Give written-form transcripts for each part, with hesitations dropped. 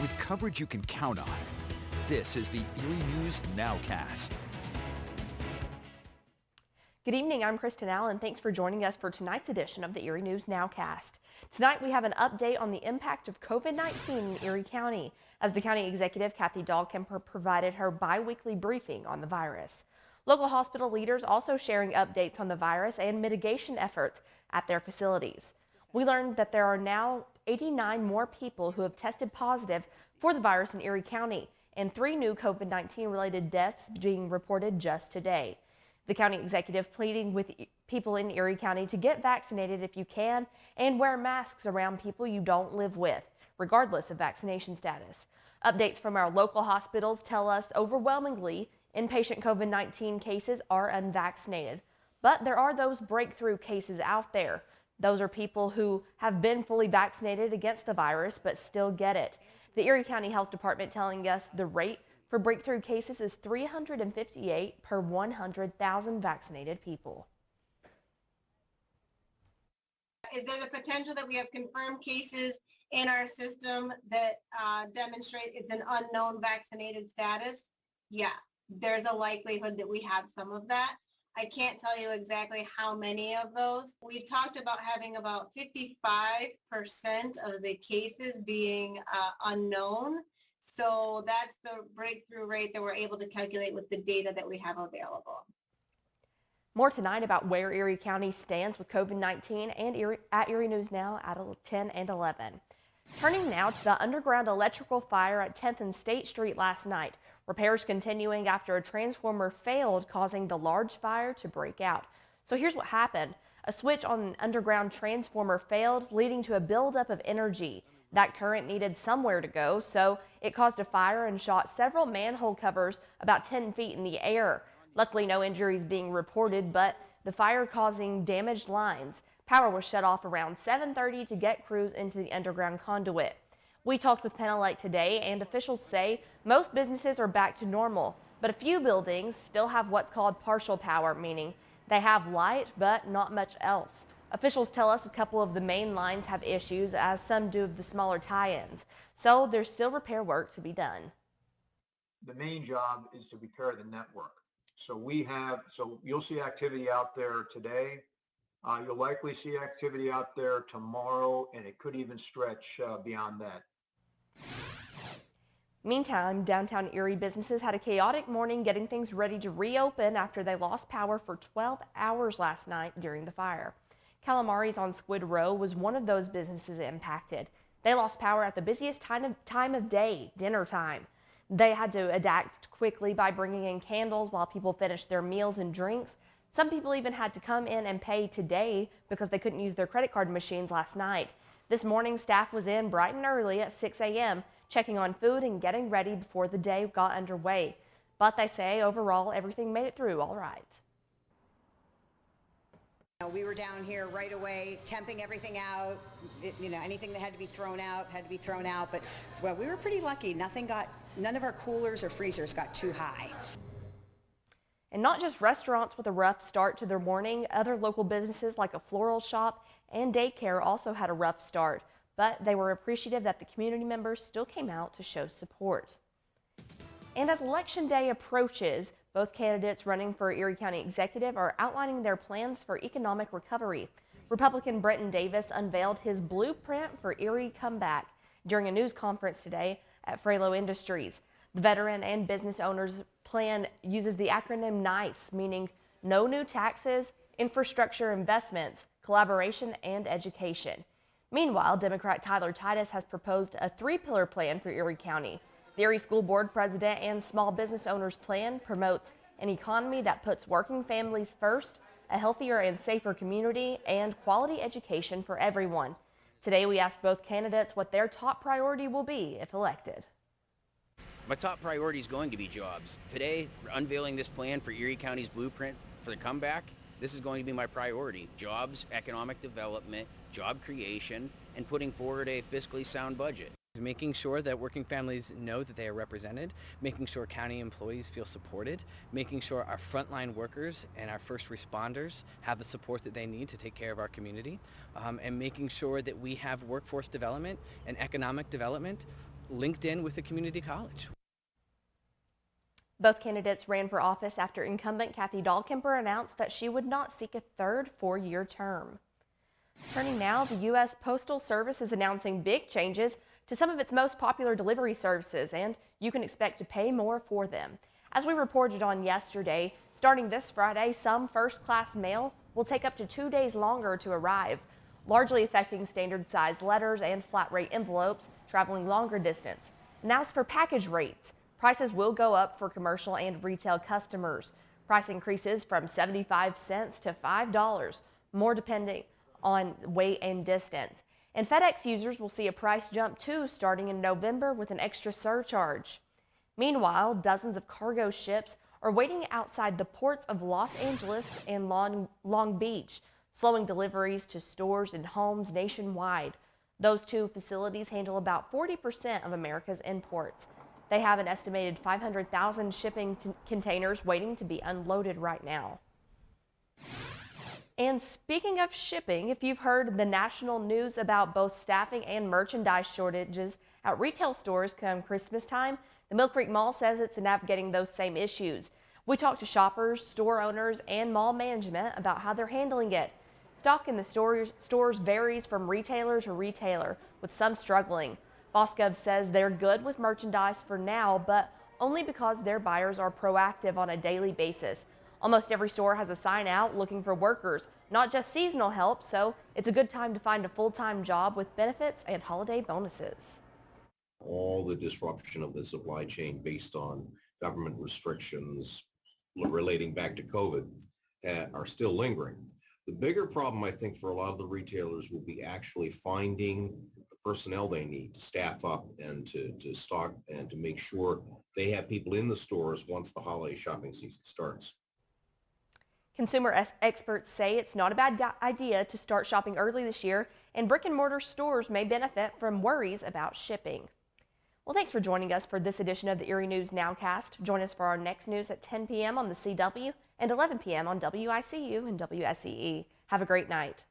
with coverage you can count on. This is the Erie News Nowcast. Good evening, I'm Kristen Allen. Thanks for joining us for tonight's edition of the Erie News Nowcast. Tonight we have an update on the impact of COVID-19 in Erie County as the county executive Kathy Dahlkemper provided her bi-weekly briefing on the virus. Local hospital leaders also sharing updates on the virus and mitigation efforts at their facilities. We learned that there are now 89 more people who have tested positive for the virus in Erie County and 3 new COVID-19 related deaths being reported just today. The county executive pleading with people in Erie County to get vaccinated if you can and wear masks around people you don't live with, regardless of vaccination status. Updates from our local hospitals tell us overwhelmingly inpatient COVID-19 cases are unvaccinated. But there are those breakthrough cases out there. Those are people who have been fully vaccinated against the virus but still get it. The Erie County Health Department telling us the rate for breakthrough cases is 358 per 100,000 vaccinated people. Is there the potential that we have confirmed cases in our system that demonstrate it's an unknown vaccinated status? Yeah, there's a likelihood that we have some of that. I can't tell you exactly how many of those. We talked about having about 55% of the cases being unknown. So that's the breakthrough rate that we're able to calculate with the data that we have available. More tonight about where Erie County stands with COVID-19 and at Erie News Now at 10 and 11. Turning now to the underground electrical fire at 10th and State Street last night. Repairs continuing after a transformer failed, causing the large fire to break out. So here's what happened. A switch on an underground transformer failed, leading to a buildup of energy. That current needed somewhere to go, so it caused a fire and shot several manhole covers about 10 feet in the air. Luckily, no injuries being reported, but the fire causing damaged lines. Power was shut off around 7:30 to get crews into the underground conduit. We talked with Penelite today, and officials say most businesses are back to normal, but a few buildings still have what's called partial power, meaning they have light but not much else. Officials tell us a couple of the main lines have issues, as some do of the smaller tie-ins. So there's still repair work to be done. The main job is to repair the network. So you'll see activity out there today. You'll likely see activity out there tomorrow, and it could even stretch beyond that. Meantime, downtown Erie businesses had a chaotic morning getting things ready to reopen after they lost power for 12 hours last night during the fire. Calamari's on Squid Row was one of those businesses impacted. They lost power at the busiest time of day, dinner time. They had to adapt quickly by bringing in candles while people finished their meals and drinks. Some people even had to come in and pay today because they couldn't use their credit card machines last night. This morning, staff was in bright and early at 6 a.m., checking on food and getting ready before the day got underway. But they say overall, everything made it through all right. We were down here right away, temping everything out. Anything that had to be thrown out had to be thrown out. But well, we were pretty lucky. None of our coolers or freezers got too high. And not just restaurants with a rough start to their morning. Other local businesses like a floral shop and daycare also had a rough start. But they were appreciative that the community members still came out to show support. And as Election Day approaches, both candidates running for Erie County Executive are outlining their plans for economic recovery. Republican Brenton Davis unveiled his blueprint for Erie comeback during a news conference today at Frelo Industries. The veteran and business owners plan uses the acronym NICE, meaning no new taxes, infrastructure investments, collaboration, and education. Meanwhile, Democrat Tyler Titus has proposed a 3-pillar plan for Erie County. The Erie School Board president and small business owners plan promotes an economy that puts working families first, a healthier and safer community, and quality education for everyone. Today, we asked both candidates what their top priority will be if elected. My top priority is going to be jobs. Today, we're unveiling this plan for Erie County's blueprint for the comeback. This is going to be my priority: jobs, economic development, job creation, and putting forward a fiscally sound budget. Making sure that working families know that they are represented, making sure county employees feel supported, making sure our frontline workers and our first responders have the support that they need to take care of our community, and making sure that we have workforce development and economic development linked in with a community college. Both candidates ran for office after incumbent Kathy Dahlkemper announced that she would not seek a third four-year term. Turning now, the U.S. Postal Service is announcing big changes to some of its most popular delivery services, and you can expect to pay more for them. As we reported on yesterday, starting this Friday, some first-class mail will take up to 2 days longer to arrive, largely affecting standard-sized letters and flat-rate envelopes traveling longer distance. And as for package rates, prices will go up for commercial and retail customers. Price increases from 75 cents to $5, more depending on weight and distance. And FedEx users will see a price jump too starting in November with an extra surcharge. Meanwhile, dozens of cargo ships are waiting outside the ports of Los Angeles and Long Beach, slowing deliveries to stores and homes nationwide. Those two facilities handle about 40% of America's imports. They have an estimated 500,000 shipping containers waiting to be unloaded right now. And speaking of shipping, if you've heard the national news about both staffing and merchandise shortages at retail stores come Christmas time, the Mill Creek Mall says it's navigating those same issues. We talked to shoppers, store owners, and mall management about how they're handling it. Stock in the stores varies from retailer to retailer, with some struggling. Boscov says they're good with merchandise for now, but only because their buyers are proactive on a daily basis. Almost every store has a sign out looking for workers, not just seasonal help, so it's a good time to find a full-time job with benefits and holiday bonuses. All the disruption of the supply chain based on government restrictions relating back to COVID are still lingering. The bigger problem, I think, for a lot of the retailers will be actually finding the personnel they need to staff up and to stock and to make sure they have people in the stores once the holiday shopping season starts. Consumer experts say it's not a bad idea to start shopping early this year, and brick and mortar stores may benefit from worries about shipping. Well, thanks for joining us for this edition of the Erie News Nowcast. Join us for our next news at 10 p.m. on the CW and 11 p.m. on WICU and WSEE. Have a great night.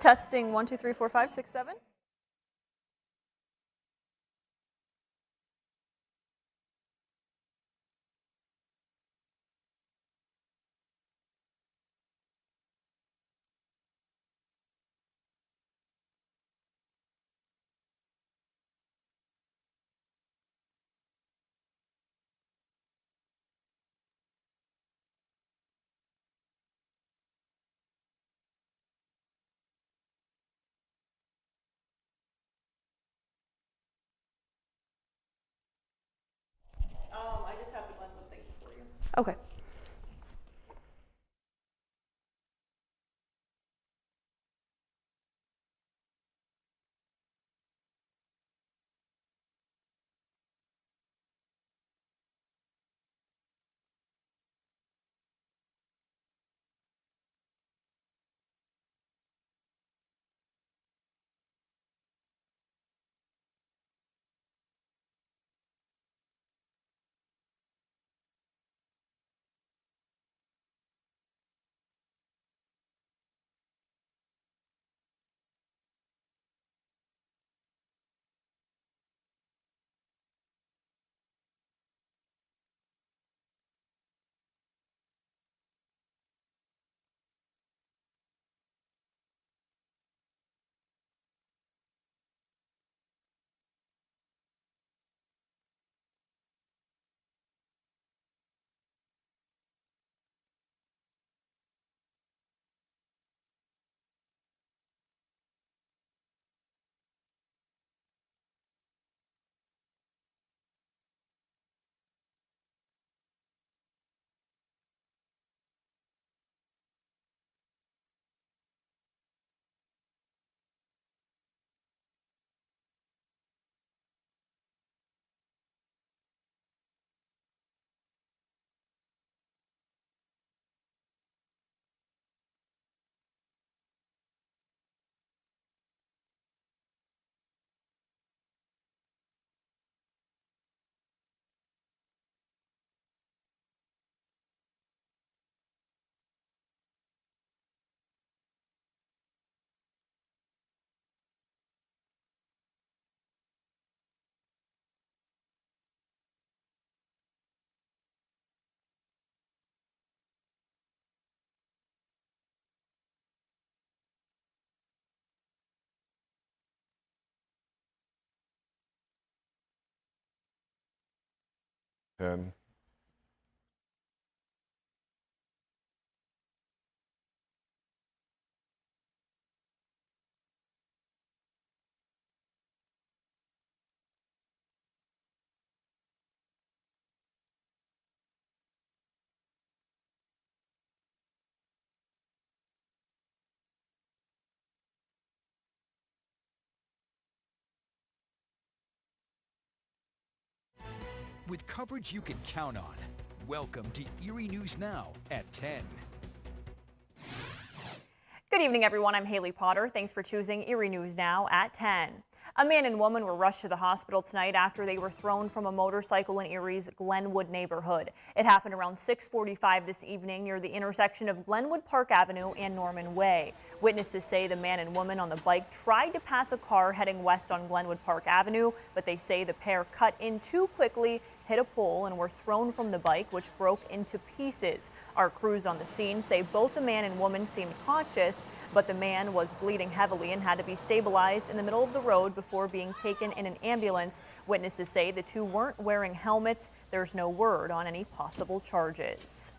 Testing 1, 2, 3, 4, 5, 6, 7. I just have the Glenwood thing for you. Okay. And With coverage you can count on. Welcome to Erie News Now at 10. Good evening, everyone. I'm Haley Potter. Thanks for choosing Erie News Now at 10. A man and woman were rushed to the hospital tonight after they were thrown from a motorcycle in Erie's Glenwood neighborhood. It happened around 6:45 this evening near the intersection of Glenwood Park Avenue and Norman Way. Witnesses say the man and woman on the bike tried to pass a car heading west on Glenwood Park Avenue, but they say the pair cut in too quickly, hit a pole, and were thrown from the bike, which broke into pieces. Our crews on the scene say both the man and woman seemed conscious, but the man was bleeding heavily and had to be stabilized in the middle of the road before being taken in an ambulance. Witnesses say the two weren't wearing helmets. There's no word on any possible charges.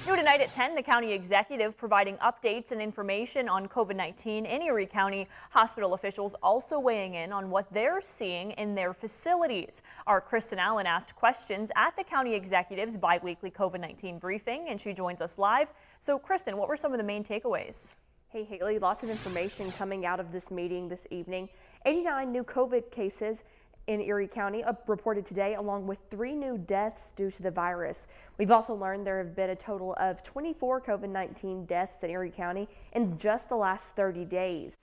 New tonight at 10, the county executive providing updates and information on COVID-19 in Erie County. Hospital officials also weighing in on what they're seeing in their facilities. Our Kristen Allen asked questions at the county executive's biweekly COVID-19 briefing, and she joins us live. So, Kristen, what were some of the main takeaways? Hey, Haley, lots of information coming out of this meeting this evening. 89 new COVID cases in Erie County reported today, along with 3 new deaths due to the virus. We've also learned there have been a total of 24 COVID-19 deaths in Erie County in just the last 30 days.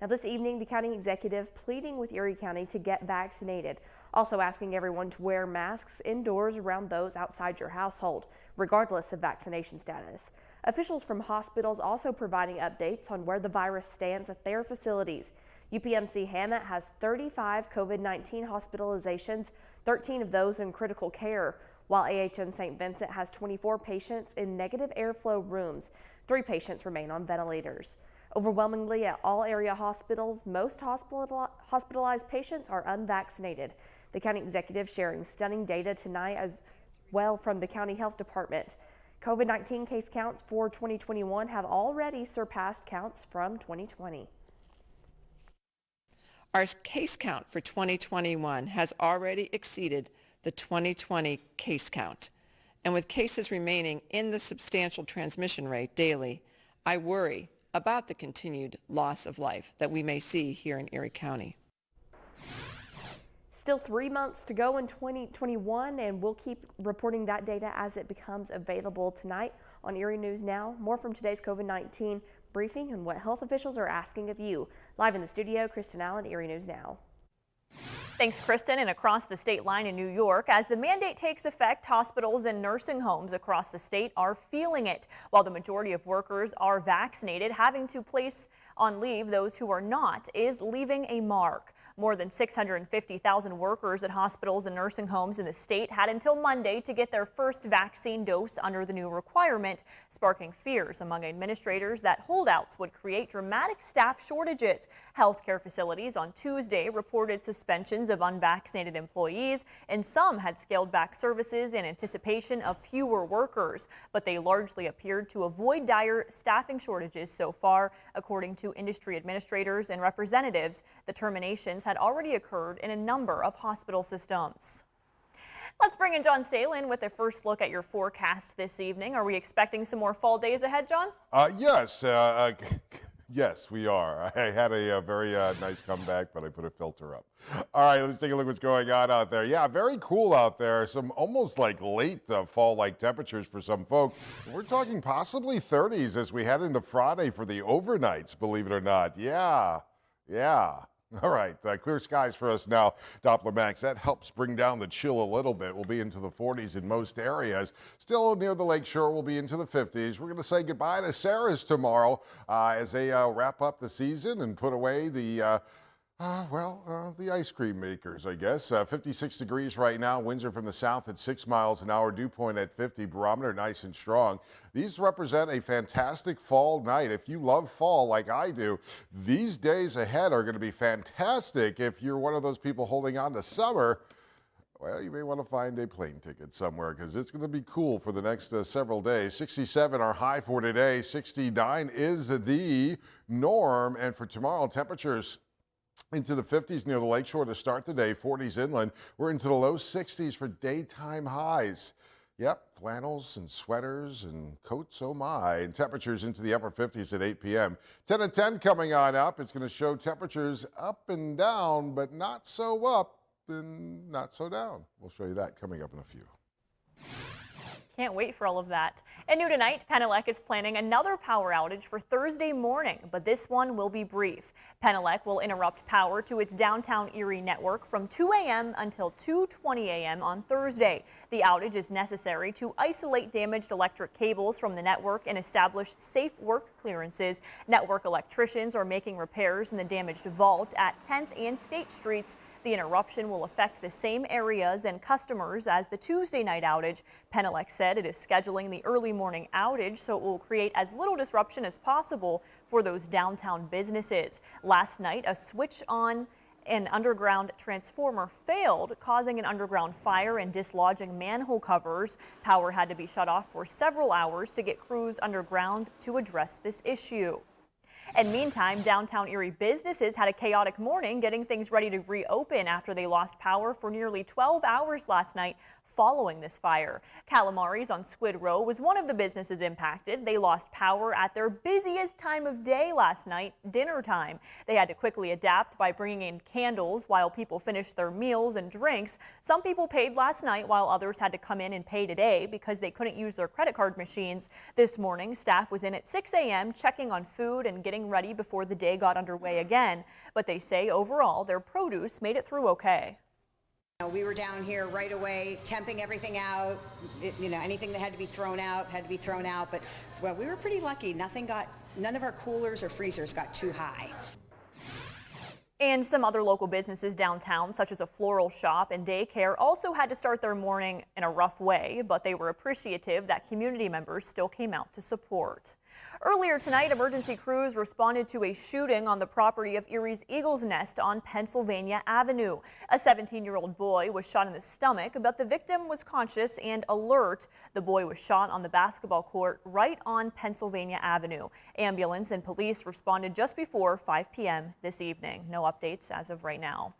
Now this evening, the county executive pleading with Erie County to get vaccinated, also asking everyone to wear masks indoors around those outside your household, regardless of vaccination status. Officials from hospitals also providing updates on where the virus stands at their facilities. UPMC Hammett has 35 COVID-19 hospitalizations, 13 of those in critical care, while AHN St. Vincent has 24 patients in negative airflow rooms. 3 patients remain on ventilators. Overwhelmingly at all area hospitals, most hospitalized patients are unvaccinated. The county executive sharing stunning data tonight as well from the county health department. COVID-19 case counts for 2021 have already surpassed counts from 2020. Our case count for 2021 has already exceeded the 2020 case count. And with cases remaining in the substantial transmission rate daily, I worry about the continued loss of life that we may see here in Erie County. Still 3 months to go in 2021, and we'll keep reporting that data as it becomes available tonight on Erie News Now. More from today's COVID-19 briefing and what health officials are asking of you. Live in the studio, Kristen Allen, Erie News Now. Thanks, Kristen. And across the state line in New York, as the mandate takes effect, hospitals and nursing homes across the state are feeling it. While the majority of workers are vaccinated, having to place on leave those who are not is leaving a mark. More than 650,000 workers at hospitals and nursing homes in the state had until Monday to get their first vaccine dose under the new requirement, sparking fears among administrators that holdouts would create dramatic staff shortages. Healthcare facilities on Tuesday reported suspensions of unvaccinated employees, and some had scaled back services in anticipation of fewer workers, but they largely appeared to avoid dire staffing shortages so far. According to industry administrators and representatives, the terminations had already occurred in a number of hospital systems. Let's bring in John Stalin with a first look at your forecast this evening. Are we expecting some more fall days ahead, John? Yes. Yes, we are. I had a very nice comeback, but I put a filter up. All right, let's take a look what's going on out there. Yeah, very cool out there. Some almost like late fall-like temperatures for some folk. We're talking possibly 30s as we head into Friday for the overnights, believe it or not. Yeah. All right, clear skies for us now. Doppler Max, that helps bring down the chill a little bit. We'll be into the 40s in most areas. Still near the lakeshore, we'll be into the 50s. We're going to say goodbye to Sarah's tomorrow as they wrap up the season and put away the ice cream makers, I guess. 56 degrees right now. Winds are from the south at 6 miles an hour. Dew point at 50. Barometer nice and strong. These represent a fantastic fall night. If you love fall like I do, these days ahead are going to be fantastic. If you're one of those people holding on to summer, well, you may want to find a plane ticket somewhere because it's going to be cool for the next several days. 67 our high for today. 69 is the norm. And for tomorrow, temperatures into the 50s near the lakeshore to start the day, 40s inland. We're into the low 60s for daytime highs. Yep, flannels and sweaters and coats, oh my. And temperatures into the upper 50s at 8 p.m. 10 and 10 coming on up. It's going to show temperatures up and down, but not so up and not so down. We'll show you that coming up in a few. Can't wait for all of that. And new tonight, Penelec is planning another power outage for Thursday morning, but this one will be brief. Penelec will interrupt power to its downtown Erie network from 2 a.m. until 2:20 a.m. on Thursday. The outage is necessary to isolate damaged electric cables from the network and establish safe work clearances. Network electricians are making repairs in the damaged vault at 10th and State Streets. The interruption will affect the same areas and customers as the Tuesday night outage. Penelec said it is scheduling the early morning outage so it will create as little disruption as possible for those downtown businesses. Last night, a switch on an underground transformer failed, causing an underground fire and dislodging manhole covers. Power had to be shut off for several hours to get crews underground to address this issue. And meantime, downtown Erie businesses had a chaotic morning getting things ready to reopen after they lost power for nearly 12 hours last night following this fire. Calamari's on Squid Row was one of the businesses impacted. They lost power at their busiest time of day last night, dinner time. They had to quickly adapt by bringing in candles while people finished their meals and drinks. Some people paid last night while others had to come in and pay today because they couldn't use their credit card machines. This morning, staff was in at 6 a.m. checking on food and getting getting ready before the day got underway again, but they say overall their produce made it through okay. We were down here right away, temping everything out. Anything that had to be thrown out had to be thrown out. But well, we were pretty lucky. None of our coolers or freezers got too high. And some other local businesses downtown, such as a floral shop and daycare, also had to start their morning in a rough way, but they were appreciative that community members still came out to support. Earlier tonight, emergency crews responded to a shooting on the property of Erie's Eagles Nest on Pennsylvania Avenue. A 17-year-old boy was shot in the stomach, but the victim was conscious and alert. The boy was shot on the basketball court right on Pennsylvania Avenue. Ambulance and police responded just before 5 p.m. this evening. No updates as of right now.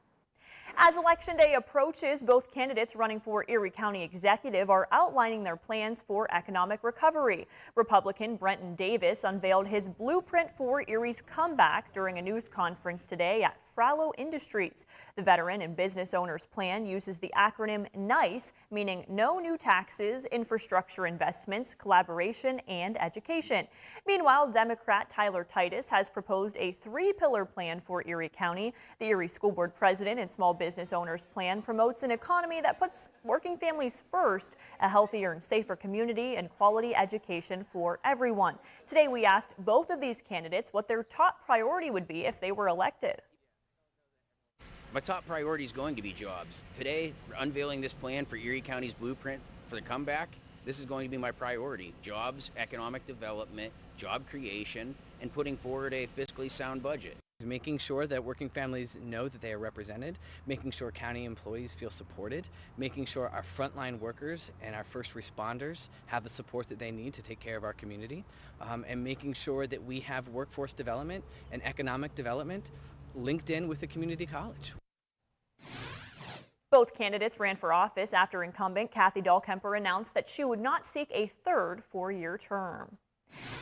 As Election Day approaches, both candidates running for Erie County Executive are outlining their plans for economic recovery. Republican Brenton Davis unveiled his blueprint for Erie's comeback during a news conference today at Frallo Industries. The veteran and business owner's plan uses the acronym NICE, meaning no new taxes, infrastructure investments, collaboration, and education. Meanwhile, Democrat Tyler Titus has proposed a three-pillar plan for Erie County. The Erie School Board president and small business owners plan promotes an economy that puts working families first, a healthier and safer community, and quality education for everyone. Today, we asked both of these candidates what their top priority would be if they were elected. My top priority is going to be jobs. Today, we're unveiling this plan for Erie County's blueprint for the comeback. This is going to be my priority. Jobs, economic development, job creation, and putting forward a fiscally sound budget. Making sure that working families know that they are represented, making sure county employees feel supported, making sure our frontline workers and our first responders have the support that they need to take care of our community, and making sure that we have workforce development and economic development linked in with the community college. Both candidates ran for office after incumbent Kathy Dahlkemper announced that she would not seek a third four-year term.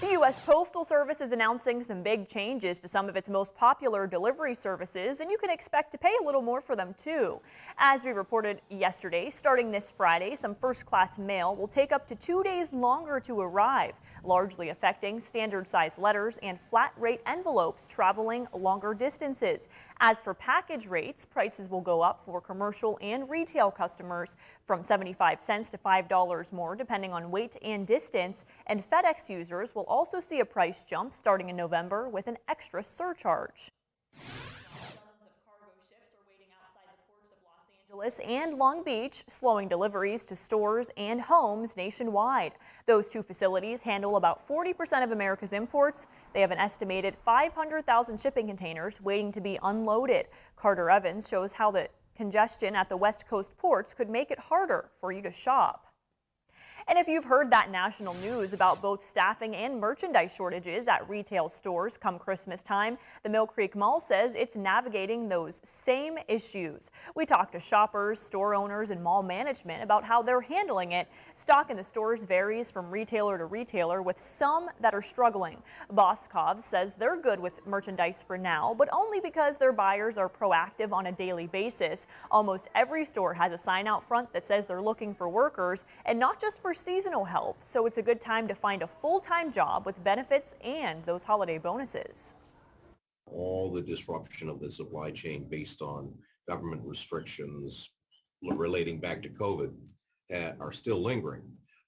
The U.S. Postal Service is announcing some big changes to some of its most popular delivery services, and you can expect to pay a little more for them too. As we reported yesterday, starting this Friday, some first-class mail will take up to 2 days longer to arrive, largely affecting standard-size letters and flat-rate envelopes traveling longer distances. As for package rates, prices will go up for commercial and retail customers from 75 cents to $5 more, depending on weight and distance, and FedEx users will also see a price jump starting in November with an extra surcharge. And Long Beach, slowing deliveries to stores and homes nationwide. Those two facilities handle about 40% of America's imports. They have an estimated 500,000 shipping containers waiting to be unloaded. Carter Evans shows how the congestion at the West Coast ports could make it harder for you to shop. And if you've heard that national news about both staffing and merchandise shortages at retail stores come Christmas time, the Mill Creek Mall says it's navigating those same issues. We talked to shoppers, store owners, and mall management about how they're handling it. Stock in the stores varies from retailer to retailer, with some that are struggling. Boskov says they're good with merchandise for now, but only because their buyers are proactive on a daily basis. Almost every store has a sign out front that says they're looking for workers, and not just for seasonal help, so it's a good time to find a full-time job with benefits and those holiday bonuses. All the disruption of the supply chain based on government restrictions relating back to COVID are still lingering.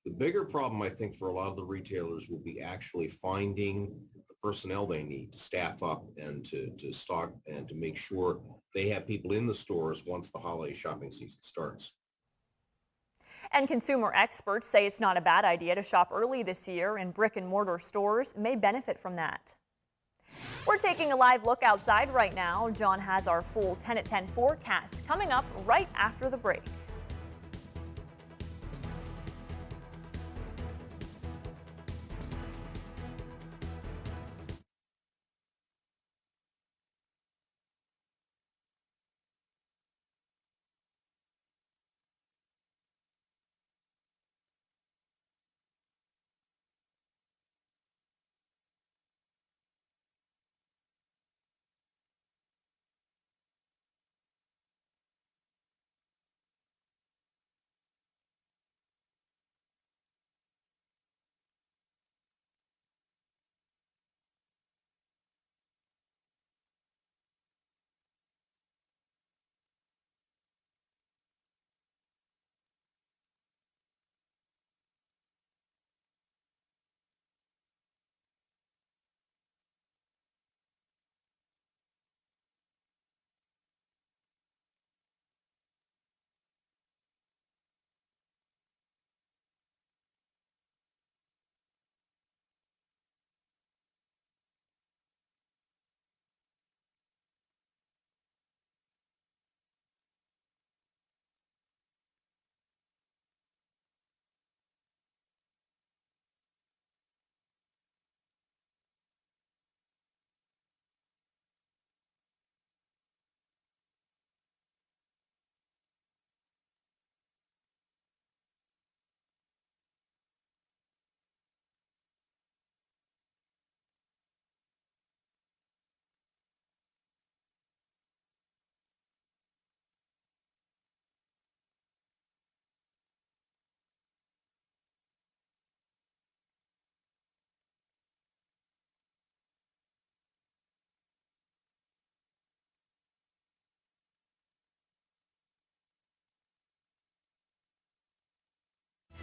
The bigger problem, I think, for a lot of the retailers will be actually finding the personnel they need to staff up and to stock and to make sure they have people in the stores once the holiday shopping season starts. And consumer experts say it's not a bad idea to shop early this year, and brick and mortar stores may benefit from that. We're taking a live look outside right now. John has our full 10 at 10 forecast coming up right after the break.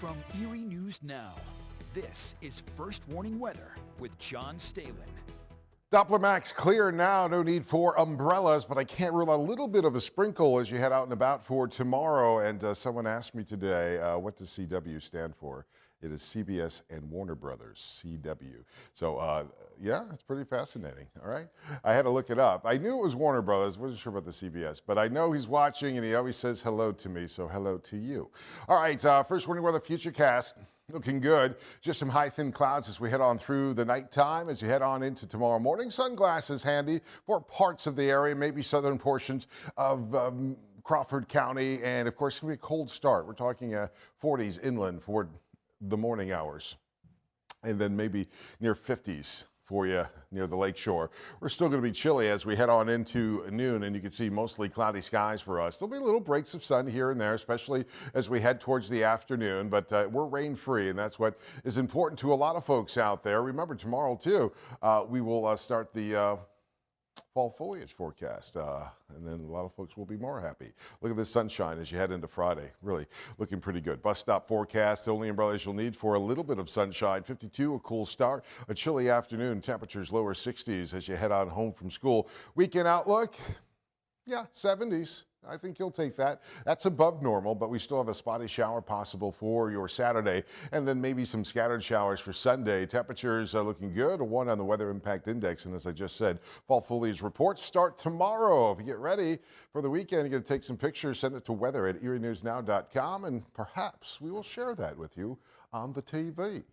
From Erie News Now, this is First Warning Weather with John Stalin. Doppler Max clear now, no need for umbrellas, but I can't rule out a little bit of a sprinkle as you head out and about for tomorrow. And someone asked me today, what does CW stand for? It is CBS and Warner Brothers, CW. So, yeah, it's pretty fascinating, all right? I had to look it up. I knew it was Warner Brothers, wasn't sure about the CBS, but I know he's watching and he always says hello to me, so hello to you. All right, first warning weather futurecast. Looking good. Just some high thin clouds as we head on through the nighttime. As you head on into tomorrow morning, sunglasses handy for parts of the area, maybe southern portions of Crawford County. And of course, it's going to be a cold start. We're talking 40s inland for the morning hours. And then maybe near 50s for you near the lake shore. We're still going to be chilly as we head on into noon, and you can see mostly cloudy skies for us. There'll be little breaks of sun here and there, especially as we head towards the afternoon, but we're rain free, and that's what is important to a lot of folks out there. Remember, tomorrow too, we will start the fall foliage forecast, and then a lot of folks will be more happy. Look at this sunshine as you head into Friday. Really looking pretty good. Bus stop forecast, the only umbrellas you'll need for a little bit of sunshine. 52, a cool start. A chilly afternoon, temperatures lower 60s as you head on home from school. Weekend outlook, yeah, 70s. I think you'll take that. That's above normal, but we still have a spotty shower possible for your Saturday, and then maybe some scattered showers for Sunday. Temperatures are looking good, a 1 on the Weather Impact Index, and as I just said, fall foliage reports start tomorrow. If you get ready for the weekend, you're going to take some pictures, send it to weather@erienewsnow.com, and perhaps we will share that with you on the TV.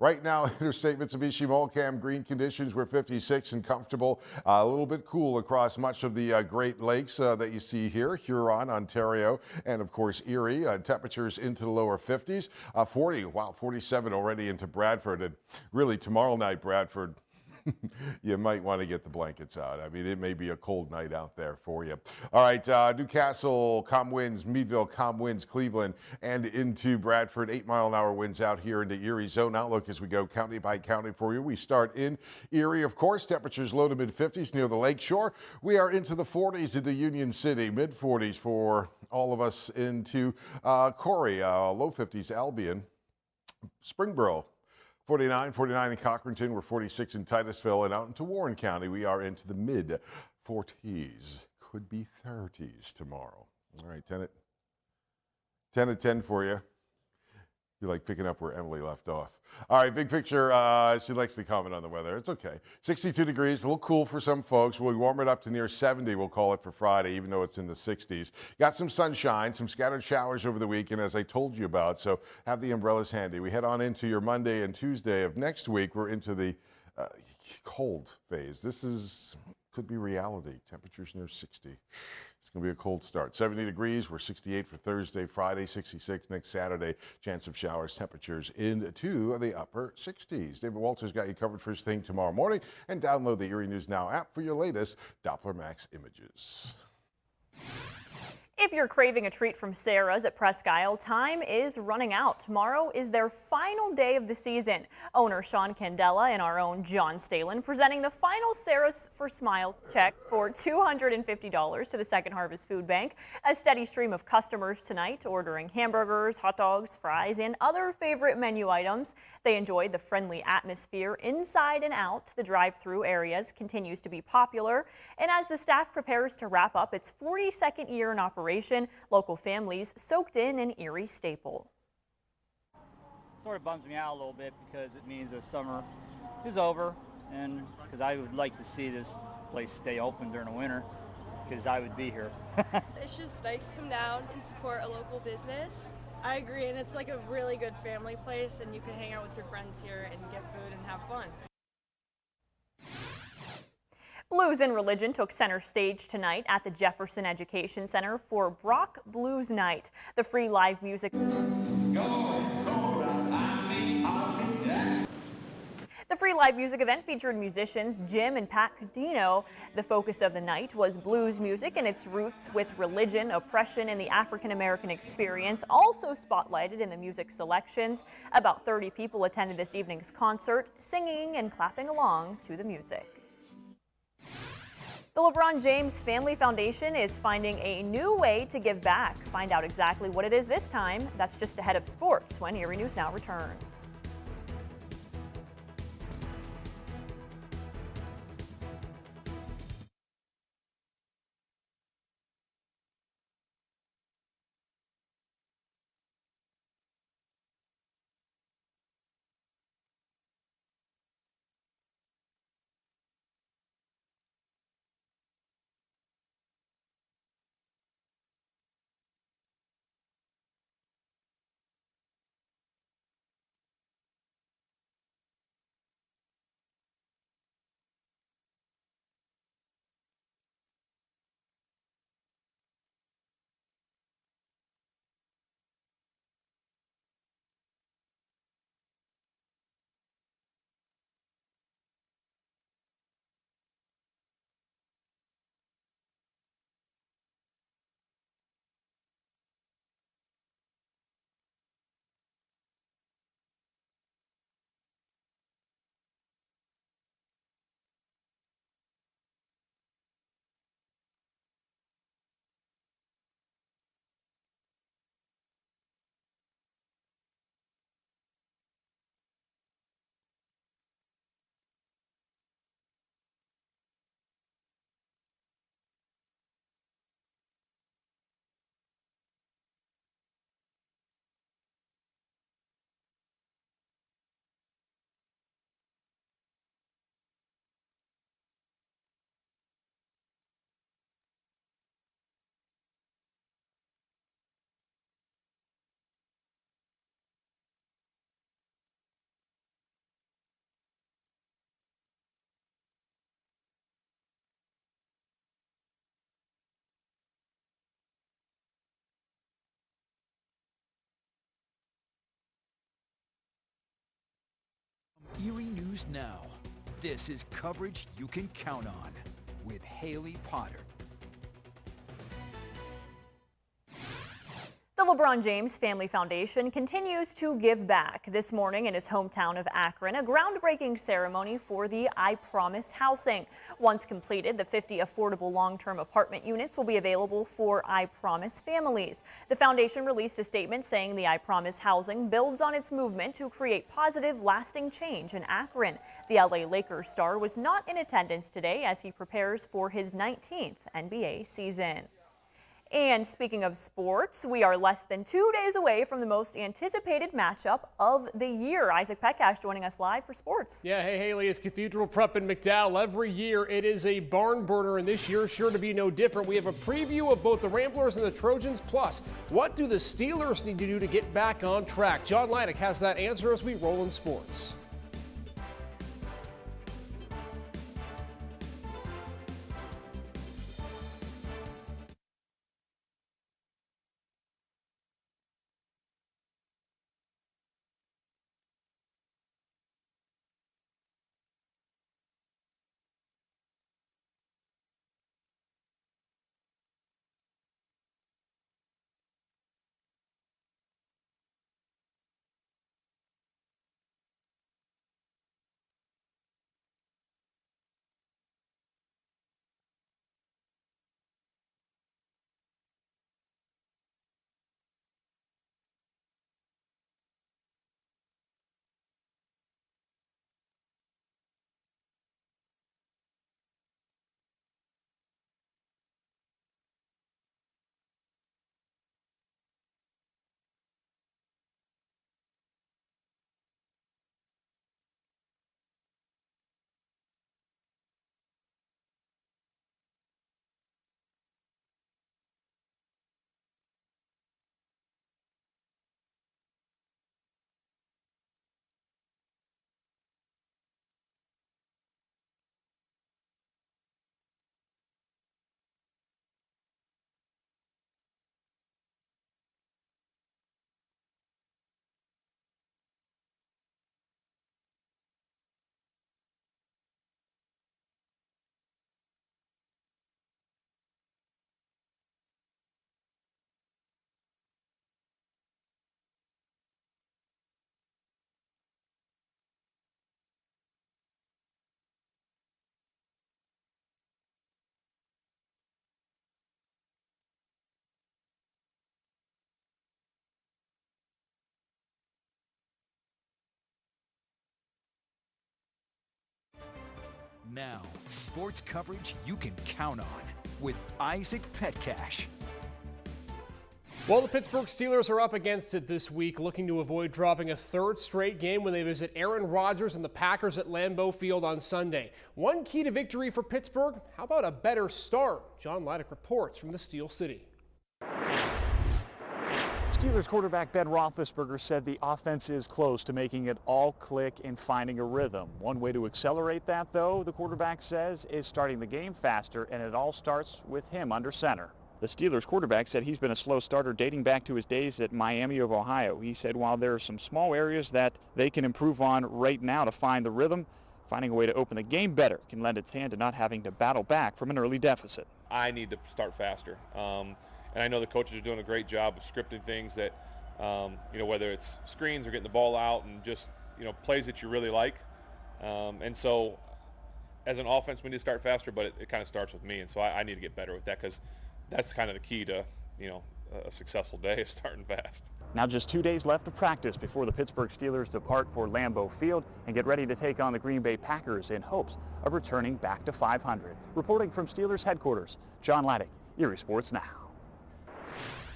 Right now, Interstate Mitsubishi Mulcam, green conditions. We're 56 and comfortable. A little bit cool across much of the Great Lakes that you see here. Huron, Ontario, and of course Erie. Temperatures into the lower 50s. 40, wow, 47 already into Bradford. And really tomorrow night, Bradford, you might want to get the blankets out. I mean, it may be a cold night out there for you. All right, Newcastle, calm winds, Meadville, calm winds, Cleveland, and into Bradford. 8-mile-an-hour winds out here into Erie. Zone outlook as we go county by county for you. We start in Erie, of course. Temperatures low to mid-50s near the lake shore. We are into the 40s into Union City, mid-40s for all of us into Corey, low 50s, Albion, Springboro. 49 in Cochranton, we're 46 in Titusville, and out into Warren County, we are into the mid-40s. Could be 30s tomorrow. All right, 10 at 10 for you. You like picking up where Emily left off. All right, big picture. She likes to comment on the weather. It's okay. 62 degrees, a little cool for some folks. We'll warm it up to near 70, we'll call it for Friday, even though it's in the 60s. Got some sunshine, some scattered showers over the weekend, as I told you about, so have the umbrellas handy. We head on into your Monday and Tuesday of next week. We're into the cold phase. This could be reality. Temperatures near 60. It's going to be a cold start. 70 degrees. We're 68 for Thursday, Friday, 66 next Saturday. Chance of showers, temperatures into the upper 60s. David Walters got you covered first thing tomorrow morning. And download the Erie News Now app for your latest Doppler Max images. If you're craving a treat from Sarah's at Presque Isle, time is running out. Tomorrow is their final day of the season. Owner Sean Candela and our own John Stalin presenting the final Sarah's for Smiles check for $250 to the Second Harvest Food Bank. A steady stream of customers tonight ordering hamburgers, hot dogs, fries, and other favorite menu items. They enjoyed the friendly atmosphere inside and out. The drive-through areas continues to be popular. And as the staff prepares to wrap up its 42nd year in operation, local families soaked in an Erie staple. Sort of bums me out a little bit because it means the summer is over, and because I would like to see this place stay open during the winter because I would be here. It's just nice to come down and support a local business. I agree, and it's like a really good family place, and you can hang out with your friends here and get food and have fun. Blues and religion took center stage tonight at the Jefferson Education Center for Brock Blues Night. The free live music event featured musicians Jim and Pat Cudino. The focus of the night was blues music and its roots with religion, oppression, and the African American experience, also spotlighted in the music selections. About 30 people attended this evening's concert, singing and clapping along to the music. The LeBron James Family Foundation is finding a new way to give back. Find out exactly what it is this time. That's just ahead of sports when Erie News Now returns. Erie News Now. This is coverage you can count on with Haley Potter. The LeBron James Family Foundation continues to give back. This morning in his hometown of Akron, a groundbreaking ceremony for the I Promise housing. Once completed, the 50 affordable long-term apartment units will be available for I Promise families. The foundation released a statement saying the I Promise housing builds on its movement to create positive, lasting change in Akron. The LA Lakers star was not in attendance today as he prepares for his 19th NBA season. And speaking of sports, we are less than 2 days away from the most anticipated matchup of the year. Isaac Petcash joining us live for sports. Yeah, hey Haley, it's Cathedral Prep in McDowell. Every year it is a barn burner, and this year sure to be no different. We have a preview of both the Ramblers and the Trojans, plus what do the Steelers need to do to get back on track? John Leidick has that answer as we roll in sports. Now, sports coverage you can count on with Isaac Petcash. Well, the Pittsburgh Steelers are up against it this week, looking to avoid dropping a third straight game when they visit Aaron Rodgers and the Packers at Lambeau Field on Sunday. One key to victory for Pittsburgh, how about a better start? John Laddick reports from the Steel City. Steelers quarterback Ben Roethlisberger said the offense is close to making it all click and finding a rhythm. One way to accelerate that, though, the quarterback says, is starting the game faster, and it all starts with him under center. The Steelers quarterback said he's been a slow starter dating back to his days at Miami of Ohio. He said while there are some small areas that they can improve on right now to find the rhythm, finding a way to open the game better can lend its hand to not having to battle back from an early deficit. I need to start faster. And I know the coaches are doing a great job of scripting things that, whether it's screens or getting the ball out and just, plays that you really like. And so as an offense, we need to start faster, but it kind of starts with me. And so I need to get better with that because that's kind of the key to, a successful day is starting fast. Now just 2 days left of practice before the Pittsburgh Steelers depart for Lambeau Field and get ready to take on the Green Bay Packers in hopes of returning back to 500. Reporting from Steelers headquarters, John Laddick, Erie Sports Now.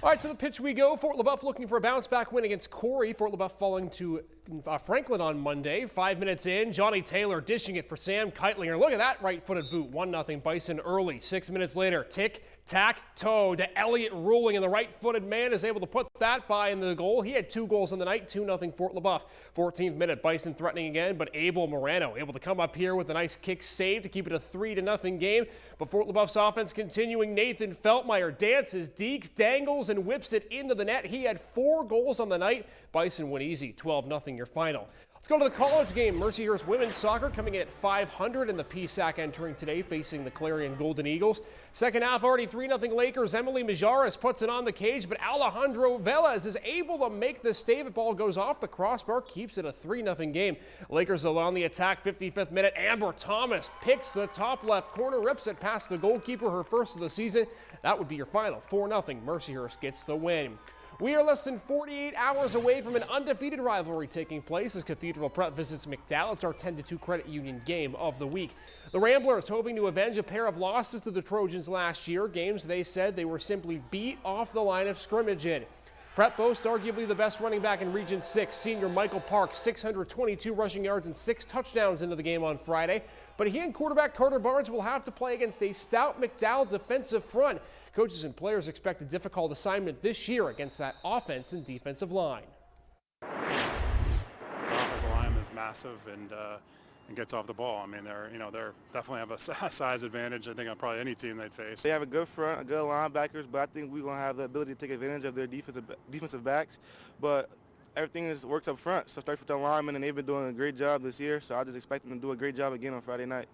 All right, to the pitch we go. Fort LaBeouf looking for a bounce-back win against Corey. Fort LaBeouf falling to Franklin on Monday. 5 minutes in, Johnny Taylor dishing it for Sam Keitlinger. Look at that right-footed boot. 1-0 Bison early. 6 minutes later, tic-tac-toe to Elliott Ruling, and the right-footed man is able to put that by in the goal. He had 2 goals on the night, 2-0 Fort LaBeouf. 14th minute, Bison threatening again, but Abel Morano able to come up here with a nice kick save to keep it a 3-0 game. But Fort LaBeouf's offense continuing. Nathan Feltmeyer dances, dekes, dangles, and whips it into the net. He had 4 goals on the night. Bison win easy, 12-0 your final. Let's go to the college game. Mercyhurst women's soccer coming in at 500 in the PSAC entering today, facing the Clarion Golden Eagles. Second half already 3-0 Lakers. Emily Majares puts it on the cage, but Alejandro Velez is able to make the save. The ball goes off the crossbar, keeps it a 3-0 game. Lakers are on the attack, 55th minute. Amber Thomas picks the top left corner, rips it past the goalkeeper, her first of the season. That would be your final, 4-0. Mercyhurst gets the win. We are less than 48 hours away from an undefeated rivalry taking place as Cathedral Prep visits McDowell. It's our 10-2 credit union game of the week. The Ramblers hoping to avenge a pair of losses to the Trojans last year, games they said they were simply beat off the line of scrimmage in. Prep boasts arguably the best running back in Region 6, senior Michael Park, 622 rushing yards and 6 touchdowns into the game on Friday. But he and quarterback Carter Barnes will have to play against a stout McDowell defensive front. Coaches and players expect a difficult assignment this year against that offense and defensive line. The offensive line is massive and gets off the ball. I mean, they're definitely have a size advantage, I think, on probably any team they'd face. They have a good front, a good linebackers, but I think we're going to have the ability to take advantage of their defensive backs. But everything works up front, so it starts with the linemen, and they've been doing a great job this year, so I just expect them to do a great job again on Friday night.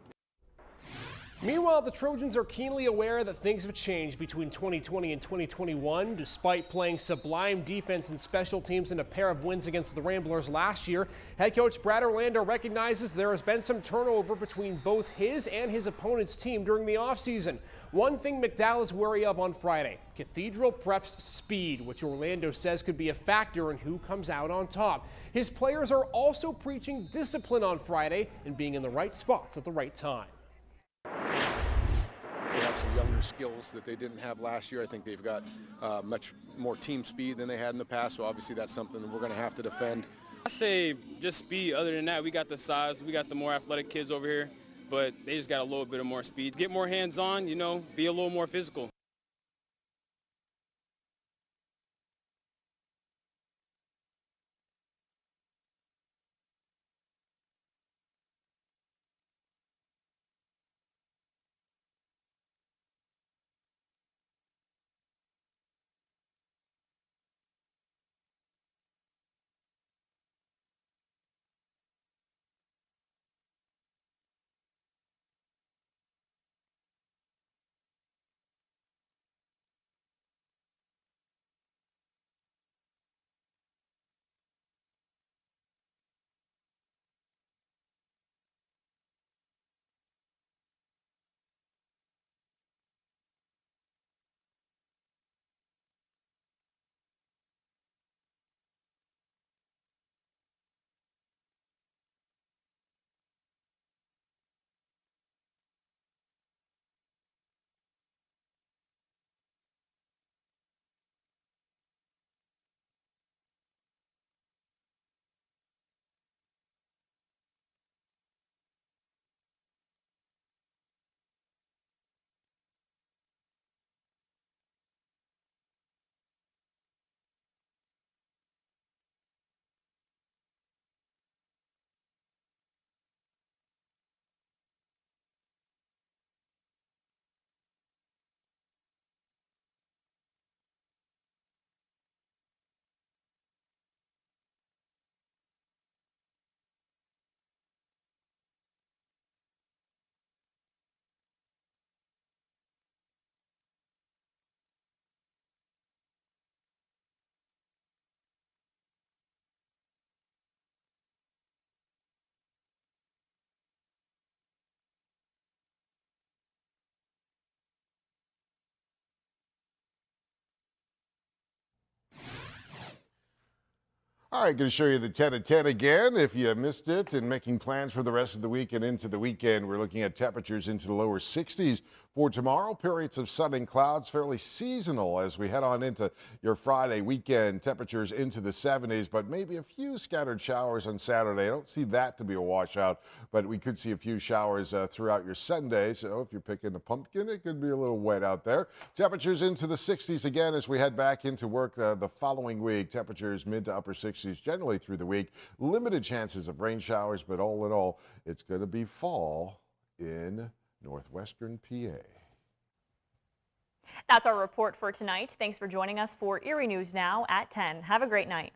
Meanwhile, the Trojans are keenly aware that things have changed between 2020 and 2021. Despite playing sublime defense and special teams in a pair of wins against the Ramblers last year, head coach Brad Orlando recognizes there has been some turnover between both his and his opponent's team during the offseason. One thing McDowell is wary of on Friday, Cathedral Prep's speed, which Orlando says could be a factor in who comes out on top. His players are also preaching discipline on Friday and being in the right spots at the right time. They have some younger skills that they didn't have last year. I think they've got much more team speed than they had in the past, so obviously that's something that we're going to have to defend. I say just speed. Other than that, we got the size, we got the more athletic kids over here, but they just got a little bit of more speed. Get more hands-on, be a little more physical. All right, going to show you the 10 at 10 again. If you missed it and making plans for the rest of the week and into the weekend, we're looking at temperatures into the lower 60s for tomorrow. Periods of sun and clouds, fairly seasonal as we head on into your Friday weekend. Temperatures into the 70s, but maybe a few scattered showers on Saturday. I don't see that to be a washout, but we could see a few showers throughout your Sunday. So if you're picking a pumpkin, it could be a little wet out there. Temperatures into the 60s again as we head back into work the following week. Temperatures mid to upper 60s generally through the week. Limited chances of rain showers, but all in all, it's going to be fall in northwestern PA. That's our report for tonight. Thanks for joining us for Erie News Now at 10. Have a great night.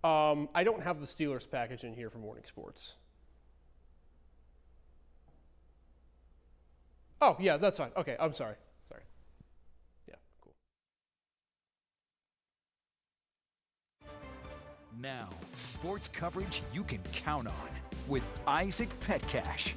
I don't have the Steelers package in here for morning sports. Oh, yeah, that's fine. Okay, I'm sorry. Sorry. Yeah, cool. Now, sports coverage you can count on with Isaac Petcash.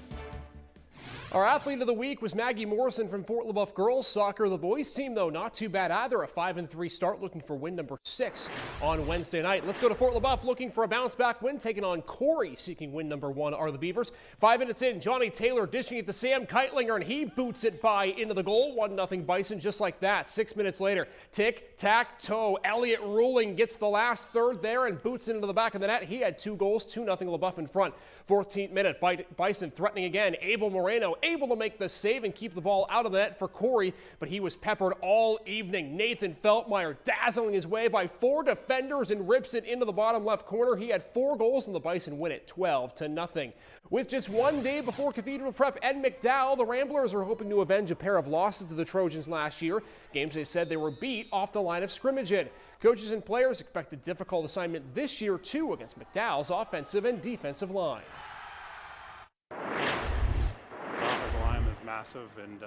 Our athlete of the week was Maggie Morrison from Fort LaBeouf girls soccer. The boys team, though, not too bad either. A 5-3 start, looking for win number 6 on Wednesday night. Let's go to Fort LaBeouf, looking for a bounce-back win, taking on Corey, seeking win number 1 are the Beavers. 5 minutes in, Johnny Taylor dishing it to Sam Keitlinger, and he boots it by into the goal. 1-0 Bison, just like that. 6 minutes later, tic-tac-toe. Elliot Ruling gets the last third there and boots it into the back of the net. He had 2 goals, 2-0 LaBeouf in front. 14th minute, Bison threatening again. Abel Moreno able to make the save and keep the ball out of the net for Corey, but he was peppered all evening. Nathan Feltmeyer dazzling his way by 4 defenders and rips it into the bottom left corner. He had 4 goals and the Bison win it 12-0. With just 1 day before Cathedral Prep and McDowell, the Ramblers are hoping to avenge a pair of losses to the Trojans last year. Games they said they were beat off the line of scrimmage in. Coaches and players expect a difficult assignment this year too against McDowell's offensive and defensive line. Massive and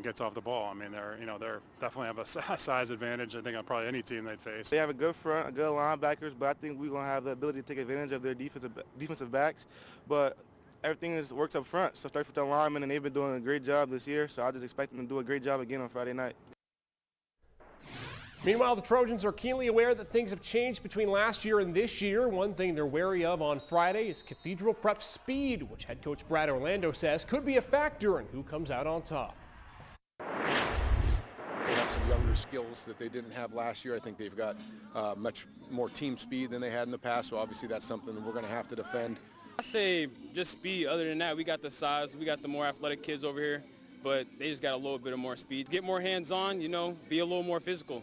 gets off the ball. I mean, they're definitely have a size advantage. I think on probably any team they'd face. They have a good front, good linebackers, but I think we're gonna have the ability to take advantage of their defensive backs. But everything works up front. So it starts with the linemen, and they've been doing a great job this year. So I just expect them to do a great job again on Friday night. Meanwhile, the Trojans are keenly aware that things have changed between last year and this year. One thing they're wary of on Friday is Cathedral Prep speed, which head coach Brad Orlando says could be a factor in who comes out on top. They have some younger skills that they didn't have last year. I think they've got much more team speed than they had in the past, so obviously that's something that we're going to have to defend. I say just speed. Other than that, we got the size, we got the more athletic kids over here, but they just got a little bit of more speed. Get more hands-on, be a little more physical.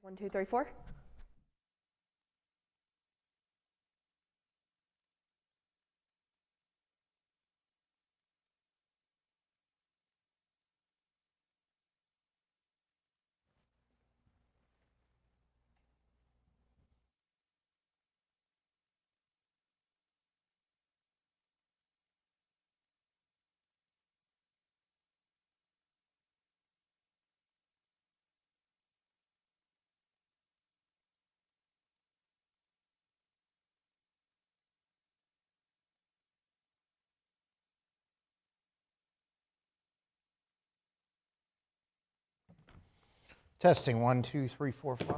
1, 2, 3, 4. Testing 1, 2, 3, 4, 5.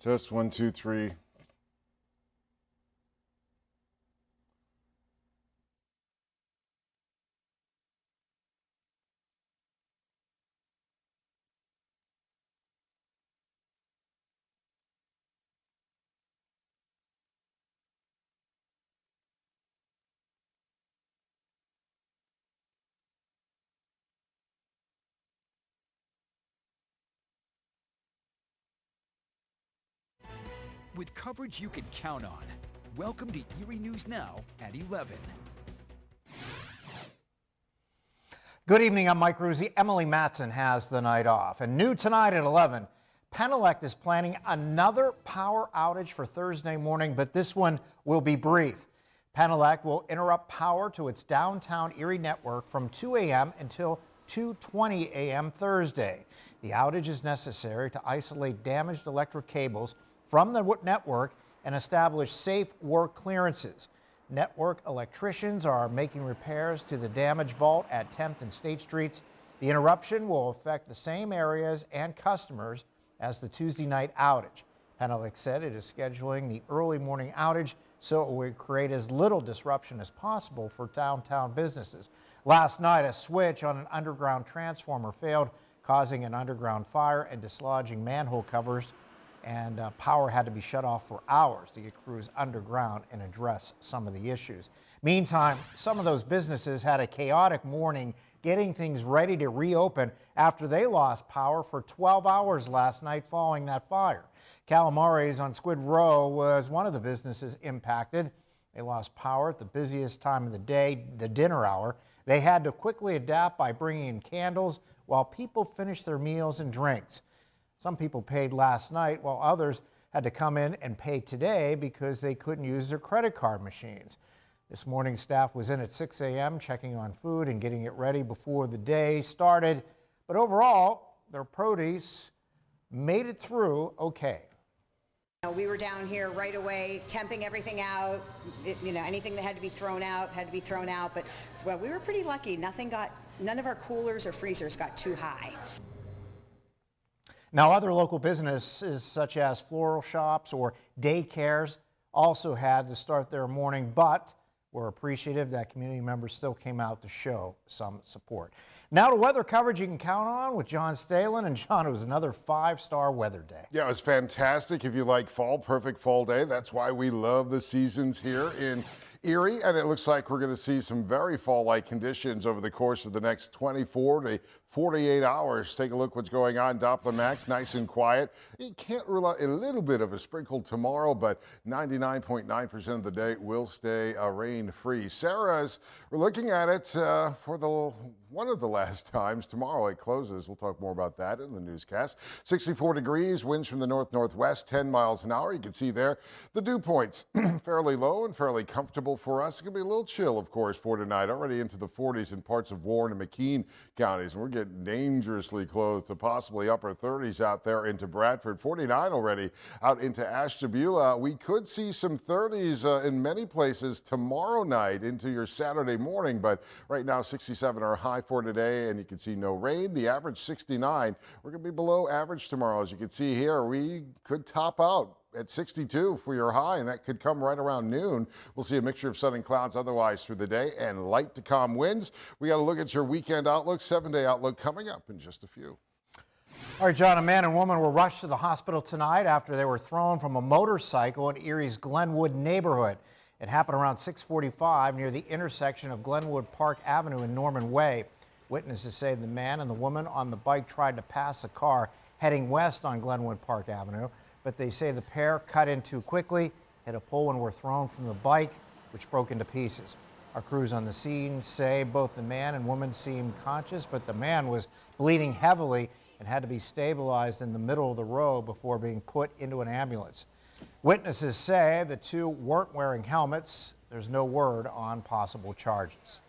Test 1, 2, 3. With coverage you can count on. Welcome to Erie News Now at 11. Good evening, I'm Mike Ruzzi. Emily Matson has the night off. And new tonight at 11, Penelect is planning another power outage for Thursday morning, but this one will be brief. Penelect will interrupt power to its downtown Erie network from 2 a.m. until 2:20 a.m. Thursday. The outage is necessary to isolate damaged electric cables from the network and establish safe work clearances. Network electricians are making repairs to the damaged vault at 10th and State Streets. The interruption will affect the same areas and customers as the Tuesday night outage. Penelect said it is scheduling the early morning outage so it will create as little disruption as possible for downtown businesses. Last night, a switch on an underground transformer failed, causing an underground fire and dislodging manhole covers, and power had to be shut off for hours to get crews underground and address some of the issues. Meantime, some of those businesses had a chaotic morning getting things ready to reopen after they lost power for 12 hours last night following that fire. Calamari's on Squid Row was one of the businesses impacted. They lost power at the busiest time of the day, the dinner hour. They had to quickly adapt by bringing in candles while people finished their meals and drinks. Some people paid last night while others had to come in and pay today because they couldn't use their credit card machines. This morning, staff was in at 6 a.m. checking on food and getting it ready before the day started. But overall, their produce made it through okay. We were down here right away, temping everything out. Anything that had to be thrown out had to be thrown out. But well, we were pretty lucky. None of our coolers or freezers got too high. Now, other local businesses such as floral shops or daycares also had to start their morning, but We're appreciative that community members still came out to show some support. Now to weather coverage you can count on with John Stalen. And John, it was another 5-star weather day. Yeah, it was fantastic. If you like fall, perfect fall day. That's why we love the seasons here in Erie, and it looks like we're going to see some very fall-like conditions over the course of the next 24 to 48 hours. Take a look what's going on. Doppler Max, nice and quiet. You can't rule out a little bit of a sprinkle tomorrow, but 99.9% of the day will stay rain-free. Sarah's, we're looking at it for one of the last times. Tomorrow it closes. We'll talk more about that in the newscast. 64 degrees, winds from the north-northwest, 10 miles an hour. You can see there the dew points fairly low and fairly comfortable for us. It's going to be a little chill, of course, for tonight, already into the 40s in parts of Warren and McKean counties. And we're getting dangerously close to possibly upper 30s out there into Bradford. 49 already out into Ashtabula. We could see some 30s in many places tomorrow night into your Saturday morning, but right now 67 are high for today, and you can see no rain. The average 69. We're going to be below average tomorrow. As you can see here, we could top out at 62 for your high, and that could come right around noon. We'll see a mixture of sun and clouds otherwise through the day and light to calm winds. We got to look at your weekend outlook, 7-day outlook coming up in just a few. All right, John, a man and woman were rushed to the hospital tonight after they were thrown from a motorcycle in Erie's Glenwood neighborhood. It happened around 6:45 near the intersection of Glenwood Park Avenue and Norman Way. Witnesses say the man and the woman on the bike tried to pass a car heading west on Glenwood Park Avenue, but they say the pair cut in too quickly, hit a pole, and were thrown from the bike, which broke into pieces. Our crews on the scene say both the man and woman seemed conscious, but the man was bleeding heavily and had to be stabilized in the middle of the road before being put into an ambulance. Witnesses say the two weren't wearing helmets. There's no word on possible charges.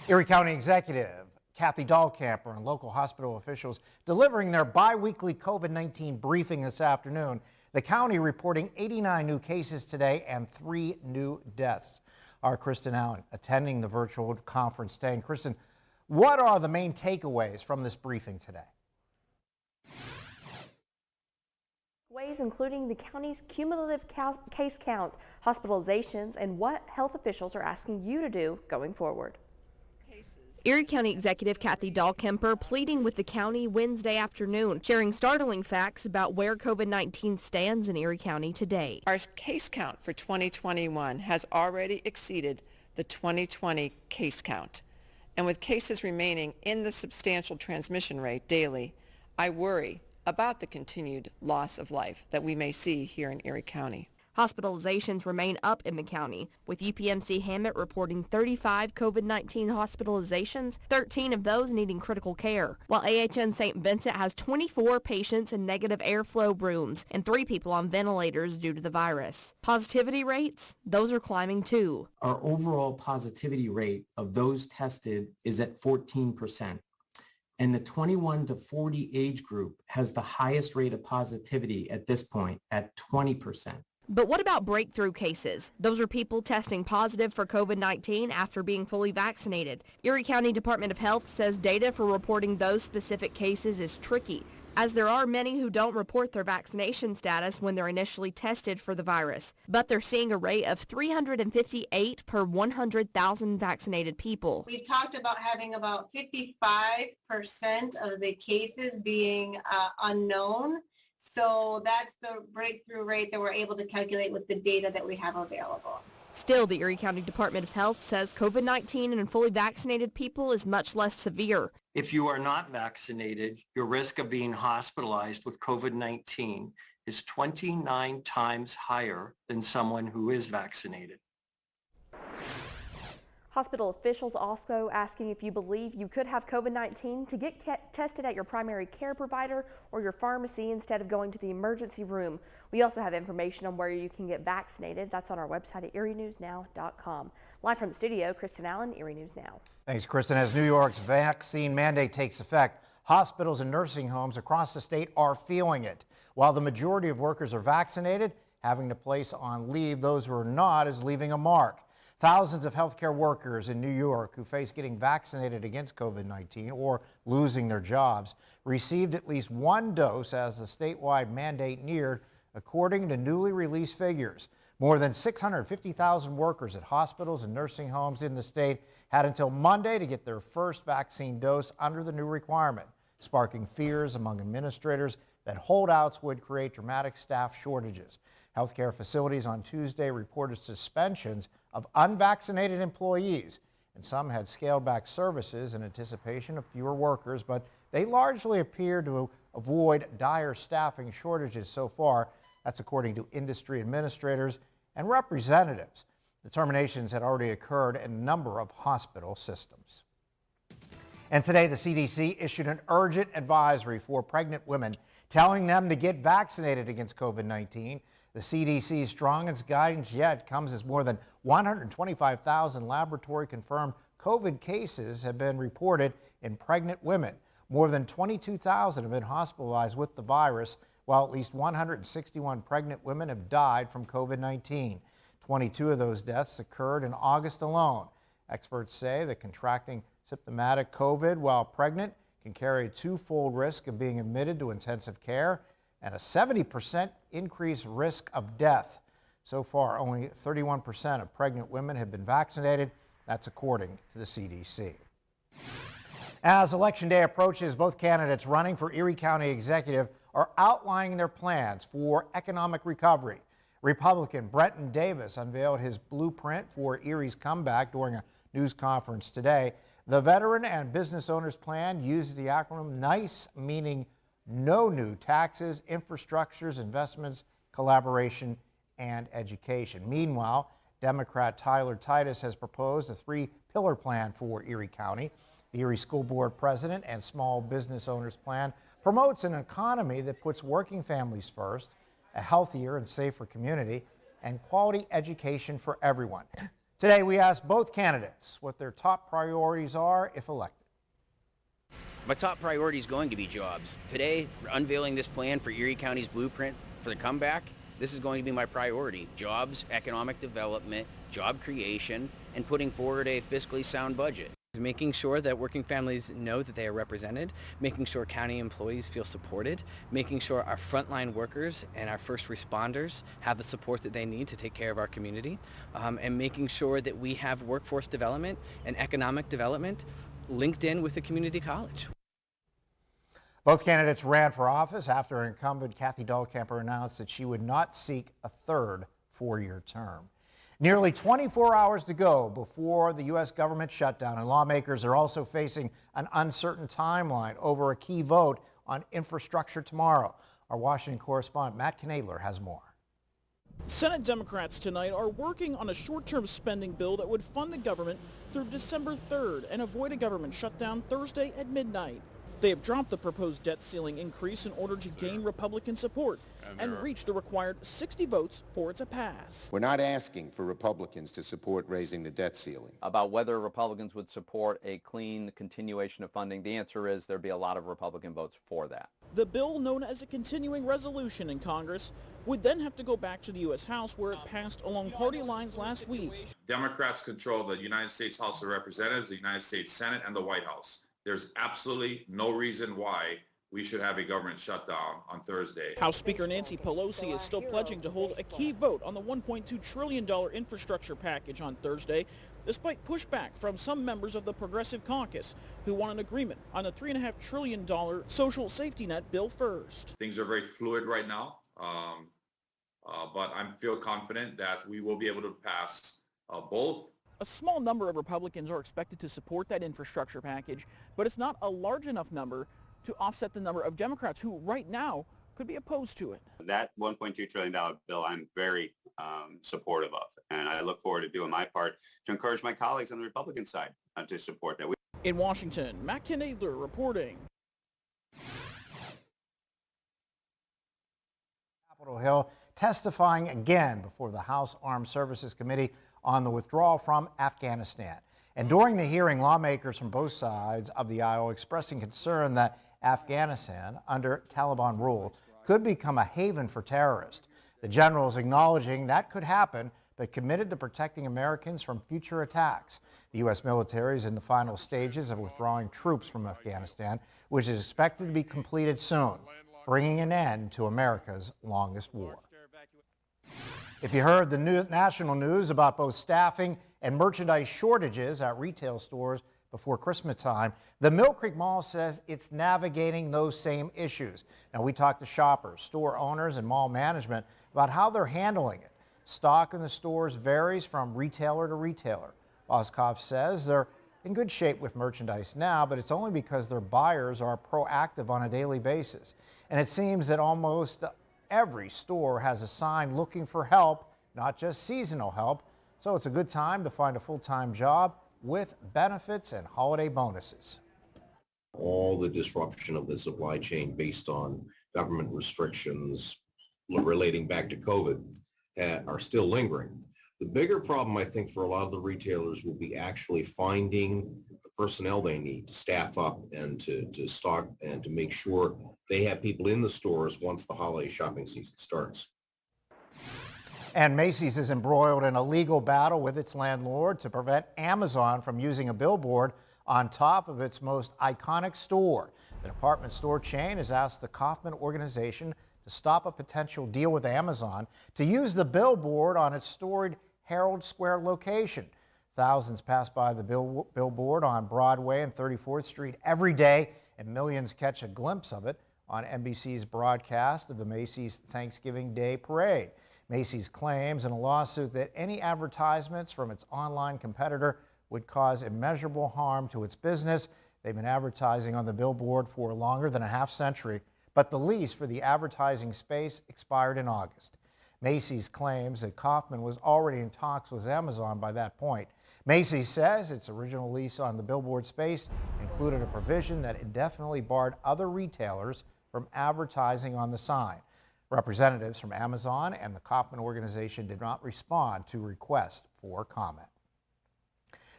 Erie County Executive Kathy Dahlkemper and local hospital officials delivering their bi-weekly COVID-19 briefing this afternoon. The county reporting 89 new cases today and 3 new deaths. Our Kristen Allen attending the virtual conference today. And Kristen, what are the main takeaways from this briefing today? Ways including the county's cumulative case count, hospitalizations, and what health officials are asking you to do going forward. Erie County Executive Kathy Dahlkemper pleading with the county Wednesday afternoon, sharing startling facts about where COVID-19 stands in Erie County today. Our case count for 2021 has already exceeded the 2020 case count. And with cases remaining in the substantial transmission rate daily, I worry about the continued loss of life that we may see here in Erie County. Hospitalizations remain up in the county, with UPMC Hammett reporting 35 COVID-19 hospitalizations, 13 of those needing critical care, while AHN St. Vincent has 24 patients in negative airflow rooms and 3 people on ventilators due to the virus. Positivity rates, those are climbing too. Our overall positivity rate of those tested is at 14%. And the 21 to 40 age group has the highest rate of positivity at this point at 20%. But what about breakthrough cases? Those are people testing positive for COVID-19 after being fully vaccinated. Erie County Department of Health says data for reporting those specific cases is tricky, as there are many who don't report their vaccination status when they're initially tested for the virus. But they're seeing a rate of 358 per 100,000 vaccinated people. We've talked about having about 55% of the cases being unknown. So that's the breakthrough rate that we're able to calculate with the data that we have available. Still, the Erie County Department of Health says COVID-19 in fully vaccinated people is much less severe. If you are not vaccinated, your risk of being hospitalized with COVID-19 is 29 times higher than someone who is vaccinated. Hospital officials also asking if you believe you could have COVID-19 to get tested at your primary care provider or your pharmacy instead of going to the emergency room. We also have information on where you can get vaccinated. That's on our website at erienewsnow.com. Live from the studio, Kristen Allen, Erie News Now. Thanks, Kristen. As New York's vaccine mandate takes effect, hospitals and nursing homes across the state are feeling it. While the majority of workers are vaccinated, having to place on leave those who are not is leaving a mark. Thousands of healthcare workers in New York who face getting vaccinated against COVID-19 or losing their jobs received at least one dose as the statewide mandate neared, according to newly released figures. More than 650,000 workers at hospitals and nursing homes in the state had until Monday to get their first vaccine dose under the new requirement, sparking fears among administrators that holdouts would create dramatic staff shortages. Healthcare facilities on Tuesday reported suspensions of unvaccinated employees, and some had scaled back services in anticipation of fewer workers, but they largely appear to avoid dire staffing shortages so far. That's according to industry administrators and representatives. The terminations had already occurred in a number of hospital systems. And today, the CDC issued an urgent advisory for pregnant women, telling them to get vaccinated against COVID-19. The CDC's strongest guidance yet comes as more than 125,000 laboratory-confirmed COVID cases have been reported in pregnant women. More than 22,000 have been hospitalized with the virus, while at least 161 pregnant women have died from COVID-19. 22 of those deaths occurred in August alone. Experts say that contracting symptomatic COVID while pregnant can carry a twofold risk of being admitted to intensive care and a 70% increased risk of death. So far, only 31% of pregnant women have been vaccinated. That's according to the CDC. As Election Day approaches, both candidates running for Erie County Executive are outlining their plans for economic recovery. Republican Brenton Davis unveiled his blueprint for Erie's comeback during a news conference today. The veteran and business owners plan uses the acronym NICE, meaning no new taxes, infrastructures, investments, collaboration, and education. Meanwhile, Democrat Tyler Titus has proposed a three-pillar plan for Erie County. The Erie School Board President and Small Business Owners Plan promotes an economy that puts working families first, a healthier and safer community, and quality education for everyone. Today, we asked both candidates what their top priorities are if elected. My top priority is going to be jobs. Today, we're unveiling this plan for Erie County's blueprint for the comeback. This is going to be my priority: jobs, economic development, job creation, and putting forward a fiscally sound budget. Making sure that working families know that they are represented, making sure county employees feel supported, making sure our frontline workers and our first responders have the support that they need to take care of our community, and making sure that we have workforce development and economic development linked in with the community college. Both candidates ran for office after incumbent Kathy Dahlkemper announced that she would not seek a third four-year term. Nearly 24 hours to go before the U.S. government shutdown, and lawmakers are also facing an uncertain timeline over a key vote on infrastructure tomorrow. Our Washington correspondent Matt Knadler has more. Senate Democrats tonight are working on a short-term spending bill that would fund the government through December 3rd and avoid a government shutdown Thursday at midnight. They have dropped the proposed debt ceiling increase in order to gain Republican support and reach the required 60 votes for it to pass. We're not asking for Republicans to support raising the debt ceiling. About whether Republicans would support a clean continuation of funding, the answer is there'd be a lot of Republican votes for that. The bill, known as a continuing resolution in Congress, would then have to go back to the U.S. House, where it passed along party lines last week. Democrats control the United States House of Representatives, the United States Senate, and the White House. There's absolutely no reason why we should have a government shutdown on Thursday. House Speaker Nancy Pelosi is still pledging to hold a key vote on the $1.2 trillion infrastructure package on Thursday, despite pushback from some members of the Progressive Caucus who want an agreement on the $3.5 trillion social safety net bill first. Things are very fluid right now, but I feel confident that we will be able to pass both. A small number of Republicans are expected to support that infrastructure package, but it's not a large enough number to offset the number of Democrats who right now could be opposed to it. That $1.2 trillion bill I'm very supportive of, and I look forward to doing my part to encourage my colleagues on the Republican side to support that. In Washington, Matt Knadler reporting. Capitol Hill testifying again before the House Armed Services Committee on the withdrawal from Afghanistan. And during the hearing, lawmakers from both sides of the aisle expressing concern that Afghanistan, under Taliban rule, could become a haven for terrorists. The generals acknowledging that could happen, but committed to protecting Americans from future attacks. The U.S. military is in the final stages of withdrawing troops from Afghanistan, which is expected to be completed soon, bringing an end to America's longest war. If you heard the national news about both staffing and merchandise shortages at retail stores before Christmas time, the Mill Creek Mall says it's navigating those same issues. Now, we talked to shoppers, store owners, and mall management about how they're handling it. Stock in the stores varies from retailer to retailer. Boskov says they're in good shape with merchandise now, but it's only because their buyers are proactive on a daily basis. And it seems that almost every store has a sign looking for help, not just seasonal help. So it's a good time to find a full-time job with benefits and holiday bonuses. All the disruption of the supply chain based on government restrictions relating back to COVID are still lingering. The bigger problem, I think, for a lot of the retailers will be actually finding the personnel they need to staff up and to stock and to make sure they have people in the stores once the holiday shopping season starts. And Macy's is embroiled in a legal battle with its landlord to prevent Amazon from using a billboard on top of its most iconic store. The department store chain has asked the Kaufman organization to stop a potential deal with Amazon to use the billboard on its storied Herald Square location. Thousands pass by the billboard on Broadway and 34th Street every day, and millions catch a glimpse of it on NBC's broadcast of the Macy's Thanksgiving Day Parade. Macy's claims in a lawsuit that any advertisements from its online competitor would cause immeasurable harm to its business. They've been advertising on the billboard for longer than a half century, but the lease for the advertising space expired in August. Macy's claims that Kaufman was already in talks with Amazon by that point. Macy's says its original lease on the billboard space included a provision that indefinitely barred other retailers from advertising on the sign. Representatives from Amazon and the Kaufman organization did not respond to requests for comment.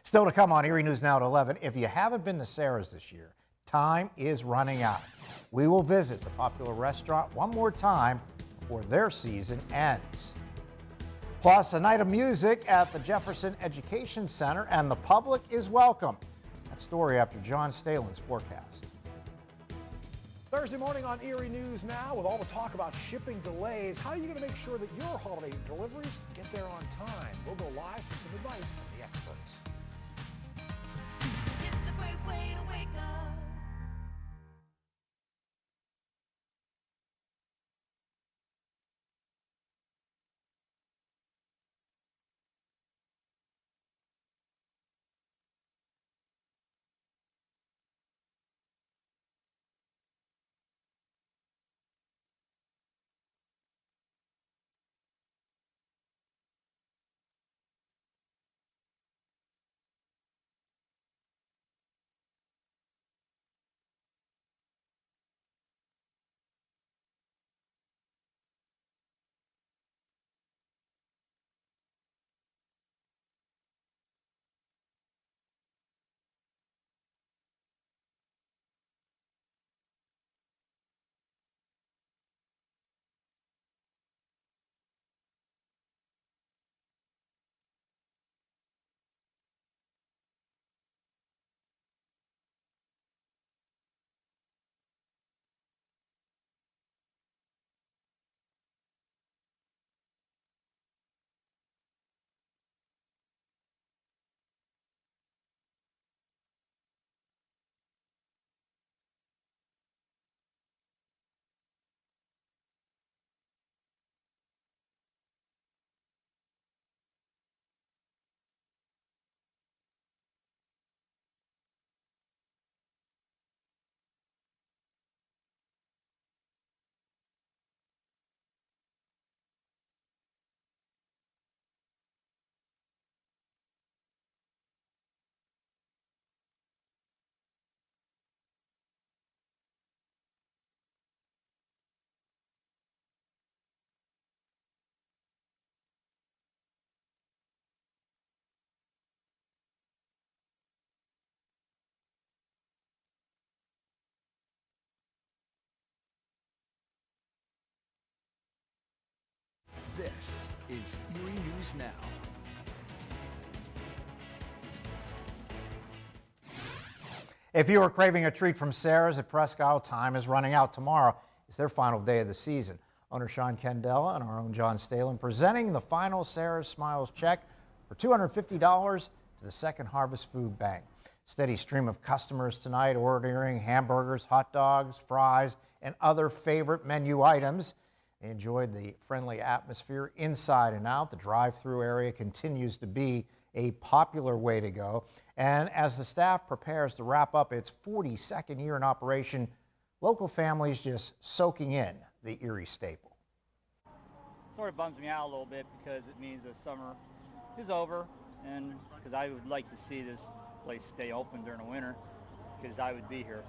Still to come on Erie News Now at 11, if you haven't been to Sarah's this year, time is running out. We will visit the popular restaurant one more time before their season ends. Plus, a night of music at the Jefferson Education Center, and the public is welcome. That story after John Stalin's forecast. Thursday morning on Erie News Now, with all the talk about shipping delays, how are you going to make sure that your holiday deliveries get there on time? We'll go live for some advice from the experts. It's a great way to wake up. This is Erie News Now. If you are craving a treat from Sarah's at Presque Isle, time is running out. Tomorrow is their final day of the season. Owner Sean Candela and our own John Stalen presenting the final Sarah's Smiles check for $250 to the Second Harvest Food Bank. Steady stream of customers tonight ordering hamburgers, hot dogs, fries, and other favorite menu items. They enjoyed the friendly atmosphere inside and out. The drive-through area continues to be a popular way to go. And as the staff prepares to wrap up its 42nd year in operation, local families just soaking in the Erie staple. Sort of bums me out a little bit because it means the summer is over, and because I would like to see this place stay open during the winter because I would be here.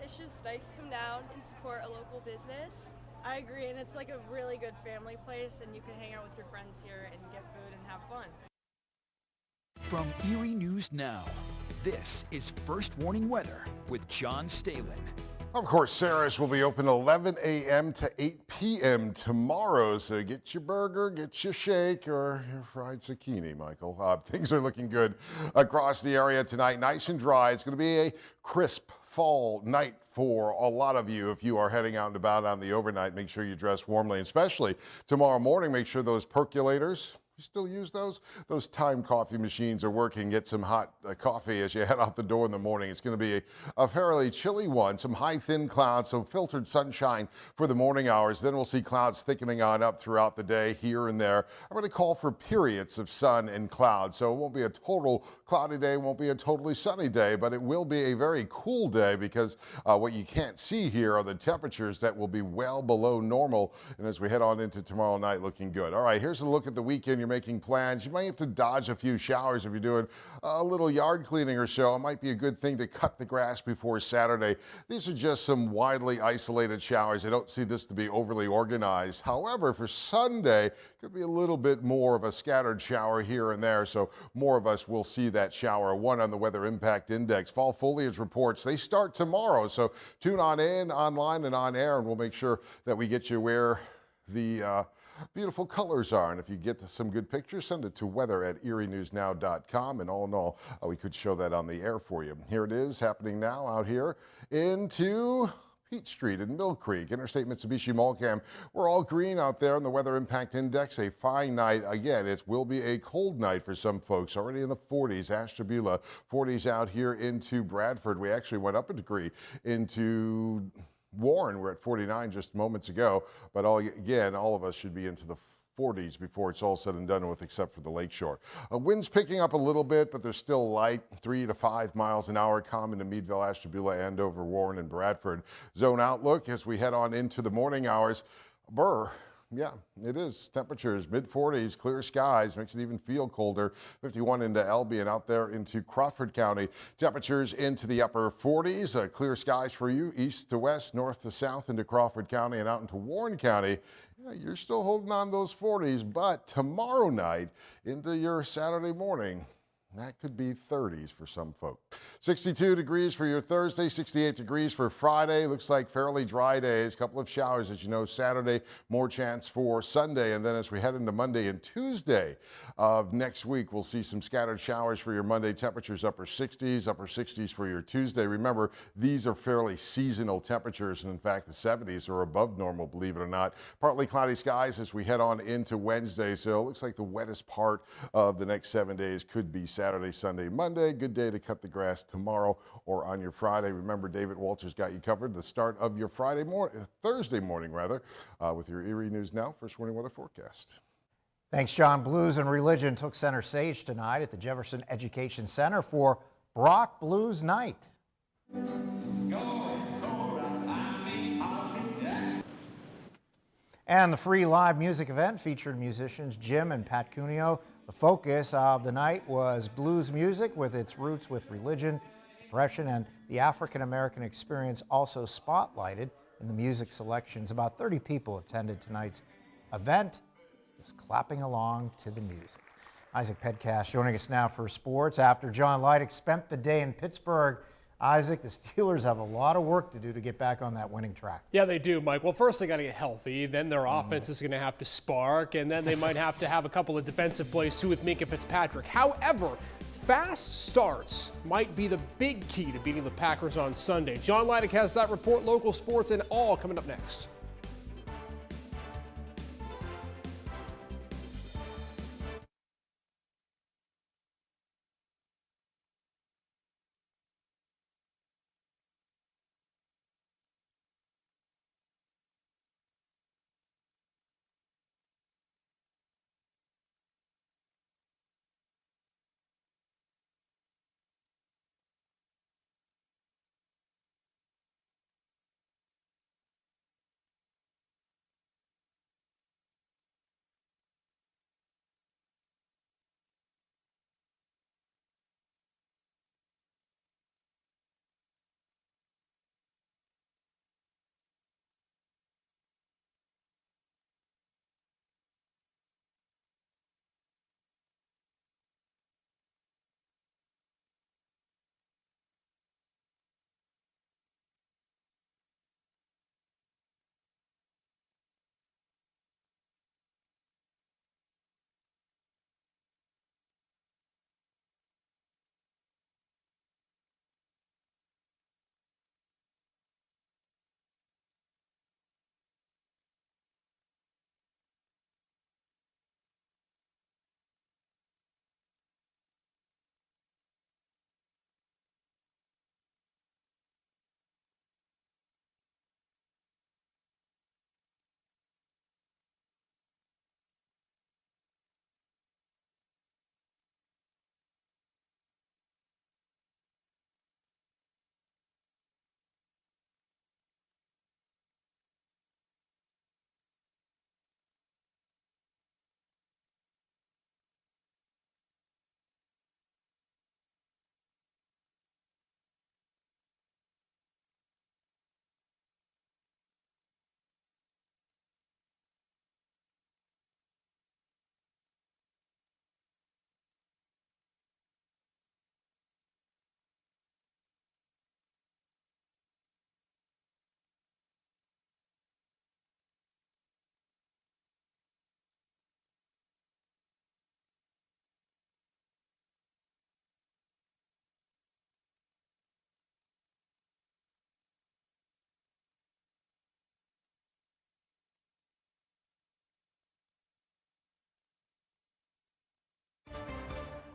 It's just nice to come down and support a local business. I agree, and it's like a really good family place, and you can hang out with your friends here and get food and have fun. From Erie News Now, this is First Warning Weather with John Stalen. Of course, Sarah's will be open 11 a.m. to 8 p.m. tomorrow, so get your burger, get your shake, or your fried zucchini, Michael. Things are looking good across the area tonight. Nice and dry. It's going to be a crisp fall night for a lot of you. If you are heading out and about on the overnight, make sure you dress warmly, especially tomorrow morning. Make sure those percolators, you still use those? Those time coffee machines are working. Get some hot coffee as you head out the door in the morning. It's going to be a fairly chilly one. Some high, thin clouds, some filtered sunshine for the morning hours. Then we'll see clouds thickening on up throughout the day here and there. I'm going to call for periods of sun and clouds. So it won't be a total cloudy day, won't be a totally sunny day, but it will be a very cool day because what you can't see here are the temperatures that will be well below normal. And as we head on into tomorrow night, looking good. All right, here's a look at the weekend. You're making plans. You might have to dodge a few showers if you're doing a little yard cleaning or so. It might be a good thing to cut the grass before Saturday. These are just some widely isolated showers. I don't see this to be overly organized. However, for Sunday, could be a little bit more of a scattered shower here and there, so more of us will see that shower. One on the Weather Impact Index. Fall foliage reports, they start tomorrow, so tune on in, online, and on air, and we'll make sure that we get you where the beautiful colors are. And if you get some good pictures, send it to weather@erienewsnow.com. And all in all, we could show that on the air for you. Here it is happening now out here into Peach Street in Mill Creek, Interstate Mitsubishi Mall Cam. We're all green out there on the Weather Impact Index. A fine night. Again, it will be a cold night for some folks. Already in the 40s, Ashtabula, 40s out here into Bradford. We actually went up a degree into Warren. We're at 49 just moments ago, but all of us should be into the 40s before it's all said and done with, except for the lakeshore. Winds picking up a little bit, but they're still light, 3 to 5 miles an hour, common to Meadville, Ashtabula, Andover, Warren, and Bradford. Zone outlook as we head on into the morning hours. Yeah, it is. Temperatures mid-40s, clear skies, makes it even feel colder. 51 into Albion, out there into Crawford County. Temperatures into the upper 40s, clear skies for you, east to west, north to south into Crawford County and out into Warren County. Yeah, you're still holding on those 40s, but tomorrow night into your Saturday morning, that could be 30s for some folk. 62 degrees for your Thursday, 68 degrees for Friday. Looks like fairly dry days. Couple of showers, as you know, Saturday, more chance for Sunday. And then as we head into Monday and Tuesday of next week, we'll see some scattered showers for your Monday. Temperatures upper 60s for your Tuesday. Remember, these are fairly seasonal temperatures. And in fact, the 70s are above normal, believe it or not. Partly cloudy skies as we head on into Wednesday. So it looks like the wettest part of the next 7 days could be Saturday, Sunday, Monday. Good day to cut the grass tomorrow or on your Friday. Remember, David Walters got you covered the start of your Thursday morning, with your Erie News Now First Warning Weather Forecast. Thanks, John. Blues and religion took center stage tonight at the Jefferson Education Center for Brock Blues Night. And the free live music event featured musicians Jim and Pat Cuneo. The focus of the night was blues music with its roots with religion, depression, and the African American experience also spotlighted in the music selections. About 30 people attended tonight's event, just clapping along to the music. Isaac Pedcast joining us now for sports. After John Leidig spent the day in Pittsburgh, Isaac, the Steelers have a lot of work to do to get back on that winning track. Yeah, they do, Mike. Well, first they got to get healthy. Then their offense is going to have to spark. And then they might have to have a couple of defensive plays, too, with Minkah Fitzpatrick. However, fast starts might be the big key to beating the Packers on Sunday. John Leidig has that report, local sports, and all coming up next.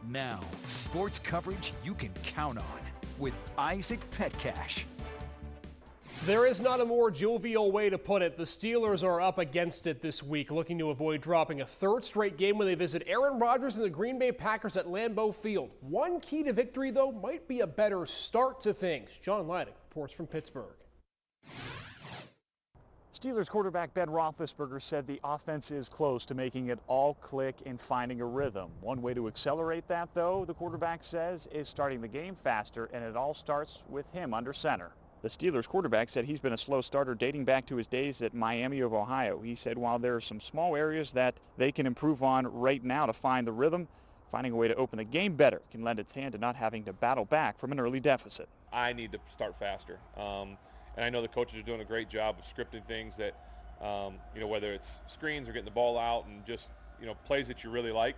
Now, sports coverage you can count on with Isaac Petcash. There is not a more jovial way to put it. The Steelers are up against it this week, looking to avoid dropping a third straight game when they visit Aaron Rodgers and the Green Bay Packers at Lambeau Field. One key to victory, though, might be a better start to things. John Leidick reports from Pittsburgh. Steelers quarterback Ben Roethlisberger said the offense is close to making it all click and finding a rhythm. One way to accelerate that, though, the quarterback says, is starting the game faster, and it all starts with him under center. The Steelers quarterback said he's been a slow starter dating back to his days at Miami of Ohio. He said while there are some small areas that they can improve on right now to find the rhythm, finding a way to open the game better can lend its hand to not having to battle back from an early deficit. I need to start faster. And I know the coaches are doing a great job of scripting things that, whether it's screens or getting the ball out and just, plays that you really like.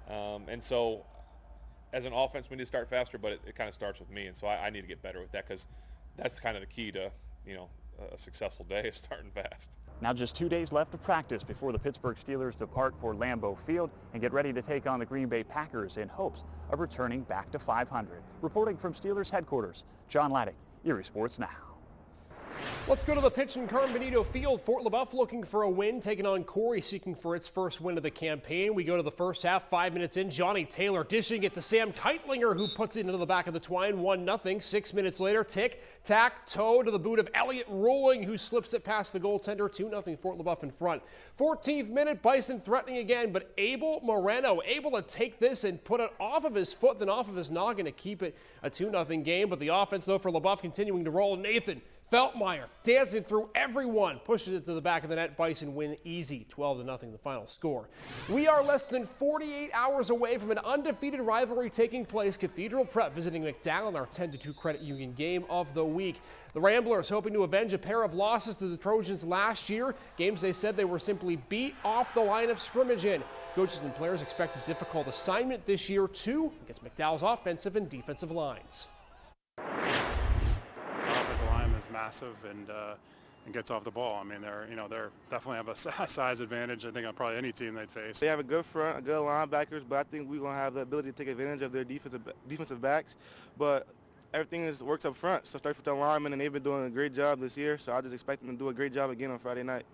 And so as an offense, we need to start faster, but it kind of starts with me. And so I need to get better with that because that's kind of the key to, a successful day is starting fast. Now just 2 days left of practice before the Pittsburgh Steelers depart for Lambeau Field and get ready to take on the Green Bay Packers in hopes of returning back to 500. Reporting from Steelers headquarters, John Laddick, Erie Sports Now. Let's go to the pitch in Carmen Benito Field. Fort LaBeouf looking for a win, taking on Corey, seeking for its first win of the campaign. We go to the first half, 5 minutes in. Johnny Taylor dishing it to Sam Keitlinger, who puts it into the back of the twine, 1-0. 6 minutes later, tic-tac-toe to the boot of Elliott Rolling, who slips it past the goaltender, 2-0 Fort LaBeouf in front. 14th minute, Bison threatening again, but Abel Moreno able to take this and put it off of his foot, then off of his noggin to keep it a 2-0 game. But the offense, though, for LaBeouf continuing to roll. Nathan Feltmeyer dancing through everyone, pushes it to the back of the net. Bison win easy, 12-0 the final score. We are less than 48 hours away from an undefeated rivalry taking place. Cathedral Prep visiting McDowell, our 10-2 credit union game of the week. The Ramblers hoping to avenge a pair of losses to the Trojans last year. Games they said they were simply beat off the line of scrimmage in. Coaches and players expect a difficult assignment this year, too, against McDowell's offensive and defensive lines. Offensive line is massive and gets off the ball. I mean, they're definitely have a size advantage, I think, on probably any team they'd face. They have a good front, good linebackers, but I think we're going to have the ability to take advantage of their defensive backs. But everything works up front, so it starts with the linemen, and they've been doing a great job this year, so I just expect them to do a great job again on Friday night.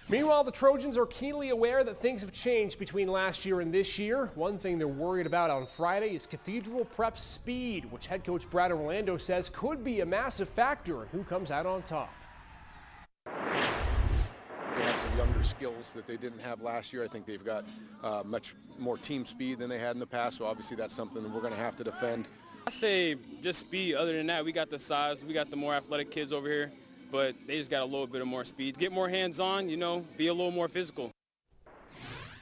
Meanwhile, the Trojans are keenly aware that things have changed between last year and this year. One thing they're worried about on Friday is Cathedral Prep's speed, which head coach Brad Orlando says could be a massive factor in who comes out on top. They have some younger skills that they didn't have last year. I think they've got much more team speed than they had in the past, so obviously that's something that we're going to have to defend. I say just speed. Other than that, we got the size, we got the more athletic kids over here, but they just got a little bit of more speed. Get more hands-on, be a little more physical.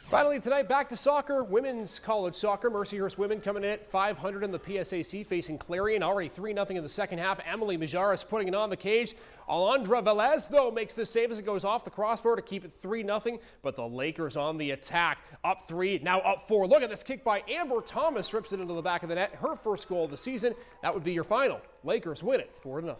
Finally tonight, back to soccer. Women's college soccer. Mercyhurst women coming in at 500 in the PSAC, facing Clarion. Already 3-0 in the second half. Emily Majaris putting it on the cage. Alondra Velez, though, makes the save as it goes off the crossbar to keep it 3-0. But the Lakers on the attack. Up 3, now up 4. Look at this kick by Amber Thomas. Rips it into the back of the net. Her first goal of the season. That would be your final. Lakers win it 4-0.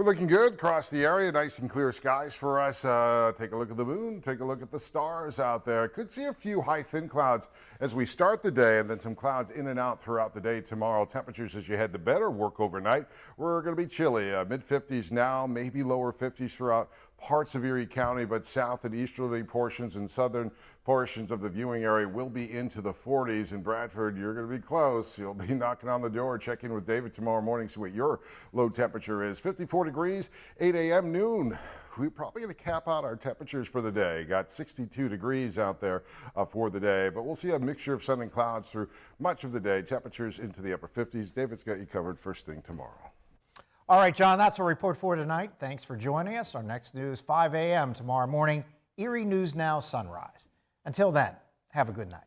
We're looking good across the area. Nice and clear skies for us. Take a look at the moon. Take a look at the stars out there. Could see a few high, thin clouds as we start the day, and then some clouds in and out throughout the day tomorrow. Temperatures as you head to bed or work overnight. We're going to be chilly. Mid-50s now, maybe lower 50s throughout parts of Erie County, but south and easterly portions and southern portions of the viewing area will be into the 40s. In Bradford, you're going to be close. You'll be knocking on the door. Check in with David tomorrow morning, see what your low temperature is. 54 degrees, 8 a.m. noon. We're probably going to cap out our temperatures for the day. Got 62 degrees out there for the day, but we'll see a mixture of sun and clouds through much of the day. Temperatures into the upper 50s. David's got you covered first thing tomorrow. All right, John, that's our report for tonight. Thanks for joining us. Our next news, 5 a.m. tomorrow morning, Erie News Now Sunrise. Until then, have a good night.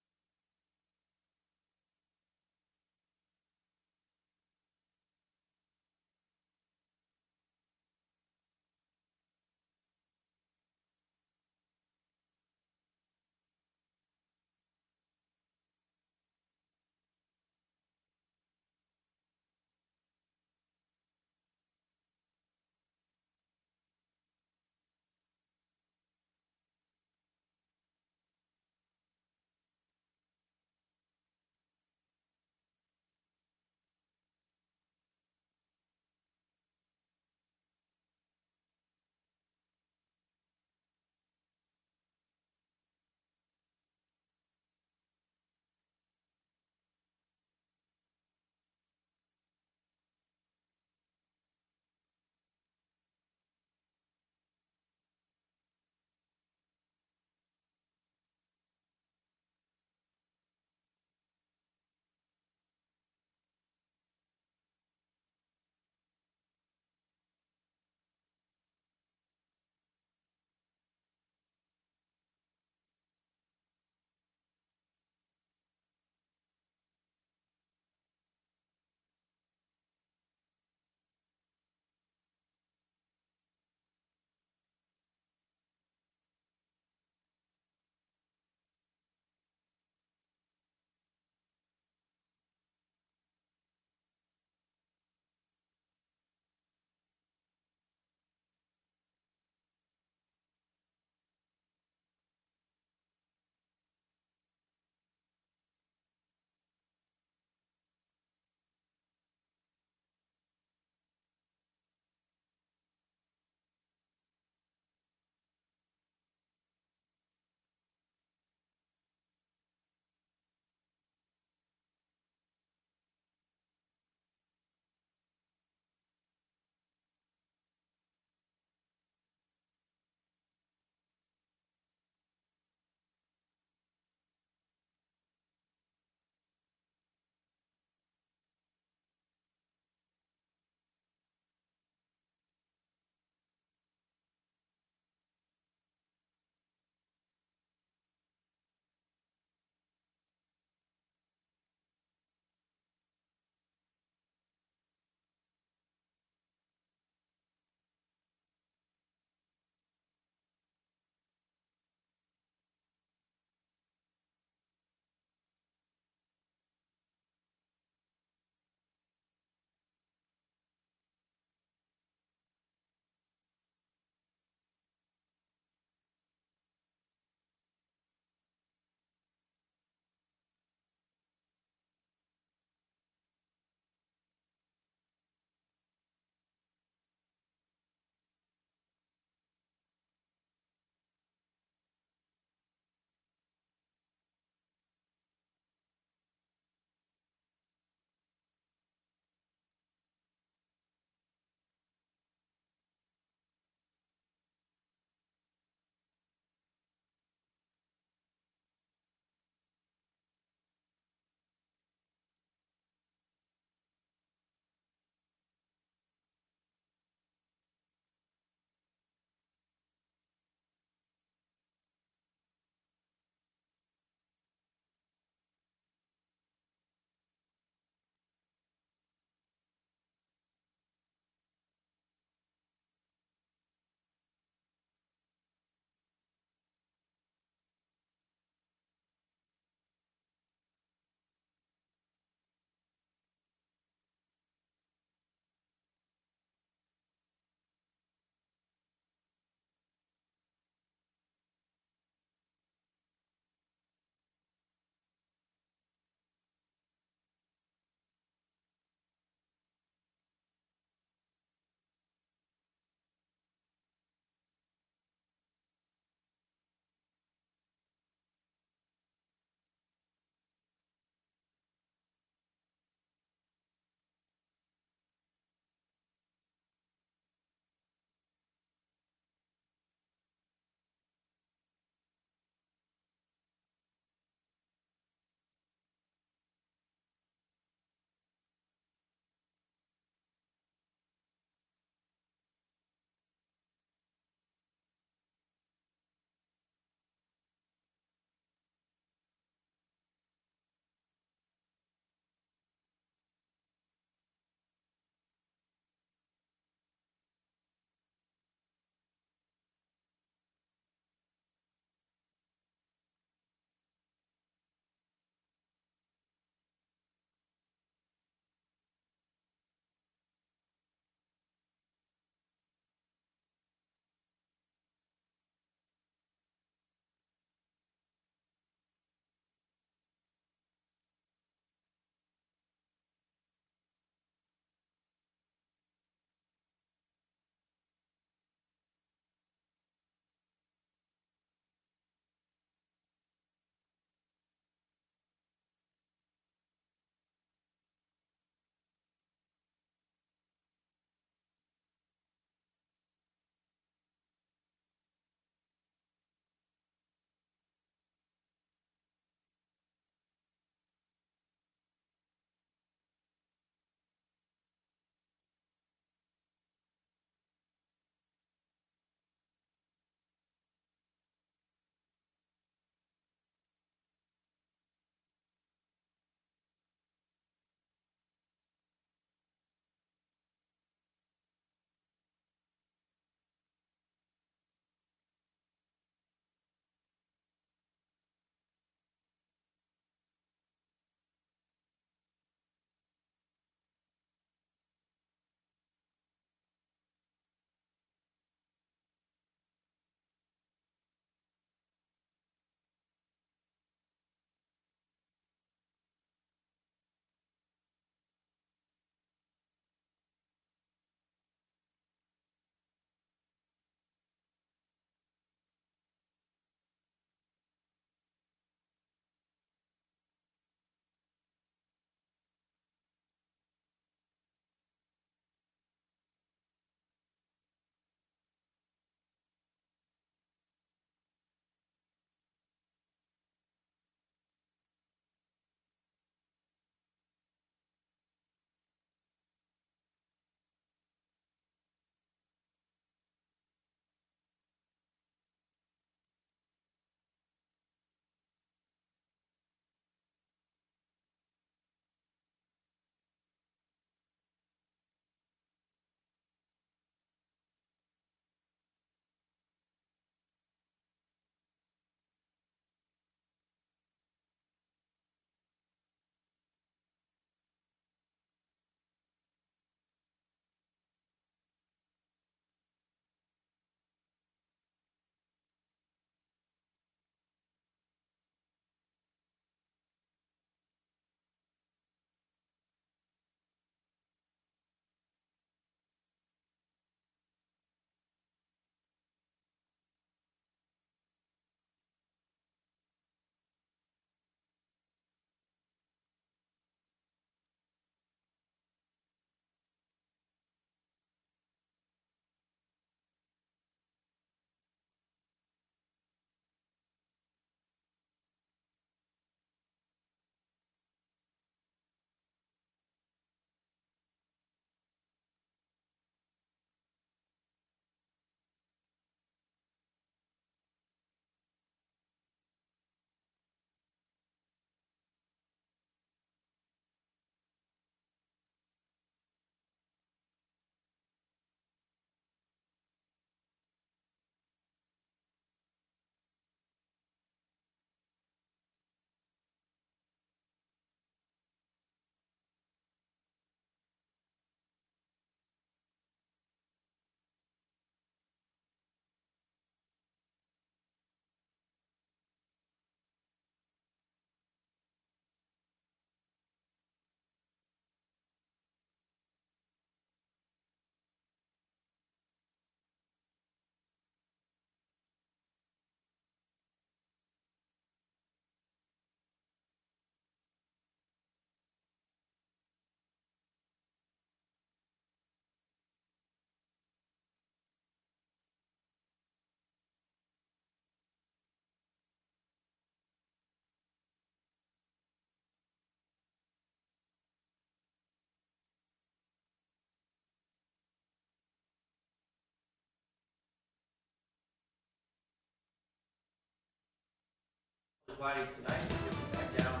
cloudy tonight, dipping back down.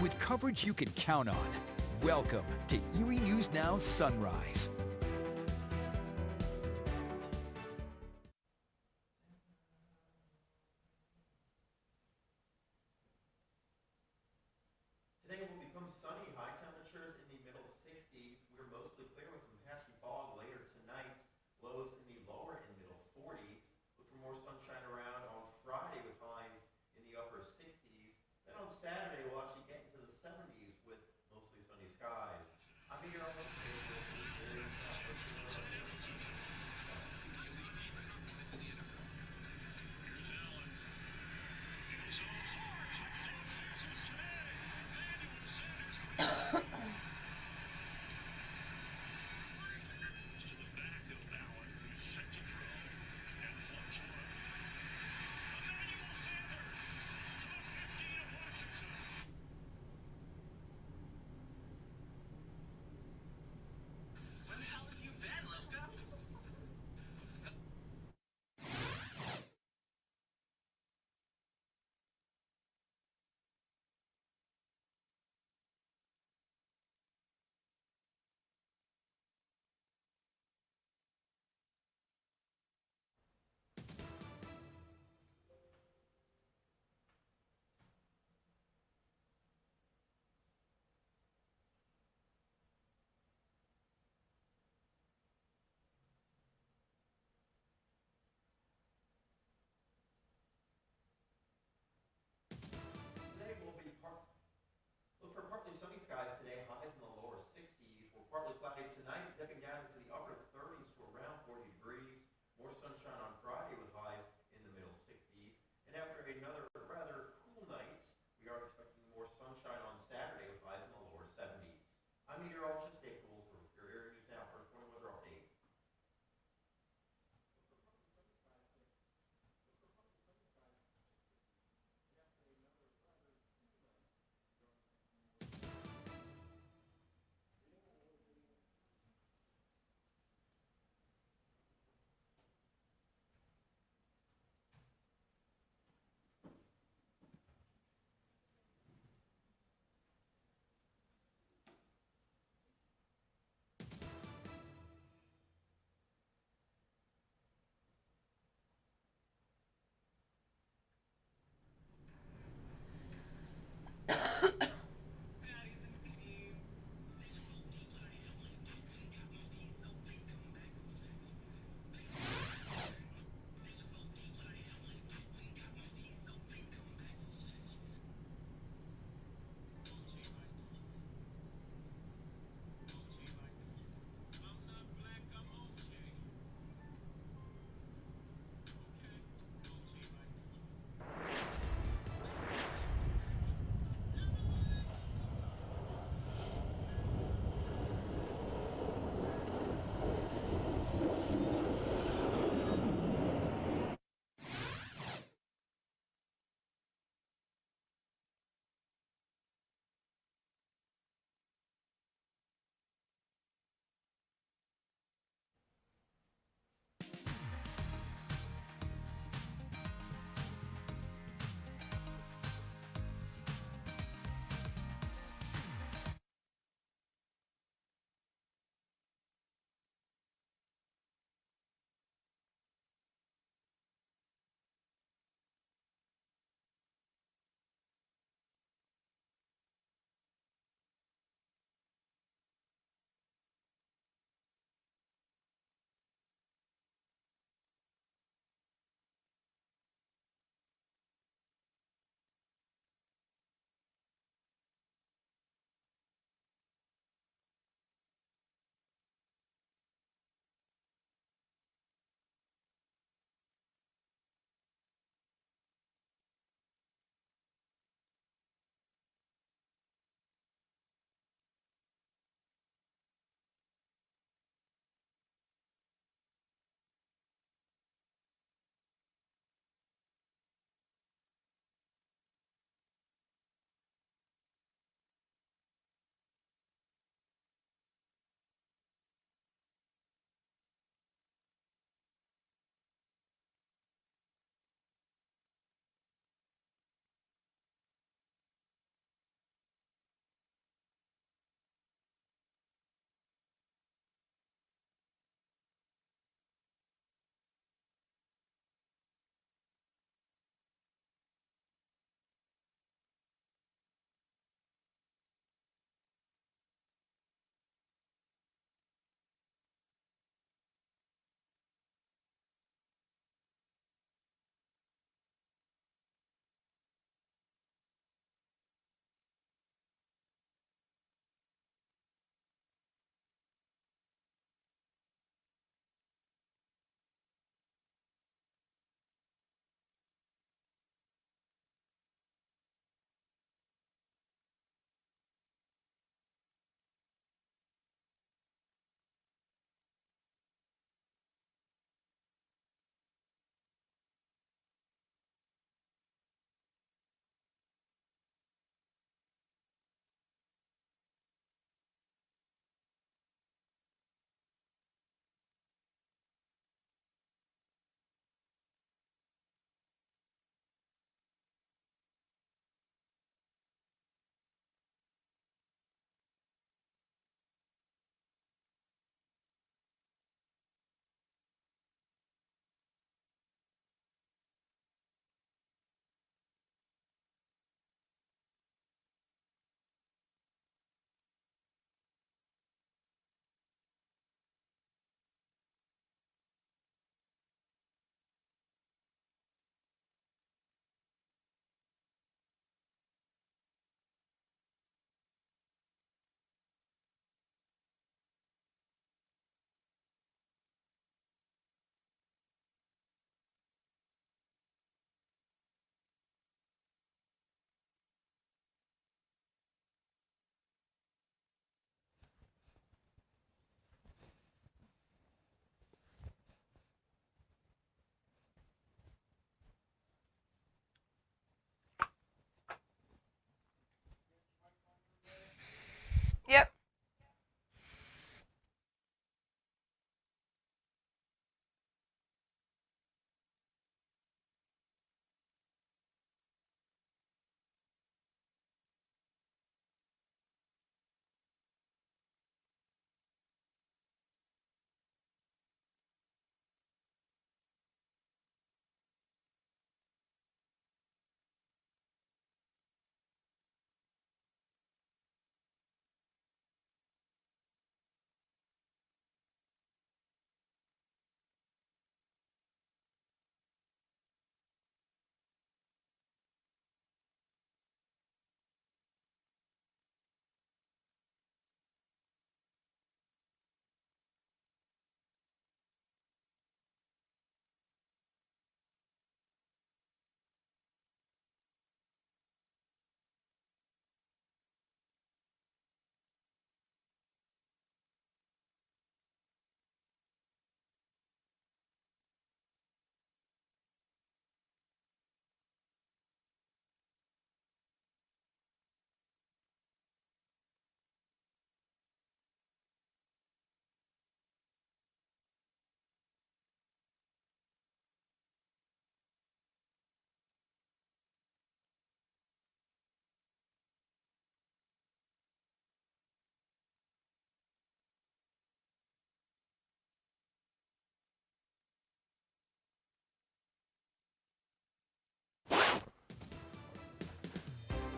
With coverage you can count on. Welcome to Erie News Now Sunrise. Today will become sunny, high temperatures in the middle 60s. We're mostly clear with some patchy fog later tonight. Lows in the lower and middle 40s. Look for more sunshine around on Friday with highs in the upper 60s. Then on Saturday we'll actually get into the 70s with mostly sunny skies. I'm meteorologist. Look for partly sunny skies today, highs in the lower 60s. We're partly cloudy tonight, dipping down into the upper 30s to around 40 degrees. More sunshine on Friday with highs in the middle 60s. And after another rather cool night, we are expecting more sunshine on Saturday with highs in the lower 70s. I'm meteorologist Dave Gould for your Erie News Now First Morning Weather Update.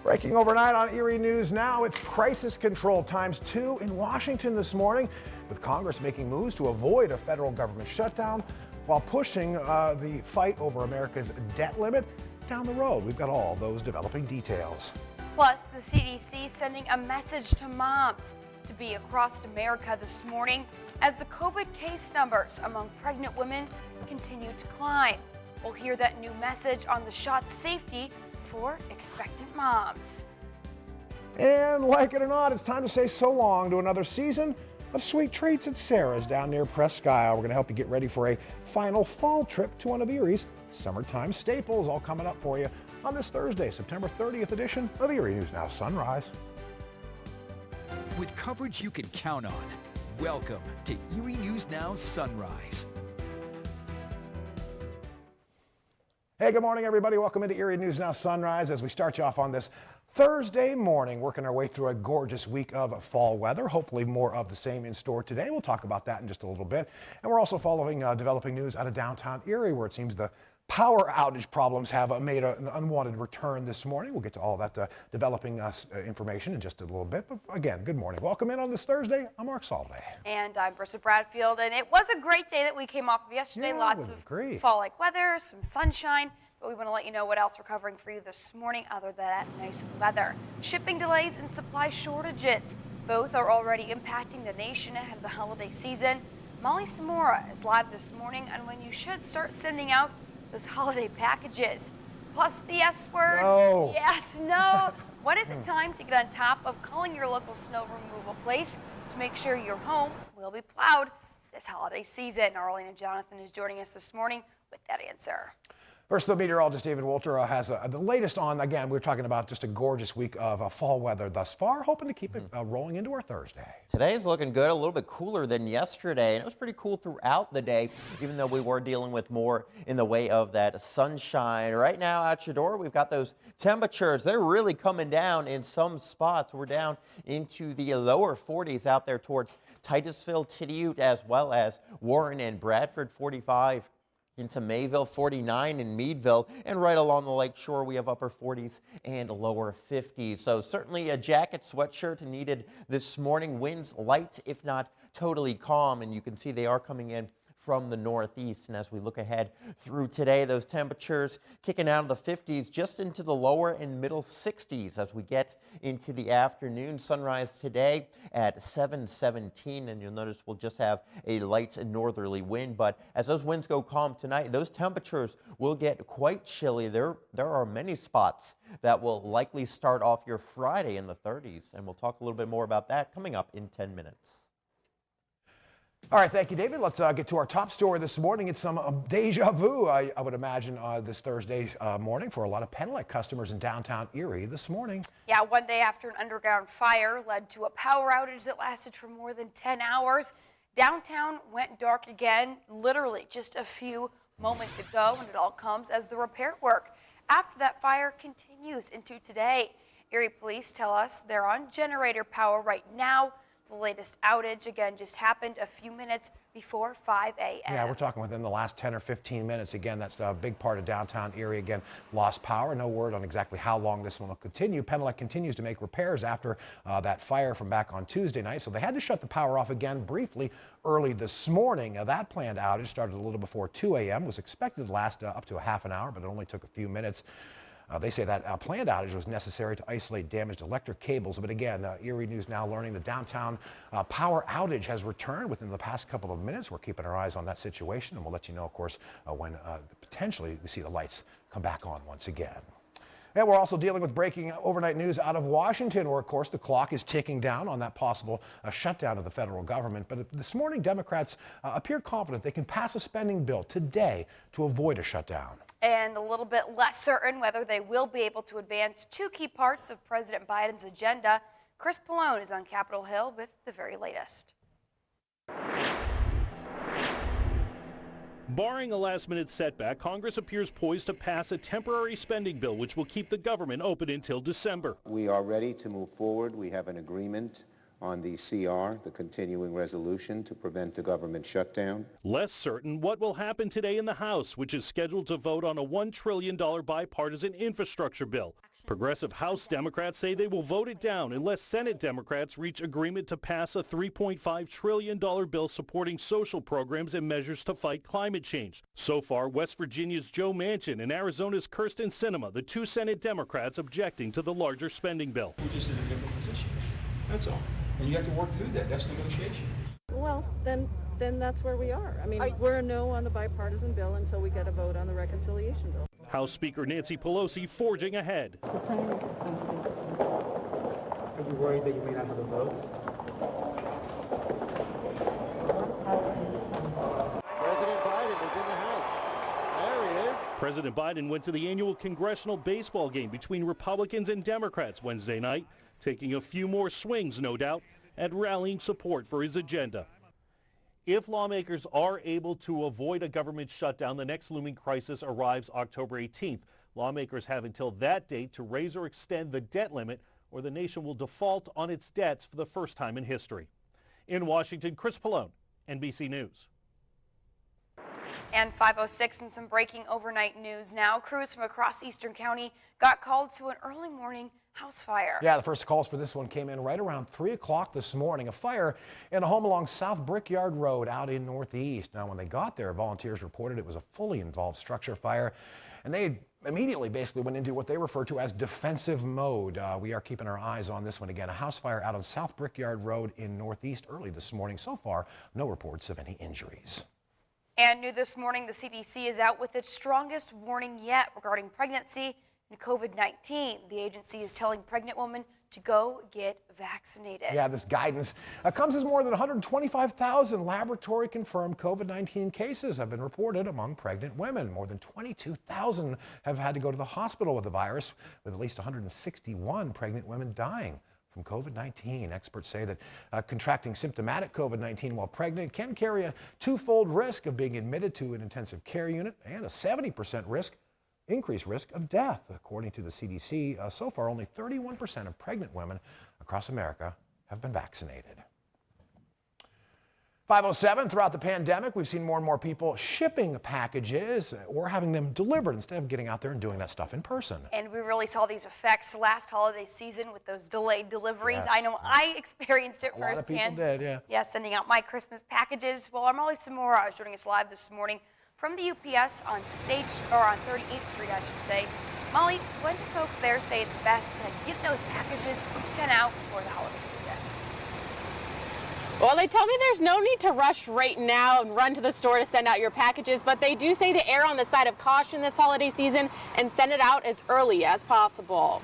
Breaking overnight on Erie News Now, it's crisis control ×2 in Washington this morning, with Congress making moves to avoid a federal government shutdown while pushing the fight over America's debt limit down the road. We've got all those developing details. Plus, the CDC sending a message to moms to be across America this morning as the COVID case numbers among pregnant women continue to climb. We'll hear that new message on the shot safety for expectant moms. And like it or not, it's time to say so long to another season of sweet treats at Sarah's down near Presque Isle. We're going to help you get ready for a final fall trip to one of Erie's summertime staples, all coming up for you on this Thursday, September 30th edition of Erie News Now Sunrise. With coverage you can count on, welcome to Erie News Now Sunrise. Hey, good morning, everybody. Welcome into Erie News Now Sunrise as we start you off on this Thursday morning, working our way through a gorgeous week of fall weather. Hopefully more of the same in store today. We'll talk about that in just a little bit. And we're also following developing news out of downtown Erie, where it seems the power outage problems have made an unwanted return this morning. We'll get to all that developing information in just a little bit. But again, good morning. Welcome in on this Thursday. I'm Mark Salday. And I'm Brissa Bradfield. And it was a great day that we came off of yesterday. Yeah, Lots of fall-like weather, some sunshine. But we want to let you know what else we're covering for you this morning other than that nice weather. Shipping delays and supply shortages. Both are already impacting the nation ahead of the holiday season. Molly Samora is live this morning on when you should start sending out those holiday packages. Plus the S word. No. Yes, no. When is it time to get on top of calling your local snow removal place to make sure your home will be plowed this holiday season? Arlene and Jonathan is joining us this morning with that answer. First, the meteorologist David Wolter has the latest on, again, we're talking about just a gorgeous week of fall weather thus far, hoping to keep it rolling into our Thursday. Today's looking good, a little bit cooler than yesterday, and it was pretty cool throughout the day, even though we were dealing with more in the way of that sunshine. Right now at your door, we've got those temperatures. They're really coming down in some spots. We're down into the lower 40s out there towards Titusville, Tidiute, as well as Warren and Bradford, 45. Into Mayville, 49 in Meadville, and right along the lake shore we have upper 40s and lower 50s. So certainly a jacket, sweatshirt needed this morning. Winds light, if not totally calm, and you can see they are coming in from the northeast. And as we look ahead through today, those temperatures kicking out of the 50s just into the lower and middle 60s as we get into the afternoon. Sunrise today at 7:17, and you'll notice we'll just have a light northerly wind. But as those winds go calm tonight, those temperatures will get quite chilly. There are many spots that will likely start off your Friday in the 30s, and we'll talk a little bit more about that coming up in 10 minutes. All right, thank you, David. Let's get to our top story this morning. It's some deja vu, I would imagine, this Thursday morning for a lot of Penelec customers in downtown Erie this morning. Yeah, one day after an underground fire led to a power outage that lasted for more than 10 hours, downtown went dark again, literally just a few moments ago, and it all comes as the repair work after that fire continues into today. Erie police tell us they're on generator power right now. The latest outage, again, just happened a few minutes before 5 a.m. Yeah, we're talking within the last 10 or 15 minutes. Again, that's a big part of downtown Erie. Again, lost power. No word on exactly how long this one will continue. Penelec continues to make repairs after that fire from back on Tuesday night, so they had to shut the power off again briefly early this morning. That planned outage started a little before 2 a.m., was expected to last up to a half an hour, but it only took a few minutes. They say that planned outage was necessary to isolate damaged electric cables. But again, Erie News Now learning the downtown power outage has returned within the past couple of minutes. We're keeping our eyes on that situation, and we'll let you know, of course, when potentially we see the lights come back on once again. And we're also dealing with breaking overnight news out of Washington, where, of course, the clock is ticking down on that possible shutdown of the federal government. But this morning, Democrats appear confident they can pass a spending bill today to avoid a shutdown. And a little bit less certain whether they will be able to advance two key parts of President Biden's agenda. Chris Pallone is on Capitol Hill with the very latest. Barring a last-minute setback, Congress appears poised to pass a temporary spending bill which will keep the government open until December. We are ready to move forward. We have an agreement on the CR, the continuing resolution to prevent the government shutdown. Less certain what will happen today in the House, which is scheduled to vote on a $1 trillion bipartisan infrastructure bill. Progressive House Democrats say they will vote it down unless Senate Democrats reach agreement to pass a $3.5 trillion bill supporting social programs and measures to fight climate change. So far, West Virginia's Joe Manchin and Arizona's Kirsten Sinema, the two Senate Democrats objecting to the larger spending bill. We're just in a different position. That's all. And you have to work through that. That's negotiation. Well, then that's where we are. I mean, we're a no on the bipartisan bill until we get a vote on the reconciliation bill. House Speaker Nancy Pelosi forging ahead. The plan is Are you worried that you may not have the votes? President Biden is in the House. There he is. President Biden went to the annual congressional baseball game between Republicans and Democrats Wednesday night, taking a few more swings, no doubt, at rallying support for his agenda. If lawmakers are able to avoid a government shutdown, the next looming crisis arrives October 18th. Lawmakers have until that date to raise or extend the debt limit, or the nation will default on its debts for the first time in history. In Washington, Chris Pallone, NBC News. And 5:06 and some breaking overnight news now. Crews from across Eastern County got called to an early morning house fire. Yeah, the first calls for this one came in right around 3 o'clock this morning. A fire in a home along South Brickyard Road out in Northeast. Now, when they got there, volunteers reported it was a fully involved structure fire, and they immediately basically went into what they refer to as defensive mode. We are keeping our eyes on this one again. A house fire out on South Brickyard Road in Northeast early this morning. So far, no reports of any injuries. And new this morning, the CDC is out with its strongest warning yet regarding pregnancy and COVID-19. The agency is telling pregnant women to go get vaccinated. Yeah, this guidance comes as more than 125,000 laboratory-confirmed COVID-19 cases have been reported among pregnant women. More than 22,000 have had to go to the hospital with the virus, with at least 161 pregnant women dying from COVID-19. Experts say that contracting symptomatic COVID-19 while pregnant can carry a twofold risk of being admitted to an intensive care unit and a 70% increased risk of death. According to the CDC, so far only 31% of pregnant women across America have been vaccinated. 5:07, throughout the pandemic, we've seen more and more people shipping packages or having them delivered instead of getting out there and doing that stuff in person. And we really saw these effects last holiday season with those delayed deliveries. Yes. I know I experienced it A lot of people firsthand. did, yeah. Yeah, sending out my Christmas packages. Well, Molly Samora is joining us live this morning from the UPS on 38th Street, I should say. Molly, when do folks there say it's best to get those packages sent out before the holiday season? Well, they tell me there's no need to rush right now and run to the store to send out your packages, but they do say to err on the side of caution this holiday season and send it out as early as possible.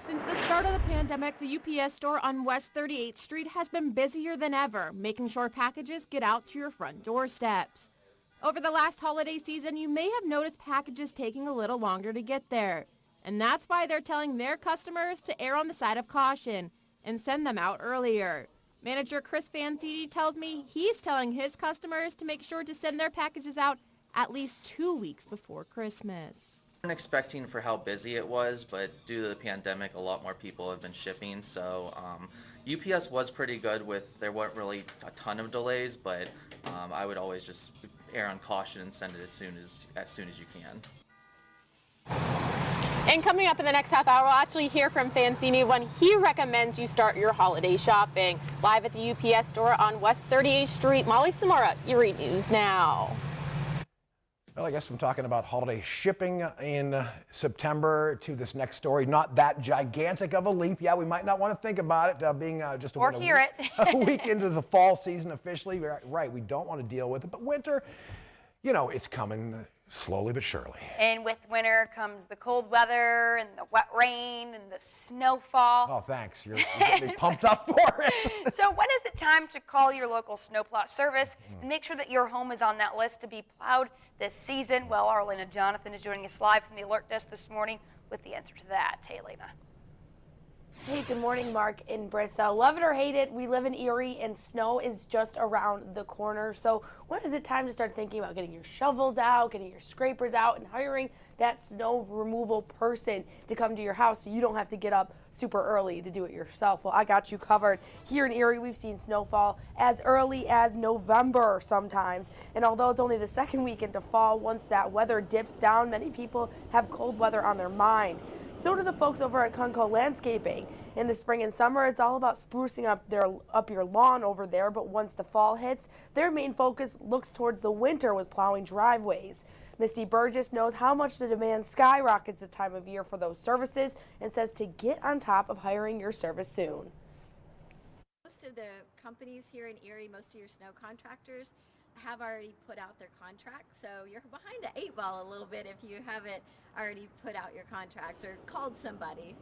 Since the start of the pandemic, the UPS store on West 38th Street has been busier than ever, making sure packages get out to your front doorsteps. Over the last holiday season, you may have noticed packages taking a little longer to get there. And that's why they're telling their customers to err on the side of caution and send them out earlier. Manager Chris Fancini tells me he's telling his customers to make sure to send their packages out at least 2 weeks before Christmas. I wasn't expecting for how busy it was, but due to the pandemic, a lot more people have been shipping. So UPS was pretty good with, there weren't really a ton of delays, but I would always just err on caution and send it as soon as you can. And coming up in the next half hour, we'll actually hear from Fancini when he recommends you start your holiday shopping. Live at the UPS store on West 38th Street, Molly Samora, Erie News Now. Well, I guess from talking about holiday shipping in September to this next story, not that gigantic of a leap. Yeah, we might not want to think about it being just Or hear it. a week into the fall season officially. Right, we don't want to deal with it. But winter, you know, it's coming slowly but surely. And with winter comes the cold weather and the wet rain and the snowfall. Oh, thanks. You're getting me pumped up for it. So when is it time to call your local snowplow service and make sure that your home is on that list to be plowed this season? Well, Arlena Jonathan is joining us live from the Alert Desk this morning with the answer to that. Hey, Elena. Hey, good morning, Mark in Bristol. Love it or hate it, we live in Erie and snow is just around the corner. So when is it time to start thinking about getting your shovels out, getting your scrapers out, and hiring that snow removal person to come to your house so you don't have to get up super early to do it yourself? Well, I got you covered. Here in Erie, we've seen snowfall as early as November sometimes. And although it's only the second week into fall, once that weather dips down, many people have cold weather on their mind. So do the folks over at Cunco Landscaping. In the spring and summer, it's all about sprucing up your lawn over there, but once the fall hits, their main focus looks towards the winter with plowing driveways. Misty Burgess knows how much the demand skyrockets this time of year for those services and says to get on top of hiring your service soon. Most of the companies here in Erie, most of your snow contractors have already put out their contracts, so you're behind the 8 ball a little bit if you haven't already put out your contracts or called somebody.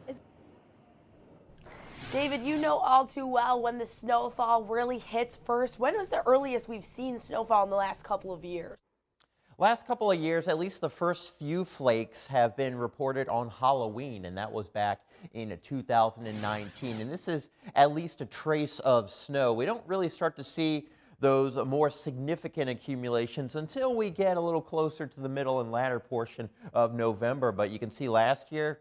David, you know all too well when the snowfall really hits first. When was the earliest we've seen snowfall in the last couple of years? Last couple of years, at least the first few flakes have been reported on Halloween, and that was back in 2019. And this is at least a trace of snow. We don't really start to see those more significant accumulations until we get a little closer to the middle and latter portion of November. But you can see last year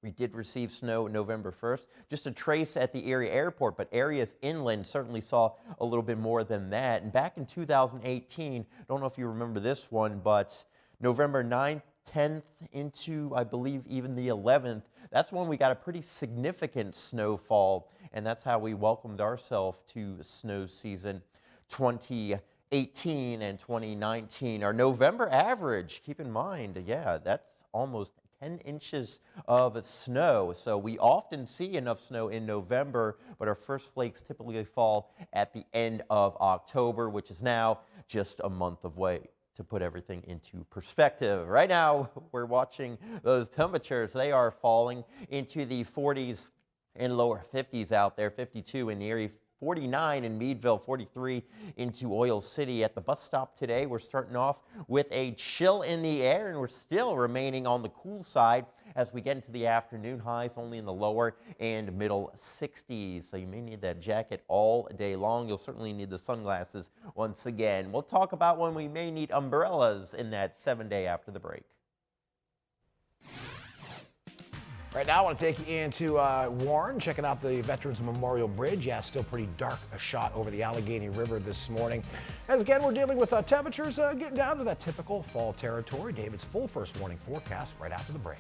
we did receive snow November 1st, just a trace at the Erie airport, but areas inland certainly saw a little bit more than that. And back in 2018, don't know if you remember this one, but November 9th, 10th into, I believe, even the 11th, that's when we got a pretty significant snowfall, and that's how we welcomed ourselves to snow season 2018 and 2019. Our November average, keep in mind, yeah, that's almost 10 inches of snow. So we often see enough snow in November, but our first flakes typically fall at the end of October, which is now just a month away. To put everything into perspective, right now we're watching those temperatures. They are falling into the 40s and lower 50s out there, 52 in Erie, 49 in Meadville, 43 into Oil City. At the bus stop today, we're starting off with a chill in the air, and we're still remaining on the cool side as we get into the afternoon. Highs only in the lower and middle 60s, so you may need that jacket all day long. You'll certainly need the sunglasses once again. We'll talk about when we may need umbrellas in that 7-day after the break. Right now, I want to take you into Warren, checking out the Veterans Memorial Bridge. Yeah, still pretty dark a shot over the Allegheny River this morning. As again, we're dealing with temperatures getting down to that typical fall territory. David's full first warning forecast right after the break.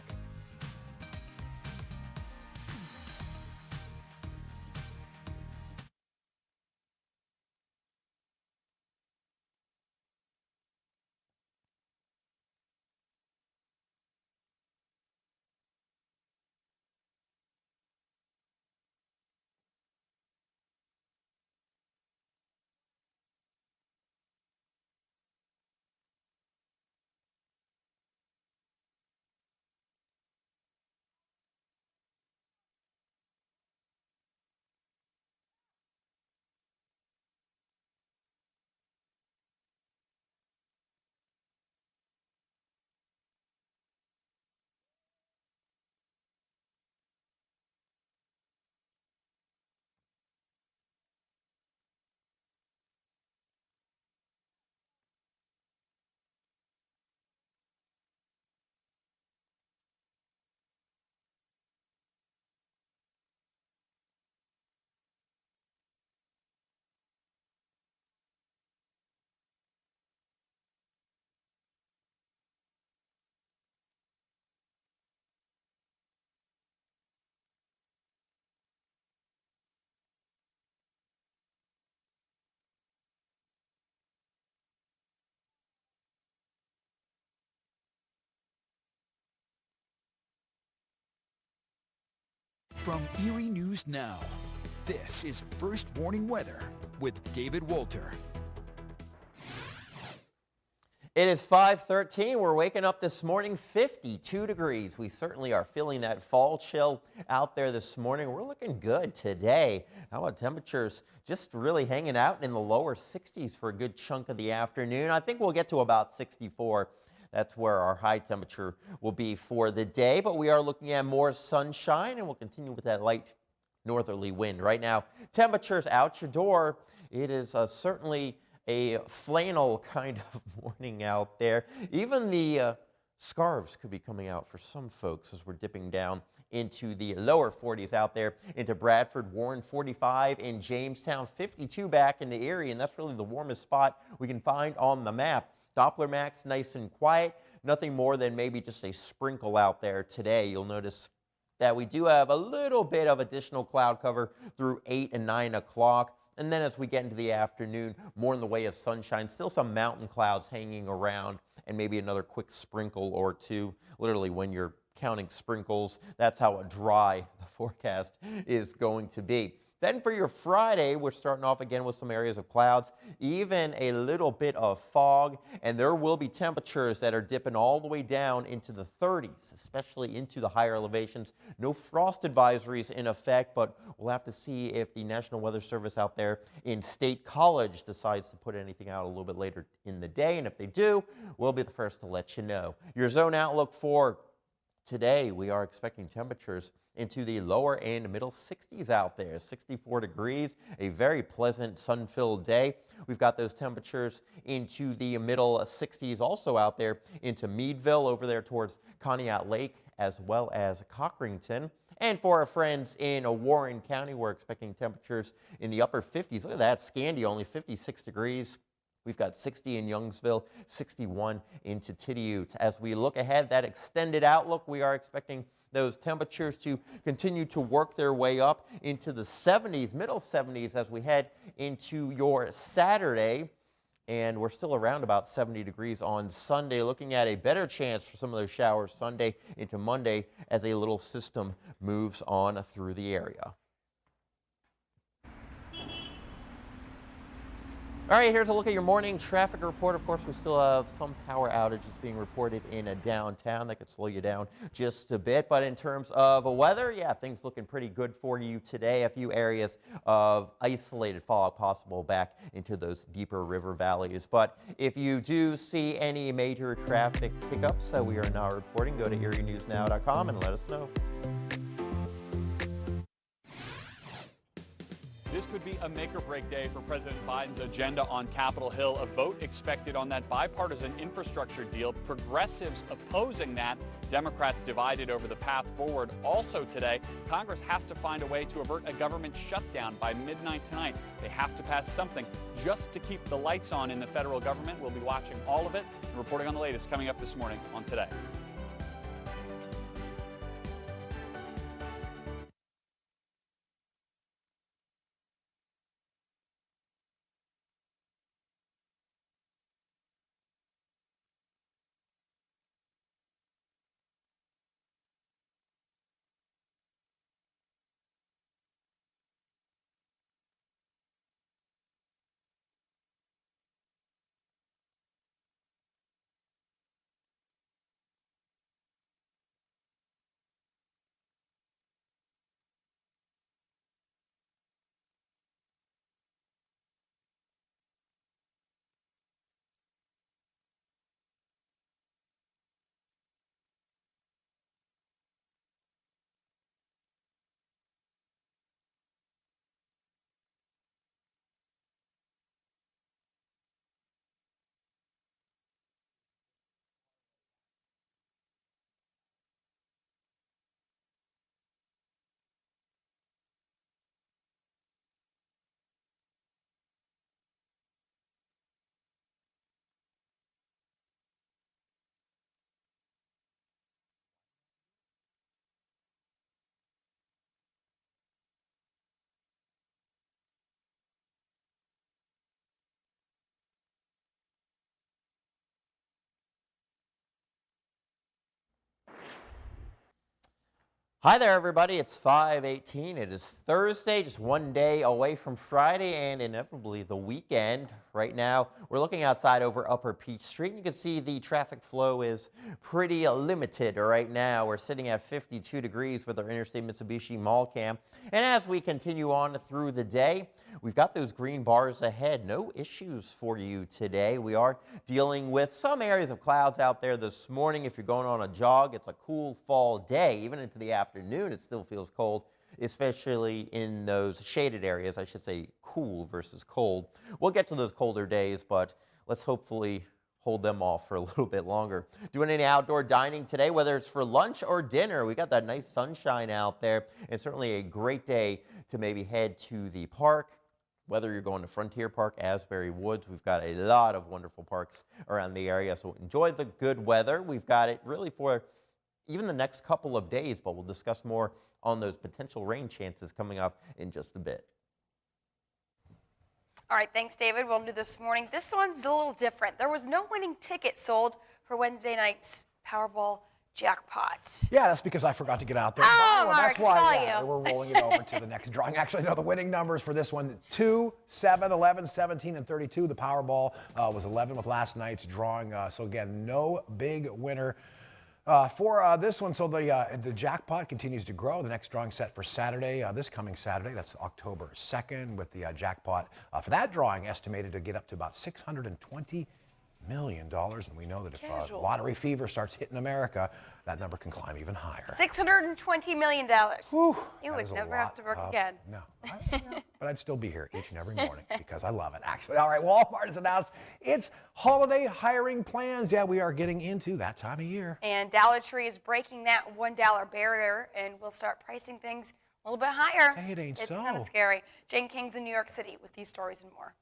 From Erie News Now, this is First Warning Weather with David Wolter. It is 5:13. We're waking up this morning, 52 degrees. We certainly are feeling that fall chill out there this morning. We're looking good today. How about temperatures just really hanging out in the lower 60s for a good chunk of the afternoon? I think we'll get to about 64. That's where our high temperature will be for the day, but we are looking at more sunshine, and we'll continue with that light northerly wind. Right now, temperatures out your door, it is certainly a flannel kind of morning out there. Even the scarves could be coming out for some folks as we're dipping down into the lower 40s out there into Bradford, Warren 45 in Jamestown, 52 back in the Erie, and that's really the warmest spot we can find on the map. Doppler max nice and quiet, nothing more than maybe just a sprinkle out there today. You'll notice that we do have a little bit of additional cloud cover through 8 and 9 o'clock. And then as we get into the afternoon, more in the way of sunshine, still some mountain clouds hanging around and maybe another quick sprinkle or two. Literally, when you're counting sprinkles, that's how dry the forecast is going to be. Then for your Friday, we're starting off again with some areas of clouds, even a little bit of fog, and there will be temperatures that are dipping all the way down into the 30s, especially into the higher elevations. No frost advisories in effect, but we'll have to see if the National Weather Service out there in State College decides to put anything out a little bit later in the day, and if they do, we'll be the first to let you know. Your zone outlook for today, we are expecting temperatures into the lower and middle 60s out there, 64 degrees, a very pleasant sun-filled day. We've got those temperatures into the middle 60s also out there into Meadville over there towards Conneaut Lake as well as Cochranton. And for our friends in Warren County, we're expecting temperatures in the upper 50s. Look at that, Scandia, only 56 degrees. We've got 60 in Youngsville, 61 into Tittiute. As we look ahead, that extended outlook, we are expecting those temperatures to continue to work their way up into the 70s, middle 70s as we head into your Saturday. And we're still around about 70 degrees on Sunday, looking at a better chance for some of those showers Sunday into Monday as a little system moves on through the area. All right, here's a look at your morning traffic report. Of course, we still have some power outages being reported in downtown that could slow you down just a bit. But in terms of weather, yeah, things looking pretty good for you today. A few areas of isolated fog possible back into those deeper river valleys. But if you do see any major traffic pickups that we are now reporting, go to erienewsnow.com and let us know. This could be a make-or-break day for President Biden's agenda on Capitol Hill. A vote expected on that bipartisan infrastructure deal. Progressives opposing that. Democrats divided over the path forward. Also today, Congress has to find a way to avert a government shutdown by midnight tonight. They have to pass something just to keep the lights on in the federal government. We'll be watching all of it and reporting on the latest coming up this morning on Today. Hi there, everybody. It's 5:18. It is Thursday, just one day away from Friday and inevitably the weekend. Right now, we're looking outside over Upper Peach Street. You can see the traffic flow is pretty limited right now. We're sitting at 52 degrees with our Interstate Mitsubishi Mall Cam. And as we continue on through the day, we've got those green bars ahead. No issues for you today. We are dealing with some areas of clouds out there this morning. If you're going on a jog, it's a cool fall day, even into the afternoon. afternoon, it still feels cold, especially in those shaded areas. I should say cool versus cold. We'll get to those colder days, but let's hopefully hold them off for a little bit longer. Doing any outdoor dining today, whether it's for lunch or dinner, we got that nice sunshine out there, and certainly a great day to maybe head to the park. Whether you're going to Frontier Park, Asbury Woods, we've got a lot of wonderful parks around the area, so enjoy the good weather. We've got it really for even the next couple of days, but we'll discuss more on those potential rain chances coming up in just a bit. All right, thanks, David. Well, new this morning, this one's a little different. There was no winning ticket sold for Wednesday night's Powerball jackpot. Yeah, that's because I forgot to get out there. Oh, Well, Mark, that's why saw you. we're rolling it over to the next drawing. Actually, no, the winning numbers for this one, 2, 7, 11, 17, and 32. The Powerball was 11 with last night's drawing. So again, no big winner for this one. So the jackpot continues to grow. The next drawing set for Saturday, this coming Saturday, that's October 2nd, with the jackpot for that drawing estimated to get up to about $620 million. And we know that if lottery fever starts hitting America, that number can climb even higher. $620 million. Whew, You that would is a never have lot to work of- again. No, but I'd still be here each and every morning because I love it, actually. All right, Walmart has announced its holiday hiring plans. Yeah, we are getting into that time of year. And Dollar Tree is breaking that $1 barrier and will start pricing things a little bit higher. Say it ain't It's so. kind of scary. Jane King's in New York City with these stories and more.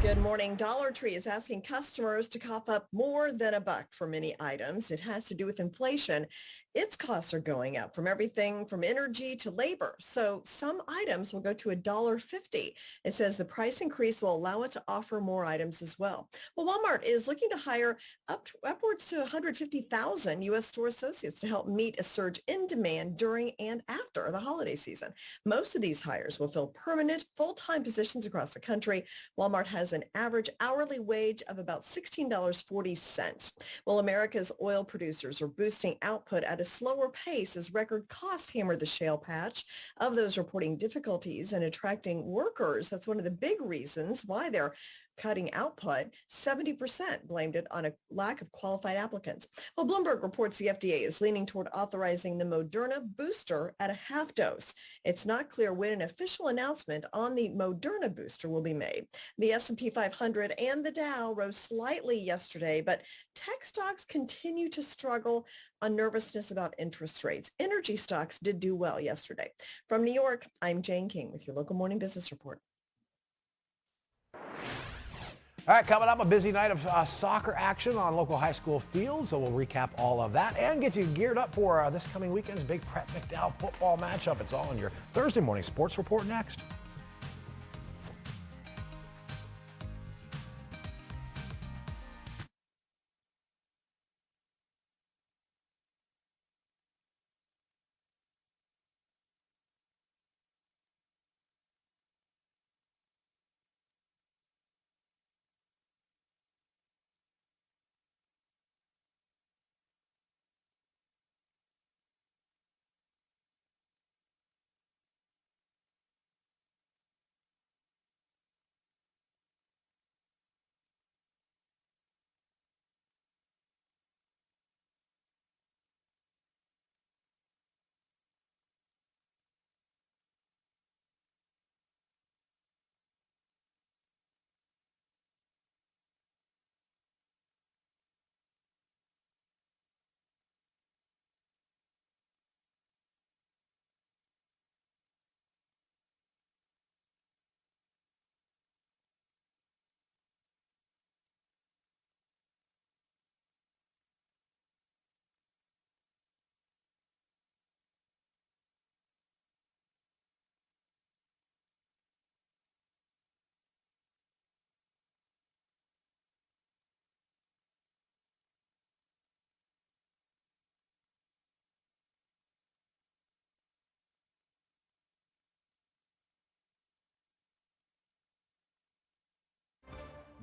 Good morning. Dollar Tree is asking customers to cough up more than $1 for many items. It has to do with inflation. Its costs are going up, from everything from energy to labor. So some items will go to $1.50. It says the price increase will allow it to offer more items as well. Well, Walmart is looking to hire upwards to 150,000 U.S. store associates to help meet a surge in demand during and after the holiday season. Most of these hires will fill permanent, full-time positions across the country. Walmart has an average hourly wage of about $16.40. Well, America's oil producers are boosting output at a slower pace as record costs hammer the shale patch. Of those reporting difficulties in attracting workers, that's one of the big reasons why they're cutting output. 70% blamed it on a lack of qualified applicants. Well, Bloomberg reports the FDA is leaning toward authorizing the Moderna booster at a half dose. It's not clear when an official announcement on the Moderna booster will be made. The S&P 500 and the Dow rose slightly yesterday, but tech stocks continue to struggle on nervousness about interest rates. Energy stocks did do well yesterday. From New York, I'm Jane King with your local morning business report. All right, coming up, a busy night of soccer action on local high school fields. So we'll recap all of that and get you geared up for this coming weekend's big Pratt McDowell football matchup. It's all in your Thursday morning sports report next.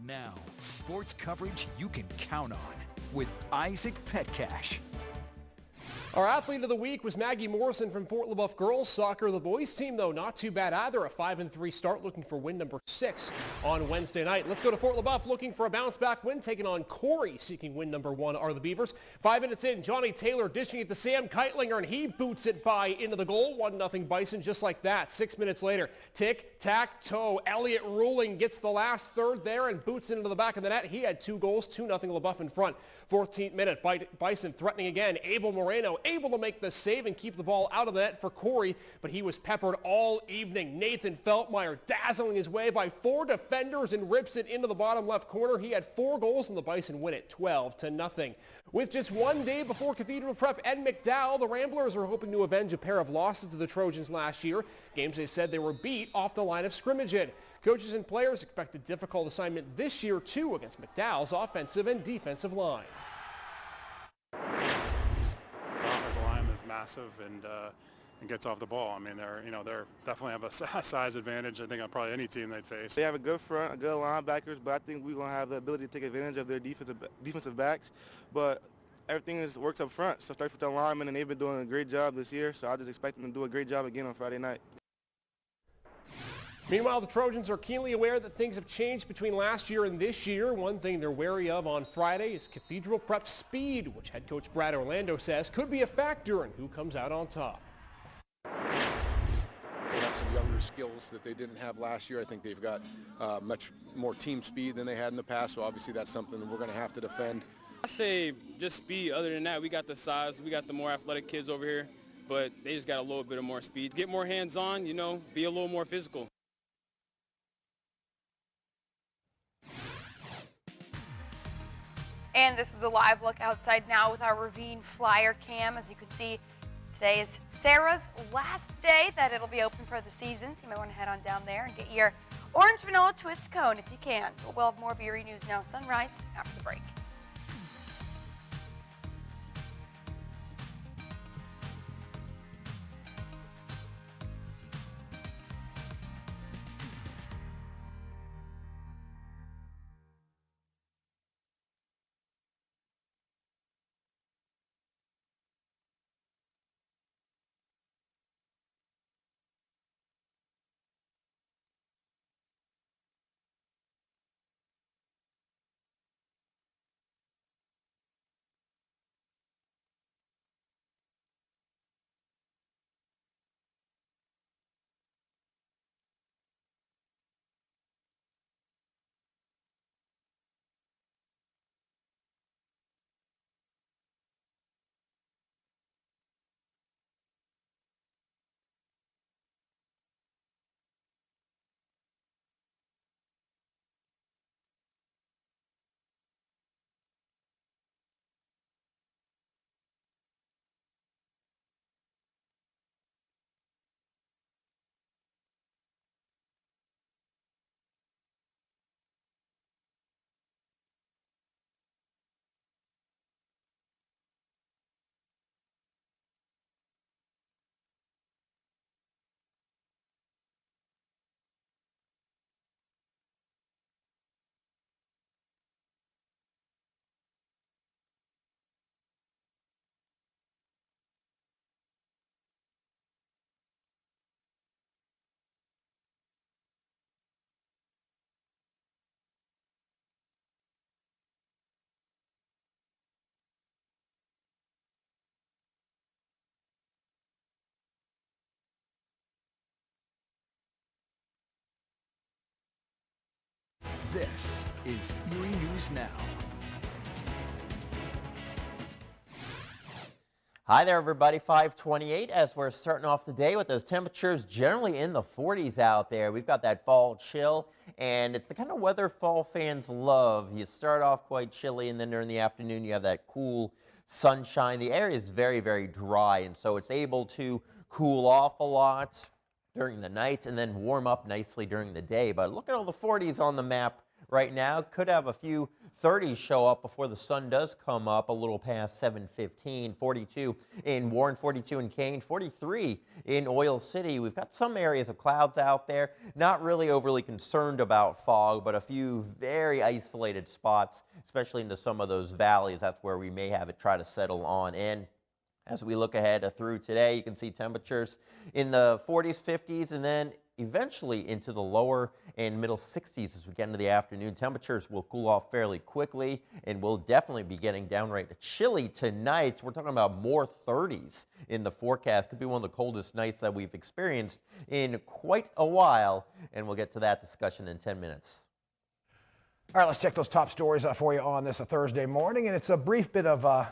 Now, sports coverage you can count on with Isaac Petcash. Our athlete of the week was Maggie Morrison from Fort LaBeouf girls soccer. The boys team, though, not too bad either. A 5-3 start, looking for win number 6 on Wednesday night. Let's go to Fort LaBeouf, looking for a bounce-back win, taking on Corey, seeking win number 1 are the Beavers. 5 minutes in, Johnny Taylor dishing it to Sam Keitlinger, and he boots it by into the goal. 1-0 Bison, just like that. 6 minutes later, tic-tac-toe. Elliot Ruling gets the last third there and boots it into the back of the net. He had 2 goals, 2-0 LaBeouf in front. 14th minute, Bison threatening again. Abel Moreno able to make the save and keep the ball out of the net for Corey, but he was peppered all evening. Nathan Feltmeyer dazzling his way by 4 defenders and rips it into the bottom left corner. He had 4 goals and the Bison win it 12-0. With just 1 day before Cathedral Prep and McDowell, the Ramblers are hoping to avenge a pair of losses to the Trojans last year. Games they said they were beat off the line of scrimmage in. Coaches and players expect a difficult assignment this year too against McDowell's offensive and defensive line. Massive and gets off the ball. I mean, they're definitely have a size advantage. I think on probably any team they'd face. They have a good front, a good linebackers, but I think we're gonna have the ability to take advantage of their defensive backs. But everything works up front. So it starts with the linemen, and they've been doing a great job this year. So I just expect them to do a great job again on Friday night. Meanwhile, the Trojans are keenly aware that things have changed between last year and this year. One thing they're wary of on Friday is Cathedral Prep speed, which head coach Brad Orlando says could be a factor in who comes out on top. They have some younger skills that they didn't have last year. I think they've got much more team speed than they had in the past, so obviously that's something that we're going to have to defend. I say just speed. Other than that, we got the size, we got the more athletic kids over here, but they just got a little bit of more speed. Get more hands-on, be a little more physical. And this is a live look outside now with our Ravine Flyer Cam. As you can see, today is Sarah's last day that it'll be open for the season, so you might want to head on down there and get your orange vanilla twist cone if you can. But we'll have more of Erie News Now Sunrise after the break. This is Erie News Now. Hi there, everybody. 5:28 as we're starting off the day with those temperatures generally in the 40s out there. We've got that fall chill, and it's the kind of weather fall fans love. You start off quite chilly, and then during the afternoon you have that cool sunshine. The air is very, very dry, and so it's able to cool off a lot during the night and then warm up nicely during the day. But look at all the 40s on the map right now. Could have a few 30s show up before the sun does come up a little past 7:15. 42 in Warren, 42 in Kane, 43 in Oil City. We've got some areas of clouds out there. Not really overly concerned about fog, but a few very isolated spots, especially into some of those valleys. That's where we may have it try to settle on in. As we look ahead through today, you can see temperatures in the 40s, 50s, and then eventually into the lower and middle 60s as we get into the afternoon. Temperatures will cool off fairly quickly, and we'll definitely be getting downright chilly tonight. We're talking about more 30s in the forecast. Could be one of the coldest nights that we've experienced in quite a while, and we'll get to that discussion in 10 minutes. All right, let's check those top stories for you on this Thursday morning, and it's a brief bit of a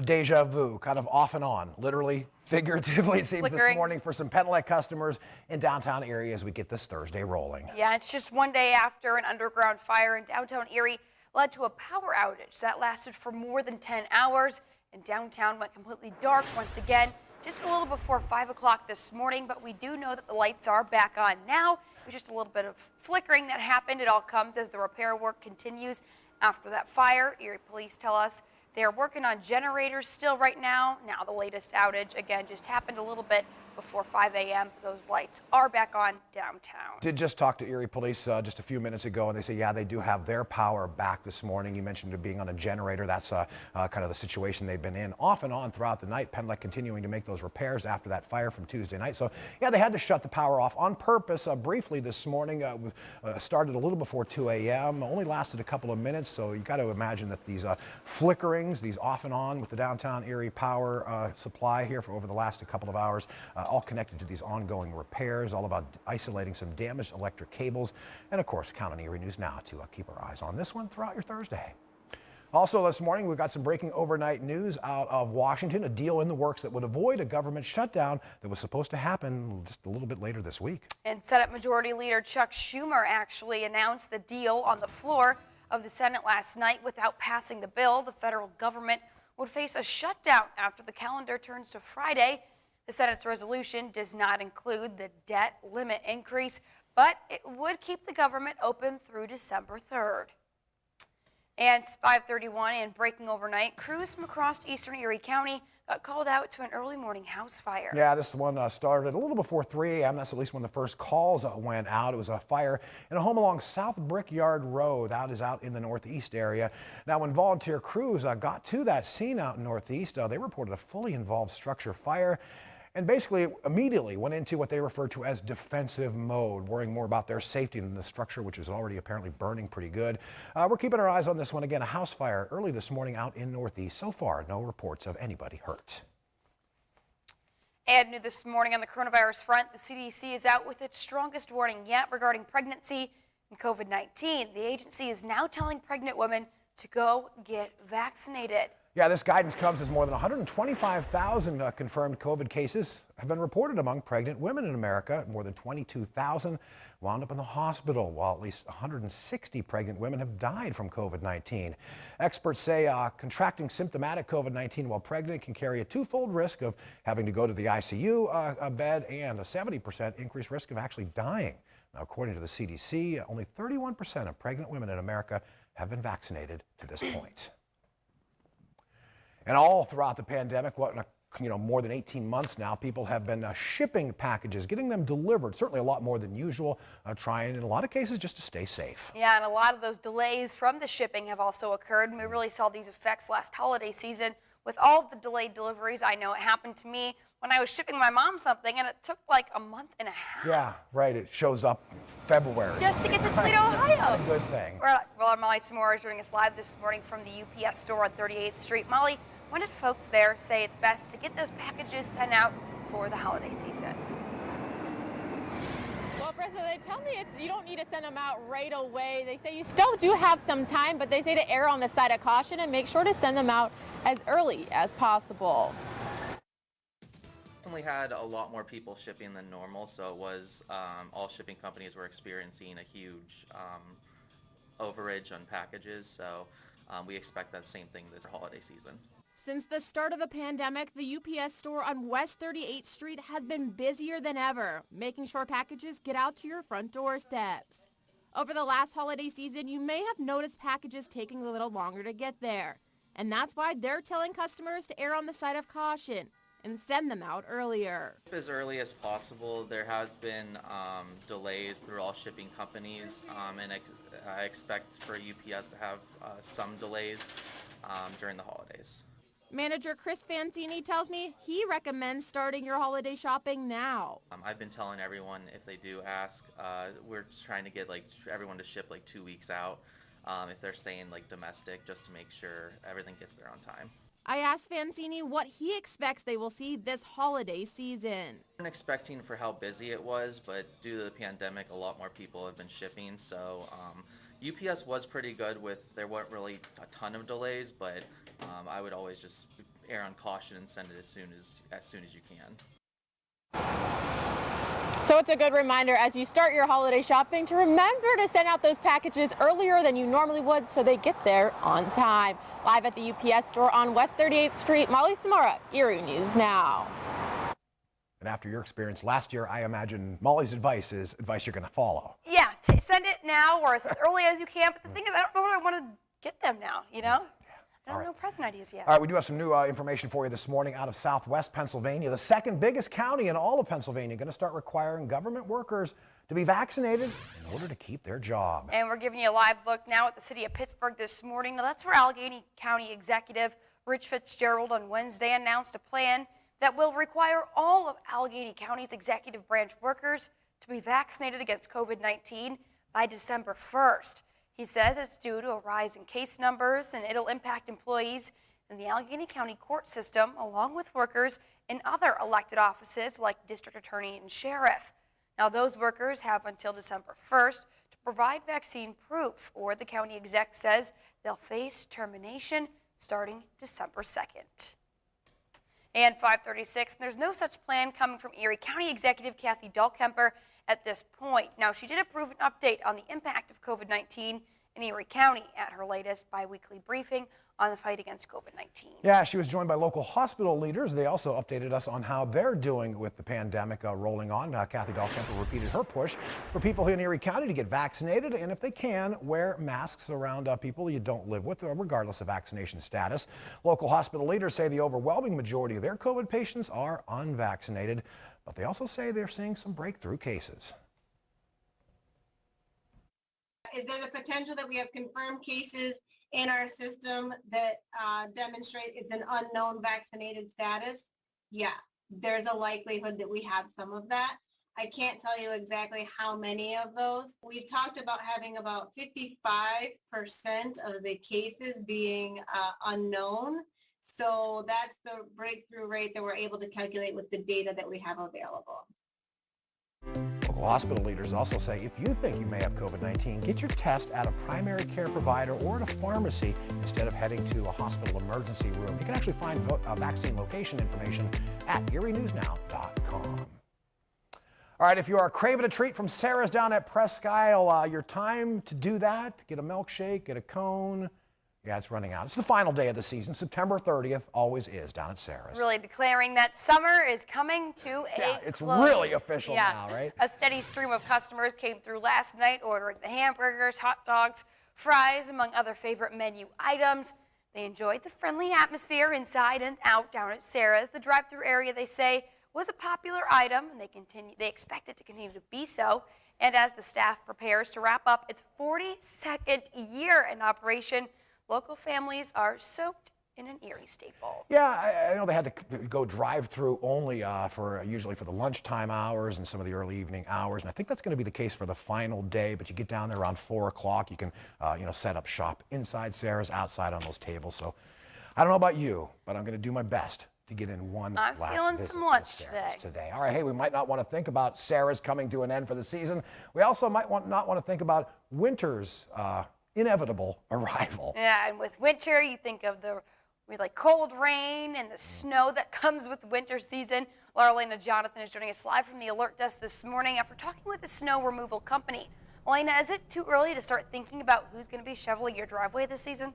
deja vu, kind of off and on, literally, figuratively, it seems, this morning for some Penelec customers in downtown Erie as we get this Thursday rolling. Yeah, it's just one day after an underground fire in downtown Erie led to a power outage that lasted for more than 10 hours, and downtown went completely dark once again, just a little before 5 o'clock this morning, but we do know that the lights are back on now. It was just a little bit of flickering that happened. It all comes as the repair work continues after that fire. Erie police tell us they are working on generators still right now. Now the latest outage, again, just happened a little bit before 5 a.m. Those lights are back on downtown. Did just talk to Erie police just a few minutes ago, and they say, yeah, they do have their power back this morning. You mentioned it being on a generator. That's kind of the situation they've been in off and on throughout the night. Penelec continuing to make those repairs after that fire from Tuesday night. So, yeah, they had to shut the power off on purpose briefly this morning. Started a little before 2 a.m., only lasted a couple of minutes. So you got to imagine that these flickerings, these off and on with the downtown Erie power supply here for over the last couple of hours, all connected to these ongoing repairs, all about isolating some damaged electric cables. And of course, count on Erie News Now to keep our eyes on this one throughout your Thursday. Also this morning, we've got some breaking overnight news out of Washington, a deal in the works that would avoid a government shutdown that was supposed to happen just a little bit later this week. And Senate Majority Leader Chuck Schumer actually announced the deal on the floor of the Senate last night. Without passing the bill, the federal government would face a shutdown after the calendar turns to Friday. The Senate's resolution does not include the debt limit increase, but it would keep the government open through December 3rd. And it's 5:31 and breaking overnight, crews from across eastern Erie County got called out to an early morning house fire. Yeah, this one started a little before 3 a.m. That's at least when the first calls went out. It was a fire in a home along South Brickyard Road. That is out in the northeast area. Now, when volunteer crews got to that scene out in northeast, they reported a fully involved structure fire, and basically immediately went into what they refer to as defensive mode, worrying more about their safety than the structure, which is already apparently burning pretty good. We're keeping our eyes on this one. Again, a house fire early this morning out in northeast. So far, no reports of anybody hurt. And new this morning on the coronavirus front, the CDC is out with its strongest warning yet regarding pregnancy and COVID-19. The agency is now telling pregnant women to go get vaccinated. Yeah, this guidance comes as more than 125,000 confirmed COVID cases have been reported among pregnant women in America. More than 22,000 wound up in the hospital, while at least 160 pregnant women have died from COVID-19. Experts say contracting symptomatic COVID-19 while pregnant can carry a twofold risk of having to go to the ICU bed and a 70% increased risk of actually dying. Now, according to the CDC, only 31% of pregnant women in America have been vaccinated to this point. And all throughout the pandemic, more than 18 months now, people have been shipping packages, getting them delivered, certainly a lot more than usual, trying in a lot of cases just to stay safe. Yeah, and a lot of those delays from the shipping have also occurred, and we really saw these effects last holiday season with all of the delayed deliveries. I know it happened to me when I was shipping my mom something, and it took like a month and a half. Yeah, right. It shows up February. Just to get to Toledo, Ohio. Not a good thing. Well, Molly Samora is joining us live this morning from the UPS store on 38th Street. Molly, when did folks there say it's best to get those packages sent out for the holiday season? Well, Brissa, they tell me you don't need to send them out right away. They say you still do have some time, but they say to err on the side of caution and make sure to send them out as early as possible. Definitely had a lot more people shipping than normal, so it was all shipping companies were experiencing a huge overage on packages, so we expect that same thing this holiday season. Since the start of the pandemic, the UPS store on West 38th Street has been busier than ever, making sure packages get out to your front doorsteps. Over the last holiday season, you may have noticed packages taking a little longer to get there. And that's why they're telling customers to err on the side of caution and send them out earlier. As early as possible. There has been delays through all shipping companies, and I expect for UPS to have some delays during the holidays. Manager Chris Fanzini tells me he recommends starting your holiday shopping now. I've been telling everyone if they do ask, we're just trying to get like everyone to ship like 2 weeks out if they're staying like domestic, just to make sure everything gets there on time. I asked Fanzini what he expects they will see this holiday season. I'm expecting for how busy it was, but due to the pandemic, a lot more people have been shipping. So UPS was pretty good there weren't really a ton of delays, but I would always just err on caution and send it as soon as you can. So it's a good reminder as you start your holiday shopping to remember to send out those packages earlier than you normally would so they get there on time. Live at the UPS store on West 38th Street, Molly Samara, Erie News Now. And after your experience last year, I imagine Molly's advice is advice you're going to follow. Yeah, send it now or as early as you can. But the thing is, I don't know what I want to get them now, you know? I don't know present ideas yet. All right, we do have some new information for you this morning out of Southwest Pennsylvania. The second biggest county in all of Pennsylvania going to start requiring government workers to be vaccinated in order to keep their job. And we're giving you a live look now at the city of Pittsburgh this morning. Now, that's where Allegheny County Executive Rich Fitzgerald on Wednesday announced a plan that will require all of Allegheny County's executive branch workers to be vaccinated against COVID-19 by December 1st. He says it's due to a rise in case numbers, and it'll impact employees in the Allegheny County court system, along with workers in other elected offices like district attorney and sheriff. Now, those workers have until December 1st to provide vaccine proof, or the county exec says they'll face termination starting December 2nd. And 5:36, there's no such plan coming from Erie County Executive Kathy Dahlkemper at this point. Now, she did approve an update on the impact of COVID-19 in Erie County at her latest biweekly briefing on the fight against COVID-19. Yeah, she was joined by local hospital leaders. They also updated us on how they're doing with the pandemic rolling on. Kathy Dahlkemper repeated her push for people in Erie County to get vaccinated, and if they can, wear masks around people you don't live with, regardless of vaccination status. Local hospital leaders say the overwhelming majority of their COVID patients are unvaccinated, but they also say they're seeing some breakthrough cases. Is there the potential that we have confirmed cases in our system that demonstrate it's an unknown vaccinated status? Yeah, there's a likelihood that we have some of that. I can't tell you exactly how many of those. We've talked about having about 55% of the cases being unknown. So that's the breakthrough rate that we're able to calculate with the data that we have available. Local hospital leaders also say if you think you may have COVID-19, get your test at a primary care provider or at a pharmacy instead of heading to a hospital emergency room. You can actually find vaccine location information at erienewsnow.com. All right, if you are craving a treat from Sarah's down at Presque Isle, your time to do that, get a milkshake, get a cone. Yeah, it's running out. It's the final day of the season. September 30th always is down at Sarah's. Really declaring that summer is coming to a it's close. Really official now, right? A steady stream of customers came through last night ordering the hamburgers, hot dogs, fries, among other favorite menu items. They enjoyed the friendly atmosphere inside and out down at Sarah's. The drive-through area, they say, was a popular item, and they expect it to continue to be so. And as the staff prepares to wrap up its 42nd year in operation, local families are soaked in an Erie staple. Yeah, I know they had to go drive-through only usually for the lunchtime hours and some of the early evening hours, and I think that's going to be the case for the final day. But you get down there around 4 o'clock, you can set up shop inside Sarah's, outside on those tables. So I don't know about you, but I'm going to do my best to get in one last visit. I'm feeling some lunch today. All right, hey, we might not want to think about Sarah's coming to an end for the season. We also might not want to think about winter's inevitable arrival. Yeah, and with winter, you think of the really cold rain and the snow that comes with winter season. Laura-Elena Jonathan is joining us live from the Alert Desk this morning after talking with the snow removal company. Elena, is it too early to start thinking about who's going to be shoveling your driveway this season?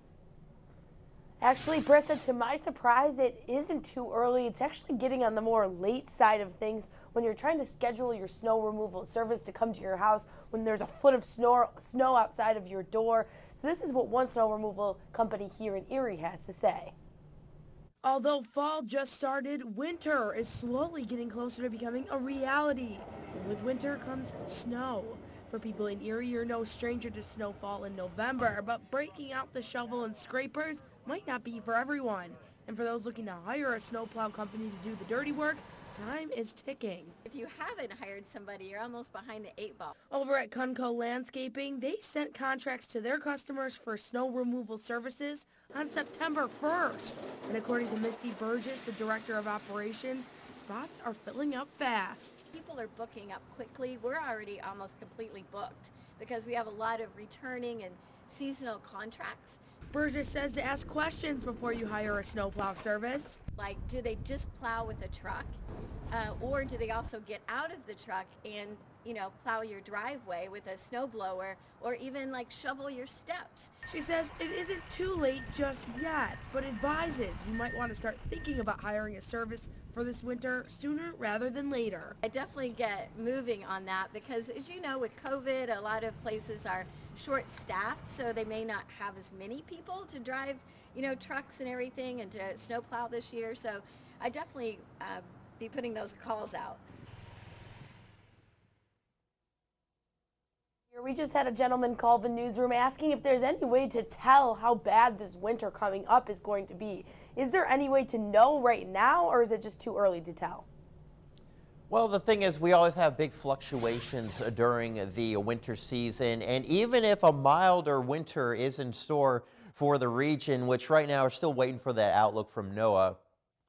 Actually, Brissa, to my surprise, it isn't too early. It's actually getting on the more late side of things when you're trying to schedule your snow removal service to come to your house when there's a foot of snow outside of your door. So this is what one snow removal company here in Erie has to say. Although fall just started, winter is slowly getting closer to becoming a reality. And with winter comes snow. For people in Erie, you're no stranger to snowfall in November, but breaking out the shovel and scrapers might not be for everyone. And for those looking to hire a snowplow company to do the dirty work, time is ticking. If you haven't hired somebody, you're almost behind the 8 ball. Over at Cunco Landscaping, they sent contracts to their customers for snow removal services on September 1st. And according to Misty Burgess, the director of operations, spots are filling up fast. People are booking up quickly. We're already almost completely booked because we have a lot of returning and seasonal contracts. Burgess says to ask questions before you hire a snowplow service. Like, do they just plow with a truck? Or do they also get out of the truck and, plow your driveway with a snow blower or even like shovel your steps? She says it isn't too late just yet, but advises you might want to start thinking about hiring a service for this winter sooner rather than later. I definitely get moving on that because, as you know, with COVID, a lot of places are short-staffed, so they may not have as many people to drive, trucks and everything and to snowplow this year. So I definitely be putting those calls out. We just had a gentleman call the newsroom asking if there's any way to tell how bad this winter coming up is going to be. Is there any way to know right now, or is it just too early to tell? Well, the thing is, we always have big fluctuations during the winter season, and even if a milder winter is in store for the region, which right now are still waiting for that outlook from NOAA,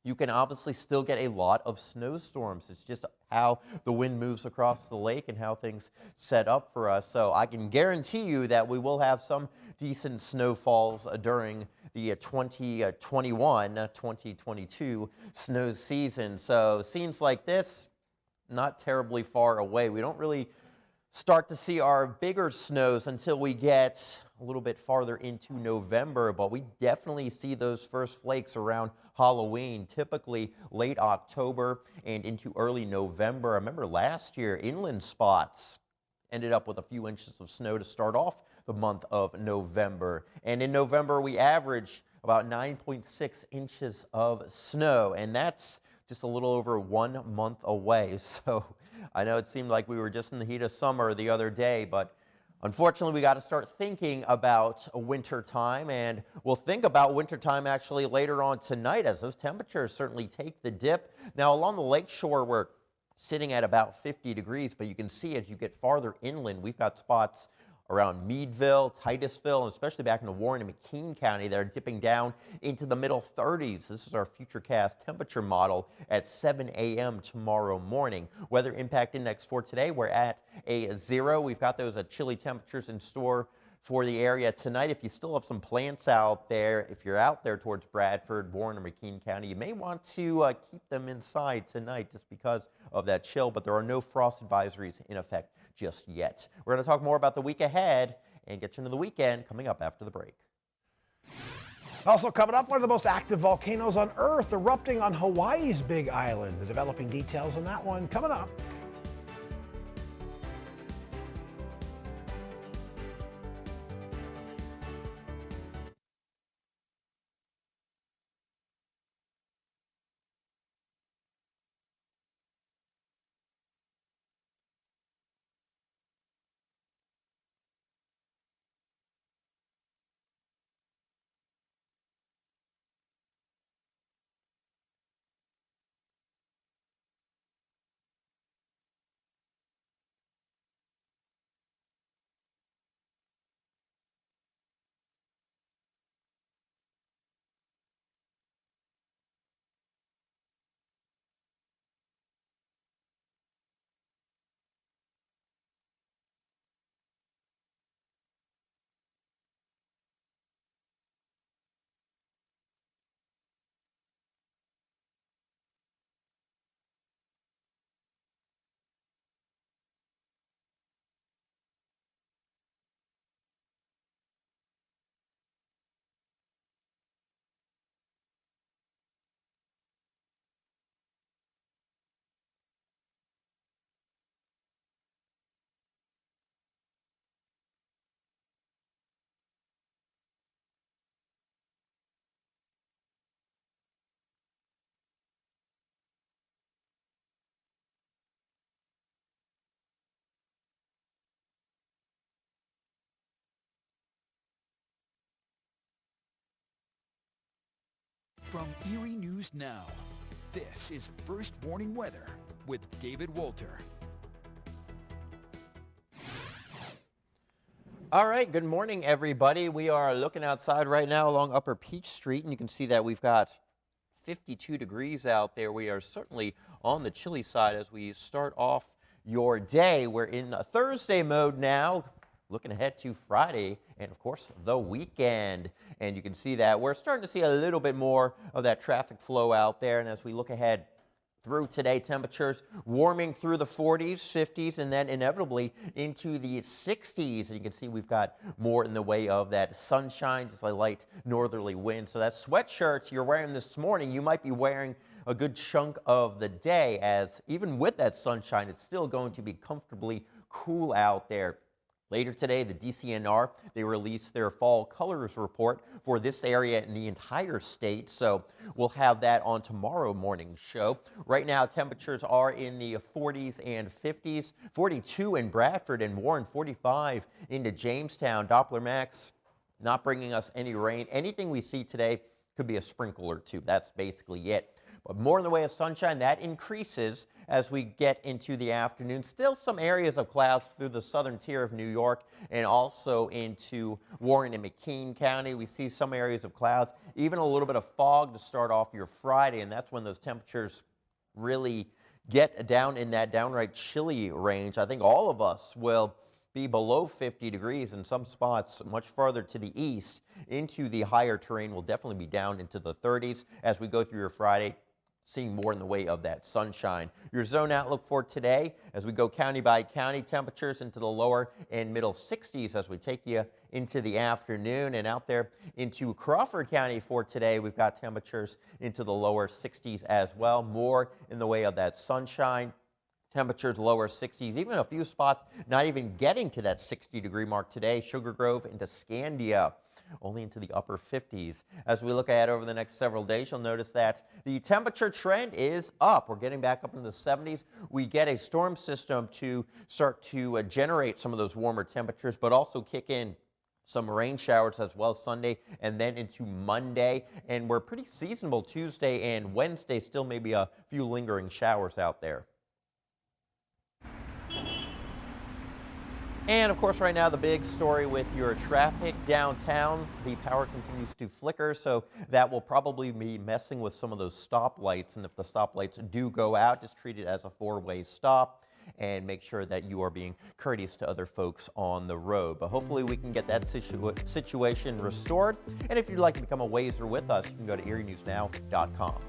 you can obviously still get a lot of snowstorms. It's just how the wind moves across the lake and how things set up for us. So I can guarantee you that we will have some decent snowfalls during the 2021-2022 snow season. So scenes like this, not terribly far away. We don't really start to see our bigger snows until we get a little bit farther into November, but we definitely see those first flakes around Halloween, typically late October and into early November. I remember last year, inland spots ended up with a few inches of snow to start off the month of November. And in November, we averaged about 9.6 inches of snow, and that's just a little over 1 month away. So I know it seemed like we were just in the heat of summer the other day, but unfortunately, we got to start thinking about winter time, and we'll think about winter time actually later on tonight as those temperatures certainly take the dip. Now, along the lake shore, we're sitting at about 50 degrees, but you can see as you get farther inland, we've got spots around Meadville, Titusville, and especially back into Warren and McKean County that are dipping down into the middle 30s. This is our Futurecast temperature model at 7 a.m. tomorrow morning. Weather impact index for today, we're at a 0. We've got those chilly temperatures in store for the area tonight. If you still have some plants out there, if you're out there towards Bradford, Warren, or McKean County, you may want to keep them inside tonight just because of that chill, but there are no frost advisories in effect just yet. We're going to talk more about the week ahead and get you into the weekend coming up after the break. Also coming up, one of the most active volcanoes on Earth erupting on Hawaii's Big Island. The developing details on that one coming up. From Erie News Now, this is First Warning Weather with David Wolter. All right, good morning, everybody. We are looking outside right now along Upper Peach Street, and you can see that we've got 52 degrees out there. We are certainly on the chilly side as we start off your day. We're in a Thursday mode now, looking ahead to Friday and, of course, the weekend. And you can see that we're starting to see a little bit more of that traffic flow out there. And as we look ahead through today, temperatures warming through the 40s, 50s, and then inevitably into the 60s. And you can see we've got more in the way of that sunshine, just a light northerly wind. So that sweatshirts you're wearing this morning, you might be wearing a good chunk of the day, as even with that sunshine, it's still going to be comfortably cool out there. Later today, the DCNR, they released their fall colors report for this area in the entire state. So we'll have that on tomorrow morning's show. Right now, temperatures are in the 40s and 50s, 42 in Bradford and Warren, 45 into Jamestown. Doppler Max not bringing us any rain. Anything we see today could be a sprinkle or two. That's basically it. But more in the way of sunshine, that increases as we get into the afternoon. Still some areas of clouds through the southern tier of New York and also into Warren and McKean County. We see some areas of clouds, even a little bit of fog to start off your Friday, and that's when those temperatures really get down in that downright chilly range. I think all of us will be below 50 degrees in some spots much farther to the east. Into the higher terrain will definitely be down into the 30s as we go through your Friday, seeing more in the way of that sunshine. Your zone outlook for today, as we go county by county, temperatures into the lower and middle 60s as we take you into the afternoon. And out there into Crawford County for today, we've got temperatures into the lower 60s as well. More in the way of that sunshine. Temperatures lower 60s, even a few spots not even getting to that 60-degree mark today. Sugar Grove into Scandia, only into the upper 50s. As we look ahead over the next several days, you'll notice that the temperature trend is up. We're getting back up into the 70s. We get a storm system to start to generate some of those warmer temperatures, but also kick in some rain showers as well Sunday and then into Monday. And we're pretty seasonable Tuesday and Wednesday, still maybe a few lingering showers out there. And of course, right now, the big story with your traffic downtown, the power continues to flicker, so that will probably be messing with some of those stoplights. And if the stoplights do go out, just treat it as a four-way stop and make sure that you are being courteous to other folks on the road. But hopefully we can get that situation restored. And if you'd like to become a Wazer with us, you can go to erienewsnow.com.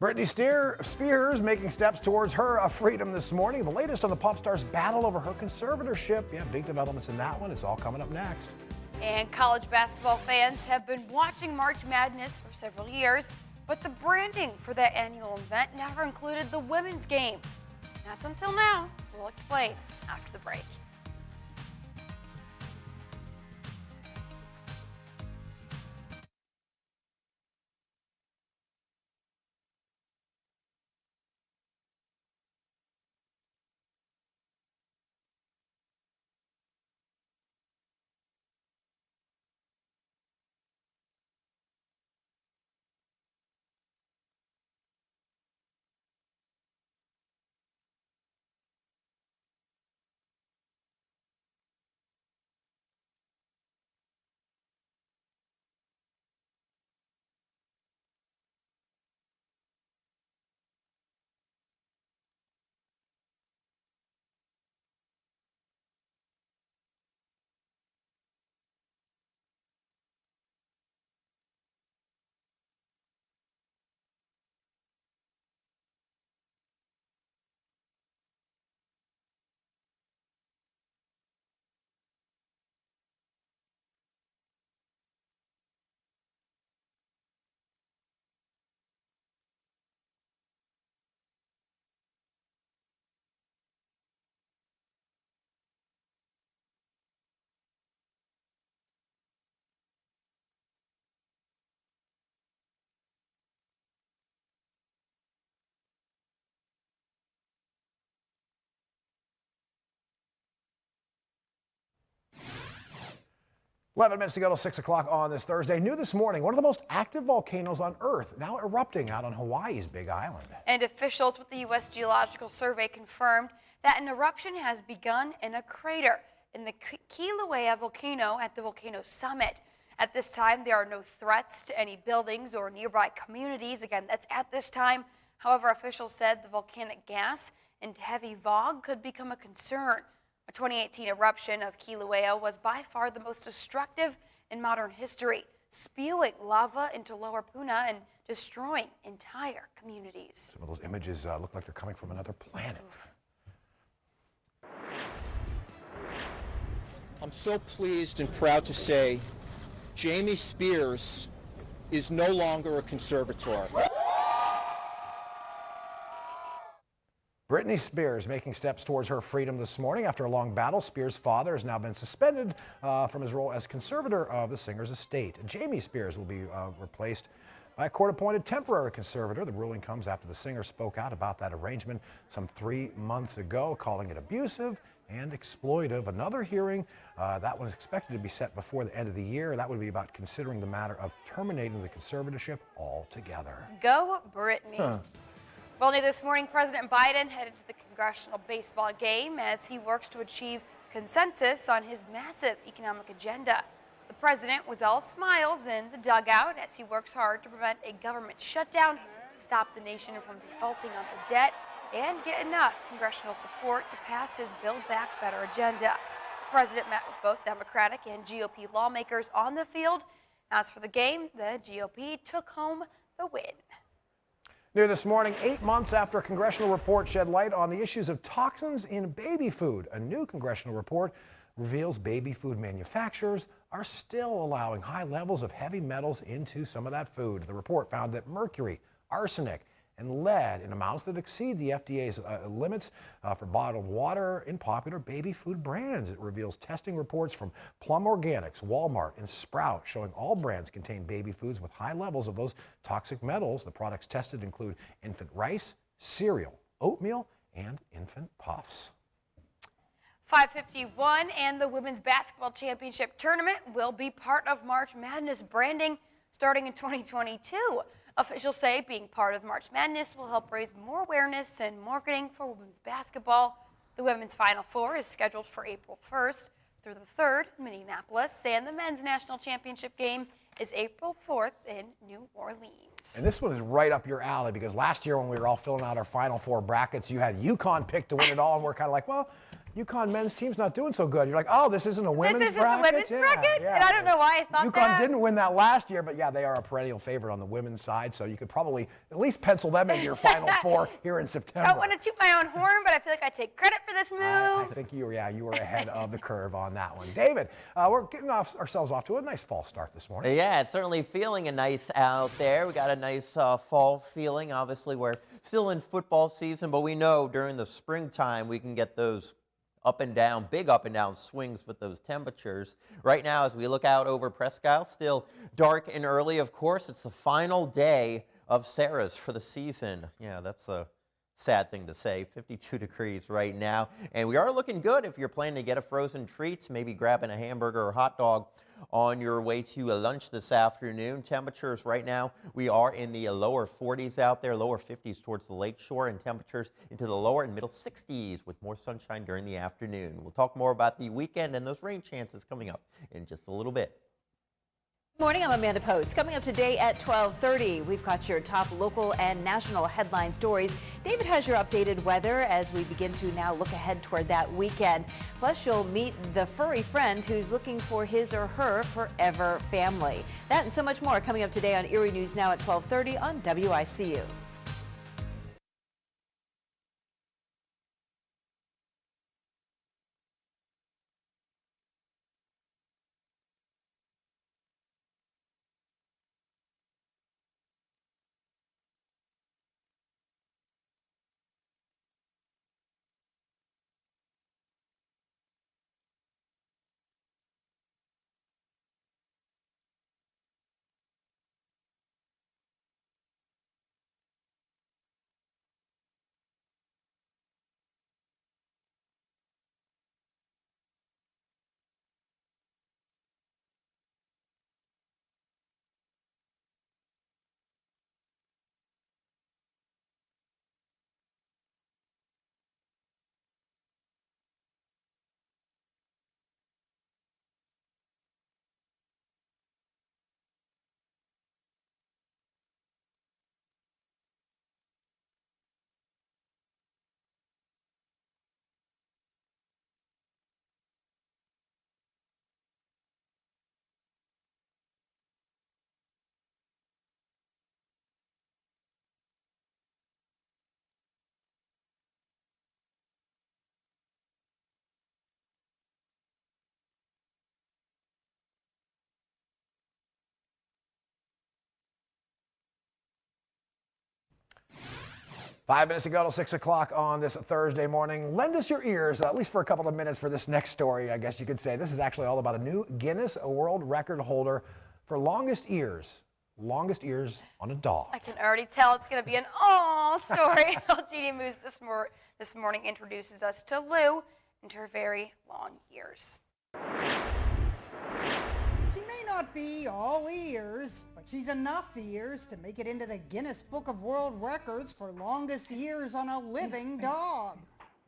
Britney Spears making steps towards her freedom this morning. The latest on the pop star's battle over her conservatorship. Yeah, big developments in that one. It's all coming up next. And college basketball fans have been watching March Madness for several years, but the branding for that annual event never included the women's games. That's until now. We'll explain after the break. 11 minutes to go till 6 o'clock on this Thursday. New this morning, one of the most active volcanoes on Earth now erupting out on Hawaii's Big Island. And officials with the U.S. Geological Survey confirmed that an eruption has begun in a crater in the Kilauea volcano at the volcano summit. At this time, there are no threats to any buildings or nearby communities. Again, that's at this time. However, officials said the volcanic gas and heavy fog could become a concern. A 2018 eruption of Kilauea was by far the most destructive in modern history, spewing lava into Lower Puna and destroying entire communities. Some of those images look like they're coming from another planet. I'm so pleased and proud to say Jamie Spears is no longer a conservator. Britney Spears making steps towards her freedom this morning after a long battle. Spears' father has now been suspended from his role as conservator of the singer's estate. Jamie Spears will be replaced by a court-appointed temporary conservator. The ruling comes after the singer spoke out about that arrangement some 3 months ago, calling it abusive and exploitive. Another hearing, that one is expected to be set before the end of the year. That would be about considering the matter of terminating the conservatorship altogether. Go Britney. Well, new this morning, President Biden headed to the congressional baseball game as he works to achieve consensus on his massive economic agenda. The president was all smiles in the dugout as he works hard to prevent a government shutdown, stop the nation from defaulting on the debt, and get enough congressional support to pass his Build Back Better agenda. The president met with both Democratic and GOP lawmakers on the field. As for the game, the GOP took home the win. New this morning, 8 months after a congressional report shed light on the issues of toxins in baby food. A new congressional report reveals baby food manufacturers are still allowing high levels of heavy metals into some of that food. The report found that mercury, arsenic, and lead in amounts that exceed the FDA's limits for bottled water in popular baby food brands. It reveals testing reports from Plum Organics, Walmart, and Sprout showing all brands contain baby foods with high levels of those toxic metals. The products tested include infant rice, cereal, oatmeal, and infant puffs. 5:51 and the Women's Basketball Championship Tournament will be part of March Madness branding starting in 2022. Officials say being part of March Madness will help raise more awareness and marketing for women's basketball. The Women's Final Four is scheduled for April 1st through the 3rd in Minneapolis, and the Men's National Championship game is April 4th in New Orleans. And this one is right up your alley because last year when we were all filling out our Final Four brackets, you had UConn picked to win it all, and we're kind of like, well, UConn men's team's not doing so good. You're like, oh, this isn't a women's bracket? This isn't the women's bracket? Yeah. And I don't know why I thought UConn that. didn't win that last year, but yeah, they are a perennial favorite on the women's side, so you could probably at least pencil them into your Final Four here in September. I don't want to toot my own horn, but I feel like I take credit for this move. I think you were ahead of the curve on that one. David, we're getting ourselves off to a nice fall start this morning. Yeah, it's certainly feeling nice out there. We got a nice fall feeling. Obviously, we're still in football season, but we know during the springtime we can get those up and down, big up and down swings with those temperatures. Right now, as we look out over Presque Isle, still dark and early. Of course, it's the final day of Sarah's for the season. Yeah, that's a sad thing to say. 52 degrees right now. And we are looking good if you're planning to get a frozen treat, maybe grabbing a hamburger or hot dog on your way to a lunch this afternoon. Temperatures right now, we are in the lower 40s out there, lower 50s towards the lake shore, and temperatures into the lower and middle 60s with more sunshine during the afternoon. We'll talk more about the weekend and those rain chances coming up in just a little bit. Good morning, I'm Amanda Post. Coming up today at 12:30, we've got your top local and national headline stories. David has your updated weather as we begin to now look ahead toward that weekend. Plus, you'll meet the furry friend who's looking for his or her forever family. That and so much more coming up today on Erie News Now at 12:30 on WICU. 5 minutes to go till 6 o'clock on this Thursday morning. Lend us your ears, at least for a couple of minutes, for this next story, I guess you could say. This is actually all about a new Guinness World Record holder for longest ears on a dog. I can already tell it's going to be an aw story. Jeannie Moose this morning introduces us to Lou and her very long ears. She may not be all ears, but she's enough ears to make it into the Guinness Book of World Records for longest ears on a living dog.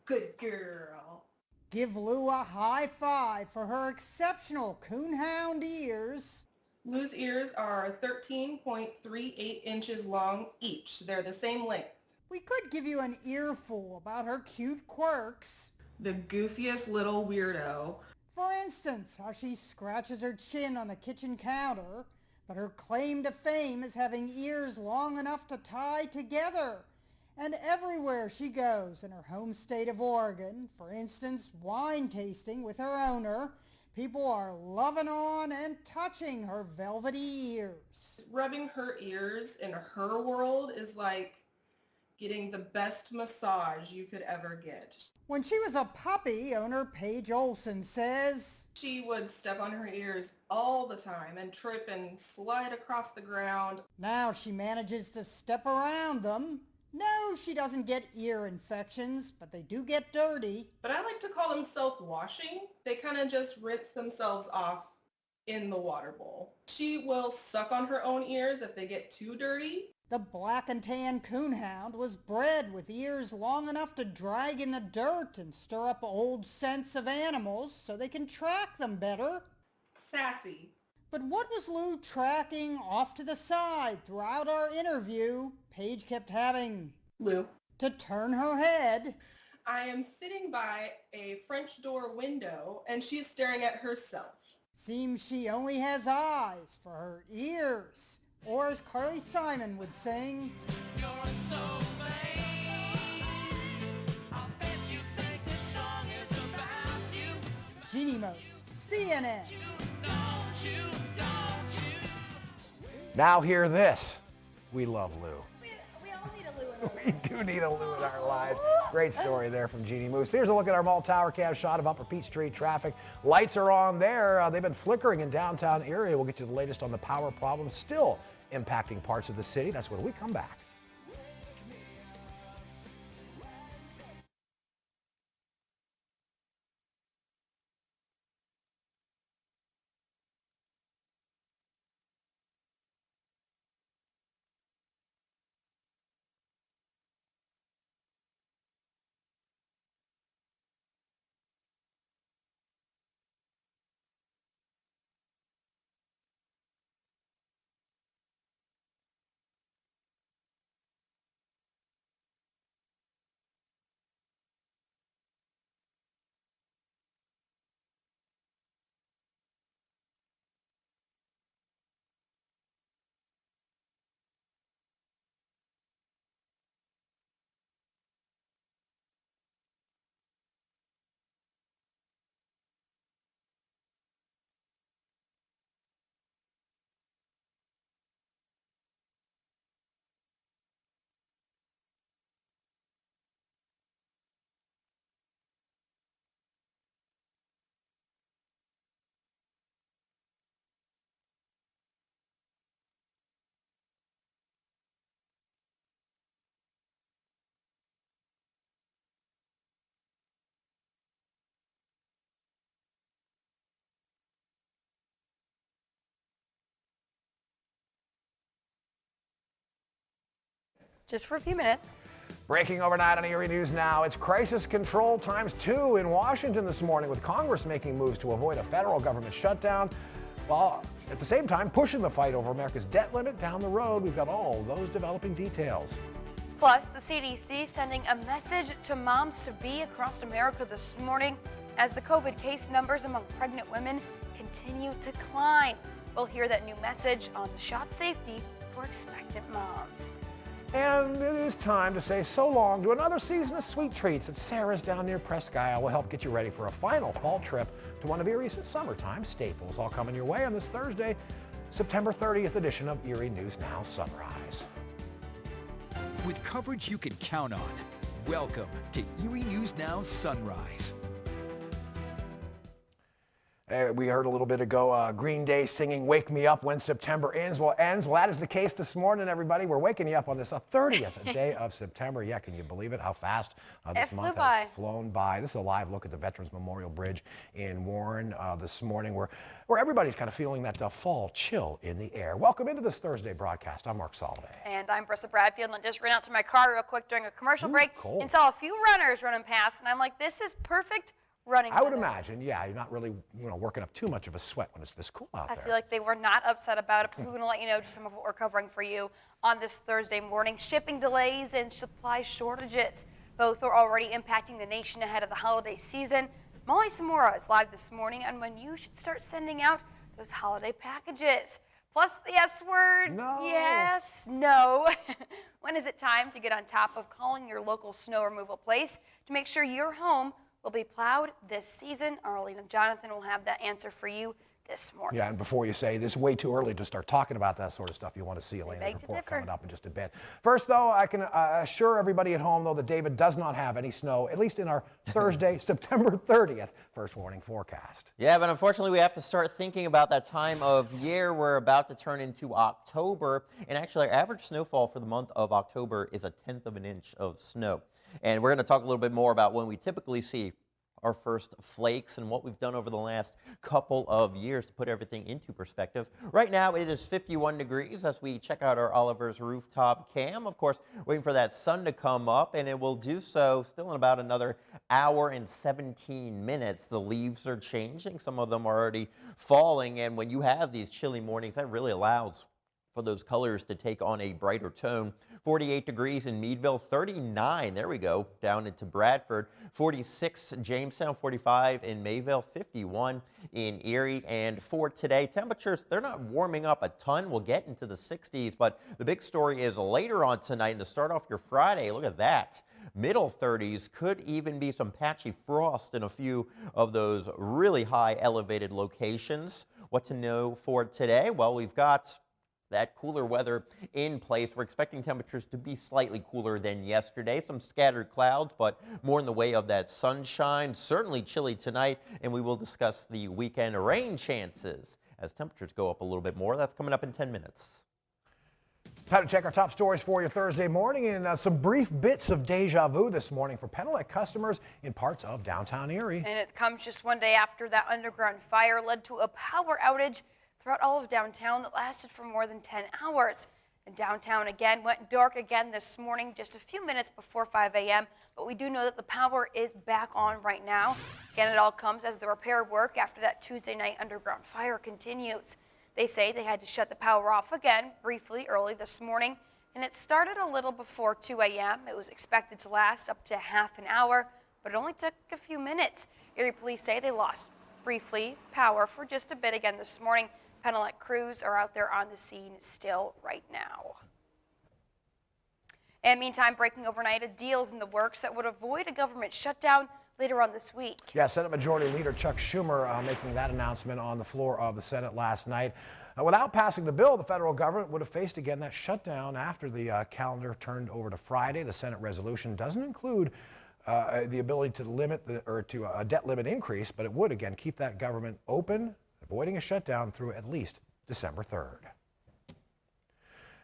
Good girl. Give Lou a high five for her exceptional coonhound ears. Lou's ears are 13.38 inches long each. They're the same length. We could give you an earful about her cute quirks. The goofiest little weirdo. For instance, how she scratches her chin on the kitchen counter, but her claim to fame is having ears long enough to tie together. And everywhere she goes in her home state of Oregon, for instance, wine tasting with her owner, people are loving on and touching her velvety ears. Rubbing her ears in her world is like getting the best massage you could ever get. When she was a puppy, owner Paige Olson says, she would step on her ears all the time and trip and slide across the ground. Now she manages to step around them. No, she doesn't get ear infections, but they do get dirty. But I like to call them self-washing. They kind of just rinse themselves off in the water bowl. She will suck on her own ears if they get too dirty. The black and tan coonhound was bred with ears long enough to drag in the dirt and stir up old scents of animals so they can track them better. Sassy. But what was Lou tracking off to the side throughout our interview? Paige kept having Lou to turn her head. I am sitting by a French door window and she's staring at herself. Seems she only has eyes for her ears. Or as Carly Simon would sing, "You're so vain. I bet you think this song is about you." Jeannie Moose, CNN. Now hear this. We love Lou. We all need a Lou in our We do need a Lou in our lives. Great story there from Jeannie Moose. Here's a look at our mall tower cam shot of Upper Peachtree traffic. Lights are on there. They've been flickering in downtown Erie. We'll get you the latest on the power problems still impacting parts of the city. That's when we come back. Just for a few minutes. Breaking overnight on Erie News Now, it's crisis control ×2 in Washington this morning, with Congress making moves to avoid a federal government shutdown, while at the same time pushing the fight over America's debt limit down the road. We've got all those developing details. Plus, the CDC sending a message to moms-to-be across America this morning as the COVID case numbers among pregnant women continue to climb. We'll hear that new message on the shot safety for expectant moms. And it is time to say so long to another season of sweet treats at Sarah's down near Presque Isle. We'll help get you ready for a final fall trip to one of Erie's summertime staples. All coming your way on this Thursday, September 30th edition of Erie News Now Sunrise. with coverage you can count on. Welcome to Erie News Now Sunrise. We heard a little bit ago Green Day singing Wake Me Up When September Ends. Well, that is the case this morning, everybody. We're waking you up on this 30th day of September. Yeah, can you believe it? How fast this month has flown by. This is a live look at the Veterans Memorial Bridge in Warren this morning where everybody's kind of feeling that fall chill in the air. Welcome into this Thursday broadcast. I'm Mark Soliday. And I'm Brissa Bradfield, and I just ran out to my car real quick during a commercial break cold. And saw a few runners running past, and I'm like, this is perfect running I would weather. imagine, yeah, you're not really working up too much of a sweat when it's this cool out there. I feel like they were not upset about it, but we're going to let you know just some of what we're covering for you on this Thursday morning. Shipping delays and supply shortages. Both are already impacting the nation ahead of the holiday season. Molly Samora is live this morning on when you should start sending out those holiday packages. Plus the S word. No. Yes, no. When is it time to get on top of calling your local snow removal place to make sure your home will be plowed this season? Arlene and Jonathan will have that answer for you this morning. Yeah, and before you say this is way too early to start talking about that sort of stuff, you want to see Elena's report coming up in just a bit. First, though, I can assure everybody at home, though, that David does not have any snow, at least in our Thursday, September 30th first warning forecast. Yeah, but unfortunately, we have to start thinking about that time of year. We're about to turn into October, and actually, our average snowfall for the month of October is 1/10 of an inch of snow. And we're going to talk a little bit more about when we typically see our first flakes and what we've done over the last couple of years to put everything into perspective. Right now it is 51 degrees as we check out our Oliver's rooftop cam. Of course, waiting for that sun to come up, and it will do so still in about another hour and 17 minutes. The leaves are changing. Some of them are already falling, and when you have these chilly mornings, that really allows for those colors to take on a brighter tone. 48 degrees in Meadville, 39, there we go, down into Bradford, 46 Jamestown, 45 in Mayville, 51 in Erie. And for today, temperatures, they're not warming up a ton. We'll get into the 60s, but the big story is later on tonight, and to start off your Friday, look at that. Middle 30s, could even be some patchy frost in a few of those really high elevated locations. What to know for today? Well, we've got that cooler weather in place. We're expecting temperatures to be slightly cooler than yesterday. Some scattered clouds, but more in the way of that sunshine. Certainly chilly tonight, and we will discuss the weekend rain chances as temperatures go up a little bit more. That's coming up in 10 minutes. Time to check our top stories for you Thursday morning, and some brief bits of deja vu this morning for Penelec customers in parts of downtown Erie. And it comes just one day after that underground fire led to a power outage throughout all of downtown that lasted for more than 10 hours. And downtown again went dark again this morning, just a few minutes before 5 a.m. But we do know that the power is back on right now. Again, it all comes as the repair work after that Tuesday night underground fire continues. They say they had to shut the power off again briefly early this morning, and it started a little before 2 a.m. It was expected to last up to half an hour, but it only took a few minutes. Erie police say they lost briefly power for just a bit again this morning. Penelec crews are out there on the scene still right now. And meantime, breaking overnight, a deal is in the works that would avoid a government shutdown later on this week. Yeah, Senate Majority Leader Chuck Schumer making that announcement on the floor of the Senate last night. Without passing the bill, the federal government would have faced again that shutdown after the calendar turned over to Friday. The Senate resolution doesn't include the ability to limit a debt limit increase, but it would again keep that government open, avoiding a shutdown through at least December 3rd.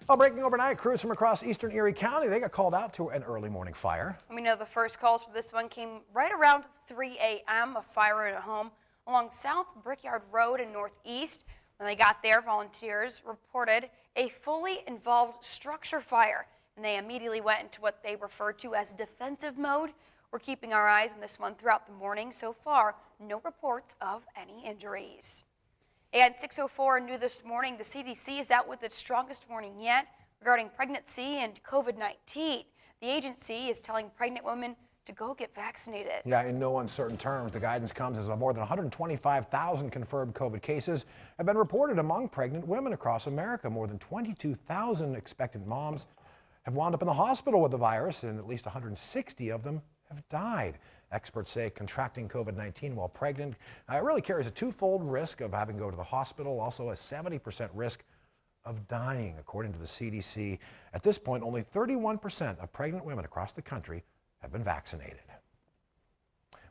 Well, breaking overnight, crews from across eastern Erie County, they got called out to an early morning fire. We know the first calls for this one came right around 3 a.m. A fire in a home along South Brickyard Road in Northeast. When they got there, volunteers reported a fully involved structure fire, and they immediately went into what they referred to as defensive mode. We're keeping our eyes on this one throughout the morning. So far, no reports of any injuries. And 6:04 new this morning, the CDC is out with its strongest warning yet regarding pregnancy and COVID-19. The agency is telling pregnant women to go get vaccinated. Yeah, in no uncertain terms, the guidance comes as more than 125,000 confirmed COVID cases have been reported among pregnant women across America. More than 22,000 expectant moms have wound up in the hospital with the virus, and at least 160 of them have died. Experts say contracting COVID-19 while pregnant really carries a twofold risk of having to go to the hospital, also a 70% risk of dying. According to the CDC, at this point, only 31% of pregnant women across the country have been vaccinated.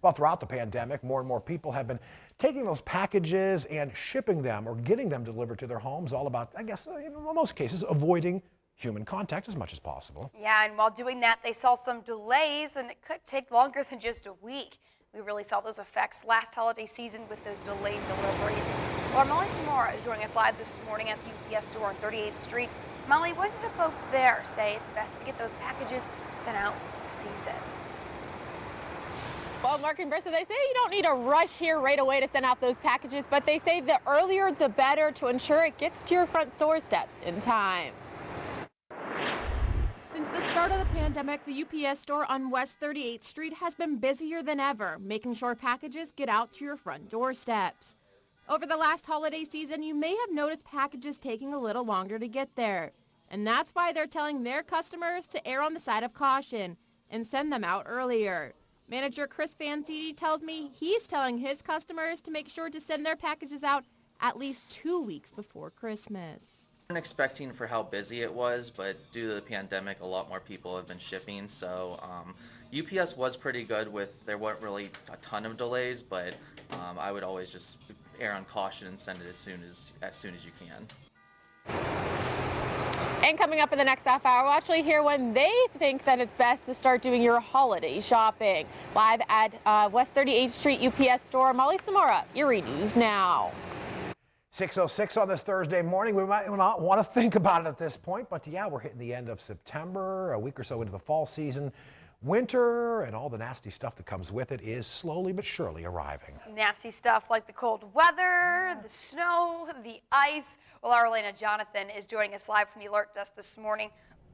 Well, throughout the pandemic, more and more people have been taking those packages and shipping them or getting them delivered to their homes, all about, I guess, in most cases, avoiding human contact as much as possible. Yeah, and while doing that, they saw some delays, and it could take longer than just a week. We really saw those effects last holiday season with those delayed deliveries. Well, Molly Samora is joining us live this morning at the UPS store on 38th Street. Molly, when did the folks there say it's best to get those packages sent out for the season? Well, Mark and Brissa, they say you don't need to rush here right away to send out those packages, but they say the earlier the better to ensure it gets to your front doorsteps in time. Since the start of the pandemic, the UPS store on West 38th Street has been busier than ever, making sure packages get out to your front doorsteps. Over the last holiday season, you may have noticed packages taking a little longer to get there. And that's why they're telling their customers to err on the side of caution and send them out earlier. Manager Chris Fancini tells me he's telling his customers to make sure to send their packages out at least 2 weeks before Christmas. I wasn't expecting for how busy it was, but due to the pandemic, a lot more people have been shipping. So UPS was pretty good with, there weren't really a ton of delays, but I would always just err on caution and send it as soon as you can. And coming up in the next half hour, we'll actually hear when they think that it's best to start doing your holiday shopping. Live at West 38th Street UPS store, Molly Samora, Erie News Now. 6:06 on this Thursday morning. We might not want to think about it at this point, but yeah, we're hitting the end of September, a week or so into the fall season. Winter and all the nasty stuff that comes with it is slowly but surely arriving. Nasty stuff like the cold weather, the snow, the ice. Well, our Elena Jonathan is joining us live from the Alert Desk this morning.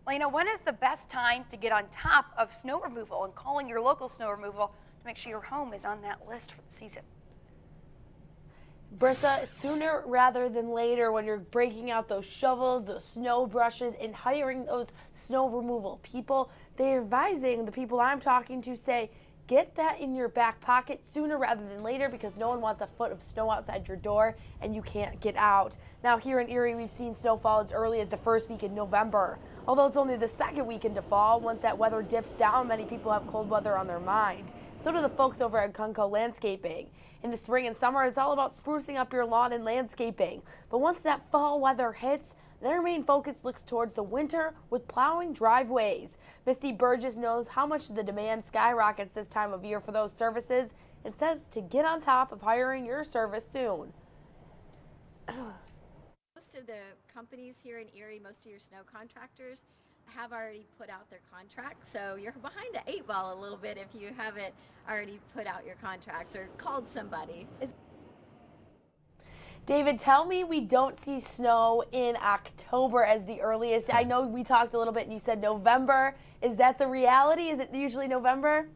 Elena, when is the best time to get on top of snow removal and calling your local snow removal to make sure your home is on that list for the season? Brissa, sooner rather than later when you're breaking out those shovels, those snow brushes, and hiring those snow removal people, they're advising the people I'm talking to say, get that in your back pocket sooner rather than later because no one wants a foot of snow outside your door and you can't get out. Now here in Erie, we've seen snowfall as early as the first week in November. Although it's only the second week into fall, once that weather dips down, many people have cold weather on their mind. So do the folks over at Cunco Landscaping. In the spring and summer, it's all about sprucing up your lawn and landscaping. But once that fall weather hits, their main focus looks towards the winter with plowing driveways. Misty Burgess knows how much the demand skyrockets this time of year for those services and says to get on top of hiring your service soon. Most of the companies here in Erie, most of your snow contractors, have already put out their contracts, so you're behind the 8 ball a little bit if you haven't already put out your contracts or called somebody. David, tell me we don't see snow in October as the earliest. I know we talked a little bit and you said November. Is that the reality? Is it usually November?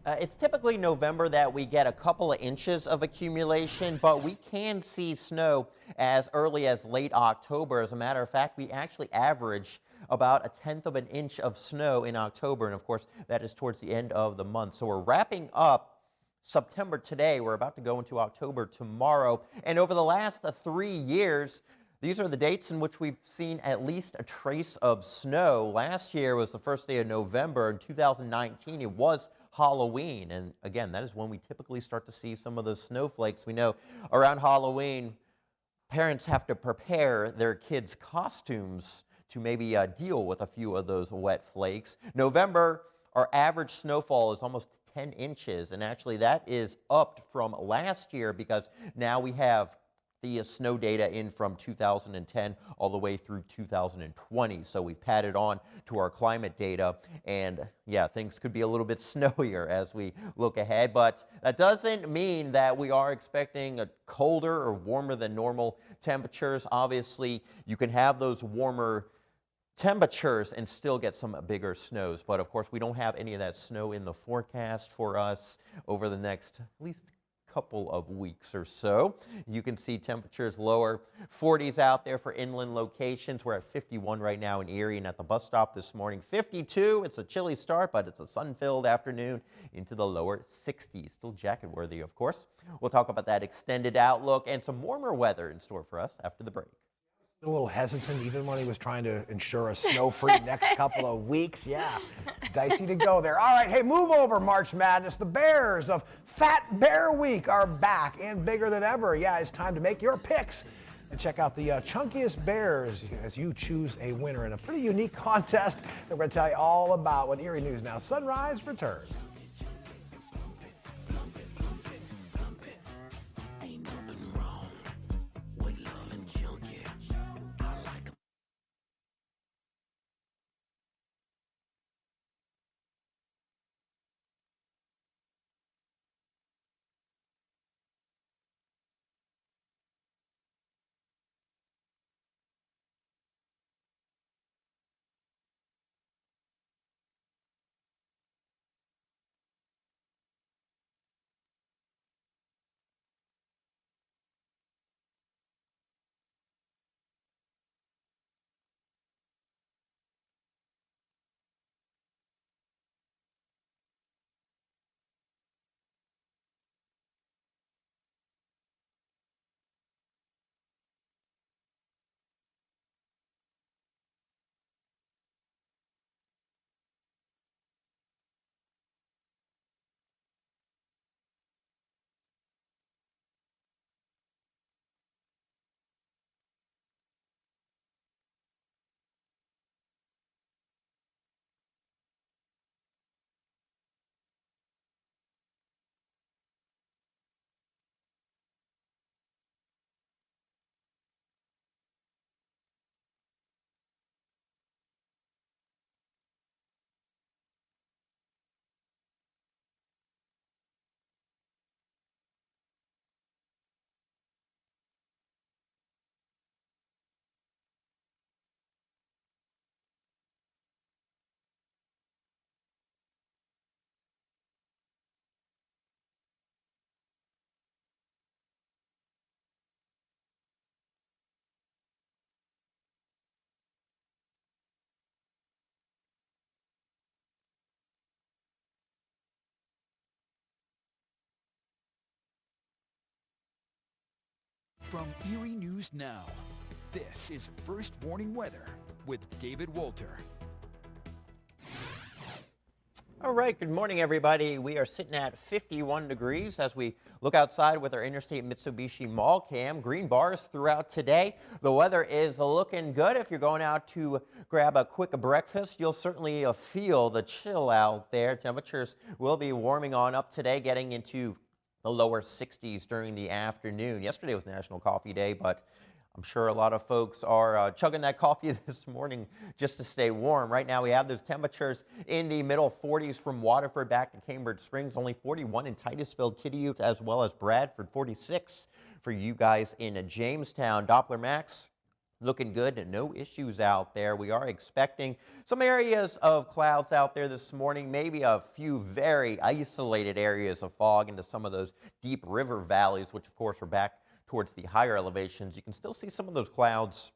It's typically November that we get a couple of inches of accumulation, but we can see snow as early as late October. As a matter of fact, we actually average about 1/10 of an inch of snow in October, and of course that is towards the end of the month. So we're wrapping up September today. We're about to go into October tomorrow, and over the last 3 years, these are the dates in which we've seen at least a trace of snow. Last year was the first day of November. In 2019, it was Halloween, and again, that is when we typically start to see some of those snowflakes. We know around Halloween, parents have to prepare their kids' costumes to maybe deal with a few of those wet flakes. November, our average snowfall is almost 10 inches, and actually that is up from last year because now we have the snow data in from 2010 all the way through 2020. So we've padded on to our climate data, and yeah, things could be a little bit snowier as we look ahead, but that doesn't mean that we are expecting a colder or warmer than normal temperatures. Obviously, you can have those warmer temperatures and still get some bigger snows, but of course we don't have any of that snow in the forecast for us over the next at least couple of weeks or so. You can see temperatures lower 40s out there for inland locations. We're at 51 right now in Erie, and at the bus stop this morning 52. It's a chilly start, but it's a sun-filled afternoon into the lower 60s. Still jacket worthy, of course. We'll talk about that extended outlook and some warmer weather in store for us after the break. A little hesitant even when he was trying to ensure a snow-free next couple of weeks. Yeah, dicey to go there. All right, hey, move over, March Madness. The Bears of Fat Bear Week are back and bigger than ever. Yeah, it's time to make your picks and check out the chunkiest bears as you choose a winner in a pretty unique contest that we're going to tell you all about when Erie News Now Sunrise returns. From Erie News Now, this is First Warning Weather with David Wolter. All right, good morning, everybody. We are sitting at 51 degrees as we look outside with our Interstate Mitsubishi Mall cam. Green bars throughout today. The weather is looking good. If you're going out to grab a quick breakfast, you'll certainly feel the chill out there. Temperatures will be warming on up today, getting into the lower 60s during the afternoon. Yesterday was National Coffee Day, but I'm sure a lot of folks are chugging that coffee this morning just to stay warm. Right now we have those temperatures in the middle 40s from Waterford back to Cambridge Springs, only 41 in Titusville, Tidioute, as well as Bradford, 46 for you guys in Jamestown. Doppler Max looking good and no issues out there. We are expecting some areas of clouds out there this morning, maybe a few very isolated areas of fog into some of those deep river valleys, which of course are back towards the higher elevations. You can still see some of those clouds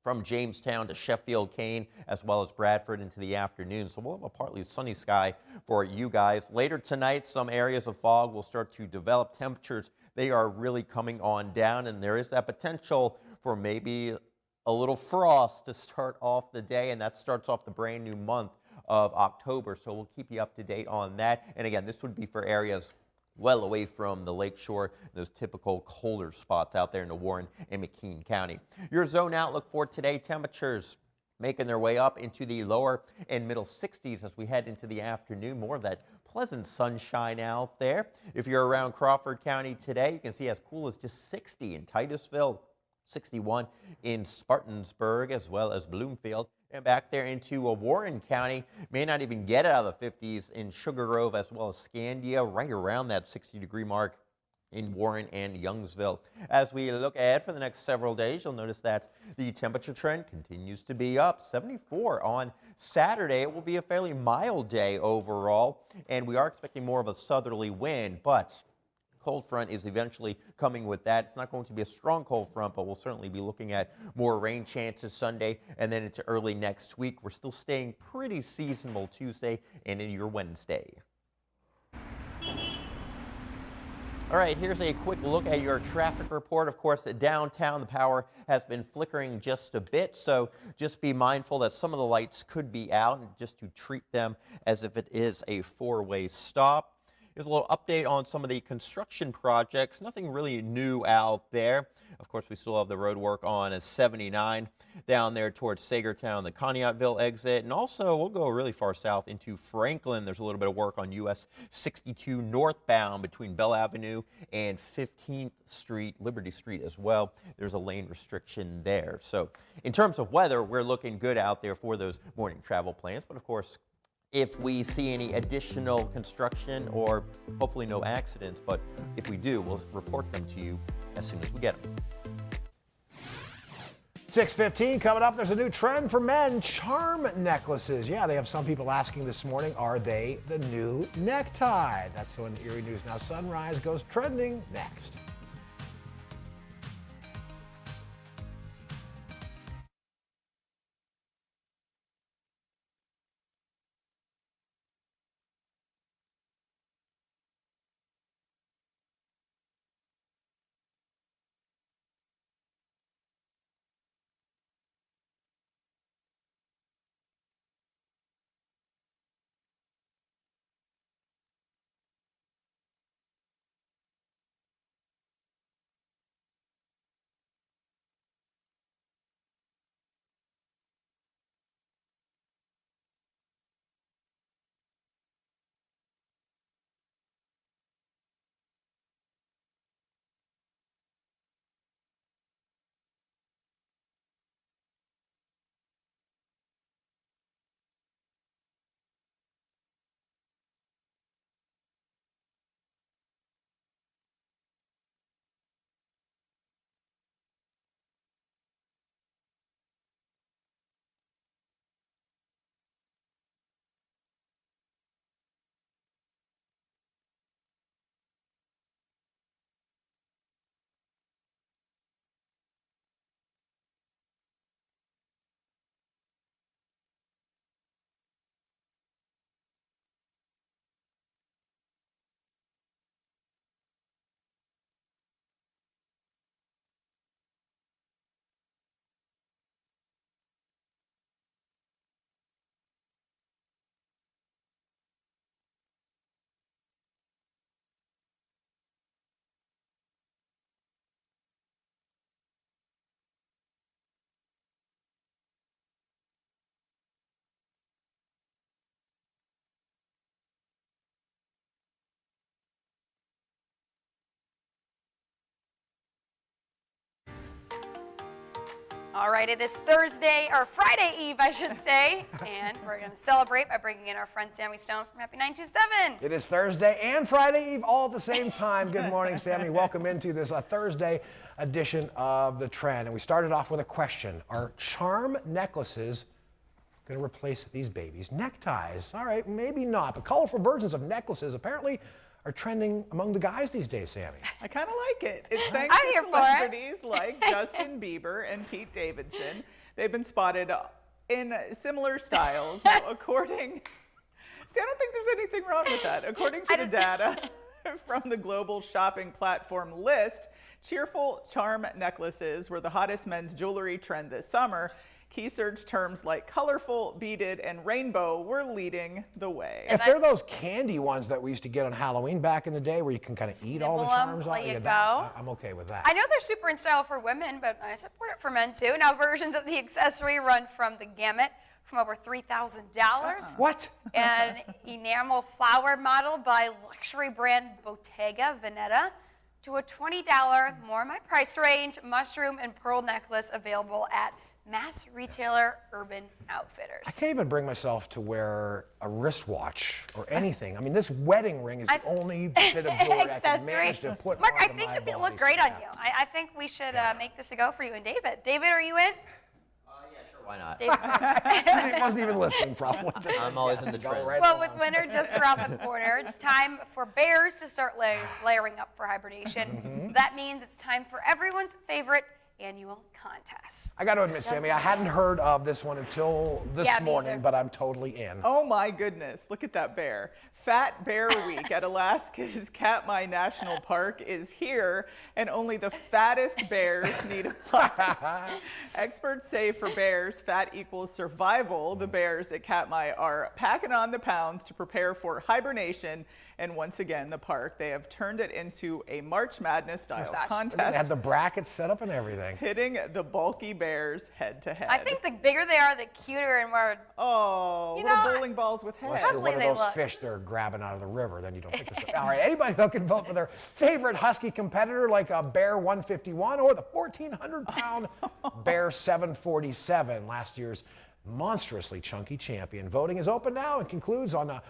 from Jamestown to Sheffield, Kane, as well as Bradford into the afternoon. So we'll have a partly sunny sky for you guys. Later tonight, some areas of fog will start to develop. Temperatures, they are really coming on down, and there is that potential for maybe a little frost to start off the day, and that starts off the brand new month of October. So we'll keep you up to date on that. And again, this would be for areas well away from the lakeshore, those typical colder spots out there in the Warren and McKean County. Your zone outlook for today, temperatures making their way up into the lower and middle 60s as we head into the afternoon. More of that pleasant sunshine out there. If you're around Crawford County today, you can see as cool as just 60 in Titusville, 61 in Spartansburg, as well as Bloomfield. And back there into Warren County, may not even get out of the 50s in Sugar Grove, as well as Scandia, right around that 60-degree mark in Warren and Youngsville. As we look ahead for the next several days, you'll notice that the temperature trend continues to be up. 74 on Saturday. It will be a fairly mild day overall, and we are expecting more of a southerly wind, but cold front is eventually coming with that. It's not going to be a strong cold front, but we'll certainly be looking at more rain chances Sunday and then into early next week. We're still staying pretty seasonal Tuesday and into your Wednesday. All right, here's a quick look at your traffic report. Of course, downtown, the power has been flickering just a bit, so just be mindful that some of the lights could be out, and just to treat them as if it is a four-way stop. Here's a little update on some of the construction projects. Nothing really new out there. Of course, we still have the road work on 79 down there towards Sagertown, the Conneautville exit. And also, we'll go really far south into Franklin. There's a little bit of work on US 62 northbound between Bell Avenue and 15th Street, Liberty Street as well. There's a lane restriction there. So in terms of weather, we're looking good out there for those morning travel plans. But of course, if we see any additional construction or hopefully no accidents, but if we do, we'll report them to you as soon as we get them. 6:15 coming up. There's a new trend for men, charm necklaces. Yeah, they have some people asking this morning, are they the new necktie? That's when Erie News Now Sunrise goes trending next. All right, it is Thursday, or Friday Eve, I should say, and we're going to celebrate by bringing in our friend Sammy Stone from Happy 927. It is Thursday and Friday Eve all at the same time. Good morning, Sammy. Welcome into this Thursday edition of The Trend. And we started off with a question. Are charm necklaces going to replace these babies' neckties? All right, maybe not. But colorful versions of necklaces apparently are trending among the guys these days, Sammy. I kind of like it. It's thanks to celebrities like Justin Bieber and Pete Davidson. They've been spotted in similar styles. Now, I don't think there's anything wrong with that. According to the data from the global shopping platform List, cheerful charm necklaces were the hottest men's jewelry trend this summer. Key search terms like colorful, beaded, and rainbow were leading the way. If they're those candy ones that we used to get on Halloween back in the day where you can kind of eat all the charms off, I'm okay with that. I know they're super in style for women, but I support it for men too. Now, versions of the accessory run from the gamut from over $3,000. What? An enamel flower model by luxury brand Bottega Veneta to a $20, more my price range, mushroom and pearl necklace available at mass retailer Urban Outfitters. I can't even bring myself to wear a wristwatch or anything. I mean, this wedding ring is the only bit of jewelry I can manage to put Mark, onto I think my it'd body, look great on you. I think we should make this a go for you and David. David, are you in? Why not? He wasn't even listening, probably. I'm always in the trend. Well, with winter just around the corner, it's time for bears to start layering up for hibernation. That means it's time for everyone's favorite annual contest. I got to admit, Sammy, I hadn't heard of this one until this morning, but I'm totally in. Oh my goodness, look at that bear. Fat Bear Week at Alaska's Katmai National Park is here, and only the fattest bears need a fly. Experts say for bears, fat equals survival. The bears at Katmai are packing on the pounds to prepare for hibernation. And once again, the park, they have turned it into a March Madness style contest. They had the brackets set up and everything. Pitting the bulky bears head to head. I think the bigger they are, the cuter and more. Oh, little bowling balls with heads. Unless you're one of those fish they're grabbing out of the river, then you don't think so. All right, anybody who can vote for their favorite Husky competitor, like a Bear 151 or the 1,400-pound Bear 747, last year's monstrously chunky champion. Voting is open now and concludes on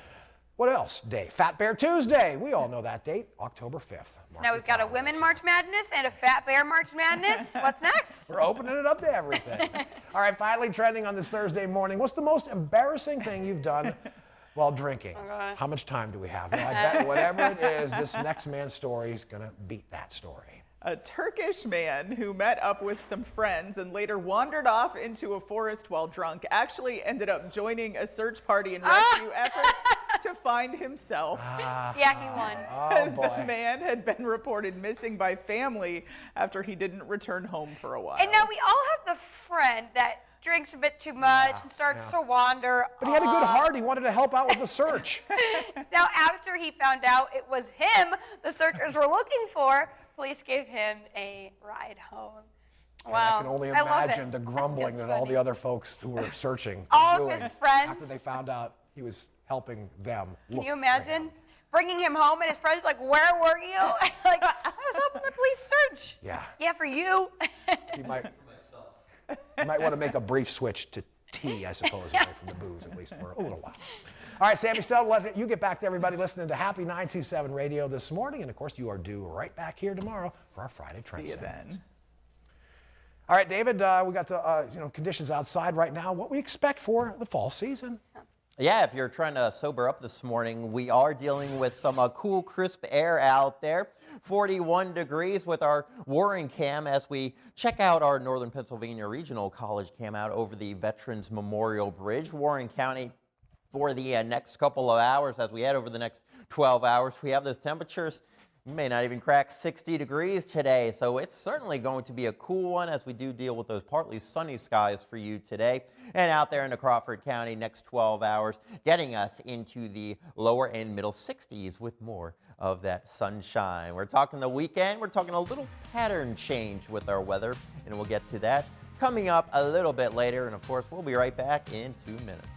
what else day? Fat Bear Tuesday. We all know that date, October 5th. So now we've got a Women March Madness and a Fat Bear March Madness. What's next? We're opening it up to everything. All right, finally trending on this Thursday morning. What's the most embarrassing thing you've done while drinking? Okay. How much time do we have? Well, I bet whatever it is, this next man's story is going to beat that story. A Turkish man who met up with some friends and later wandered off into a forest while drunk actually ended up joining a search party and rescue effort to find himself. Yeah, he won. Oh, boy. The man had been reported missing by family after he didn't return home for a while. And now we all have the friend that drinks a bit too much and starts to wander. But he had a good heart. He wanted to help out with the search. Now, after he found out it was him the searchers were looking for, police gave him a ride home. And Wow. I can only love imagine it. the grumbling that all the other folks who were searching All were of doing his friends. after they found out he was helping them. Can look you for imagine him. bringing him home and his friends like, where were you? Like, I was helping the police search. Yeah. Yeah, for you. You might want to make a brief switch to tea, I suppose, away from the booze, at least for a little while. All right, Sammy Stud, let you get back to everybody listening to Happy 927 Radio this morning. And, of course, you are due right back here tomorrow for our Friday Trend See you segment. then. All right, David, we got the conditions outside right now. What we expect for the fall season? Yeah, if you're trying to sober up this morning, we are dealing with some cool, crisp air out there. 41 degrees with our Warren cam as we check out our Northern Pennsylvania Regional College cam out over the Veterans Memorial Bridge. Warren County for the next couple of hours. As we head over the next 12 hours, we have those temperatures. We may not even crack 60 degrees today, so it's certainly going to be a cool one as we do deal with those partly sunny skies for you today. And out there in the Crawford County, next 12 hours, getting us into the lower and middle 60s with more of that sunshine. We're talking the weekend. We're talking a little pattern change with our weather, and we'll get to that coming up a little bit later. And of course, we'll be right back in 2 minutes.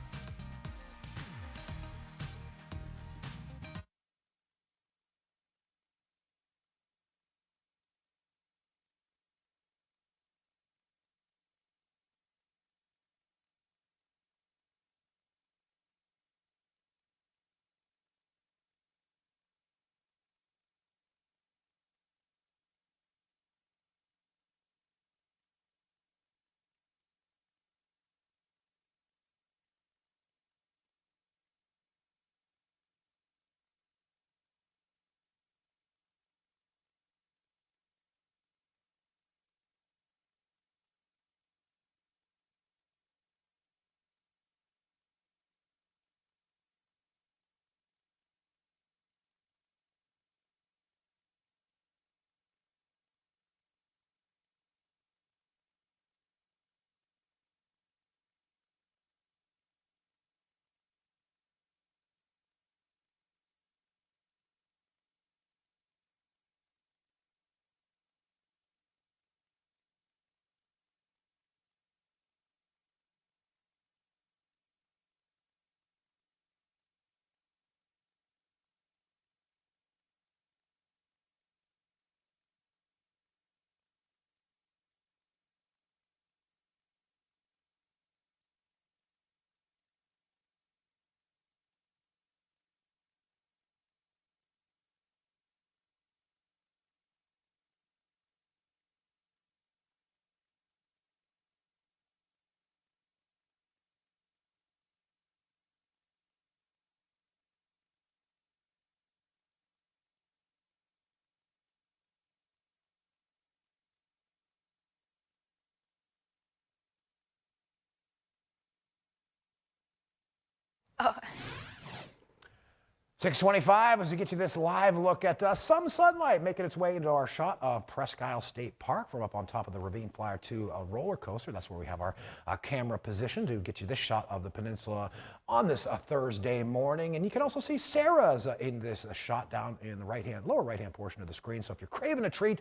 Oh. 6:25 as we get you this live look at some sunlight making its way into our shot of Presque Isle State Park from up on top of the Ravine Flyer 2 roller coaster. That's where we have our camera position to get you this shot of the peninsula on this Thursday morning. And you can also see Sarah's in this shot down in the lower right-hand portion of the screen. So if you're craving a treat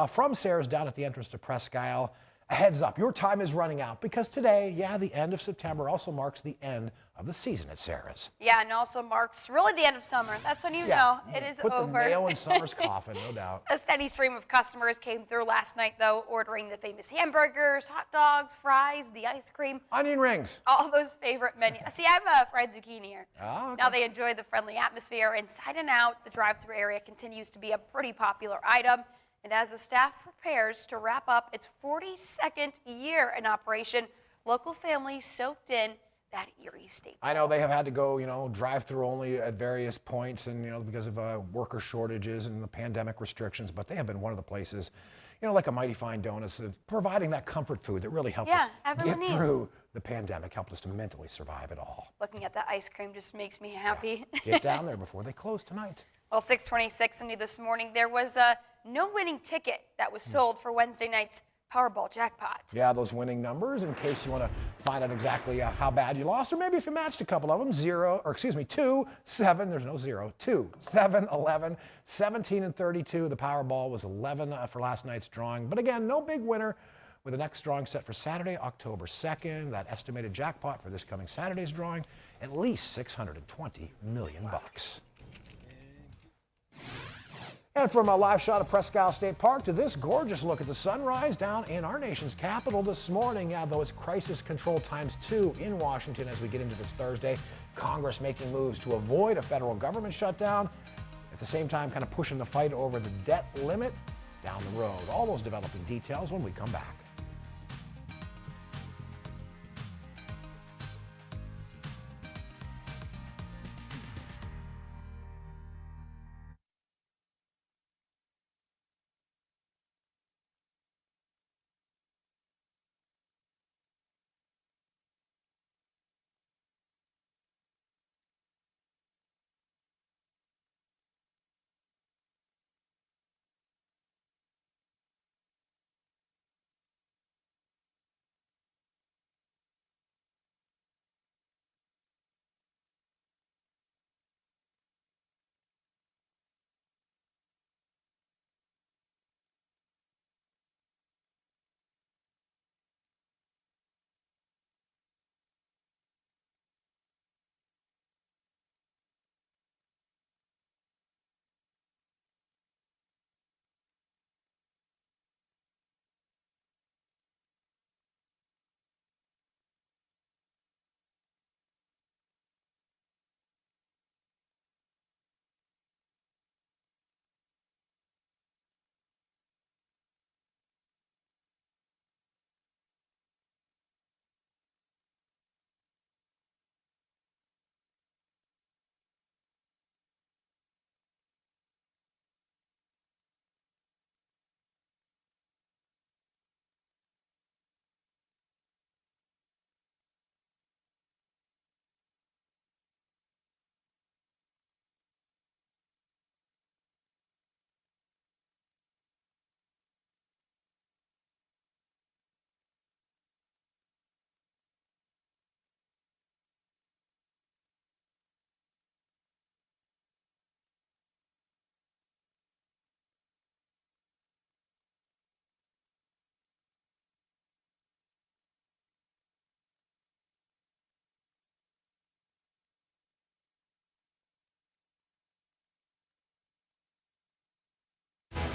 from Sarah's down at the entrance to Presque Isle, a heads up, your time is running out because today, the end of September also marks the end of the season at Sarah's. Yeah, and also marks really the end of summer. That's when you know it is Put over. the nail in summer's coffin, no doubt. A steady stream of customers came through last night, though, ordering the famous hamburgers, hot dogs, fries, the ice cream. Onion rings. All those favorite menus. See, I'm a fried zucchini here. Oh, okay. Now they enjoy the friendly atmosphere inside and out. The drive-thru area continues to be a pretty popular item. And as the staff prepares to wrap up its 42nd year in operation, local families soaked in that Erie State. I know they have had to go, drive-through only at various points and, because of worker shortages and the pandemic restrictions, but they have been one of the places, like a Mighty Fine Donuts, providing that comfort food that really helped us get through the pandemic, helped us to mentally survive it all. Looking at that ice cream just makes me happy. Get down there before they close tonight. Well, 6:26 into this morning, there was no winning ticket that was sold for Wednesday night's Powerball jackpot. Yeah, those winning numbers in case you want to find out exactly how bad you lost, or maybe if you matched a couple of them, 2, 7, there's no 0, 2, 7, 11, 17, and 32. The Powerball was 11 for last night's drawing. But again, no big winner with the next drawing set for Saturday, October 2nd. That estimated jackpot for this coming Saturday's drawing, at least $620 million. And from a live shot of Presque Isle State Park to this gorgeous look at the sunrise down in our nation's capital this morning. Though it's crisis control ×2 in Washington as we get into this Thursday. Congress making moves to avoid a federal government shutdown. At the same time, kind of pushing the fight over the debt limit down the road. All those developing details when we come back.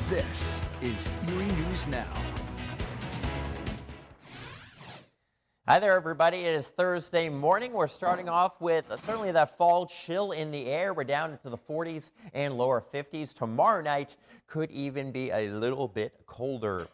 This is Erie News Now. Hi there, everybody. It is Thursday morning. We're starting off with certainly that fall chill in the air. We're down into the 40s and lower 50s. Tomorrow night could even be a little bit colder.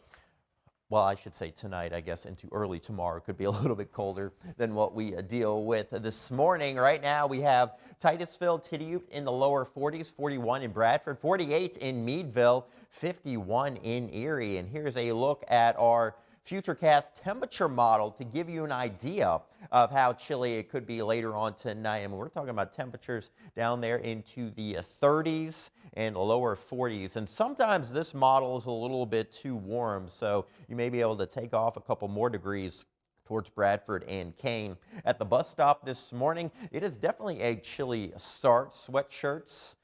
Well, I should say tonight, I guess, into early tomorrow could be a little bit colder than what we deal with this morning. Right now, we have Titusville, Tidioute in the lower 40s, 41 in Bradford, 48 in Meadville, 51 in Erie. And here's a look at our Futurecast temperature model to give you an idea of how chilly it could be later on tonight. I mean, we're talking about temperatures down there into the 30s and lower 40s. And sometimes this model is a little bit too warm, so you may be able to take off a couple more degrees towards Bradford and Kane. At the bus stop this morning, it is definitely a chilly start. Sweatshirts,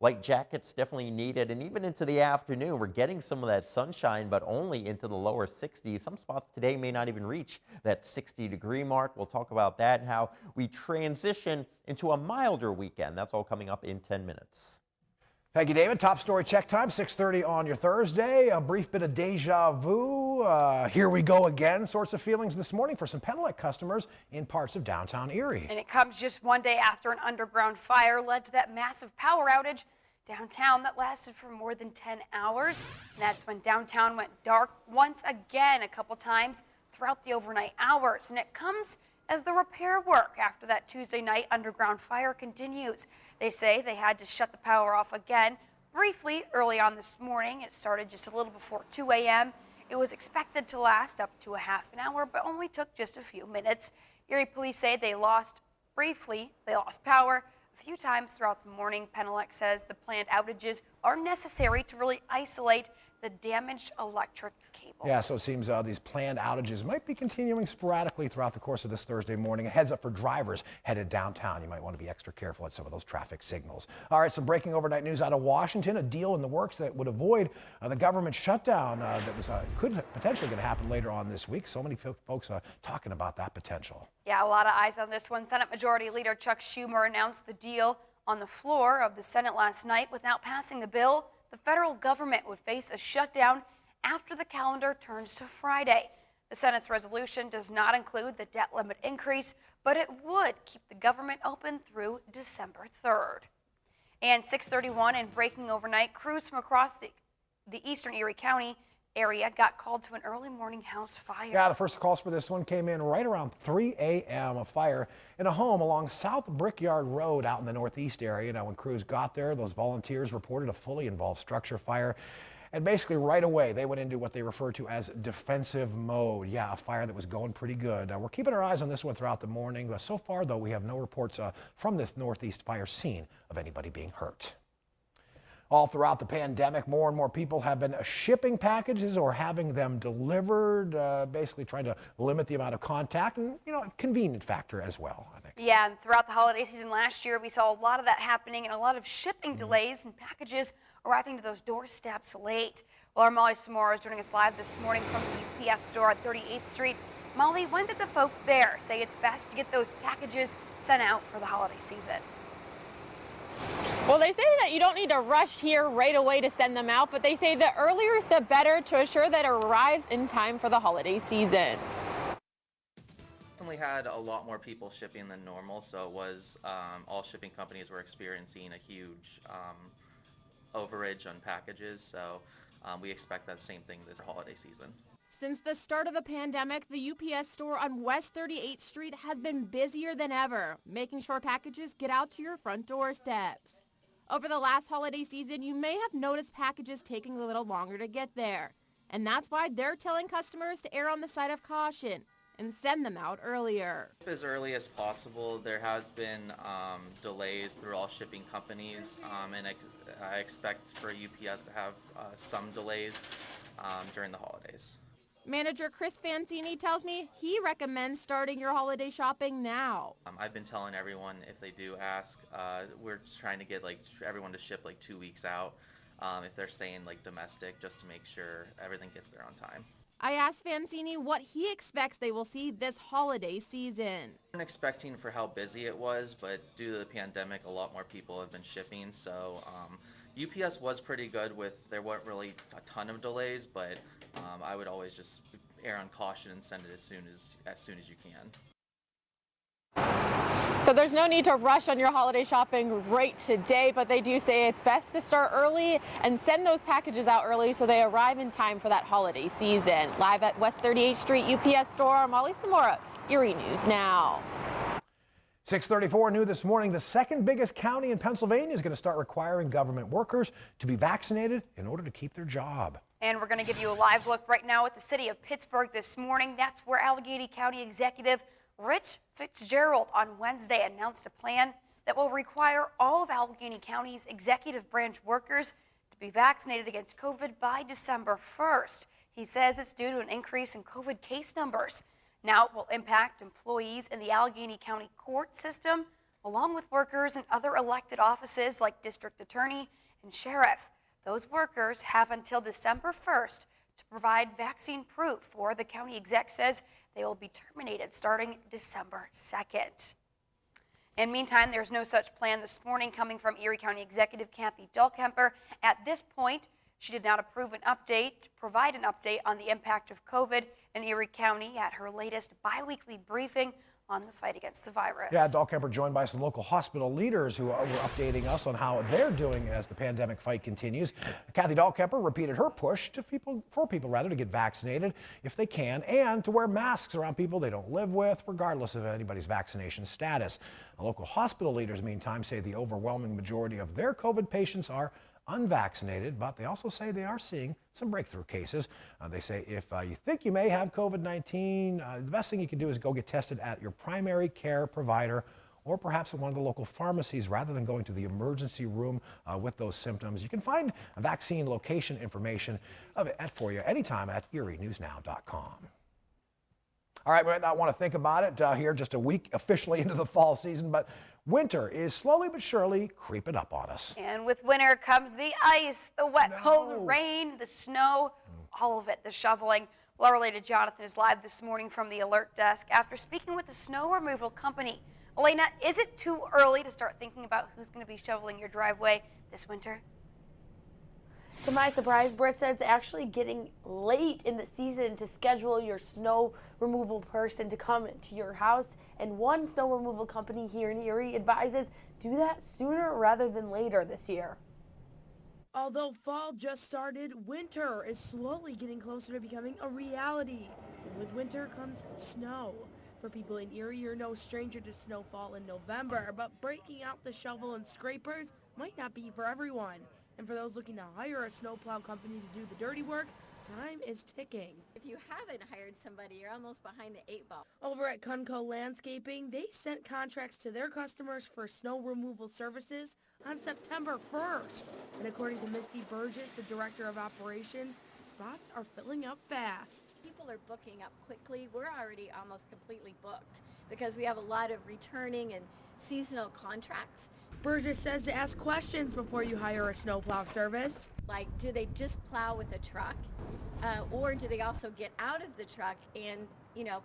light jackets definitely needed, and even into the afternoon, we're getting some of that sunshine, but only into the lower 60s. Some spots today may not even reach that 60-degree mark. We'll talk about that and how we transition into a milder weekend. That's all coming up in 10 minutes. Thank you, David. Top story check time, 6:30 on your Thursday. A brief bit of deja vu. Here we go again sorts of feelings this morning for some Penelec customers in parts of downtown Erie. And it comes just one day after an underground fire led to that massive power outage downtown that lasted for more than 10 hours. And that's when downtown went dark once again a couple times throughout the overnight hours. And it comes as the repair work after that Tuesday night underground fire continues. They say they had to shut the power off again briefly early on this morning. It started just a little before 2 a.m. It was expected to last up to a half an hour, but only took just a few minutes. Erie police say they lost power a few times throughout the morning. Penelec says the planned outages are necessary to really isolate the damaged electric cables. Yeah, so it seems these planned outages might be continuing sporadically throughout the course of this Thursday morning. A heads up for drivers headed downtown. You might want to be extra careful at some of those traffic signals. All right, some breaking overnight news out of Washington. A deal in the works that would avoid the government shutdown that was could potentially going to happen later on this week. So many folks talking about that potential. Yeah, a lot of eyes on this one. Senate Majority Leader Chuck Schumer announced the deal on the floor of the Senate last night. Without passing the bill, the federal government would face a shutdown after the calendar turns to Friday. The Senate's resolution does not include the debt limit increase, but it would keep the government open through December 3rd. And 6:31 and breaking overnight, crews from across the eastern Erie County area got called to an early morning house fire. Yeah, the first calls for this one came in right around 3 a.m. A fire in a home along South Brickyard Road out in the northeast area. Now, when crews got there, those volunteers reported a fully involved structure fire. And basically right away, they went into what they refer to as defensive mode. Yeah, a fire that was going pretty good. We're keeping our eyes on this one throughout the morning. So far, though, we have no reports from this northeast fire scene of anybody being hurt. All throughout the pandemic, more and more people have been shipping packages or having them delivered, basically trying to limit the amount of contact and, a convenient factor as well, I think. Yeah, and throughout the holiday season last year, we saw a lot of that happening and a lot of shipping delays and packages arriving to those doorsteps late. Well, our Molly Samora is joining us live this morning from the UPS store at 38th Street. Molly, when did the folks there say it's best to get those packages sent out for the holiday season? Well, they say that you don't need to rush here right away to send them out, but they say the earlier the better to assure that it arrives in time for the holiday season. Definitely had a lot more people shipping than normal, so it was all shipping companies were experiencing a huge overage on packages, so we expect that same thing this holiday season. Since the start of the pandemic, the UPS store on West 38th Street has been busier than ever, making sure packages get out to your front doorsteps. Over the last holiday season, you may have noticed packages taking a little longer to get there. And that's why they're telling customers to err on the side of caution and send them out earlier. As early as possible. There has been delays through all shipping companies, and I expect for UPS to have some delays during the holidays. Manager Chris Fancini tells me he recommends starting your holiday shopping now. I've been telling everyone if they do ask, we're just trying to get everyone to ship 2 weeks out if they're saying domestic, just to make sure everything gets there on time. I asked Fancini what he expects they will see this holiday season. I'm expecting for how busy it was, but due to the pandemic, a lot more people have been shipping, so UPS was pretty good there weren't really a ton of delays, but I would always just err on caution and send it as soon as you can. So there's no need to rush on your holiday shopping right today, but they do say it's best to start early and send those packages out early so they arrive in time for that holiday season. Live at West 38th Street UPS store, I'm Molly Samora, Erie News Now. 6:34 new this morning. The second biggest county in Pennsylvania is going to start requiring government workers to be vaccinated in order to keep their job. And we're going to give you a live look right now at the city of Pittsburgh this morning. That's where Allegheny County Executive Rich Fitzgerald on Wednesday announced a plan that will require all of Allegheny County's executive branch workers to be vaccinated against COVID by December 1st. He says it's due to an increase in COVID case numbers. Now it will impact employees in the Allegheny County court system, along with workers in other elected offices like district attorney and sheriff. Those workers have until December 1st to provide vaccine proof, or the county exec says they will be terminated starting December 2nd. In the meantime, there's no such plan this morning coming from Erie County Executive Kathy Dahlkemper. At this point, she did not provide an update on the impact of COVID in Erie County at her latest biweekly briefing on the fight against the virus. Yeah, Dahlkemper joined by some local hospital leaders who were updating us on how they're doing as the pandemic fight continues. Kathy Dahlkemper repeated her push for people to get vaccinated if they can, and to wear masks around people they don't live with, regardless of anybody's vaccination status. Local hospital leaders, meantime, say the overwhelming majority of their COVID patients are unvaccinated, but they also say they are seeing some breakthrough cases. They say if you think you may have COVID-19, the best thing you can do is go get tested at your primary care provider or perhaps at one of the local pharmacies rather than going to the emergency room with those symptoms. You can find vaccine location information for you anytime at erienewsnow.com. All right, we might not want to think about it here just a week officially into the fall season, but winter is slowly but surely creeping up on us. And with winter comes the ice, the wet, cold rain, the snow, all of it, the shoveling. Well, our related Jonathan is live this morning from the alert desk after speaking with the snow removal company. Elena, is it too early to start thinking about who's going to be shoveling your driveway this winter? To my surprise, Britt said it's actually getting late in the season to schedule your snow removal person to come to your house. And one snow removal company here in Erie advises do that sooner rather than later this year. Although fall just started, winter is slowly getting closer to becoming a reality. And with winter comes snow. For people in Erie, you're no stranger to snowfall in November, but breaking out the shovel and scrapers might not be for everyone. And for those looking to hire a snowplow company to do the dirty work, time is ticking. If you haven't hired somebody, you're almost behind the 8 ball. Over at Cunco Landscaping, they sent contracts to their customers for snow removal services on September 1st. And according to Misty Burgess, the director of operations, spots are filling up fast. People are booking up quickly. We're already almost completely booked because we have a lot of returning and seasonal contracts. Burgess says to ask questions before you hire a snowplow service. Like, do they just plow with a truck? Or do they also get out of the truck and,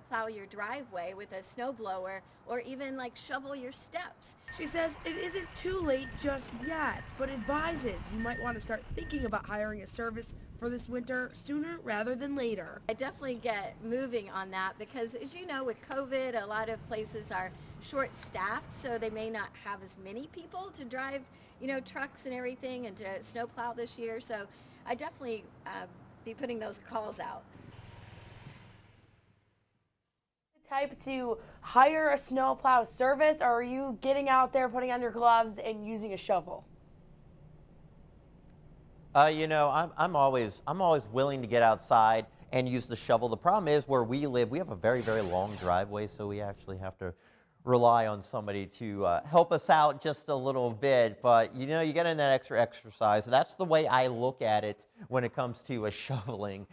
plow your driveway with a snowblower or even like shovel your steps? She says it isn't too late just yet, but advises you might want to start thinking about hiring a service for this winter sooner rather than later. I definitely get moving on that because, as you know, with COVID, a lot of places are short-staffed, so they may not have as many people to drive, trucks and everything and to snowplow this year. So I definitely be putting those calls out. Type to hire a snowplow service, or are you getting out there, putting on your gloves and using a shovel? I'm always willing to get outside and use the shovel. The problem is where we live, we have a very, very long driveway, so we actually have to rely on somebody to help us out just a little bit. But you get in that extra exercise. That's the way I look at it when it comes to shoveling.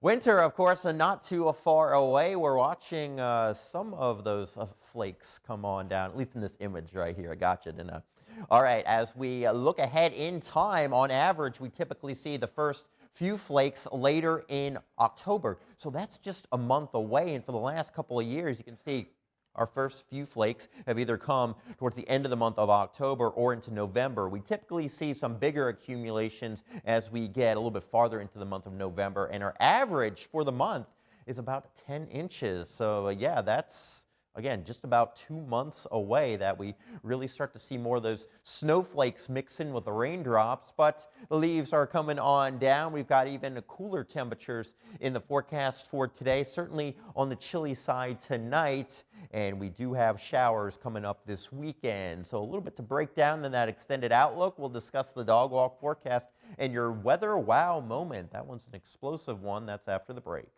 Winter, of course, not too far away. We're watching some of those flakes come on down, at least in this image right here. I got you, didn't I? All right, as we look ahead in time, on average, we typically see the first few flakes later in October. So that's just a month away. And for the last couple of years, you can see our first few flakes have either come towards the end of the month of October or into November. We typically see some bigger accumulations as we get a little bit farther into the month of November, and our average for the month is about 10 inches. So yeah, that's again, just about 2 months away that we really start to see more of those snowflakes mix in with the raindrops, but the leaves are coming on down. We've got even cooler temperatures in the forecast for today, certainly on the chilly side tonight, and we do have showers coming up this weekend. So a little bit to break down in that extended outlook. We'll discuss the dog walk forecast and your weather wow moment. That one's an explosive one. That's after the break.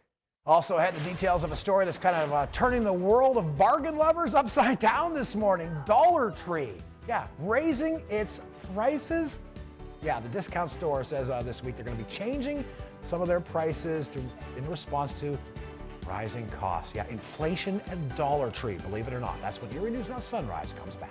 Also had the details of a story that's kind of turning the world of bargain lovers upside down this morning. Dollar Tree, raising its prices. The discount store says this week they're going to be changing some of their prices in response to rising costs. Inflation at Dollar Tree, believe it or not. That's when Erie News Now Sunrise comes back.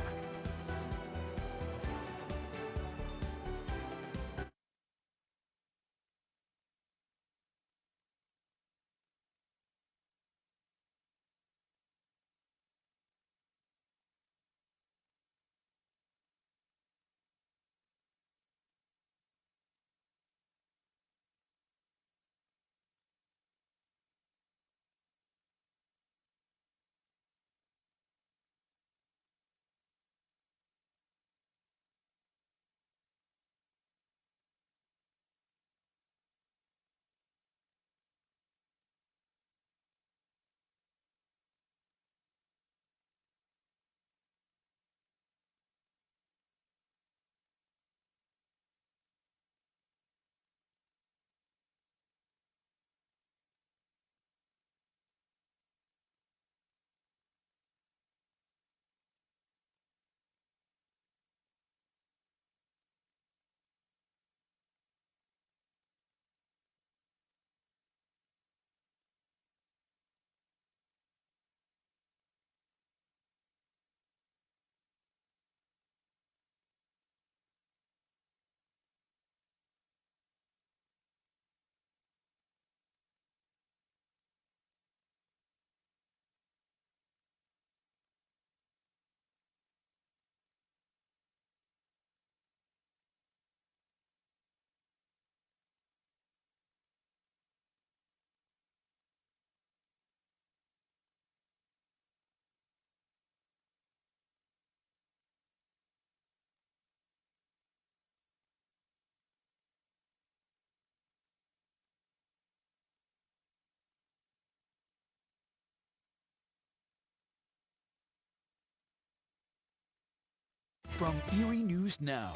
From Erie News Now,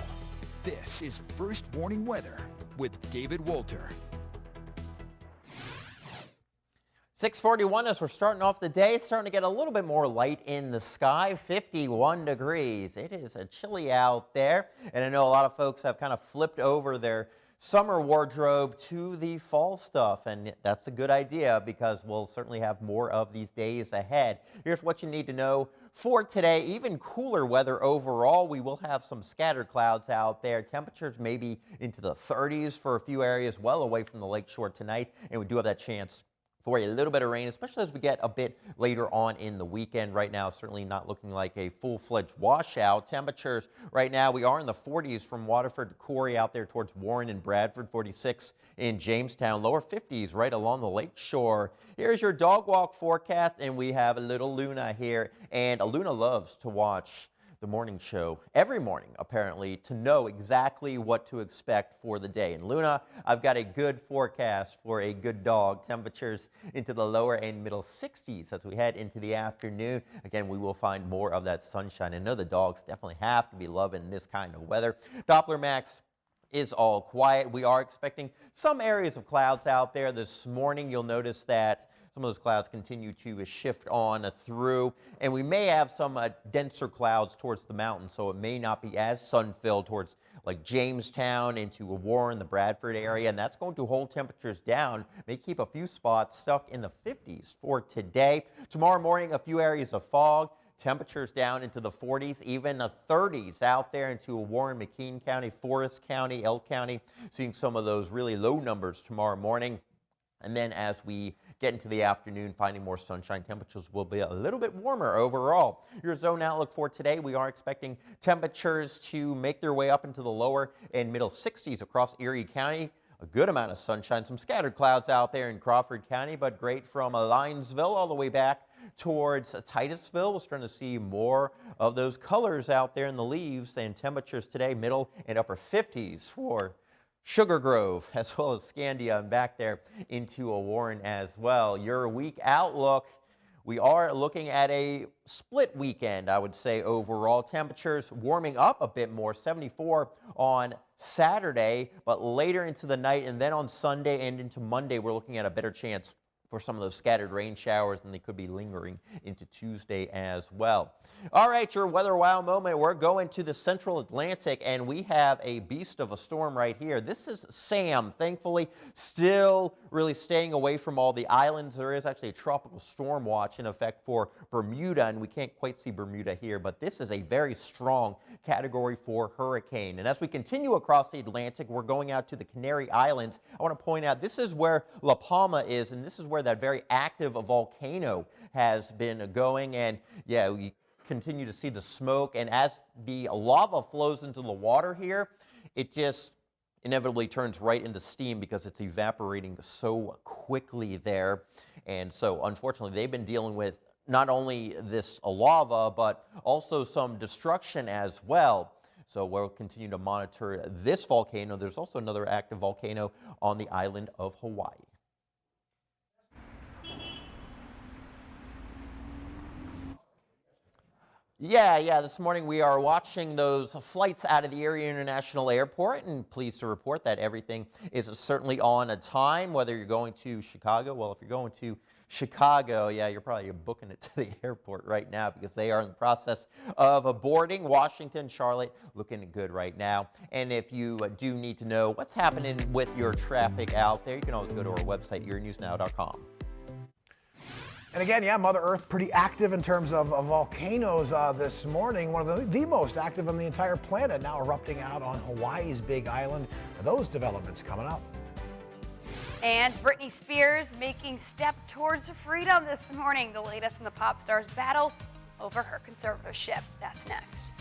this is First Warning Weather with David Wolter. 6:41 as we're starting off the day. It's starting to get a little bit more light in the sky, 51 degrees. It is chilly out there, and I know a lot of folks have kind of flipped over their summer wardrobe to the fall stuff, and that's a good idea because we'll certainly have more of these days ahead. Here's what you need to know for today. Even cooler weather overall. We will have some scattered clouds out there. Temperatures maybe into the 30s for a few areas well away from the lakeshore tonight, and we do have that chance for a little bit of rain, especially as we get a bit later on in the weekend. Right now, certainly not looking like a full-fledged washout. Temperatures right now, we are in the 40s from Waterford to Corey out there towards Warren and Bradford, 46 in Jamestown, lower 50s right along the lake shore. Here's your dog walk forecast, and we have a little Luna here, and Luna loves to watch the morning show every morning, apparently, to know exactly what to expect for the day. And Luna, I've got a good forecast for a good dog. Temperatures into the lower and middle 60s as we head into the afternoon. Again, we will find more of that sunshine. I know the dogs definitely have to be loving this kind of weather. Doppler max is all quiet. We are expecting some areas of clouds out there this morning. You'll notice that some of those clouds continue to shift on through, and we may have some denser clouds towards the mountains, so it may not be as sun-filled towards like Jamestown into Warren, the Bradford area, and that's going to hold temperatures down, may keep a few spots stuck in the 50s for today. Tomorrow morning, a few areas of fog. Temperatures down into the 40s, even the 30s out there into Warren, McKean County, Forest County, Elk County, seeing some of those really low numbers tomorrow morning. And then as we get into the afternoon, finding more sunshine, temperatures will be a little bit warmer overall. Your zone outlook for today, we are expecting temperatures to make their way up into the lower and middle 60s across Erie County. A good amount of sunshine, some scattered clouds out there in Crawford County, but great from Linesville all the way back towards Titusville. We're starting to see more of those colors out there in the leaves, and temperatures today middle and upper 50s for Sugar Grove as well as Scandia and back there into a Warren as well. Your week outlook. We are looking at a split weekend, I would say, overall. Temperatures warming up a bit more, 74 on Saturday, but later into the night and then on Sunday and into Monday, we're looking at a better chance for some of those scattered rain showers, and they could be lingering into Tuesday as well. All right, your weather wow moment. We're going to the central Atlantic, and we have a beast of a storm right here. This is Sam, thankfully, still really staying away from all the islands. There is actually a tropical storm watch in effect for Bermuda, and we can't quite see Bermuda here, but this is a very strong Category 4 hurricane. And as we continue across the Atlantic, we're going out to the Canary Islands. I want to point out this is where La Palma is, and this is where that very active volcano has been going. And yeah, we continue to see the smoke, and as the lava flows into the water here, it just inevitably turns right into steam because it's evaporating so quickly there. And so unfortunately they've been dealing with not only this lava but also some destruction as well. So we'll continue to monitor this volcano. There's also another active volcano on the island of Hawaii. Yeah, this morning we are watching those flights out of the Erie International Airport, and pleased to report that everything is certainly on a time, whether you're going to Chicago. Well, if you're going to Chicago, yeah, you're probably booking it to the airport right now because they are in the process of boarding. Washington, Charlotte, looking good right now. And if you do need to know what's happening with your traffic out there, you can always go to our website, erienewsnow.com. And again, yeah, Mother Earth pretty active in terms of volcanoes this morning. One of the most active on the entire planet now erupting out on Hawaii's Big Island. Those developments coming up. And Britney Spears making step towards freedom this morning. The latest in the pop star's battle over her conservatorship. That's next.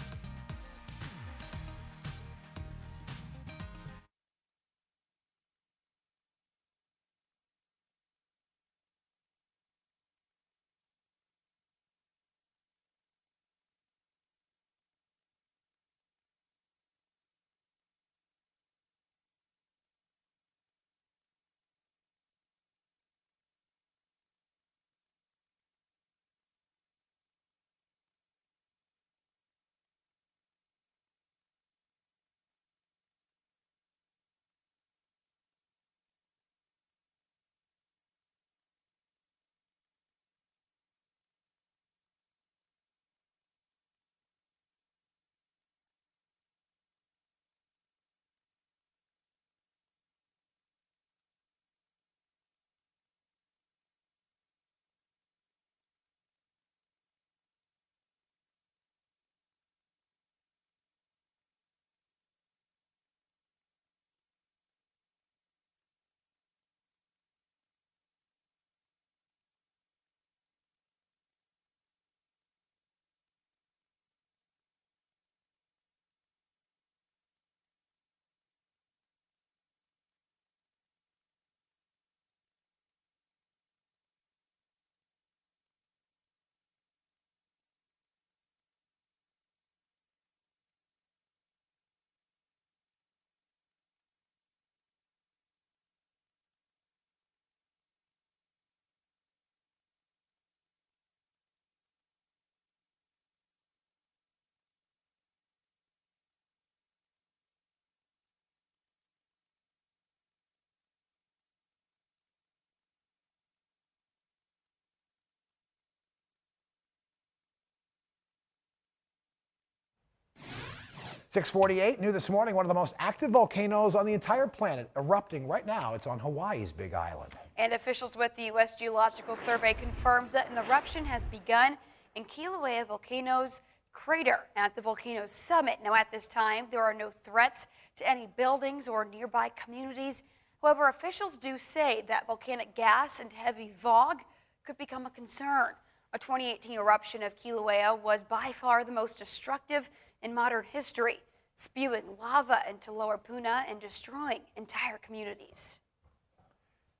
.648 new this morning, one of the most active volcanoes on the entire planet erupting right now. It's on Hawaii's Big Island. And officials with the U.S. Geological Survey confirmed that an eruption has begun in Kilauea volcano's crater at the volcano's summit. Now, at this time, there are no threats to any buildings or nearby communities. However, officials do say that volcanic gas and heavy fog could become a concern. A 2018 eruption of Kilauea was by far the most destructive in modern history, spewing lava into Lower Puna and destroying entire communities.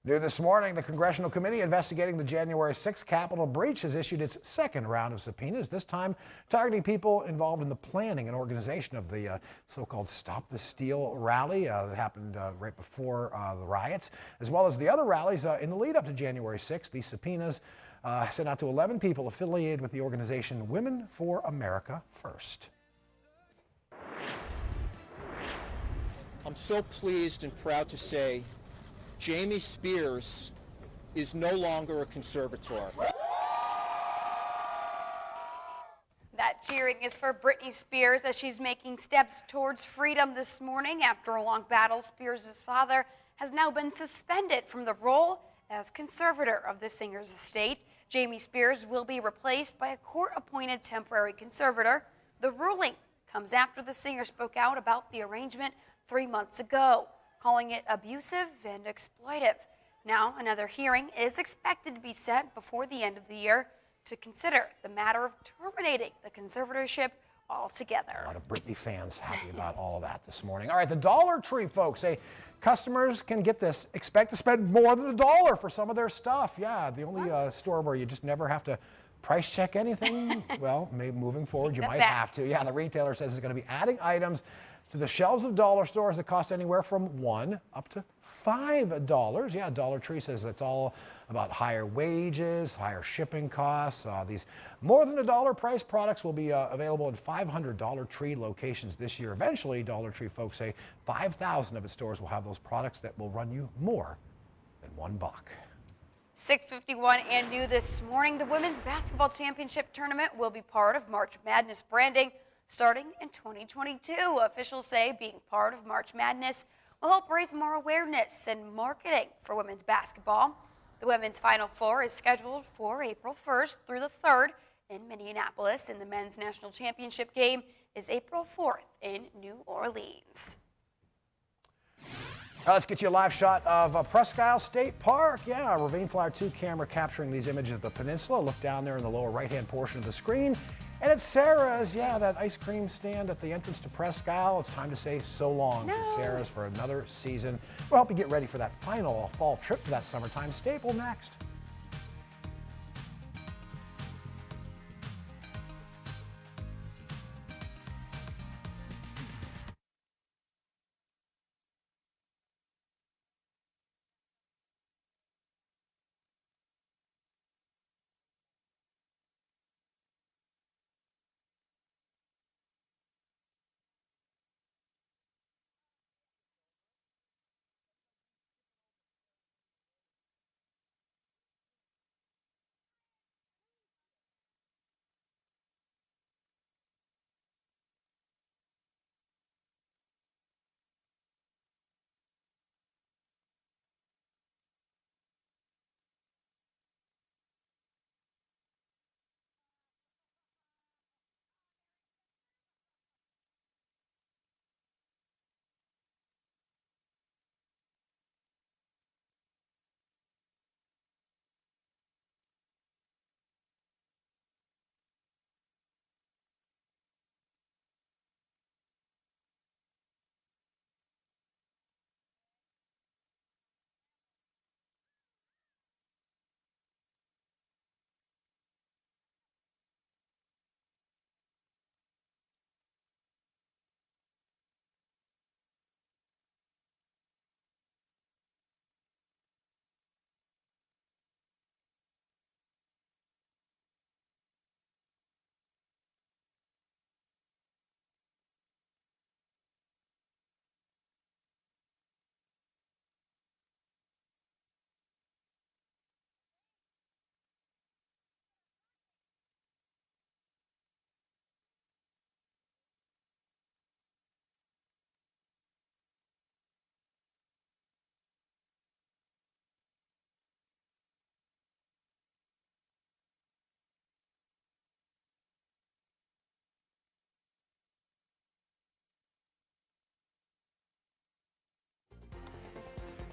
New this morning, the Congressional Committee investigating the January 6th Capitol breach has issued its second round of subpoenas, this time targeting people involved in the planning and organization of the so-called Stop the Steal rally that happened right before the riots, as well as the other rallies in the lead up to January 6th. These subpoenas sent out to 11 people affiliated with the organization Women for America First. I'm so pleased and proud to say Jamie Spears is no longer a conservator. That cheering is for Britney Spears as she's making steps towards freedom this morning. After a long battle, Spears' father has now been suspended from the role as conservator of the singer's estate. Jamie Spears will be replaced by a court-appointed temporary conservator. The ruling comes after the singer spoke out about the arrangement 3 months ago, calling it abusive and exploitive. Now, another hearing is expected to be set before the end of the year to consider the matter of terminating the conservatorship altogether. A lot of Britney fans happy about all of that this morning. All right, the Dollar Tree folks say customers can get this, expect to spend more than $1 for some of their stuff. Yeah, the only store where you just never have to price check anything. Well, maybe moving forward you might have to. Yeah, the retailer says it's going to be adding items to the shelves of dollar stores that cost anywhere from $1 up to $5. Yeah, Dollar Tree says it's all about higher wages, higher shipping costs. These more than $1 price products will be available in 500 Dollar Tree locations this year. Eventually, Dollar Tree folks say 5,000 of its stores will have those products that will run you more than $1. 6:51 and new this morning, the Women's Basketball Championship Tournament will be part of March Madness branding starting in 2022. Officials say being part of March Madness will help raise more awareness and marketing for women's basketball. The Women's Final Four is scheduled for April 1st through the 3rd in Minneapolis, and the Men's National Championship game is April 4th in New Orleans. Let's get you a live shot of Presque Isle State Park. Yeah, a Ravine Flyer 2 camera capturing these images of the peninsula. Look down there in the lower right-hand portion of the screen. And it's Sarah's, yeah, that ice cream stand at the entrance to Presque Isle. It's time to say so long to Sarah's for another season. We'll help you get ready for that final fall trip to that summertime staple next.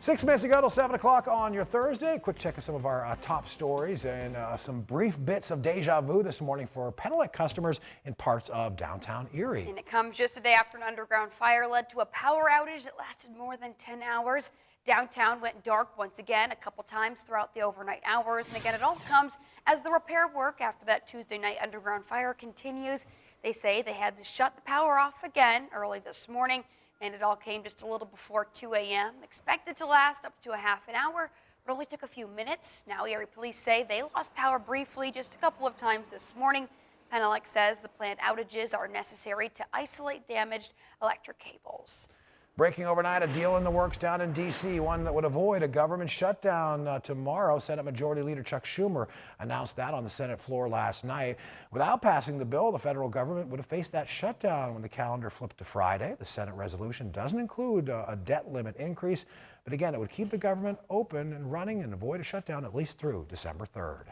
6 minutes ago till 7 o'clock on your Thursday. Quick check of some of our top stories and some brief bits of deja vu this morning for Pedelec customers in parts of downtown Erie. And it comes just a day after an underground fire led to a power outage that lasted more than 10 hours. Downtown went dark once again a couple times throughout the overnight hours. And again, it all comes as the repair work after that Tuesday night underground fire continues. They say they had to shut the power off again early this morning. And it all came just a little before 2 a.m. Expected to last up to a half an hour, but only took a few minutes. Now Erie police say they lost power briefly just a couple of times this morning. Pedelec says the planned outages are necessary to isolate damaged electric cables. Breaking overnight, a deal in the works down in D.C., one that would avoid a government shutdown tomorrow. Senate Majority Leader Chuck Schumer announced that on the Senate floor last night. Without passing the bill, the federal government would have faced that shutdown when the calendar flipped to Friday. The Senate resolution doesn't include a debt limit increase, but again, it would keep the government open and running and avoid a shutdown at least through December 3rd.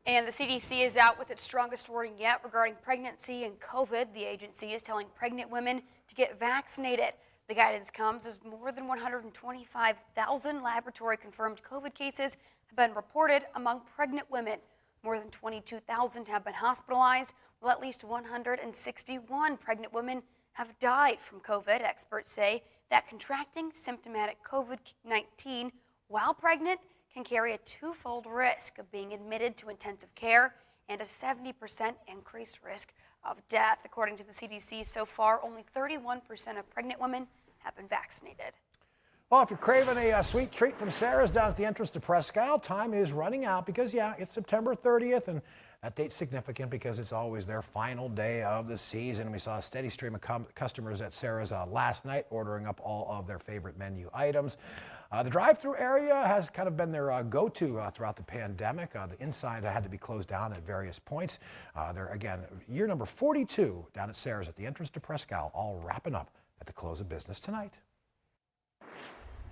And the CDC is out with its strongest warning yet regarding pregnancy and COVID. The agency is telling pregnant women to get vaccinated. The guidance comes as more than 125,000 laboratory-confirmed COVID cases have been reported among pregnant women. More than 22,000 have been hospitalized, while at least 161 pregnant women have died from COVID. Experts say that contracting symptomatic COVID-19 while pregnant can carry a twofold risk of being admitted to intensive care and a 70% increased risk of death. According to the CDC, so far, only 31% of pregnant women have been vaccinated. Well, if you're craving a sweet treat from Sarah's down at the entrance to Presque Isle, time is running out because, yeah, it's September 30th, and that date's significant because it's always their final day of the season. We saw a steady stream of customers at Sarah's last night ordering up all of their favorite menu items. The drive-through area has kind of been their go-to throughout the pandemic. The inside had to be closed down at various points. They're, again, year number 42 down at Sarah's at the entrance to Presque Isle, all wrapping up at the close of business tonight.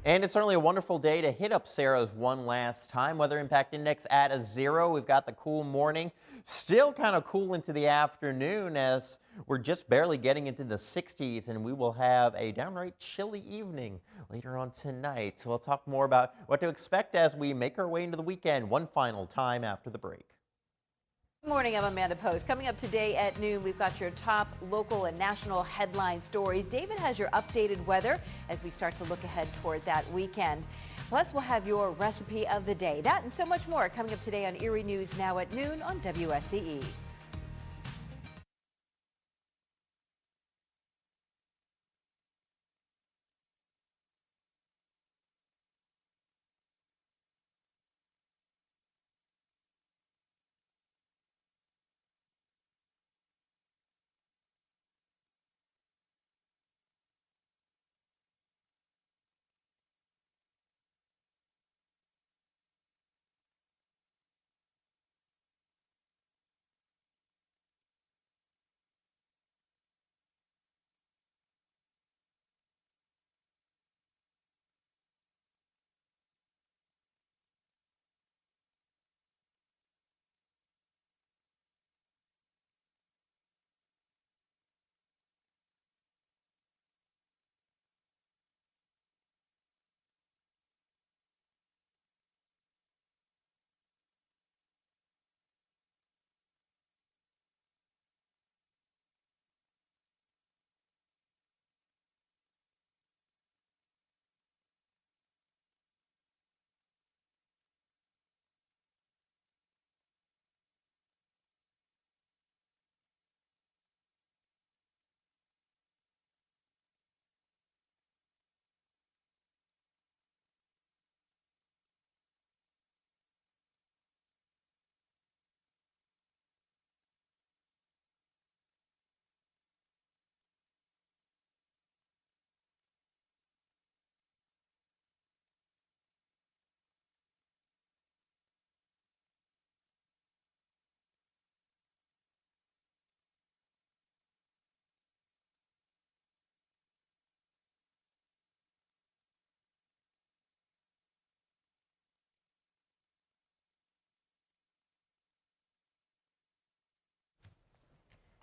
And it's certainly a wonderful day to hit up Sarah's one last time. Weather impact index at a 0. We've got the cool morning. Still kind of cool into the afternoon as we're just barely getting into the 60s, and we will have a downright chilly evening later on tonight. So we'll talk more about what to expect as we make our way into the weekend one final time after the break. Good morning, I'm Amanda Post. Coming up today at noon, we've got your top local and national headline stories. David has your updated weather as we start to look ahead toward that weekend. Plus, we'll have your recipe of the day. That and so much more coming up today on Erie News Now at noon on WSCE.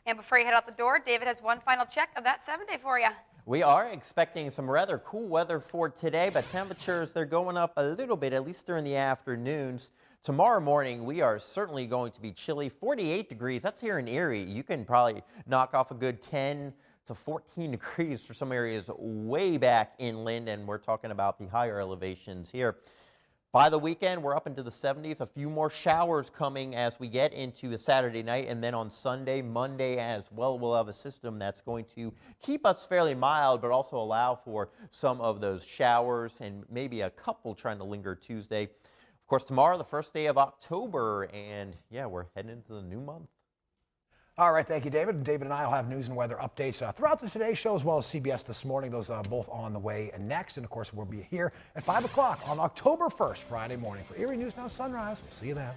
And before you head out the door, David has one final check of that 7-day for you. We are expecting some rather cool weather for today, but temperatures, they're going up a little bit, at least during the afternoons. Tomorrow morning, we are certainly going to be chilly, 48 degrees. That's here in Erie. You can probably knock off a good 10 to 14 degrees for some areas way back inland, and we're talking about the higher elevations here. By the weekend, we're up into the 70s. A few more showers coming as we get into the Saturday night. And then on Sunday, Monday as well, we'll have a system that's going to keep us fairly mild, but also allow for some of those showers and maybe a couple trying to linger Tuesday. Of course, tomorrow, the first day of October. And yeah, we're heading into the new month. All right, thank you, David. David and I will have news and weather updates throughout the Today Show as well as CBS This Morning. Those both on the way next. And, of course, we'll be here at 5 o'clock on October 1st, Friday morning for Erie News Now Sunrise. We'll see you then.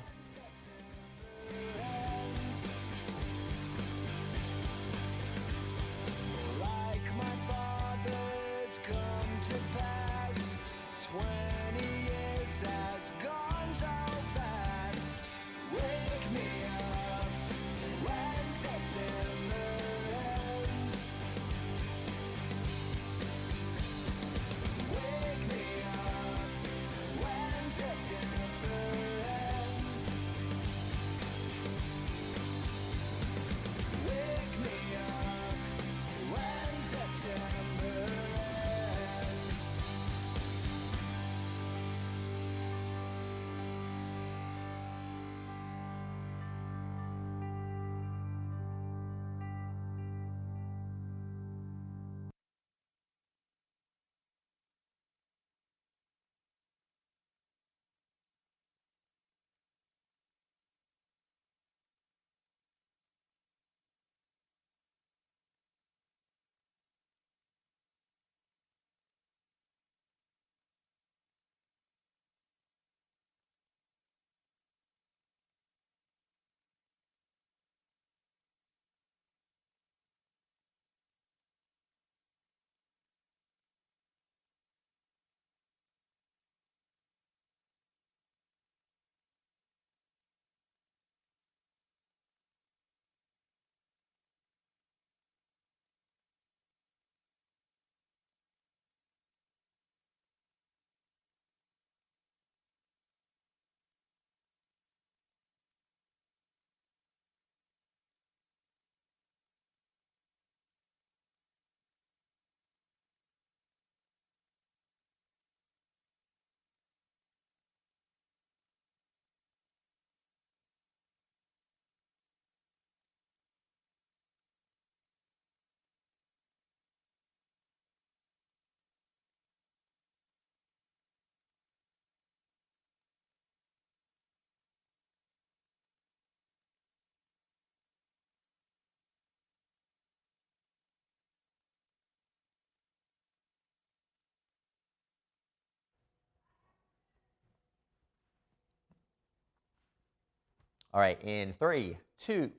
All right, in 3, 2.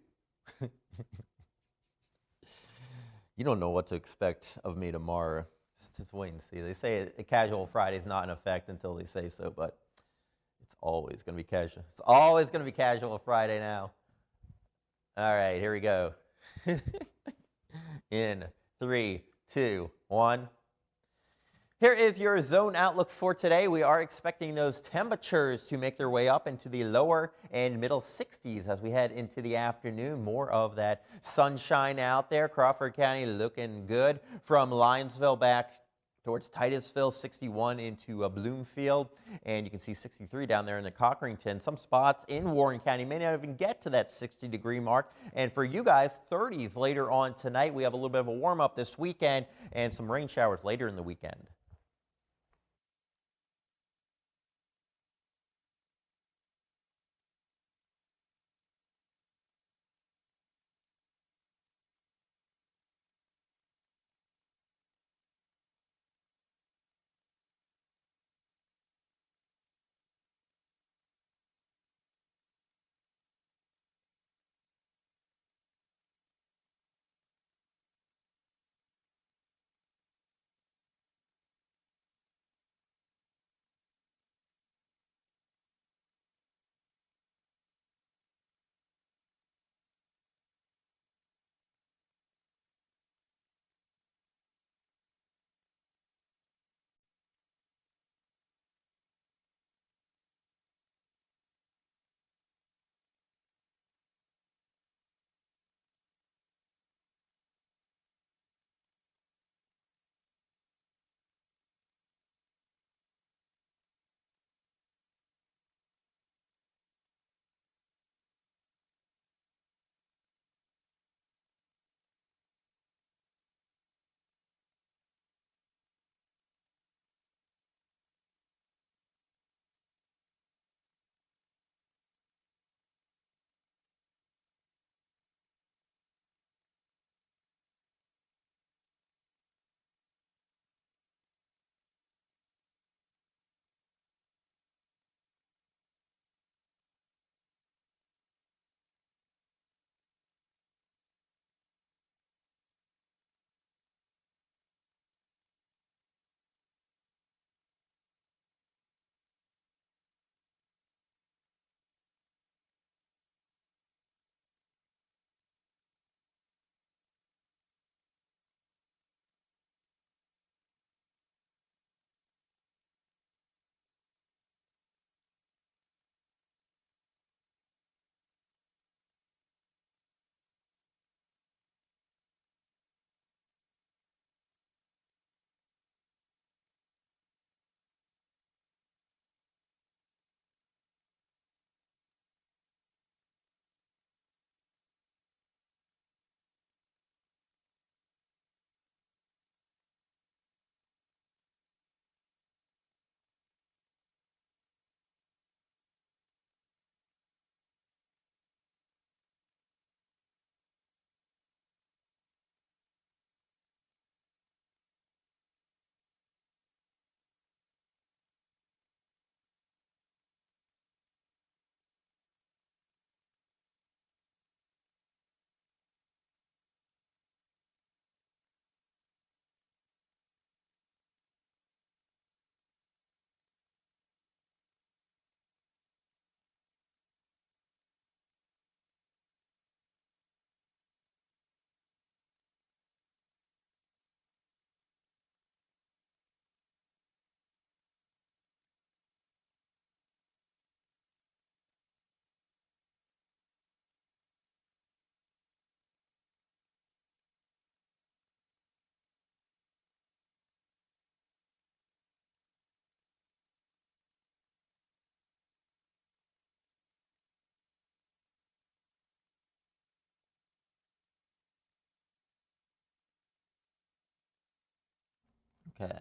You don't know what to expect of me tomorrow. Just wait and see. They say a casual Friday is not in effect until they say so, but it's always going to be casual. It's always going to be casual Friday now. All right, here we go. In 3, 2, 1. Here is your zone outlook for today. We are expecting those temperatures to make their way up into the lower and middle 60s as we head into the afternoon. More of that sunshine out there. Crawford County looking good from Linesville back towards Titusville, 61 into Bloomfield, and you can see 63 down there in the Cochranton. Some spots in Warren County may not even get to that 60-degree mark. And for you guys, 30s later on tonight. We have a little bit of a warm-up this weekend and some rain showers later in the weekend. Okay.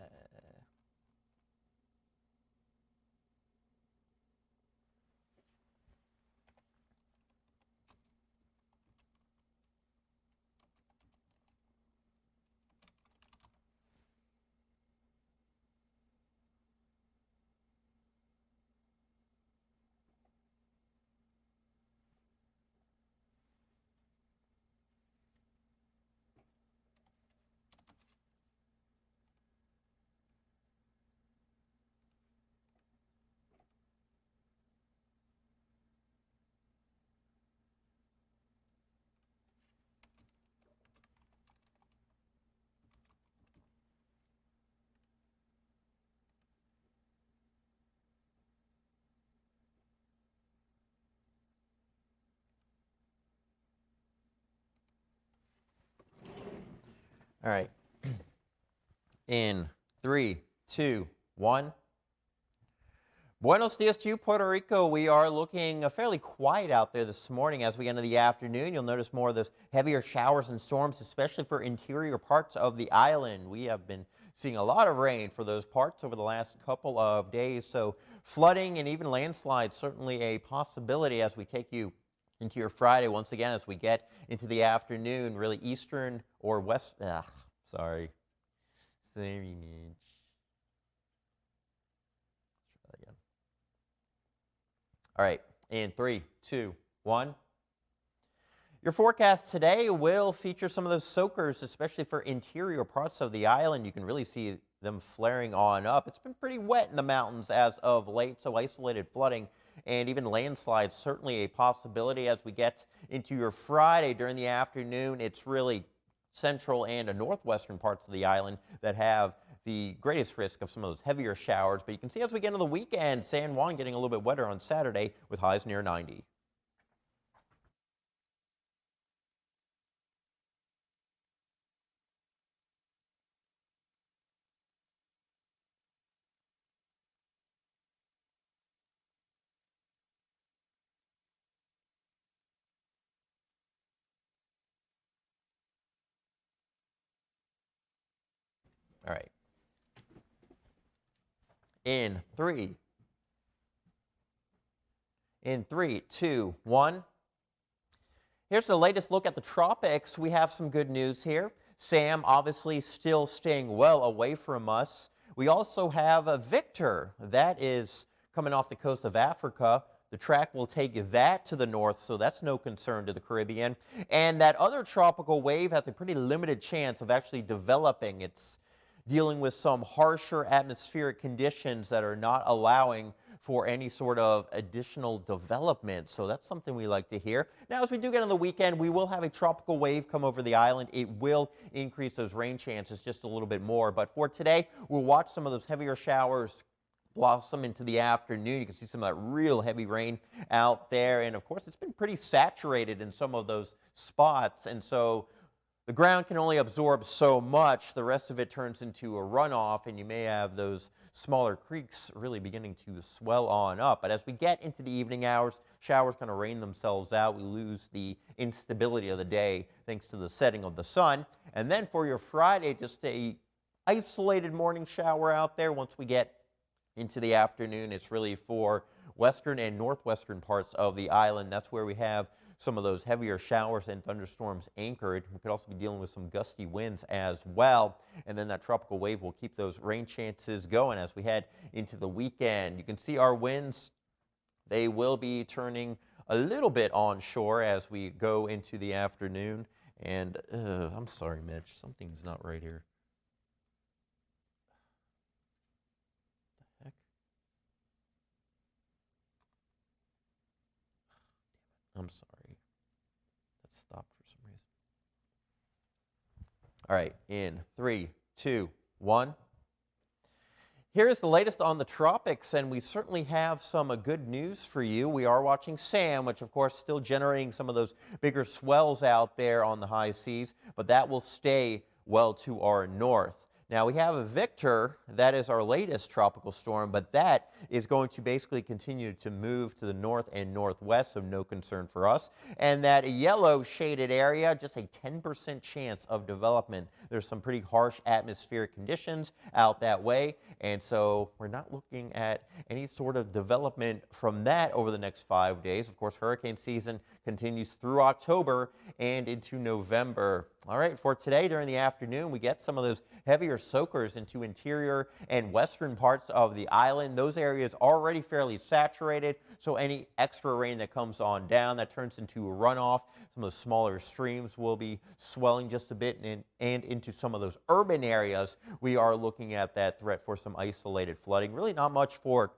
All right. In 3, 2, 1. Buenos dias to you, Puerto Rico. We are looking fairly quiet out there this morning as we get into the afternoon. You'll notice more of those heavier showers and storms, especially for interior parts of the island. We have been seeing a lot of rain for those parts over the last couple of days. So flooding and even landslides certainly a possibility as we take you into your Friday once again as we get into the afternoon, really eastern or west. Sorry. Same image. All right, in 3, 2, 1. Your forecast today will feature some of those soakers, especially for interior parts of the island. You can really see them flaring on up. It's been pretty wet in the mountains as of late, so isolated flooding and even landslides certainly a possibility as we get into your Friday during the afternoon. It's really central and northwestern parts of the island that have the greatest risk of some of those heavier showers. But you can see as we get into the weekend, San Juan getting a little bit wetter on Saturday with highs near 90. All right. In 3, 2, 1. Here's the latest look at the tropics. We have some good news here. Sam obviously still staying well away from us. We also have a Victor that is coming off the coast of Africa. The track will take that to the north, so that's no concern to the Caribbean. And that other tropical wave has a pretty limited chance of actually developing. It's dealing with some harsher atmospheric conditions that are not allowing for any sort of additional development. So that's something we like to hear. Now, as we do get on the weekend, we will have a tropical wave come over the island. It will increase those rain chances just a little bit more. But for today, we'll watch some of those heavier showers blossom into the afternoon. You can see some of that real heavy rain out there. And of course, it's been pretty saturated in some of those spots. And so the ground can only absorb so much. The rest of it turns into a runoff, and you may have those smaller creeks really beginning to swell on up. But as we get into the evening hours, showers kind of rain themselves out. We lose the instability of the day thanks to the setting of the sun. And then for your Friday, just a isolated morning shower out there. Once we get into the afternoon, it's really for western and northwestern parts of the island. That's where we have some of those heavier showers and thunderstorms anchored. We could also be dealing with some gusty winds as well. And then that tropical wave will keep those rain chances going as we head into the weekend. You can see our winds, they will be turning a little bit onshore as we go into the afternoon. And I'm sorry, Mitch, something's not right here. I'm sorry. That stopped for some reason. All right, in 3, 2, 1. Here's the latest on the tropics, and we certainly have some good news for you. We are watching Sam, which of course still generating some of those bigger swells out there on the high seas, but that will stay well to our north. Now we have a Victor, that is our latest tropical storm, but that is going to basically continue to move to the north and northwest, so no concern for us. And that yellow shaded area, just a 10% chance of development. There's some pretty harsh atmospheric conditions out that way, and so we're not looking at any sort of development from that over the next 5 days. Of course, hurricane season continues through October and into November. All right, for today during the afternoon, we get some of those heavier soakers into interior and western parts of the island. Those areas already fairly saturated, so any extra rain that comes on down, that turns into a runoff. Some of the smaller streams will be swelling just a bit, and into some of those urban areas, we are looking at that threat for some isolated flooding. Really not much for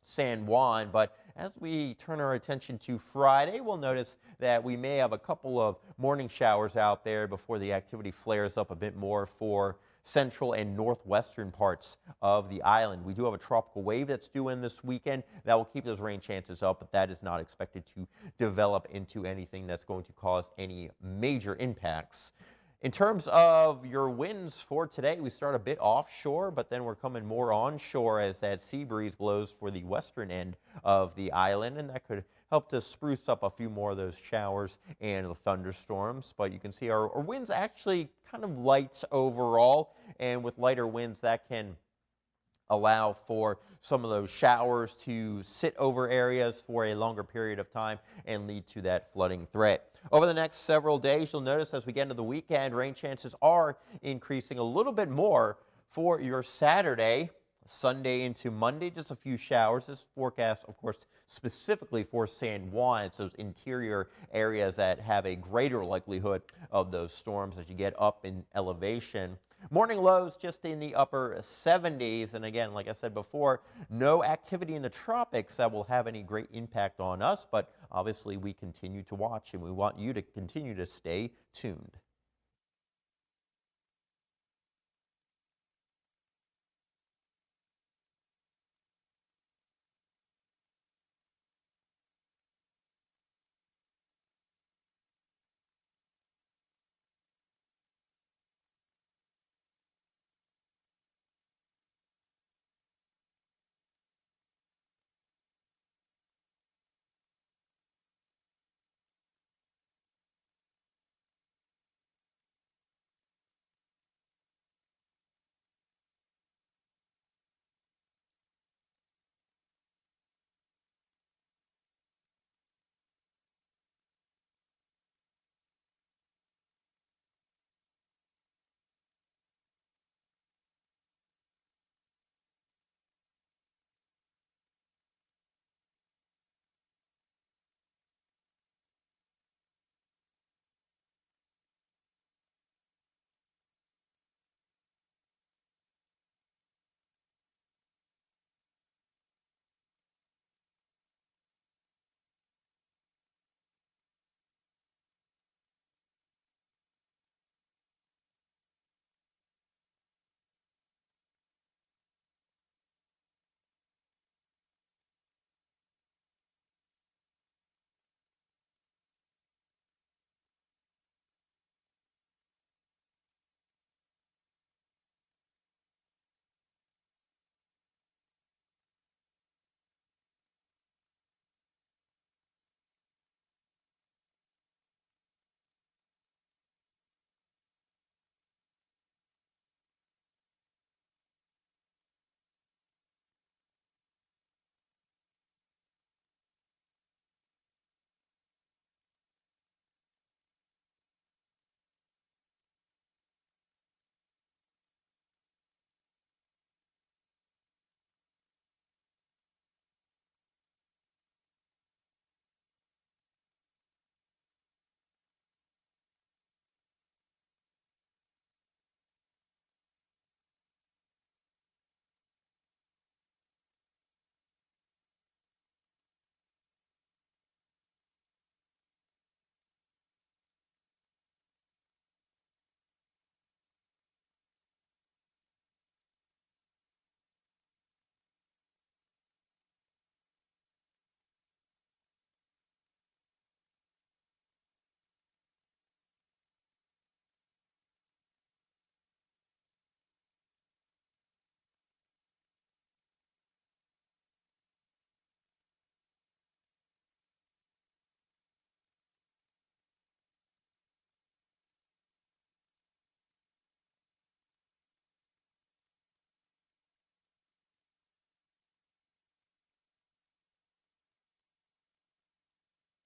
San Juan, but as we turn our attention to Friday, we'll notice that we may have a couple of morning showers out there before the activity flares up a bit more for central and northwestern parts of the island. We do have a tropical wave that's due in this weekend that will keep those rain chances up, but that is not expected to develop into anything that's going to cause any major impacts. In terms of your winds for today, we start a bit offshore, but then we're coming more onshore as that sea breeze blows for the western end of the island, and that could help to spruce up a few more of those showers and the thunderstorms. But you can see our winds actually kind of light overall, and with lighter winds that can allow for some of those showers to sit over areas for a longer period of time and lead to that flooding threat. Over the next several days, you'll notice as we get into the weekend, rain chances are increasing a little bit more for your Saturday, Sunday into Monday, just a few showers. This forecast, of course, specifically for San Juan. It's those interior areas that have a greater likelihood of those storms as you get up in elevation. Morning lows just in the upper 70s. And again, like I said before, no activity in the tropics that will have any great impact on us. But obviously, we continue to watch, and we want you to continue to stay tuned.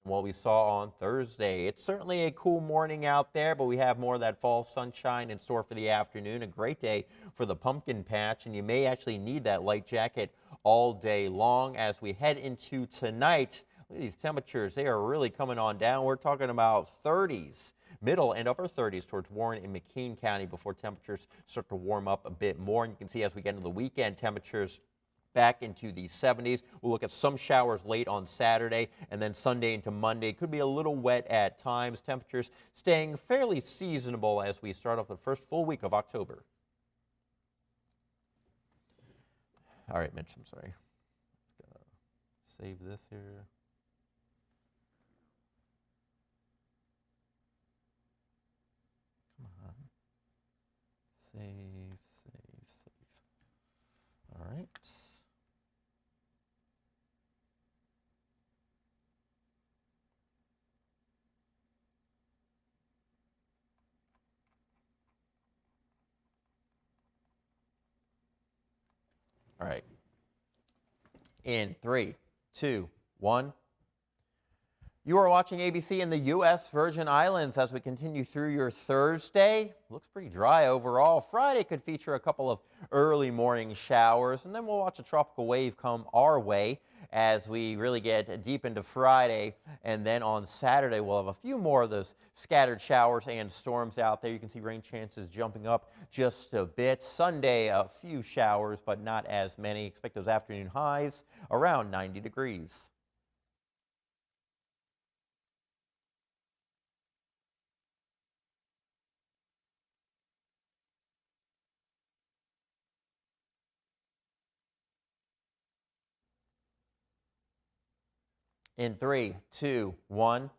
what we saw on Thursday. It's certainly a cool morning out there, but we have more of that fall sunshine in store for the afternoon. A great day for the pumpkin patch, and you may actually need that light jacket all day long as we head into tonight. Look at these temperatures. They are really coming on down. We're talking about 30s. Middle and upper 30s towards Warren and McKean County before temperatures start to warm up a bit more. And you can see as we get into the weekend, temperatures back into the 70s. We'll look at some showers late on Saturday and then Sunday into Monday. Could be a little wet at times. Temperatures staying fairly seasonable as we start off the first full week of October. All right, Mitch, I'm sorry. Let's save this here. Come on. Save. All right. All right. In 3, 2, 1. You are watching ABC in the U.S. Virgin Islands as we continue through your Thursday. Looks pretty dry overall. Friday could feature a couple of early morning showers, and then we'll watch a tropical wave come our way as we really get deep into Friday. And then on Saturday, we'll have a few more of those scattered showers and storms out there. You can see rain chances jumping up just a bit. Sunday, a few showers, but not as many. Expect those afternoon highs around 90 degrees. In 3, 2, 1.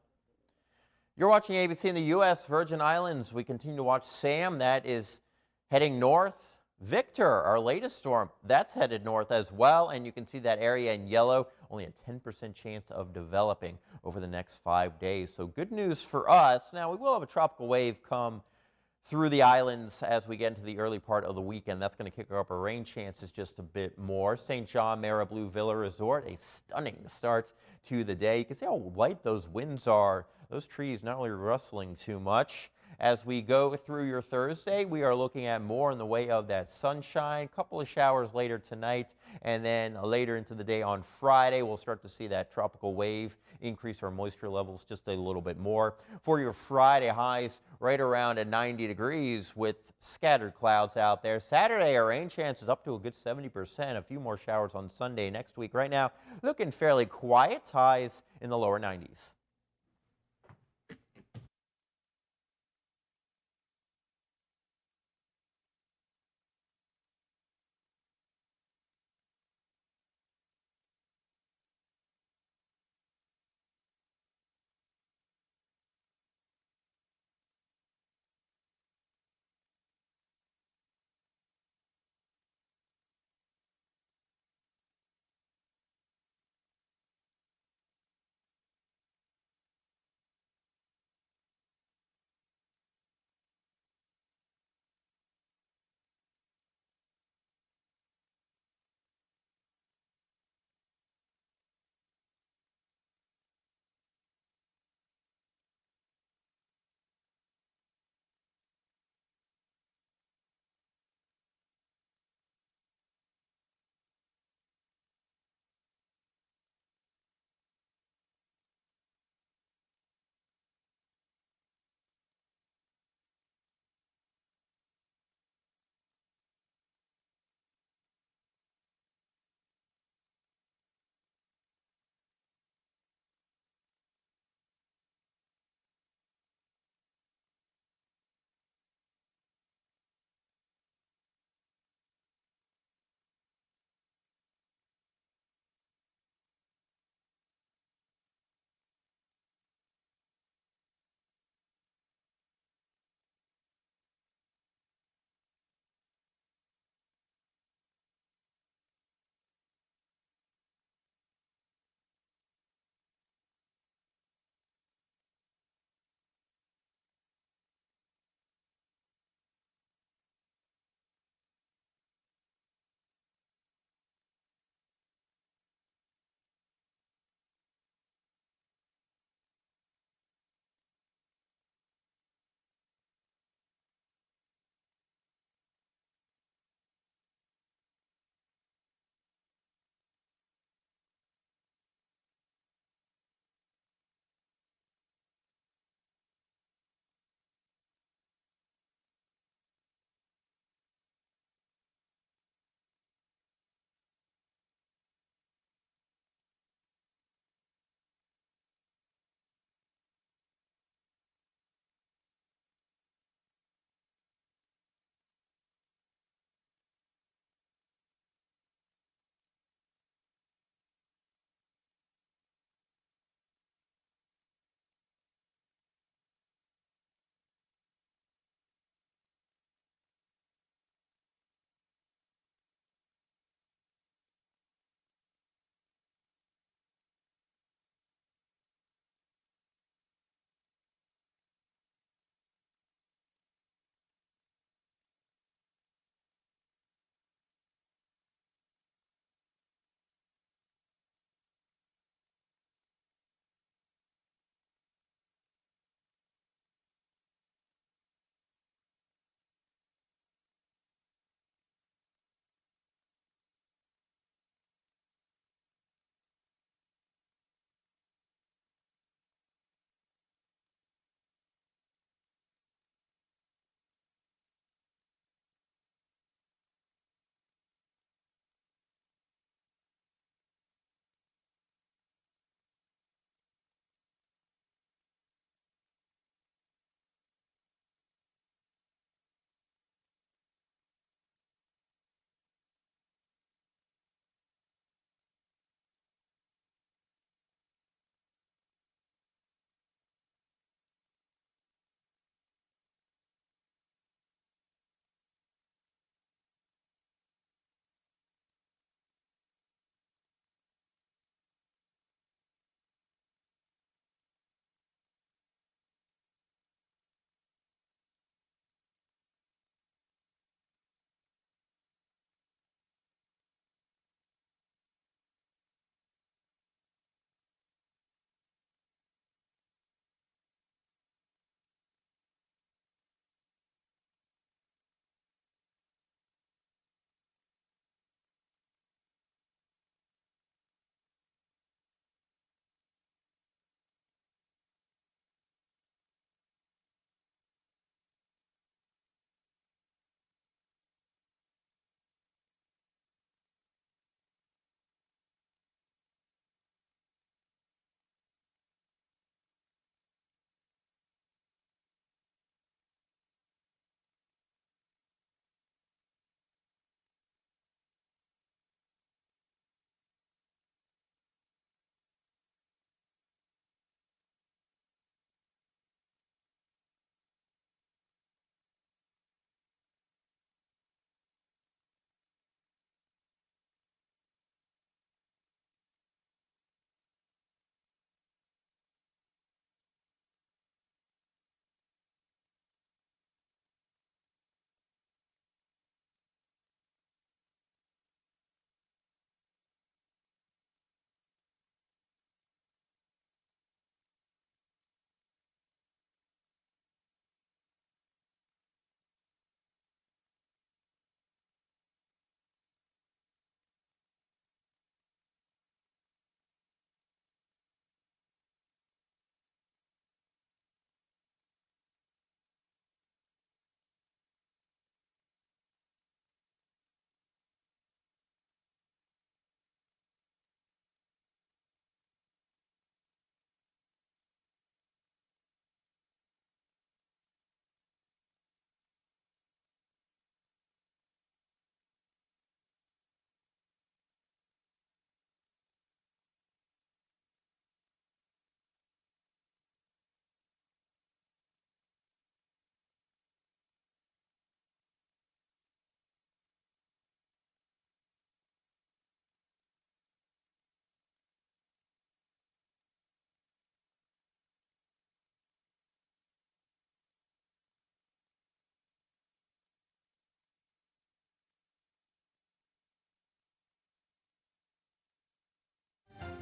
You're watching ABC in the U.S. Virgin Islands. We continue to watch Sam. That is heading north. Victor, our latest storm, that's headed north as well. And you can see that area in yellow, only a 10% chance of developing over the next 5 days. So good news for us. Now, we will have a tropical wave come through the islands as we get into the early part of the weekend. That's going to kick up our rain chances just a bit more. St. John Marablu Villa Resort, a stunning start to the day. You can see how light those winds are. Those trees not really rustling too much. As we go through your Thursday, we are looking at more in the way of that sunshine. A couple of showers later tonight, and then later into the day on Friday, we'll start to see that tropical wave increase our moisture levels just a little bit more. For your Friday highs, right around at 90 degrees with scattered clouds out there. Saturday, our rain chances up to a good 70%. A few more showers on Sunday next week. Right now, looking fairly quiet. Highs in the lower 90s.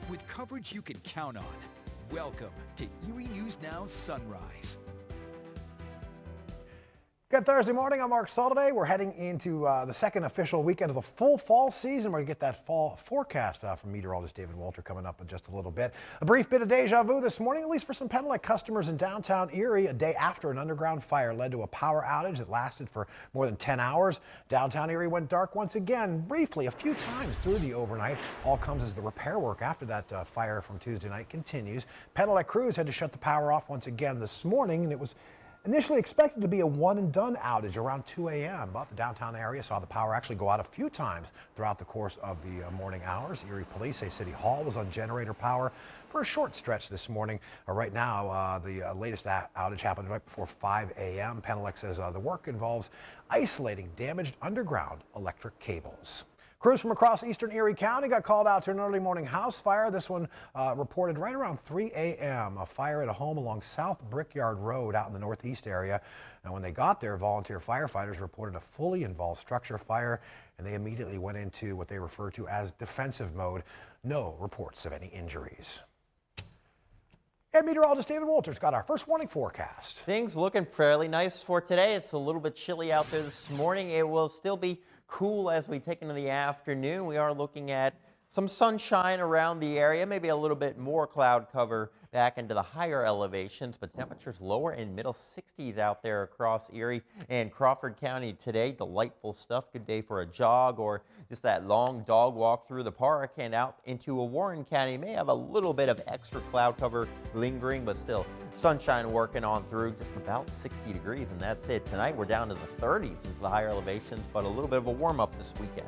with coverage you can count on. Welcome to Erie News Now Sunrise. Good Thursday morning. I'm Mark Saul today. We're heading into the second official weekend of the full fall season. We're going to get that fall forecast from meteorologist David Walter coming up in just a little bit. A brief bit of deja vu this morning, at least for some Penelec customers in downtown Erie, a day after an underground fire led to a power outage that lasted for more than 10 hours. Downtown Erie went dark once again, briefly, a few times through the overnight. All comes as the repair work after that fire from Tuesday night continues. Penelec crews had to shut the power off once again this morning, and it was initially expected to be a one-and-done outage around 2 a.m., but the downtown area saw the power actually go out a few times throughout the course of the morning hours. Erie police say City Hall was on generator power for a short stretch this morning. Right now, the latest outage happened right before 5 a.m. Penelec says the work involves isolating damaged underground electric cables. Crews from across eastern Erie County got called out to an early morning house fire. This one reported right around 3 a.m. A fire at a home along South Brickyard Road out in the northeast area. And when they got there, volunteer firefighters reported a fully involved structure fire, and they immediately went into what they refer to as defensive mode. No reports of any injuries. And meteorologist David Walters got our first warning forecast. Things looking fairly nice for today. It's a little bit chilly out there this morning. It will still be cool as we take into the afternoon. We are looking at some sunshine around the area, maybe a little bit more cloud cover back into the higher elevations, but temperatures lower in middle 60s out there across Erie and Crawford County today. Delightful stuff. Good day for a jog or just that long dog walk through the park. And out into Warren County, may have a little bit of extra cloud cover lingering, but still sunshine working on through, just about 60 degrees, and that's it. Tonight we're down to the 30s into the higher elevations, but a little bit of a warm up this weekend.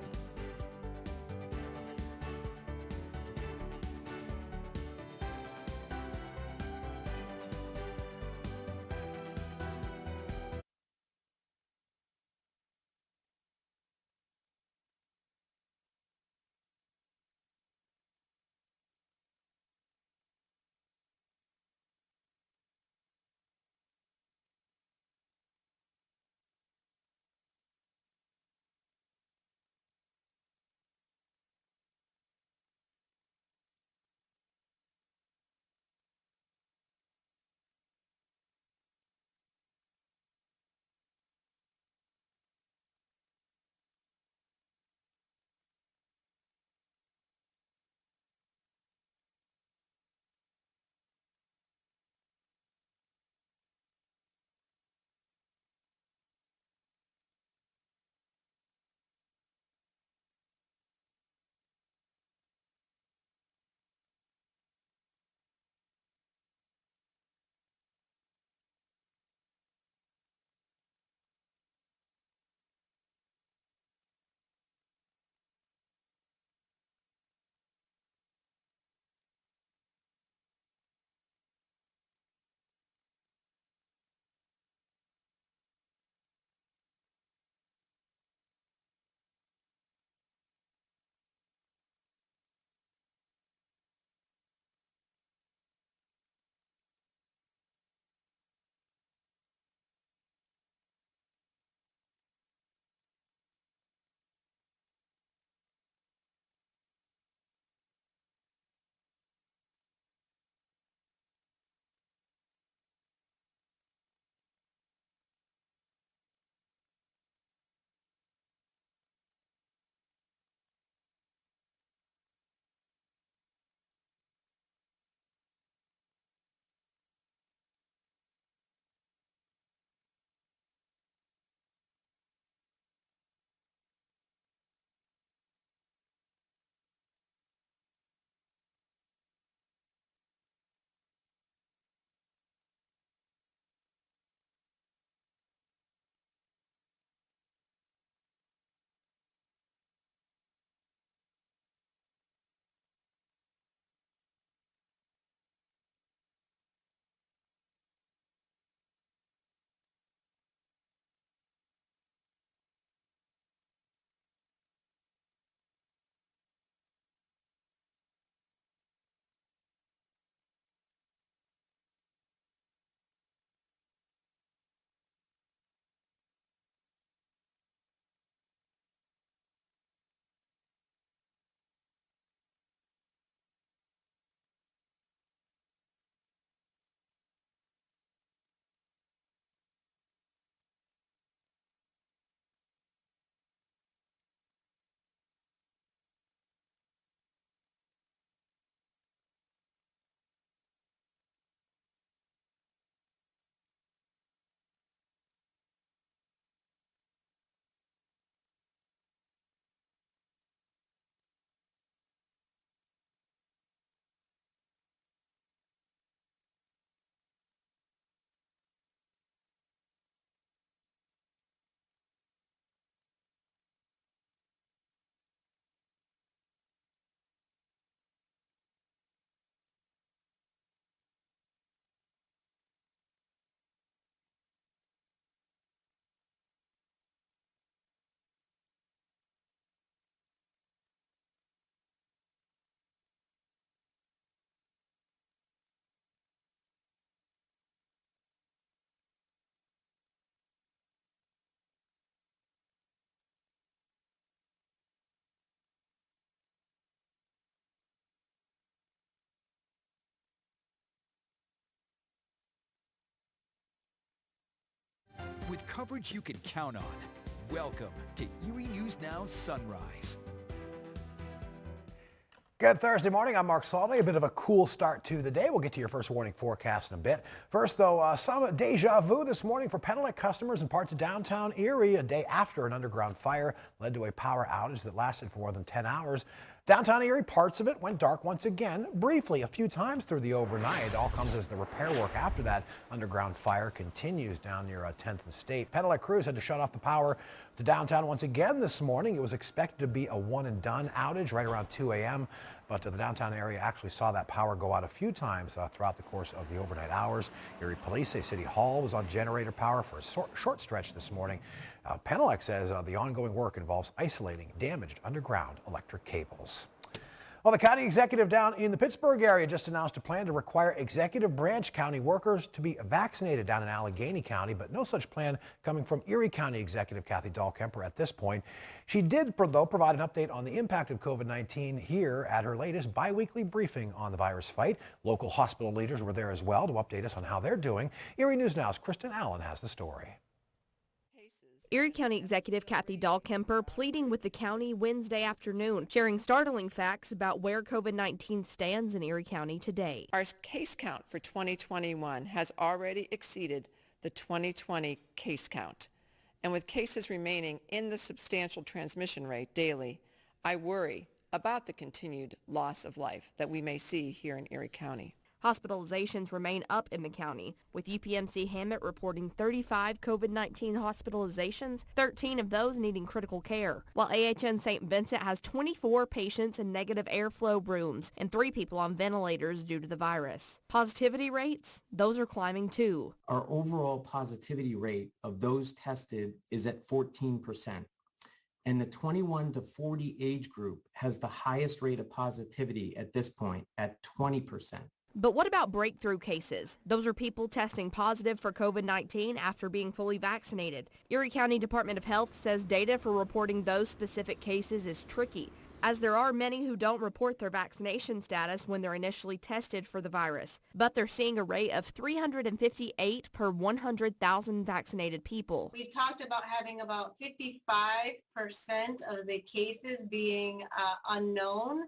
with coverage you can count on. Welcome to Erie News Now Sunrise. Good Thursday morning. I'm Mark Salday. A bit of a cool start to the day. We'll get to your first warning forecast in a bit. First, though, some deja vu this morning for Penelec customers in parts of downtown Erie. A day after an underground fire led to a power outage that lasted for more than 10 hours. Downtown Erie, parts of it went dark once again, briefly, a few times through the overnight. It all comes as the repair work after that underground fire continues down near 10th and State. Penelec crews had to shut off the power to downtown once again this morning. It was expected to be a one and done outage right around 2 a.m., but the downtown area actually saw that power go out a few times throughout the course of the overnight hours. Erie police say City Hall was on generator power for a short stretch this morning. Penelec says the ongoing work involves isolating damaged underground electric cables. Well, the county executive down in the Pittsburgh area just announced a plan to require executive branch county workers to be vaccinated down in Allegheny County, but no such plan coming from Erie County Executive Kathy Dahlkemper at this point. She did, though, provide an update on the impact of COVID-19 here at her latest biweekly briefing on the virus fight. Local hospital leaders were there as well to update us on how they're doing. Erie News Now's Kristen Allen has the story. Erie County Executive Kathy Dahlkemper pleading with the county Wednesday afternoon, sharing startling facts about where COVID-19 stands in Erie County today. Our case count for 2021 has already exceeded the 2020 case count. And with cases remaining in the substantial transmission rate daily, I worry about the continued loss of life that we may see here in Erie County. Hospitalizations remain up in the county, with UPMC Hammett reporting 35 COVID-19 hospitalizations, 13 of those needing critical care, while AHN St. Vincent has 24 patients in negative airflow rooms and 3 people on ventilators due to the virus. Positivity rates, those are climbing too. Our overall positivity rate of those tested is at 14%. And the 21 to 40 age group has the highest rate of positivity at this point at 20%. But what about breakthrough cases? Those are people testing positive for COVID-19 after being fully vaccinated. Erie County Department of Health says data for reporting those specific cases is tricky, as there are many who don't report their vaccination status when they're initially tested for the virus. But they're seeing a rate of 358 per 100,000 vaccinated people. We've talked about having about 55% of the cases being unknown.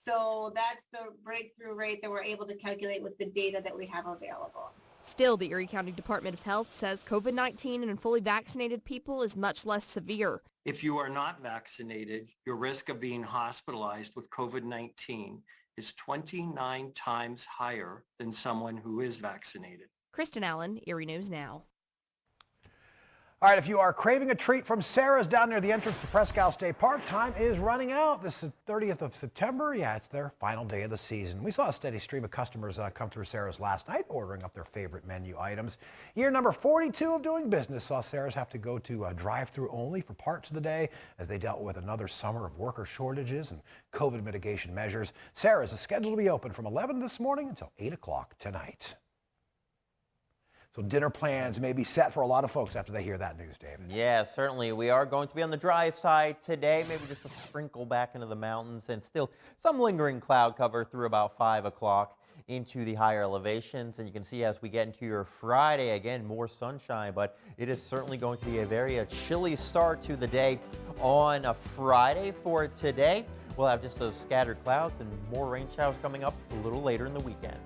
So that's the breakthrough rate that we're able to calculate with the data that we have available. Still, the Erie County Department of Health says COVID-19 in fully vaccinated people is much less severe. If you are not vaccinated, your risk of being hospitalized with COVID-19 is 29 times higher than someone who is vaccinated. Kristen Allen, Erie News Now. All right, if you are craving a treat from Sarah's down near the entrance to Presque State Park, time is running out. This is 30th of September. Yeah, it's their final day of the season. We saw a steady stream of customers come through Sarah's last night, ordering up their favorite menu items. Year number 42 of doing business saw Sarah's have to go to drive-through only for parts of the day as they dealt with another summer of worker shortages and COVID mitigation measures. Sarah's is scheduled to be open from 11 this morning until 8 o'clock tonight. So dinner plans may be set for a lot of folks after they hear that news, David. Yeah, certainly. We are going to be on the dry side today, maybe just a sprinkle back into the mountains and still some lingering cloud cover through about 5 o'clock into the higher elevations. And you can see as we get into your Friday, again, more sunshine, but it is certainly going to be a very chilly start to the day on a Friday for today. We'll have just those scattered clouds and more rain showers coming up a little later in the weekend.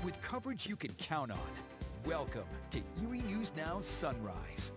with coverage you can count on. Welcome to Erie News Now Sunrise.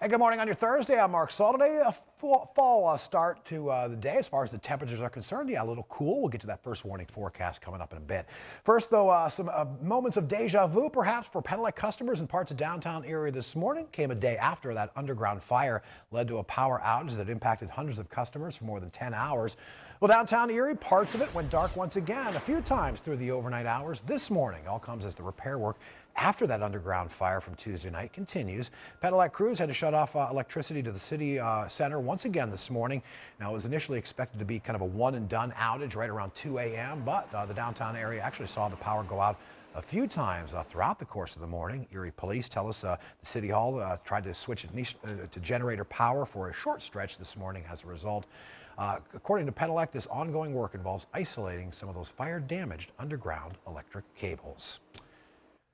Hey, good morning on your Thursday. I'm Mark Saul. Today, a fall start to the day as far as the temperatures are concerned. Yeah, a little cool. We'll get to that first warning forecast coming up in a bit. First, though, some moments of deja vu, perhaps, for Pedelec customers in parts of downtown Erie this morning. Came a day after that underground fire led to a power outage that impacted hundreds of customers for more than 10 hours. Well, downtown Erie, parts of it went dark once again a few times through the overnight hours this morning. All comes as the repair work after that underground fire from Tuesday night continues. Pedelec crews had to shut off electricity to the city center once again this morning. Now, it was initially expected to be kind of a one-and-done outage right around 2 a.m., but the downtown area actually saw the power go out a few times throughout the course of the morning. Erie police tell us the City Hall tried to switch it to generator power for a short stretch this morning as a result. According to Pedelec, this ongoing work involves isolating some of those fire-damaged underground electric cables.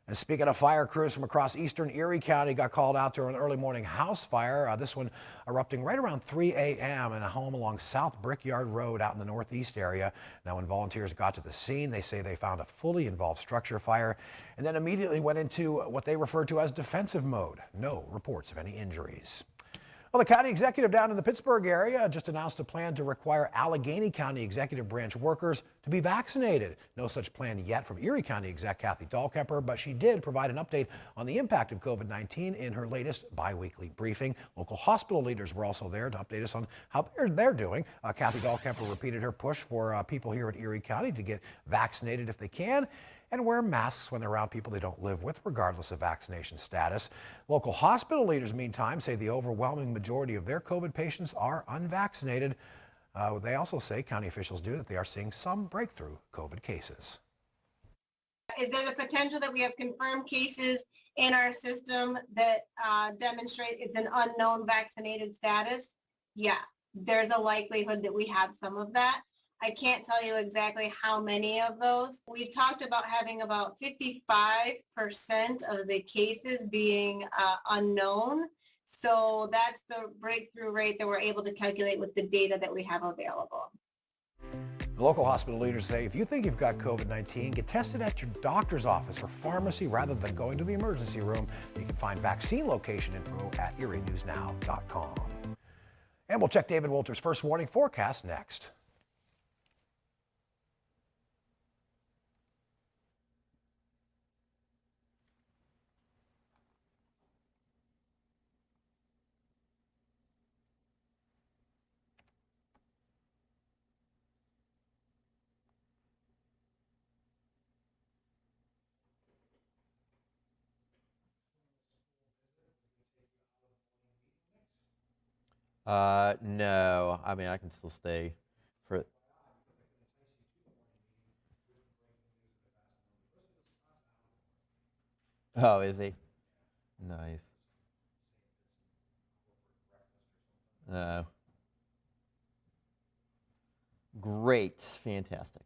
And speaking of fire, crews from across eastern Erie County got called out to an early morning house fire. This one erupting right around 3 a.m. in a home along South Brickyard Road out in the northeast area. Now, when volunteers got to the scene, they say they found a fully involved structure fire and then immediately went into what they referred to as defensive mode. No reports of any injuries. Well, the county executive down in the Pittsburgh area just announced a plan to require Allegheny County executive branch workers to be vaccinated. No such plan yet from Erie County exec Kathy Dahlkemper, but she did provide an update on the impact of COVID-19 in her latest biweekly briefing. Local hospital leaders were also there to update us on how they're doing. Kathy Dahlkemper repeated her push for people here in Erie County to get vaccinated if they can, and wear masks when they're around people they don't live with, regardless of vaccination status. Local hospital leaders, meantime, say the overwhelming majority of their COVID patients are unvaccinated. They also say, county officials do, that they are seeing some breakthrough COVID cases. Is there the potential that we have confirmed cases in our system that demonstrate it's an unknown vaccinated status? Yeah, there's a likelihood that we have some of that. I can't tell you exactly how many of those. We talked about having about 55% of the cases being unknown. So that's the breakthrough rate that we're able to calculate with the data that we have available. Local hospital leaders say if you think you've got COVID-19, get tested at your doctor's office or pharmacy rather than going to the emergency room. You can find vaccine location info at erienewsnow.com. And we'll check David Wolter's first warning forecast next. No, I mean, I can still stay for. Oh, is he? Nice. Great, fantastic.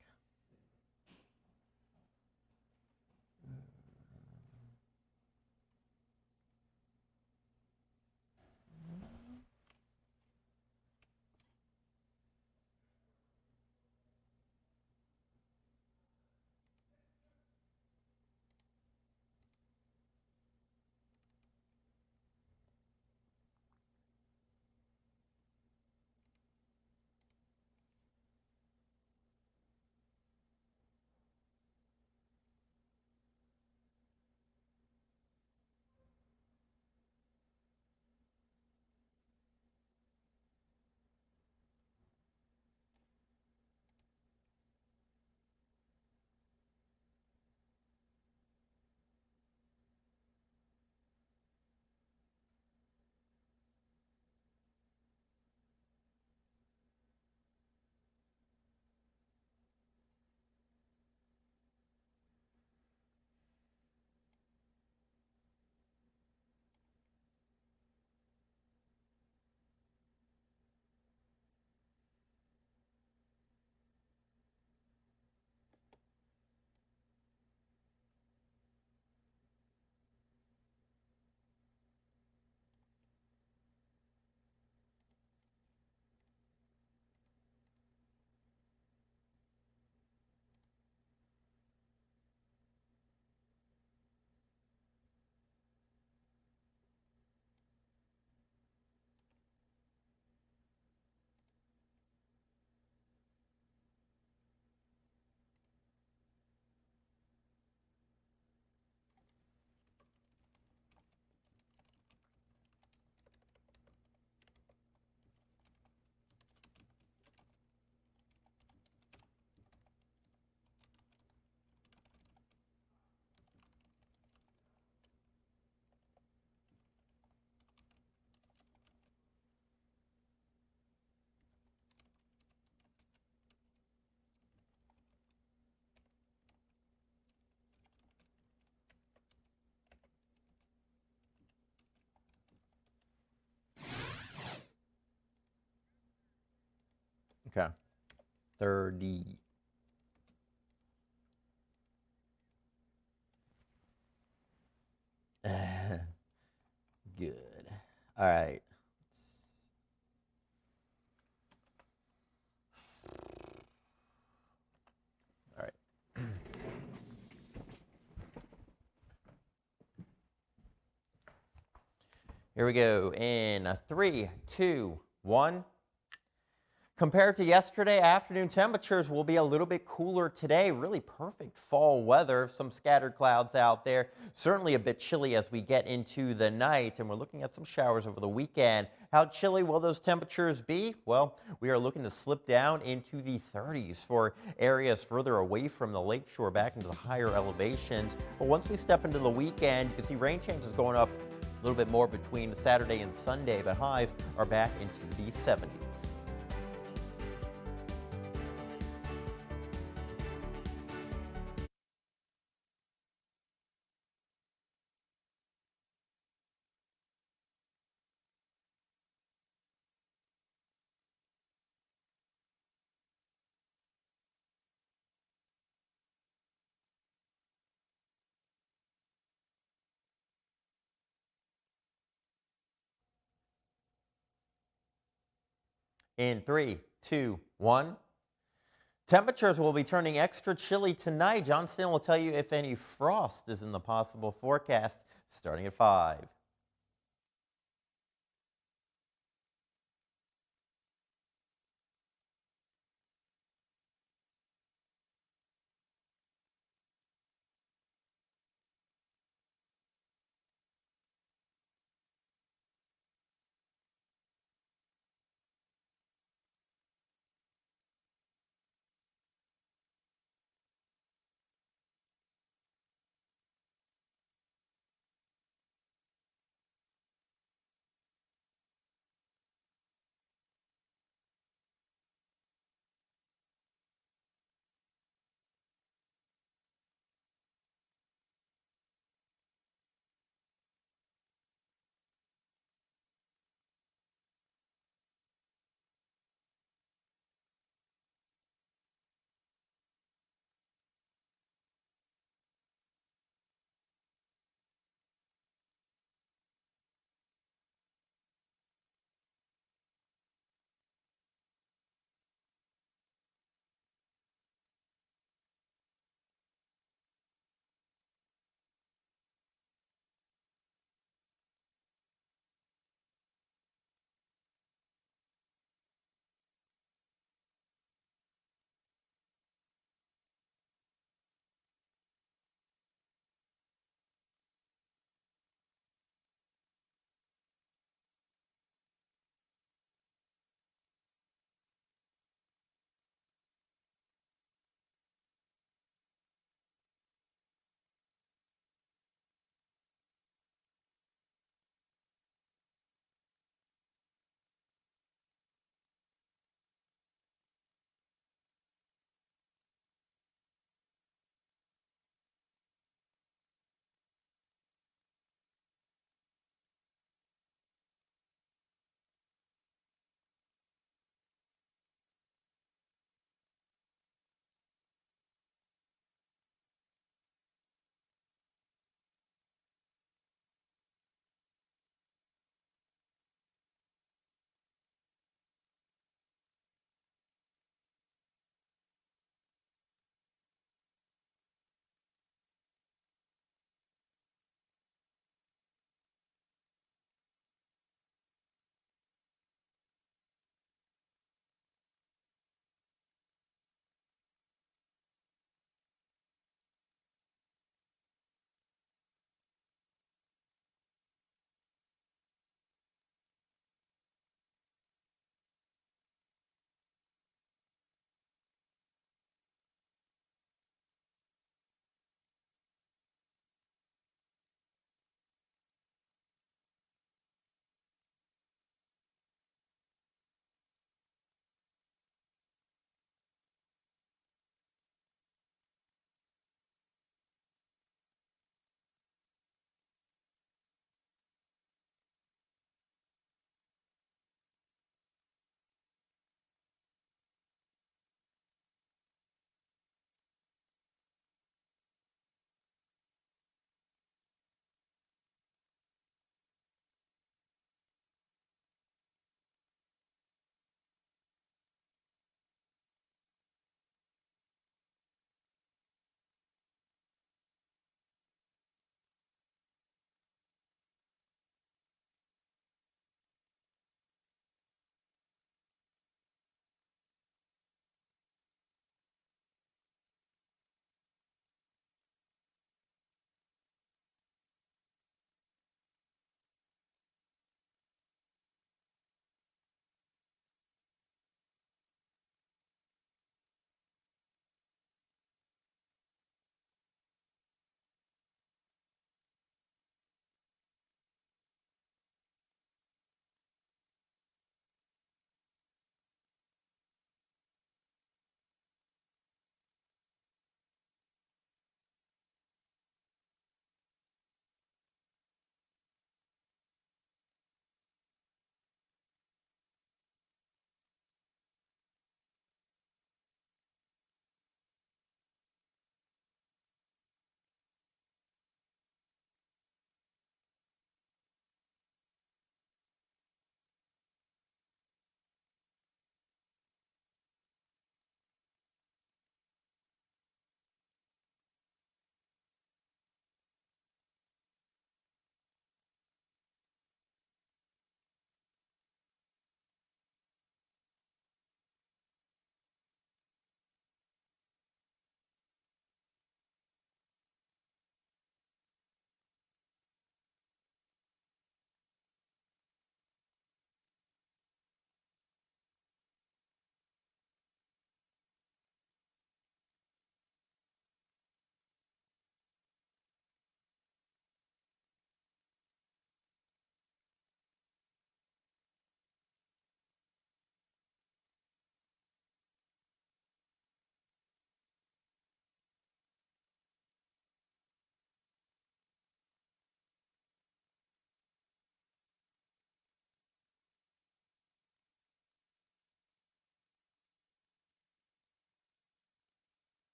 Okay. 30. Good. All right. All right. Here we go in 3, 2, 1. Compared to yesterday, afternoon temperatures will be a little bit cooler today. Really perfect fall weather. Some scattered clouds out there. Certainly a bit chilly as we get into the night, and we're looking at some showers over the weekend. How chilly will those temperatures be? Well, we are looking to slip down into the 30s for areas further away from the lakeshore, back into the higher elevations. But once we step into the weekend, you can see rain chances going up a little bit more between Saturday and Sunday, but highs are back into the 70s. In 3, 2, 1. Temperatures will be turning extra chilly tonight. John Stan will tell you if any frost is in the possible forecast starting at 5.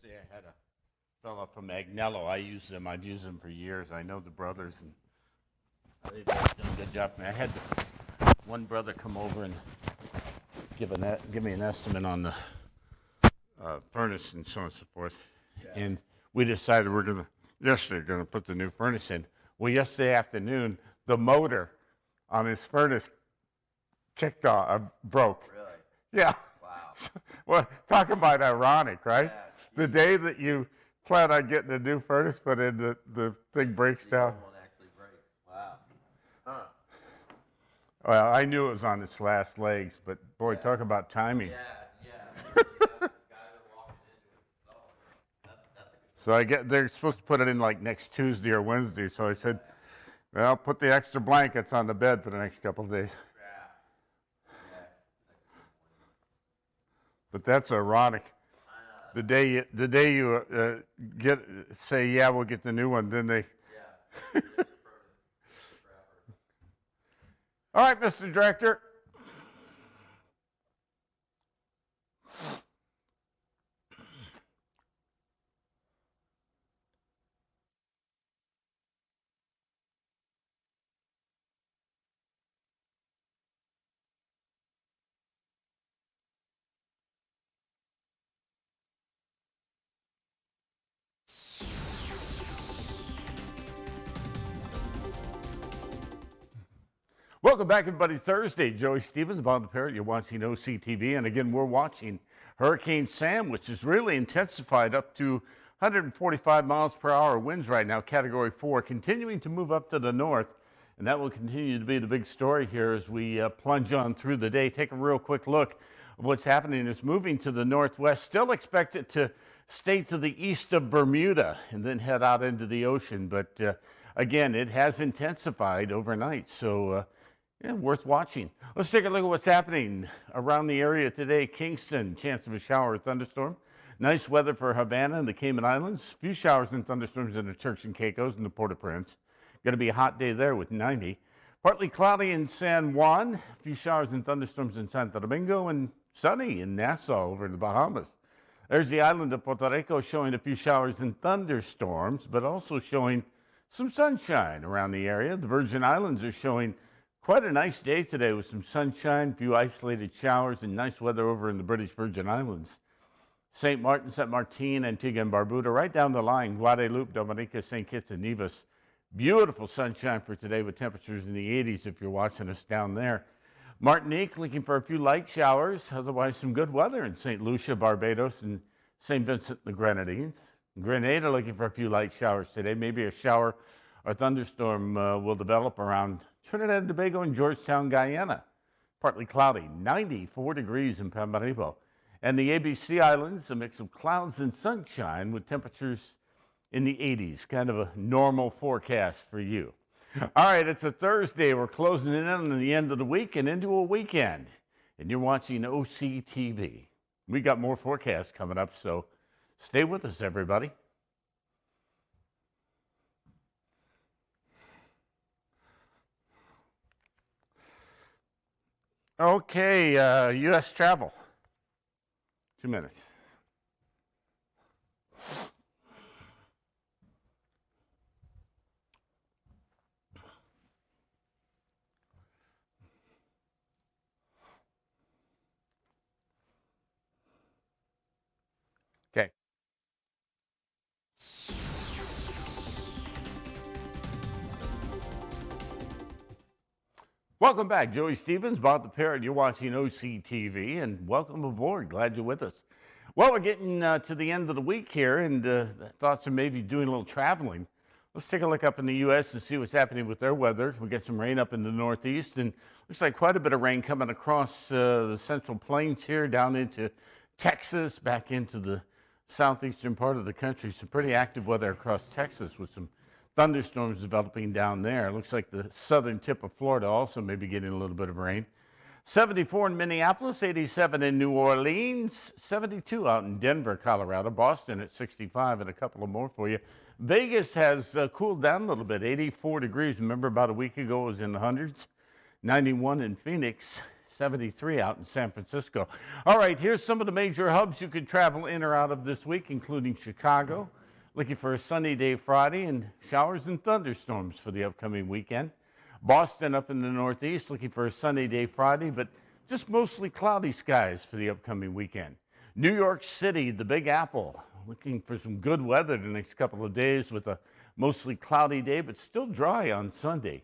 yesterday I had a fella from Agnello. I use them. I've used them for years. I know the brothers, and they've done a good job. I had one brother come over and give me an estimate on the furnace and so on and so forth. Yeah. And we decided we're going to put the new furnace in. Well, yesterday afternoon, the motor on his furnace broke. Really? Yeah. Wow. Well, talk about ironic, right? Yeah, the day that you plan on getting a new furnace put in, the thing breaks down. One actually breaks. Wow. Huh. Well, I knew it was on its last legs, but boy, talk about timing. Yeah. So they're supposed to put it in like next Tuesday or Wednesday. So I said, well, put the extra blankets on the bed for the next couple of days. But that's ironic. The day you say, yeah, we'll get the new one, then they. Yeah. All right, Mr. Director. Welcome back, everybody. Thursday, Joey Stevens, Bob the Parrot. You're watching OCTV, and again, we're watching Hurricane Sam, which is really intensified up to 145 miles per hour winds right now, Category 4, continuing to move up to the north, and that will continue to be the big story here as we plunge on through the day. Take a real quick look of what's happening. It's moving to the northwest. Still expect it to stay to the east of Bermuda and then head out into the ocean, but again, it has intensified overnight, so yeah, worth watching. Let's take a look at what's happening around the area today. Kingston, chance of a shower or thunderstorm. Nice weather for Havana and the Cayman Islands. Few showers and thunderstorms in the Turks and Caicos and the Port-au-Prince. Going to be a hot day there with 90. Partly cloudy in San Juan. A few showers and thunderstorms in Santo Domingo, and sunny in Nassau over in the Bahamas. There's the island of Puerto Rico showing a few showers and thunderstorms, but also showing some sunshine around the area. The Virgin Islands are showing quite a nice day today with some sunshine, a few isolated showers, and nice weather over in the British Virgin Islands. St. Martin, St. Martin, Antigua and Barbuda, right down the line, Guadalupe, Dominica, St. Kitts and Nevis. Beautiful sunshine for today with temperatures in the 80s if you're watching us down there. Martinique looking for a few light showers, otherwise some good weather in St. Lucia, Barbados, and St. Vincent and the Grenadines. Grenada looking for a few light showers today. Maybe a shower or thunderstorm will develop around Trinidad and Tobago and Georgetown, Guyana. Partly cloudy, 94 degrees in Paramaribo. And the ABC Islands, a mix of clouds and sunshine with temperatures in the 80s. Kind of a normal forecast for you. All right, it's a Thursday. We're closing in on the end of the week and into a weekend. And you're watching OCTV. We got more forecasts coming up, so stay with us, everybody. Okay, U.S. travel. 2 minutes. Okay. Welcome back, Joey Stevens, Bob the Parrot. You're watching OCTV, and welcome aboard. Glad you're with us. Well, we're getting to the end of the week here, and thoughts of maybe doing a little traveling. Let's take a look up in the U.S. and see what's happening with their weather. We got some rain up in the northeast, and looks like quite a bit of rain coming across the central plains here, down into Texas, back into the southeastern part of the country. Some pretty active weather across Texas with some thunderstorms developing down there. It looks like the southern tip of Florida also may be getting a little bit of rain. 74 in Minneapolis, 87 in New Orleans, 72 out in Denver, Colorado, Boston at 65, and a couple of more for you. Vegas has cooled down a little bit, 84 degrees. Remember about a week ago it was in the hundreds. 91 in Phoenix, 73 out in San Francisco. All right, here's some of the major hubs you could travel in or out of this week, including Chicago. Looking for a sunny day Friday and showers and thunderstorms for the upcoming weekend. Boston up in the Northeast, looking for a sunny day Friday, but just mostly cloudy skies for the upcoming weekend. New York City, the Big Apple, looking for some good weather the next couple of days with a mostly cloudy day, but still dry on Sunday.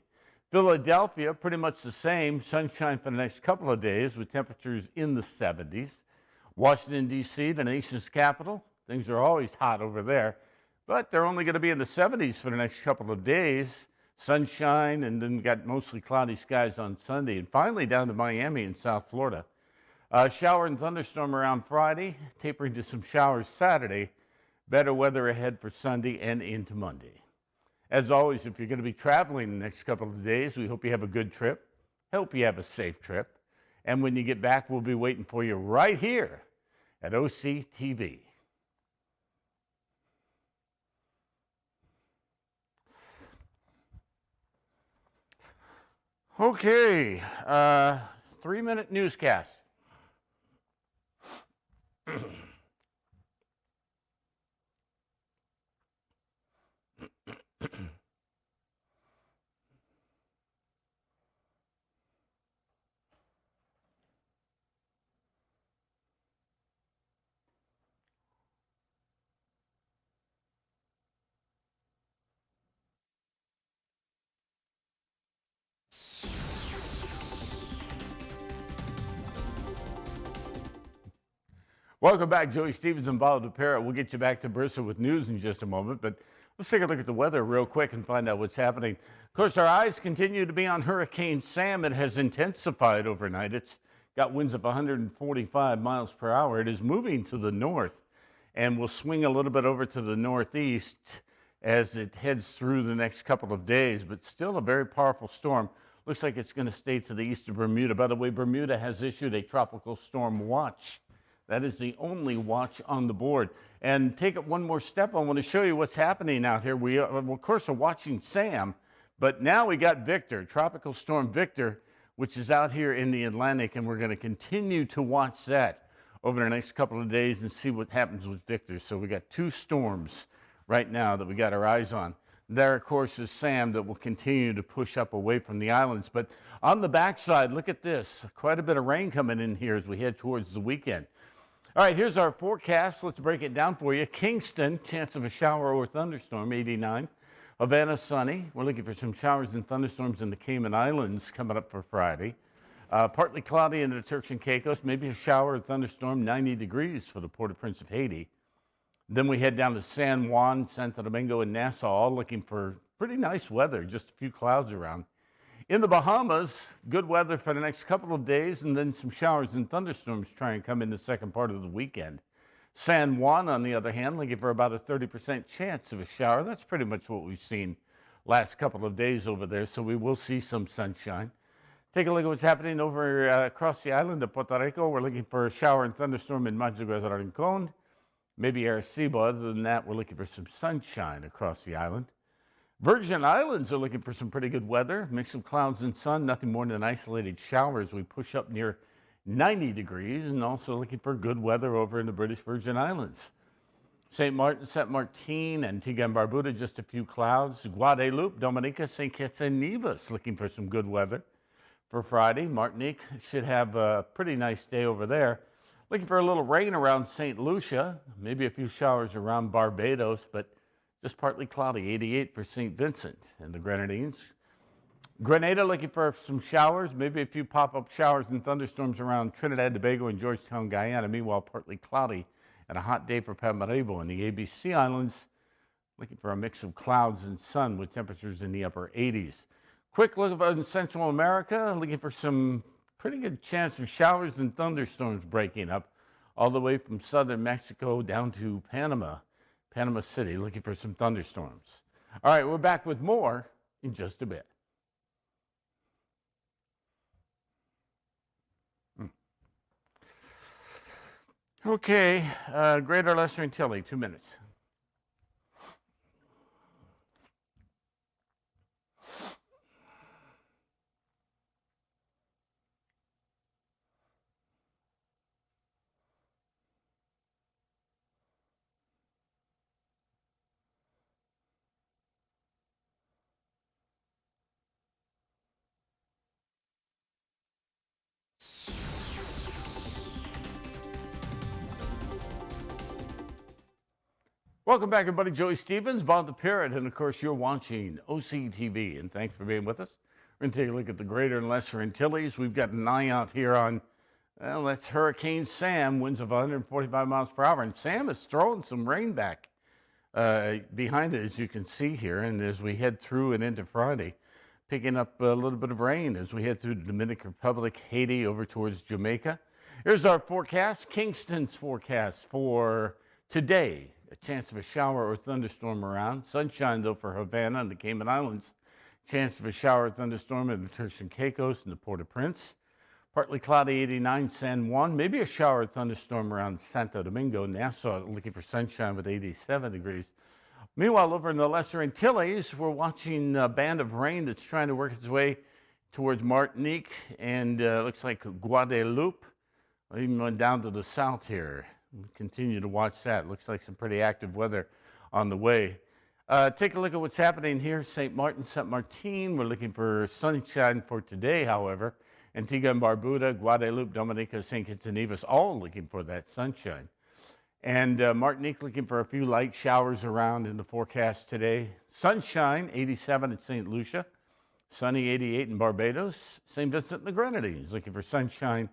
Philadelphia, pretty much the same, sunshine for the next couple of days with temperatures in the 70s. Washington, D.C., the nation's capital, things are always hot over there, but they're only going to be in the 70s for the next couple of days. Sunshine, and then got mostly cloudy skies on Sunday. And finally down to Miami in South Florida. Shower and thunderstorm around Friday, tapering to some showers Saturday. Better weather ahead for Sunday and into Monday. As always, if you're going to be traveling the next couple of days, we hope you have a good trip. Hope you have a safe trip. And when you get back, we'll be waiting for you right here at OCTV. Okay, 3-minute newscast. Welcome back, Joey Stevens and Bob DePera. We'll get you back to Bristol with news in just a moment, but let's take a look at the weather real quick and find out what's happening. Of course, our eyes continue to be on Hurricane Sam. It has intensified overnight. It's got winds of 145 miles per hour. It is moving to the north and will swing a little bit over to the northeast as it heads through the next couple of days, but still a very powerful storm. Looks like it's going to stay to the east of Bermuda. By the way, Bermuda has issued a tropical storm watch. That is the only watch on the board. And take it one more step, I want to show you what's happening out here. We, of course, are watching Sam, but now we got Victor, Tropical Storm Victor, which is out here in the Atlantic, and we're going to continue to watch that over the next couple of days and see what happens with Victor. So we got 2 storms right now that we got our eyes on. There, of course, is Sam that will continue to push up away from the islands. But on the backside, look at this. Quite a bit of rain coming in here as we head towards the weekend. All right, here's our forecast. Let's break it down for you. Kingston, chance of a shower or thunderstorm, 89. Havana, sunny. We're looking for some showers and thunderstorms in the Cayman Islands coming up for Friday. Partly cloudy in the Turks and Caicos, maybe a shower or thunderstorm, 90 degrees for the Port-au-Prince of Haiti. Then we head down to San Juan, Santo Domingo, and Nassau, all looking for pretty nice weather, just a few clouds around. In the Bahamas, good weather for the next couple of days, and then some showers and thunderstorms try and come in the second part of the weekend. San Juan, on the other hand, looking for about a 30% chance of a shower. That's pretty much what we've seen last couple of days over there, so we will see some sunshine. Take a look at what's happening over across the island of Puerto Rico. We're looking for a shower and thunderstorm in Madriguera Rincon, maybe Arecibo. Other than that, we're looking for some sunshine across the island. Virgin Islands are looking for some pretty good weather, mix of clouds and sun, nothing more than isolated showers. We push up near 90 degrees, and also looking for good weather over in the British Virgin Islands. St. Martin, St. Martin, Antigua and Barbuda, just a few clouds. Guadeloupe, Dominica, St. Kitts and Nevis, looking for some good weather for Friday. Martinique should have a pretty nice day over there. Looking for a little rain around St. Lucia, maybe a few showers around Barbados, but just partly cloudy, 88 for St. Vincent and the Grenadines. Grenada looking for some showers, maybe a few pop-up showers and thunderstorms around Trinidad, Tobago, and Georgetown, Guyana. Meanwhile, partly cloudy and a hot day for Paramaribo and the ABC Islands. Looking for a mix of clouds and sun with temperatures in the upper 80s. Quick look at Central America, looking for some pretty good chance of showers and thunderstorms breaking up all the way from southern Mexico down to Panama City, looking for some thunderstorms. All right, we're back with more in just a bit. Okay, Greater Lesser Antilles, 2 minutes. Welcome back, everybody. Joey Stevens, Bob the Parrot, and of course, you're watching OCTV, and thanks for being with us. We're going to take a look at the Greater and Lesser Antilles. We've got an eye out here on, well, that's Hurricane Sam, winds of 145 miles per hour, and Sam is throwing some rain back behind it, as you can see here, and as we head through and into Friday, picking up a little bit of rain as we head through the Dominican Republic, Haiti, over towards Jamaica. Here's our forecast, Kingston's forecast for today. A chance of a shower or thunderstorm around. Sunshine, though, for Havana and the Cayman Islands. Chance of a shower or thunderstorm in the Turks and Caicos and the Port-au-Prince. Partly cloudy, 89, San Juan. Maybe a shower or thunderstorm around Santo Domingo. Nassau, looking for sunshine with 87 degrees. Meanwhile, over in the Lesser Antilles, we're watching a band of rain that's trying to work its way towards Martinique and looks like Guadeloupe, even down to the south here. We'll continue to watch that. Looks like some pretty active weather on the way. Take a look at what's happening here. St. Martin, St. Martin. We're looking for sunshine for today, however. Antigua and Barbuda, Guadeloupe, Dominica, St. Kitts and Nevis, all looking for that sunshine. And Martinique looking for a few light showers around in the forecast today. Sunshine, 87 at St. Lucia. Sunny, 88 in Barbados. St. Vincent and the Grenadines looking for sunshine,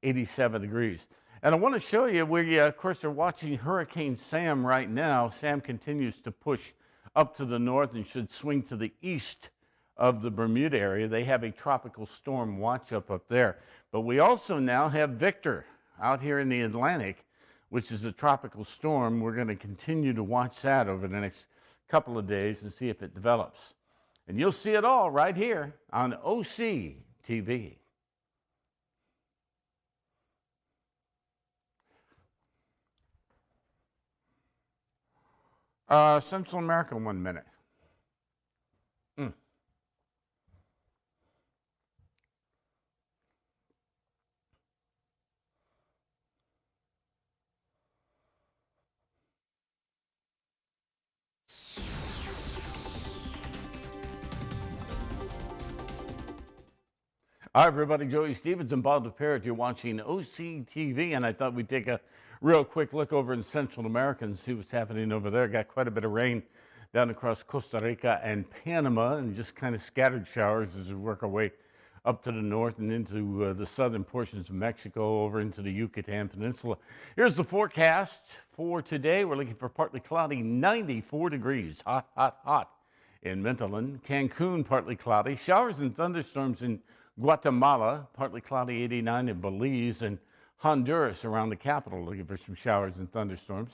87 degrees. And I want to show you, we, of course, are watching Hurricane Sam right now. Sam continues to push up to the north and should swing to the east of the Bermuda area. They have a tropical storm watch up there. But we also now have Victor out here in the Atlantic, which is a tropical storm. We're going to continue to watch that over the next couple of days and see if it develops. And you'll see it all right here on OCTV. Central America, 1 minute. Hi, everybody. Joey Stevens and Bob the Parrot. You're watching OCTV, and I thought we'd take a real quick look over in Central America and see what's happening over there. Got quite a bit of rain down across Costa Rica and Panama, and just kind of scattered showers as we work our way up to the north and into the southern portions of Mexico, over into the Yucatan Peninsula. Here's the forecast for today. We're looking for partly cloudy, 94 degrees, hot, hot, hot in Mentolin. Cancun, partly cloudy. Showers and thunderstorms in Guatemala, partly cloudy, 89 in Belize, and Honduras around the capital, looking for some showers and thunderstorms.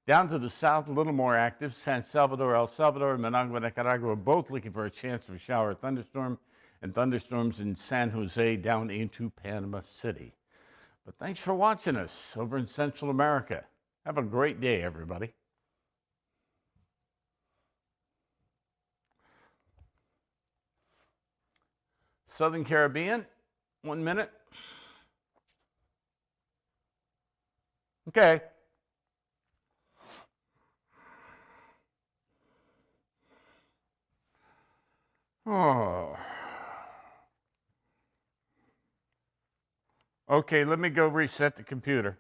Down to the south, a little more active. San Salvador, El Salvador, and Managua, Nicaragua, both looking for a chance of a shower or thunderstorm, and thunderstorms in San Jose down into Panama City. But thanks for watching us over in Central America. Have a great day, everybody. Southern Caribbean, 1 minute. Okay. Oh. Okay, let me go reset the computer.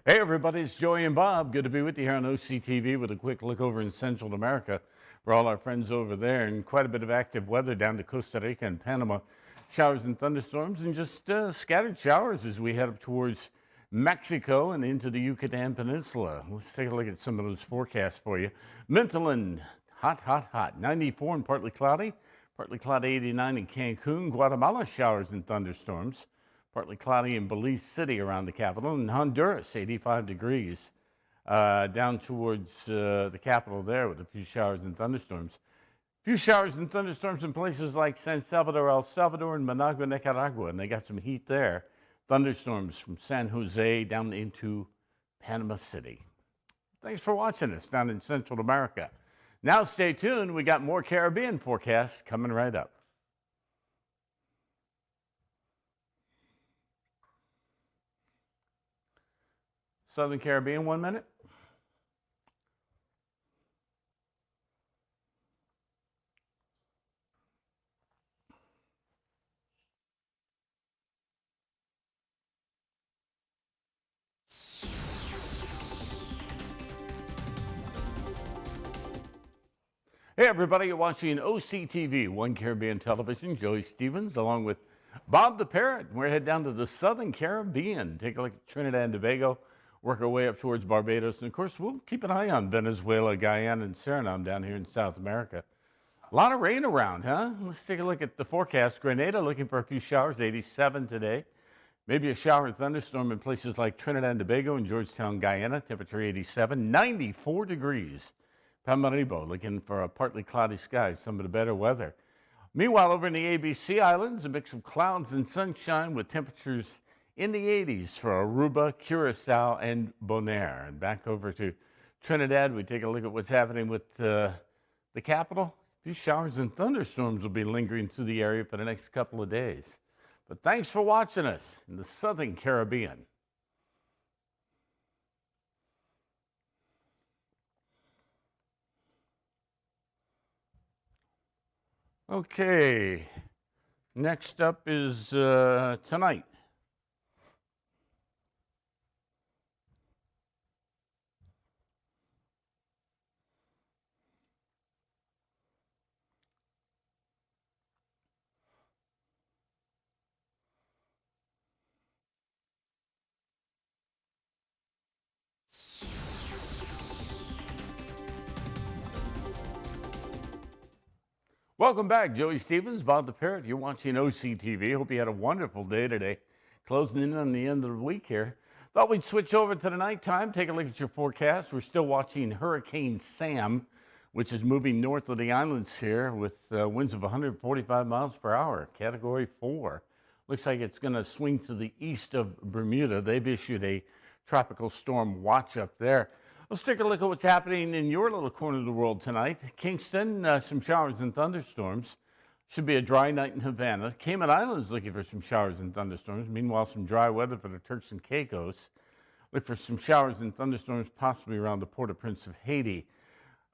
Hey everybody, it's Joey and Bob. Good to be with you here on OCTV with a quick look over in Central America for all our friends over there, and quite a bit of active weather down to Costa Rica and Panama. Showers and thunderstorms and just scattered showers as we head up towards Mexico and into the Yucatan Peninsula. Let's take a look at some of those forecasts for you. Mintalin, hot, hot, hot. 94 and partly cloudy 89 in Cancun. Guatemala, showers and thunderstorms. Partly cloudy in Belize City around the capital. And Honduras, 85 degrees down towards the capital there with a few showers and thunderstorms. A few showers and thunderstorms in places like San Salvador, El Salvador, and Managua, Nicaragua. And they got some heat there. Thunderstorms from San Jose down into Panama City. Thanks for watching us down in Central America. Now stay tuned. We got more Caribbean forecasts coming right up. Southern Caribbean, 1 minute. Hey everybody, you're watching OCTV, One Caribbean Television. Joey Stevens along with Bob the Parrot. We're headed down to the Southern Caribbean. Take a look at Trinidad and Tobago, work our way up towards Barbados, and of course we'll keep an eye on Venezuela, Guyana, and Suriname down here in South America. A lot of rain around, huh? Let's take a look at the forecast. Grenada looking for a few showers, 87 today. Maybe a shower and thunderstorm in places like Trinidad and Tobago and Georgetown, Guyana, temperature 87, 94 degrees. Paramaribo looking for a partly cloudy sky, some of the better weather. Meanwhile, over in the ABC Islands, a mix of clouds and sunshine with temperatures in the 80s for Aruba, Curacao, and Bonaire. And back over to Trinidad, we take a look at what's happening with the capital. A few showers and thunderstorms will be lingering through the area for the next couple of days. But thanks for watching us in the Southern Caribbean. Okay, next up is tonight. Welcome back, Joey Stevens, Bob the Parrot. You're watching OCTV. Hope you had a wonderful day today. Closing in on the end of the week here. Thought we'd switch over to the nighttime. Take a look at your forecast. We're still watching Hurricane Sam, which is moving north of the islands here with winds of 145 miles per hour, Category 4. Looks like it's going to swing to the east of Bermuda. They've issued a tropical storm watch up there. Let's take a look at what's happening in your little corner of the world tonight. Kingston, some showers and thunderstorms. Should be a dry night in Havana. Cayman Islands looking for some showers and thunderstorms. Meanwhile, some dry weather for the Turks and Caicos. Look for some showers and thunderstorms possibly around the Port-au-Prince of Haiti.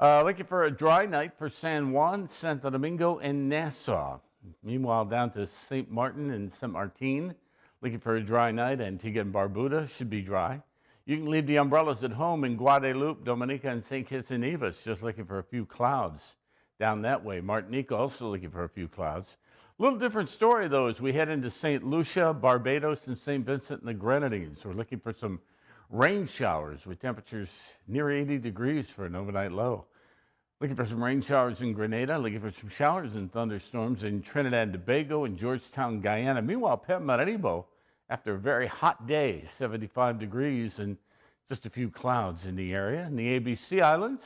Looking for a dry night for San Juan, Santo Domingo, and Nassau. Meanwhile, down to St. Martin and St. Martin. Looking for a dry night. Antigua and Barbuda should be dry. You can leave the umbrellas at home in Guadeloupe, Dominica, and St. Kitts and Nevis, just looking for a few clouds down that way. Martinique also looking for a few clouds. A little different story, though, as we head into St. Lucia, Barbados, and St. Vincent and the Grenadines. We're looking for some rain showers with temperatures near 80 degrees for an overnight low. Looking for some rain showers in Grenada, looking for some showers and thunderstorms in Trinidad and Tobago and Georgetown, Guyana. Meanwhile, Paramaribo, after a very hot day, 75 degrees and just a few clouds in the area. In the ABC Islands,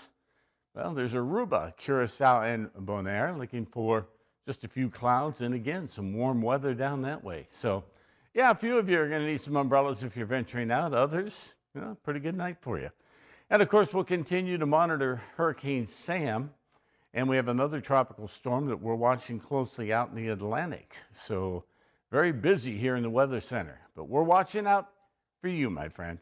well, there's Aruba, Curacao, and Bonaire, looking for just a few clouds and, again, some warm weather down that way. So, yeah, a few of you are going to need some umbrellas if you're venturing out. Others, pretty good night for you. And, of course, we'll continue to monitor Hurricane Sam, and we have another tropical storm that we're watching closely out in the Atlantic. So, very busy here in the Weather Center, but we're watching out for you, my friend.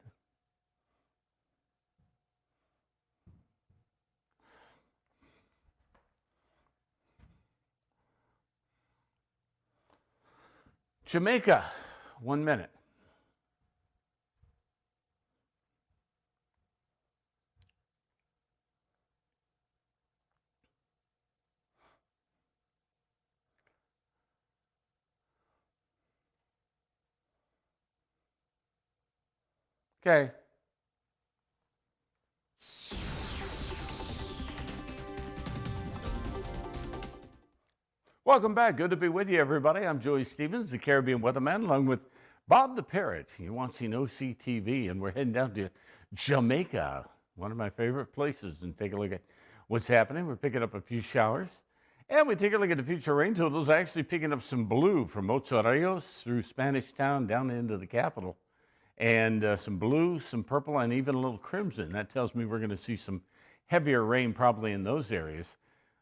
Jamaica, 1 minute. Okay. Welcome back. Good to be with you, everybody. I'm Joey Stevens, the Caribbean weatherman, along with Bob the Parrot. You're watching OCTV, and we're heading down to Jamaica, one of my favorite places, and take a look at what's happening. We're picking up a few showers, and we take a look at the future rain totals, actually picking up some blue from Ocho Rios through Spanish Town down into the capital, and some blue, some purple, and even a little crimson. That tells me we're going to see some heavier rain probably in those areas.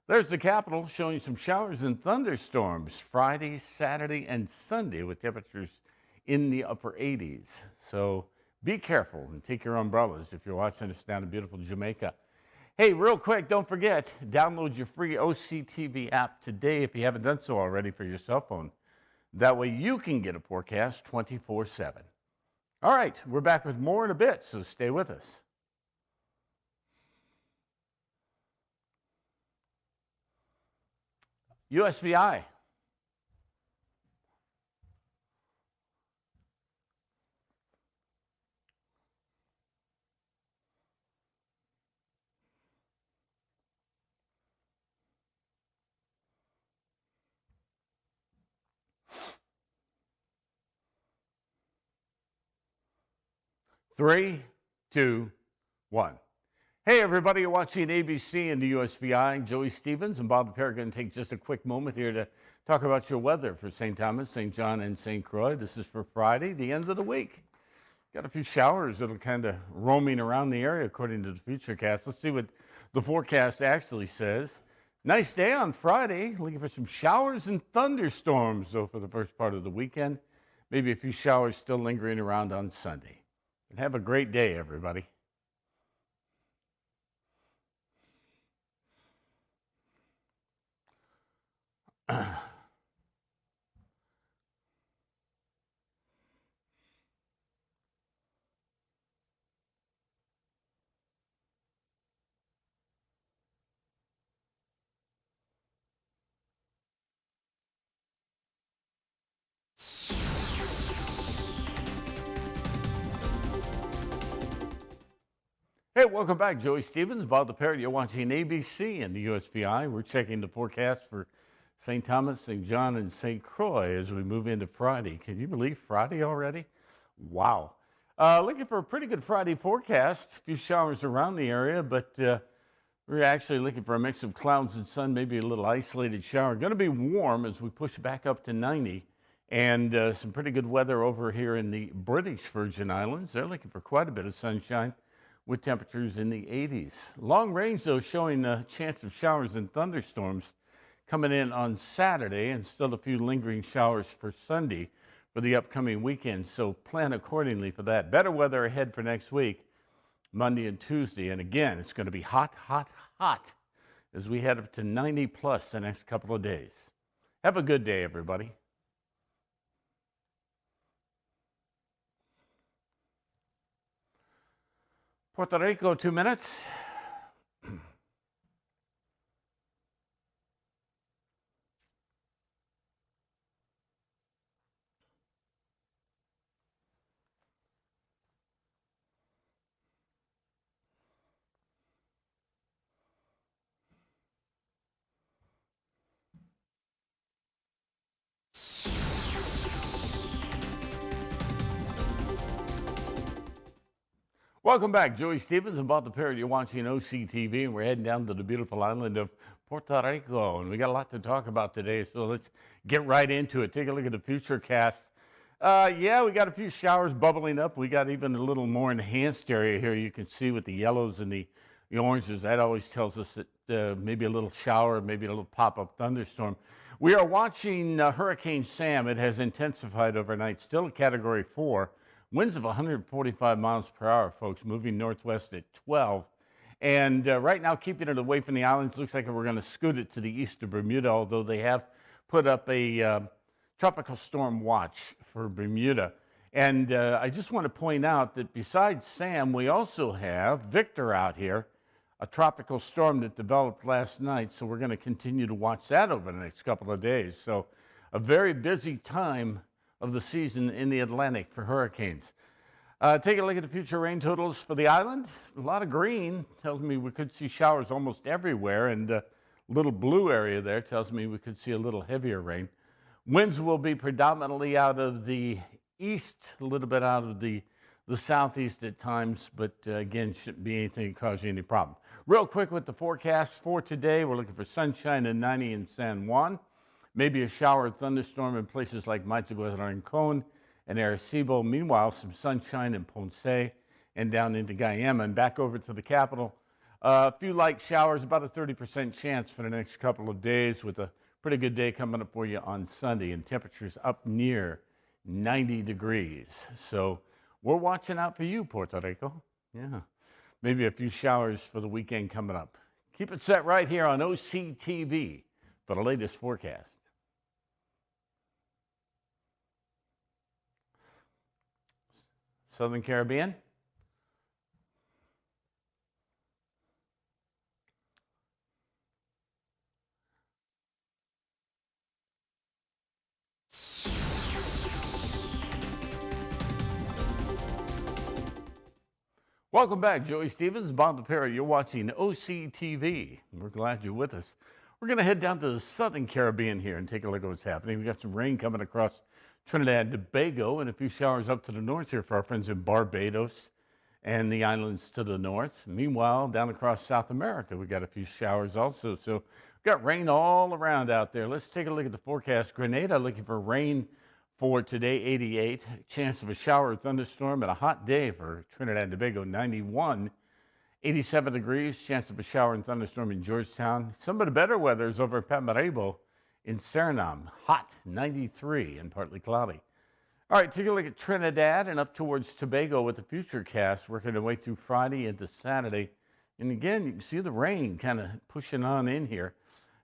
There's the capital showing some showers and thunderstorms Friday, Saturday, and Sunday with temperatures in the upper 80s. So be careful and take your umbrellas if you're watching us down in beautiful Jamaica. Hey, real quick, don't forget, download your free OCTV app today if you haven't done so already for your cell phone. That way you can get a forecast 24/7. All right, we're back with more in a bit, so stay with us. USVI. Three, two, one. Hey, everybody, you're watching ABC and the USVI. Joey Stevens and Bob the Parrot going to take just a quick moment here to talk about your weather for St. Thomas, St. John, and St. Croix. This is for Friday, the end of the week. Got a few showers that are kind of roaming around the area according to the futurecast. Let's see what the forecast actually says. Nice day on Friday. Looking for some showers and thunderstorms, though, for the first part of the weekend. Maybe a few showers still lingering around on Sunday. And have a great day, everybody. Hey, welcome back. Joey Stevens, Bob the Parrot. You're watching ABC and the USVI. We're checking the forecast for St. Thomas, St. John, and St. Croix as we move into Friday. Can you believe Friday already? Wow. Looking for a pretty good Friday forecast. A few showers around the area, but we're actually looking for a mix of clouds and sun, maybe a little isolated shower. Going to be warm as we push back up to 90. And some pretty good weather over here in the British Virgin Islands. They're looking for quite a bit of sunshine with temperatures in the 80s. Long range, though, showing a chance of showers and thunderstorms coming in on Saturday, and still a few lingering showers for Sunday for the upcoming weekend. So plan accordingly for that. Better weather ahead for next week, Monday and Tuesday. And again, it's going to be hot, hot, hot as we head up to 90 plus the next couple of days. Have a good day, everybody. Puerto Rico, 2 minutes. Welcome back. Joey Stevens and Bob the Parrot. You're watching OCTV, and we're heading down to the beautiful island of Puerto Rico. And we got a lot to talk about today, so let's get right into it. Take a look at the futurecast. Yeah, we got a few showers bubbling up. We got even a little more enhanced area here. You can see with the yellows and the oranges. That always tells us that maybe a little shower, maybe a little pop-up thunderstorm. We are watching Hurricane Sam. It has intensified overnight, still a Category 4. Winds of 145 miles per hour, folks, moving northwest at 12. And right now, keeping it away from the islands. Looks like we're going to scoot it to the east of Bermuda, although they have put up a tropical storm watch for Bermuda. And I just want to point out that besides Sam, we also have Victor out here, a tropical storm that developed last night. So we're going to continue to watch that over the next couple of days. So a very busy time of the season in the Atlantic for hurricanes. Take a look at the future rain totals for the island. A lot of green tells me we could see showers almost everywhere, and a little blue area there tells me we could see a little heavier rain. Winds will be predominantly out of the east, a little bit out of the southeast at times, but again, shouldn't be anything to cause you any problem. Real quick with the forecast for today, we're looking for sunshine and 90 in San Juan. Maybe a shower or thunderstorm in places like Maitagua, Rincon, and Arecibo. Meanwhile, some sunshine in Ponce and down into Guayama. And back over to the capital, a few light showers, about a 30% chance for the next couple of days, with a pretty good day coming up for you on Sunday, and temperatures up near 90 degrees. So we're watching out for you, Puerto Rico. Yeah, maybe a few showers for the weekend coming up. Keep it set right here on OCTV for the latest forecast. Southern Caribbean. Welcome back, Joey Stevens, Bob DePera. You're watching OCTV. We're glad you're with us. We're going to head down to the Southern Caribbean here and take a look at what's happening. We've got some rain coming across Trinidad and Tobago, and a few showers up to the north here for our friends in Barbados and the islands to the north. Meanwhile, down across South America, we got a few showers also. So we've got rain all around out there. Let's take a look at the forecast. Grenada looking for rain for today, 88. Chance of a shower or thunderstorm, and a hot day for Trinidad and Tobago, 91. 87 degrees, chance of a shower and thunderstorm in Georgetown. Some of the better weather is over at Pamarebo in Suriname, hot, 93 and partly cloudy. All right, take a look at Trinidad and up towards Tobago with the future cast, working their way through Friday into Saturday. And again, you can see the rain kind of pushing on in here.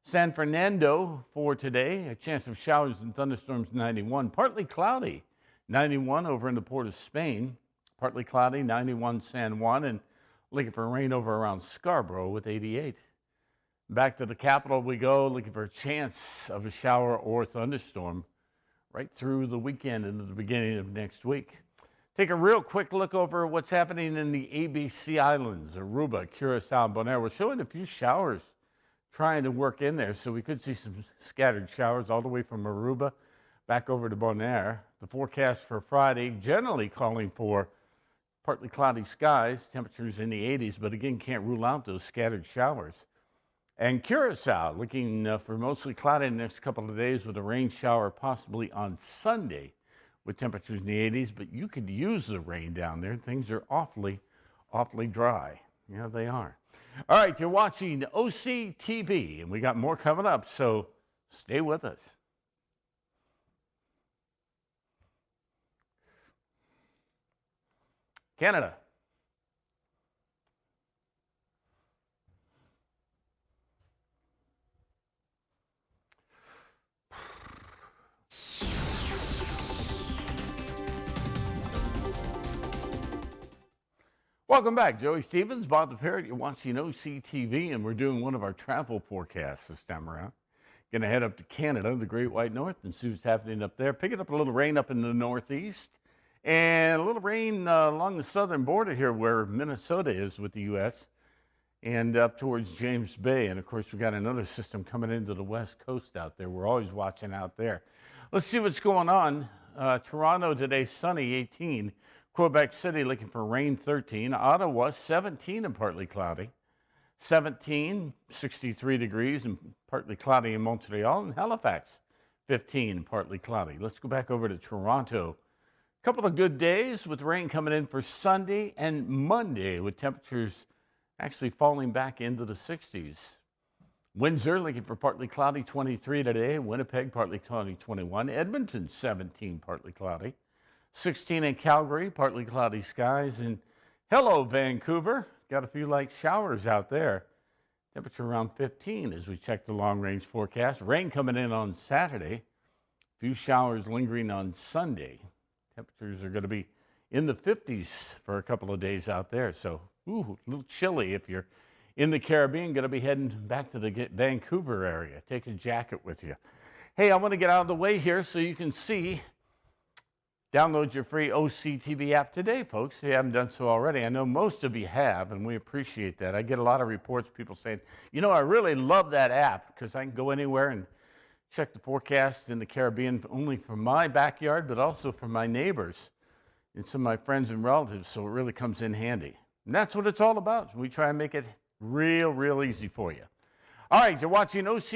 San Fernando for today, a chance of showers and thunderstorms, 91. Partly cloudy, 91 over in the Port of Spain. Partly cloudy, 91 San Juan, and looking for rain over around Scarborough with 88. Back to the capital we go, looking for a chance of a shower or thunderstorm right through the weekend into the beginning of next week. Take a real quick look over what's happening in the ABC Islands, Aruba, Curacao, and Bonaire. We're showing a few showers trying to work in there, so we could see some scattered showers all the way from Aruba back over to Bonaire. The forecast for Friday generally calling for partly cloudy skies, temperatures in the 80s, but again, can't rule out those scattered showers. And Curacao looking for mostly cloudy in the next couple of days with a rain shower possibly on Sunday with temperatures in the 80s, but you could use the rain down there. Things are awfully dry. Yeah, they are. All right, you're watching OCTV, and we got more coming up, so stay with us. Canada. Welcome back, Joey Stevens, Bob the Parrot. You're watching OCTV, and we're doing one of our travel forecasts this time around. Going to head up to Canada, the Great White North, and see what's happening up there. Picking up a little rain up in the northeast, and a little rain along the southern border here where Minnesota is with the U.S., and up towards James Bay. And, of course, we've got another system coming into the west coast out there. We're always watching out there. Let's see what's going on. Toronto today, sunny, 18. Quebec City looking for rain, 13. Ottawa, 17 and partly cloudy. 17, 63 degrees and partly cloudy in Montreal. And Halifax, 15, partly cloudy. Let's go back over to Toronto. A couple of good days with rain coming in for Sunday and Monday, with temperatures actually falling back into the 60s. Windsor looking for partly cloudy, 23 today. Winnipeg, partly cloudy, 21. Edmonton, 17, partly cloudy. 16 in Calgary, partly cloudy skies. And hello, Vancouver. Got a few light showers out there. Temperature around 15 as we check the long-range forecast. Rain coming in on Saturday. A few showers lingering on Sunday. Temperatures are going to be in the 50s for a couple of days out there. So, a little chilly if you're in the Caribbean. Going to be heading back to the Vancouver area. Take a jacket with you. Hey, I want to get out of the way here so you can see Download your free OCTV app today, folks, if you haven't done so already. I know most of you have, and we appreciate that. I get a lot of reports, people saying, you know, I really love that app because I can go anywhere and check the forecast in the Caribbean, only for my backyard, but also for my neighbors and some of my friends and relatives, so it really comes in handy. And that's what it's all about. We try and make it real easy for you. All right, you're watching OC